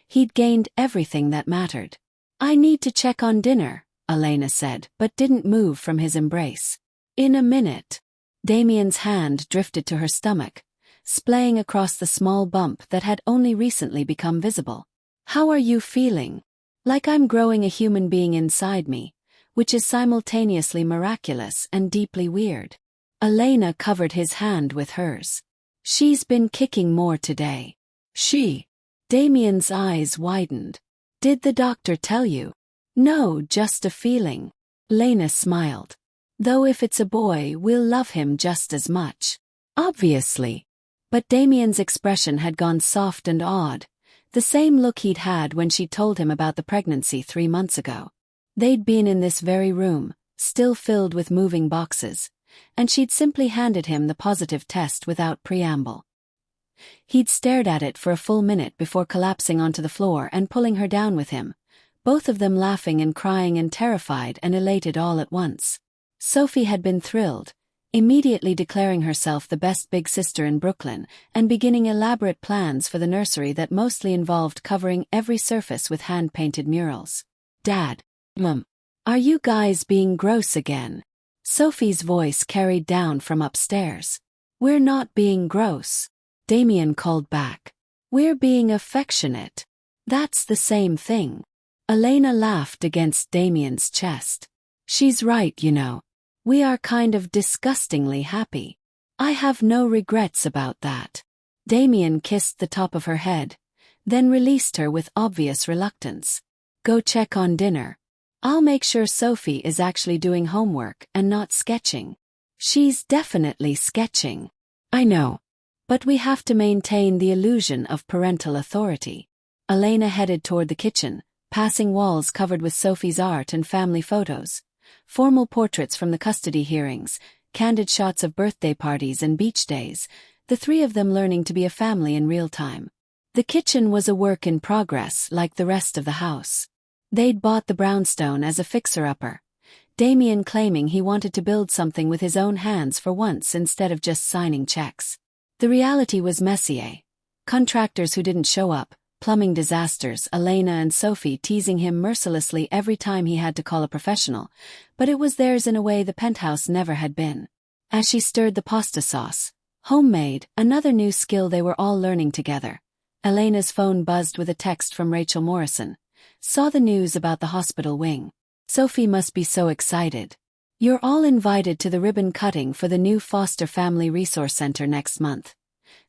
he'd gained everything that mattered. "I need to check on dinner," Elena said, but didn't move from his embrace. "In a minute." Damien's hand drifted to her stomach, splaying across the small bump that had only recently become visible. "How are you feeling?" "Like I'm growing a human being inside me, which is simultaneously miraculous and deeply weird." Elena covered his hand with hers. "She's been kicking more today." "She?" Damien's eyes widened. "Did the doctor tell you?" "No, just a feeling." Elena smiled. "Though if it's a boy, we'll love him just as much." "Obviously." But Damien's expression had gone soft and odd, the same look he'd had when she told him about the pregnancy 3 months ago. They'd been in this very room, still filled with moving boxes, and she'd simply handed him the positive test without preamble. He'd stared at it for a full minute before collapsing onto the floor and pulling her down with him, both of them laughing and crying and terrified and elated all at once. Sophie had been thrilled, immediately declaring herself the best big sister in Brooklyn and beginning elaborate plans for the nursery that mostly involved covering every surface with hand-painted murals. "Dad, Mom, are you guys being gross again?" Sophie's voice carried down from upstairs. "We're not being gross," Damien called back. "We're being affectionate." "That's the same thing." Elena laughed against Damien's chest. "She's right, you know. We are kind of disgustingly happy. I have no regrets about that." Damien kissed the top of her head, then released her with obvious reluctance. "Go check on dinner. I'll make sure Sophie is actually doing homework and not sketching." "She's definitely sketching." "I know. But we have to maintain the illusion of parental authority." Elena headed toward the kitchen, passing walls covered with Sophie's art and family photos. Formal portraits from the custody hearings, candid shots of birthday parties and beach days, the three of them learning to be a family in real time. The kitchen was a work in progress like the rest of the house. They'd bought the brownstone as a fixer-upper, Damien claiming he wanted to build something with his own hands for once instead of just signing checks. The reality was messier. Contractors who didn't show up, plumbing disasters, Elena and Sophie teasing him mercilessly every time he had to call a professional, but it was theirs in a way the penthouse never had been. As she stirred the pasta sauce, homemade, another new skill they were all learning together, Elena's phone buzzed with a text from Rachel Morrison. "Saw the news about the hospital wing. Sophie must be so excited. You're all invited to the ribbon cutting for the new Foster Family Resource Center next month."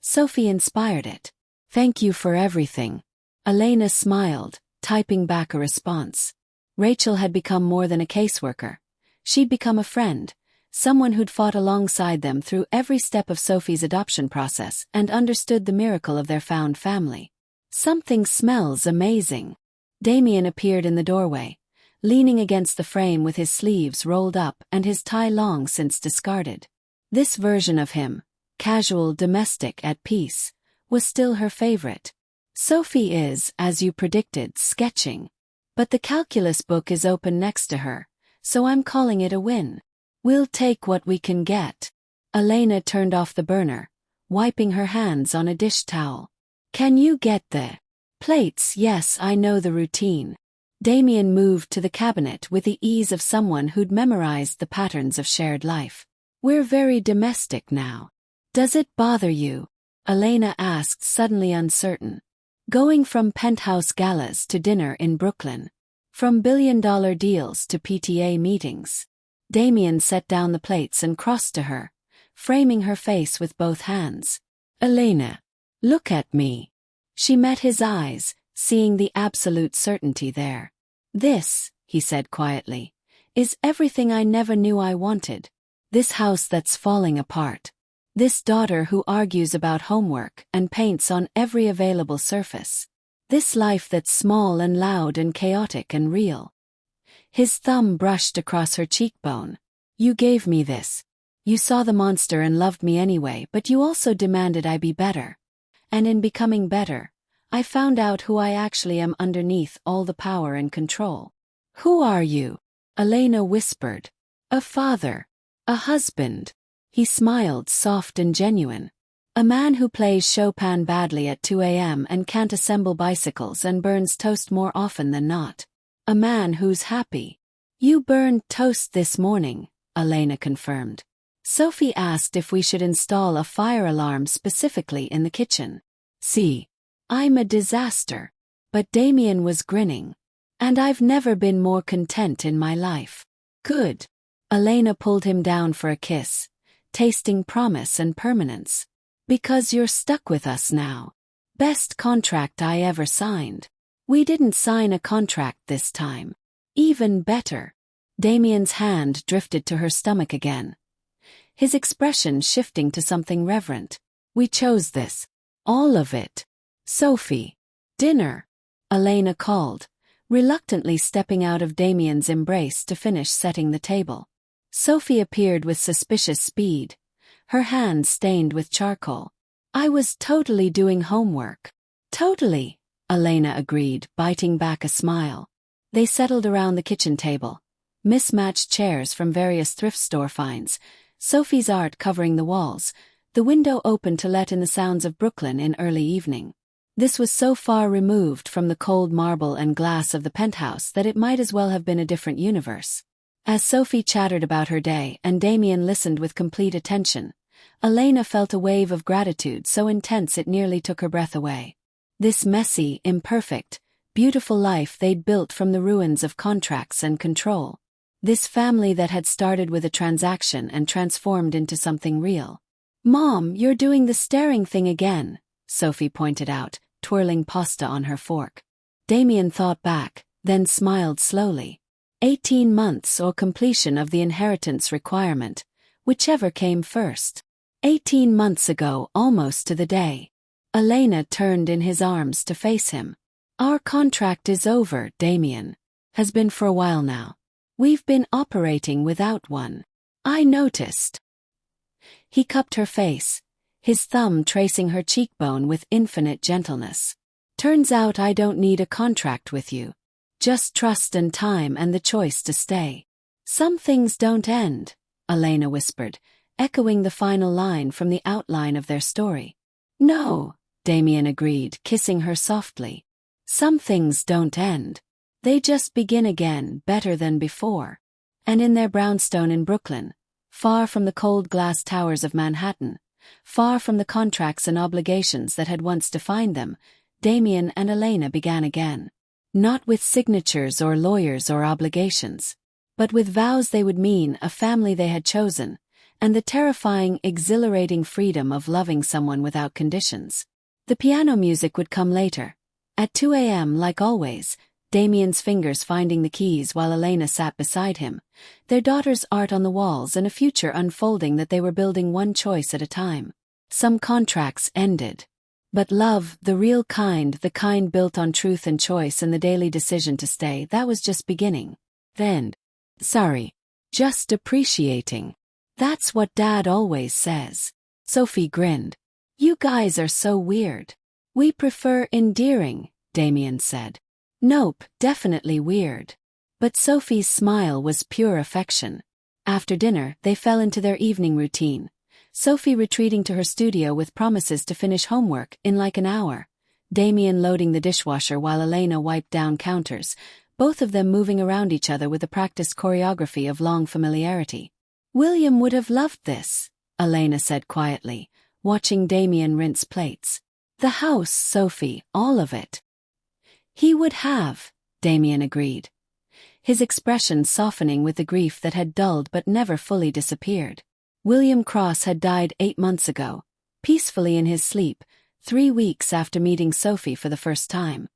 Sophie inspired it. "Thank you for everything." Elena smiled, typing back a response. Rachel had become more than a caseworker. She'd become a friend, someone who'd fought alongside them through every step of Sophie's adoption process and understood the miracle of their found family. "Something smells amazing." Damien appeared in the doorway, leaning against the frame with his sleeves rolled up and his tie long since discarded. This version of him, casual, domestic, at peace, was still her favorite. "Sophie is, as you predicted, sketching. But the calculus book is open next to her, so I'm calling it a win. We'll take what we can get." Elena turned off the burner, wiping her hands on a dish towel. "Can you get the plates?" "Yes, I know the routine." Damien moved to the cabinet with the ease of someone who'd memorized the patterns of shared life. "We're very domestic now. Does it bother you?" Elena asked, suddenly uncertain. Going from penthouse galas to dinner in Brooklyn. From billion-dollar deals to PTA meetings. Damien set down the plates and crossed to her, framing her face with both hands. "Elena, look at me." She met his eyes, seeing the absolute certainty there. "This," he said quietly, "is everything I never knew I wanted. This house that's falling apart. This daughter who argues about homework and paints on every available surface. This life that's small and loud and chaotic and real." His thumb brushed across her cheekbone. "You gave me this. You saw the monster and loved me anyway, but you also demanded I be better. And in becoming better, I found out who I actually am underneath all the power and control." "Who are you?" Elena whispered. "A father. A husband." He smiled, soft and genuine. "A man who plays Chopin badly at 2 a.m. and can't assemble bicycles and burns toast more often than not. A man who's happy." "You burned toast this morning," Elena confirmed. "Sophie asked if we should install a fire alarm specifically in the kitchen. See, I'm a disaster." But Damien was grinning. "And I've never been more content in my life." "Good." Elena pulled him down for a kiss, tasting promise and permanence. "Because you're stuck with us now. Best contract I ever signed." "We didn't sign a contract this time." "Even better." Damien's hand drifted to her stomach again, his expression shifting to something reverent. "We chose this. All of it." "Sophie." "Dinner," Elena called, reluctantly stepping out of Damien's embrace to finish setting the table. Sophie appeared with suspicious speed, her hands stained with charcoal. "I was totally doing homework." "Totally," Elena agreed, biting back a smile. They settled around the kitchen table, mismatched chairs from various thrift store finds, Sophie's art covering the walls, the window open to let in the sounds of Brooklyn in early evening. This was so far removed from the cold marble and glass of the penthouse that it might as well have been a different universe. As Sophie chattered about her day and Damien listened with complete attention, Elena felt a wave of gratitude so intense it nearly took her breath away. This messy, imperfect, beautiful life they'd built from the ruins of contracts and control. This family that had started with a transaction and transformed into something real. "Mom, you're doing the staring thing again," Sophie pointed out, twirling pasta on her fork. Damien thought back, then smiled slowly. 18 months or completion of the inheritance requirement, whichever came first. 18 months ago, almost to the day. Elena turned in his arms to face him. "Our contract is over, Damien. Has been for a while now. We've been operating without one. I noticed." He cupped her face, his thumb tracing her cheekbone with infinite gentleness. "Turns out I don't need a contract with you. Just trust and time and the choice to stay." "Some things don't end," Elena whispered, echoing the final line from the outline of their story. "No," Damien agreed, kissing her softly. "Some things don't end. They just begin again, better than before." And in their brownstone in Brooklyn, far from the cold glass towers of Manhattan, far from the contracts and obligations that had once defined them, Damien and Elena began again. Not with signatures or lawyers or obligations, but with vows they would mean, a family they had chosen, and the terrifying, exhilarating freedom of loving someone without conditions. The piano music would come later. At 2 a.m. like always, Damien's fingers finding the keys while Elena sat beside him, their daughter's art on the walls and a future unfolding that they were building one choice at a time. Some contracts ended. But love, the real kind, the kind built on truth and choice and the daily decision to stay, that was just beginning. Then. Just appreciating. That's what Dad always says. Sophie grinned. "You guys are so weird." "We prefer endearing," Damien said. "Nope, definitely weird." But Sophie's smile was pure affection. After dinner, they fell into their evening routine, Sophie retreating to her studio with promises to finish homework in like an hour, Damien loading the dishwasher while Elena wiped down counters, both of them moving around each other with the practiced choreography of long familiarity. William would have loved this, Elena said quietly, watching Damien rinse plates. The house, Sophie, all of it. He would have, Damien agreed, his expression softening with the grief that had dulled but never fully disappeared. William Cross had died 8 months ago, peacefully in his sleep, 3 weeks after meeting Sophie for the first time.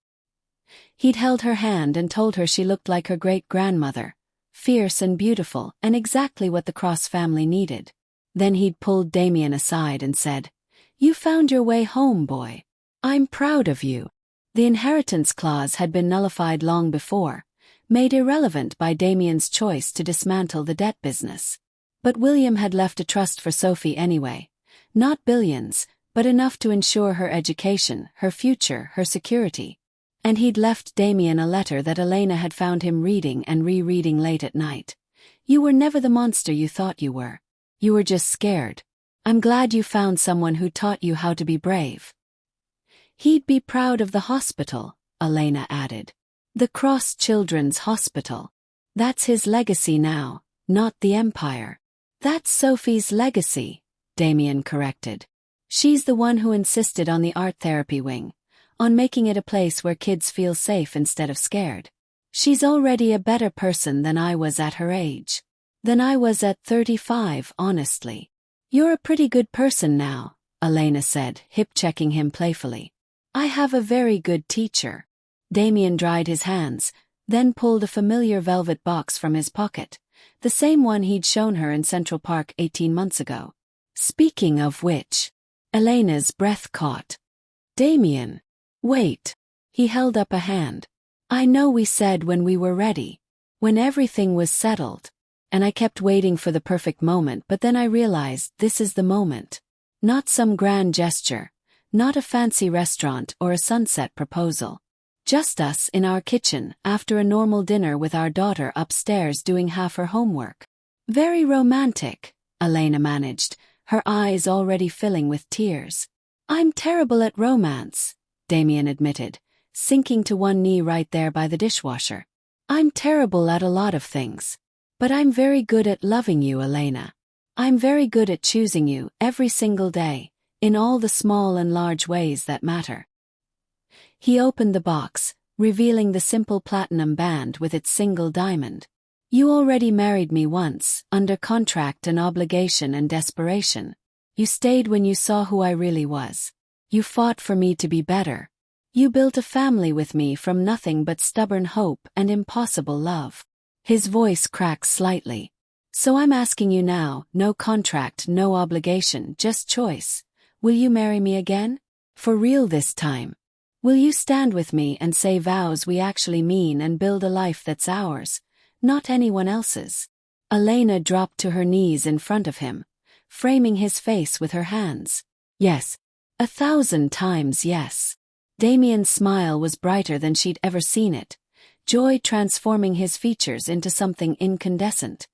He'd held her hand and told her she looked like her great-grandmother, fierce and beautiful and exactly what the Cross family needed. Then he'd pulled Damien aside and said, "You found your way home, boy. I'm proud of you." The inheritance clause had been nullified long before, made irrelevant by Damien's choice to dismantle the debt business. But William had left a trust for Sophie anyway. Not billions, but enough to ensure her education, her future, her security. And he'd left Damien a letter that Elena had found him reading and rereading late at night. "You were never the monster you thought you were. You were just scared. I'm glad you found someone who taught you how to be brave." He'd be proud of the hospital, Elena added. The Cross Children's Hospital. That's his legacy now, not the empire. That's Sophie's legacy, Damien corrected. She's the one who insisted on the art therapy wing, on making it a place where kids feel safe instead of scared. She's already a better person than I was at her age. Than I was at 35, honestly. "You're a pretty good person now," Elena said, hip-checking him playfully. "I have a very good teacher." Damien dried his hands, then pulled a familiar velvet box from his pocket, the same one he'd shown her in Central Park 18 months ago. "Speaking of which," Elena's breath caught. "Damien. Wait." He held up a hand. "I know we said when we were ready, when everything was settled. And I kept waiting for the perfect moment, but then I realized this is the moment. Not some grand gesture, not a fancy restaurant or a sunset proposal. Just us in our kitchen after a normal dinner with our daughter upstairs doing half her homework." "Very romantic," Elena managed, her eyes already filling with tears. "I'm terrible at romance," Damien admitted, sinking to one knee right there by the dishwasher. "I'm terrible at a lot of things. But I'm very good at loving you, Elena. I'm very good at choosing you every single day, in all the small and large ways that matter." He opened the box, revealing the simple platinum band with its single diamond. "You already married me once, under contract and obligation and desperation. You stayed when you saw who I really was. You fought for me to be better. You built a family with me from nothing but stubborn hope and impossible love." His voice cracked slightly. "So I'm asking you now, no contract, no obligation, just choice. Will you marry me again? For real this time? Will you stand with me and say vows we actually mean and build a life that's ours, not anyone else's?" Elena dropped to her knees in front of him, framing his face with her hands. "Yes. 1,000 times yes." Damien's smile was brighter than she'd ever seen it, joy transforming his features into something incandescent.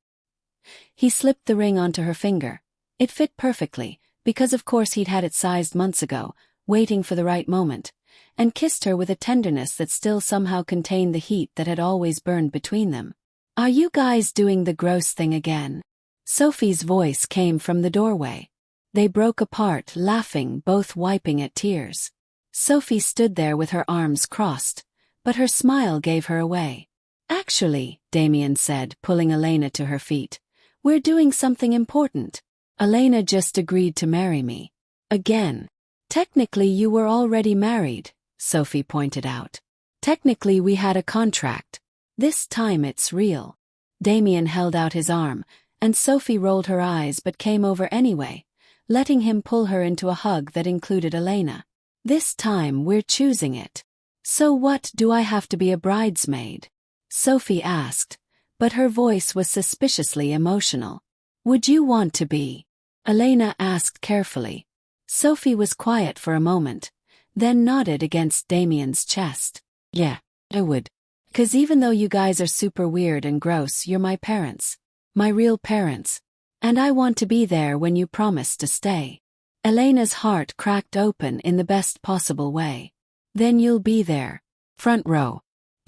He slipped the ring onto her finger. It fit perfectly, because of course he'd had it sized months ago, waiting for the right moment, and kissed her with a tenderness that still somehow contained the heat that had always burned between them. "Are you guys doing the gross thing again?" Sophie's voice came from the doorway. They broke apart, laughing, both wiping at tears. Sophie stood there with her arms crossed, but her smile gave her away. "Actually," Damien said, pulling Elena to her feet, "we're doing something important. Elena just agreed to marry me. Again." "Technically you were already married," Sophie pointed out. "Technically we had a contract. This time it's real." Damien held out his arm, and Sophie rolled her eyes but came over anyway, letting him pull her into a hug that included Elena. "This time we're choosing it." "So what, do I have to be a bridesmaid?" Sophie asked, but her voice was suspiciously emotional. "Would you want to be?" Elena asked carefully. Sophie was quiet for a moment, then nodded against Damien's chest. "Yeah, I would. 'Cause even though you guys are super weird and gross, you're my parents. My real parents. And I want to be there when you promise to stay." Elena's heart cracked open in the best possible way. "Then you'll be there. Front row.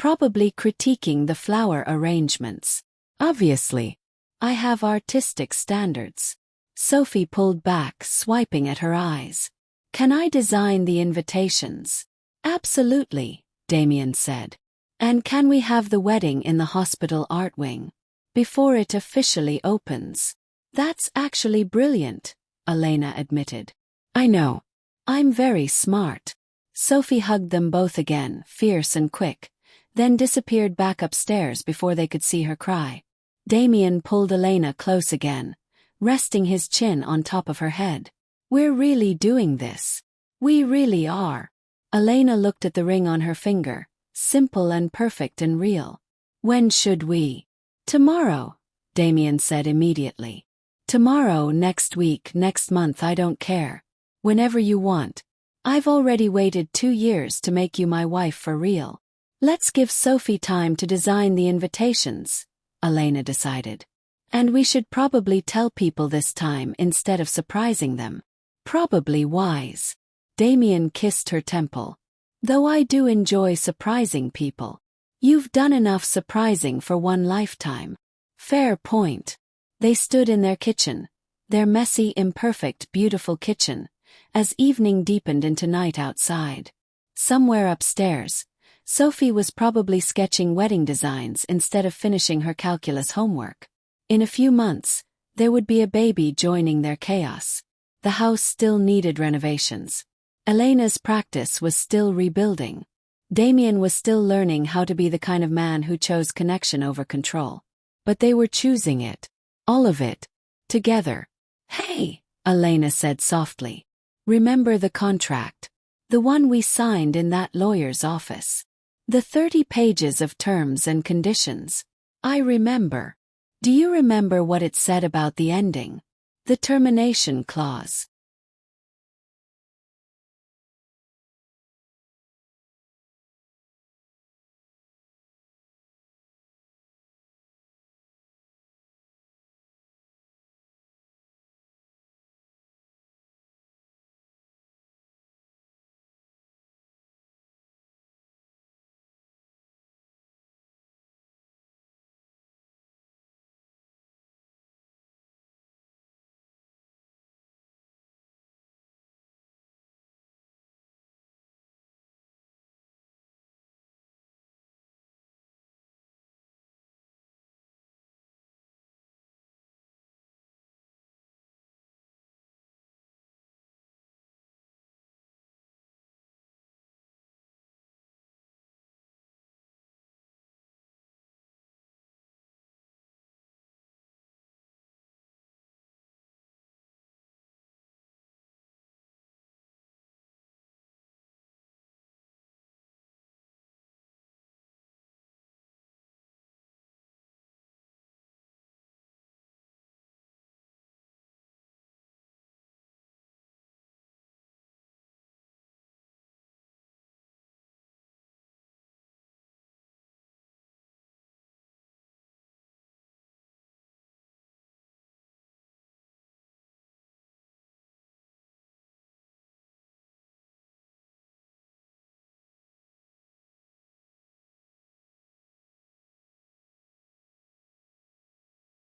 probably critiquing the flower arrangements. Obviously. I have artistic standards. Sophie pulled back, swiping at her eyes. Can I design the invitations? Absolutely, Damien said. And can we have the wedding in the hospital art wing? Before it officially opens. That's actually brilliant, Elena admitted. I know. I'm very smart. Sophie hugged them both again, fierce and quick, then disappeared back upstairs before they could see her cry. Damien pulled Elena close again, resting his chin on top of her head. We're really doing this. We really are. Elena looked at the ring on her finger, simple and perfect and real. When should we? Tomorrow, Damien said immediately. Tomorrow, next week, next month, I don't care. Whenever you want. I've already waited 2 years to make you my wife for real. Let's give Sophie time to design the invitations, Elena decided. And we should probably tell people this time instead of surprising them. Probably wise. Damien kissed her temple. Though I do enjoy surprising people. You've done enough surprising for one lifetime. Fair point. They stood in their kitchen, their messy, imperfect, beautiful kitchen, as evening deepened into night outside. Somewhere upstairs, Sophie was probably sketching wedding designs instead of finishing her calculus homework. In a few months, there would be a baby joining their chaos. The house still needed renovations. Elena's practice was still rebuilding. Damien was still learning how to be the kind of man who chose connection over control. But they were choosing it. All of it. Together. Hey, Elena said softly. Remember the contract? The one we signed in that lawyer's office. The 30 pages of terms and conditions. I remember. Do you remember what it said about the ending? The termination clause.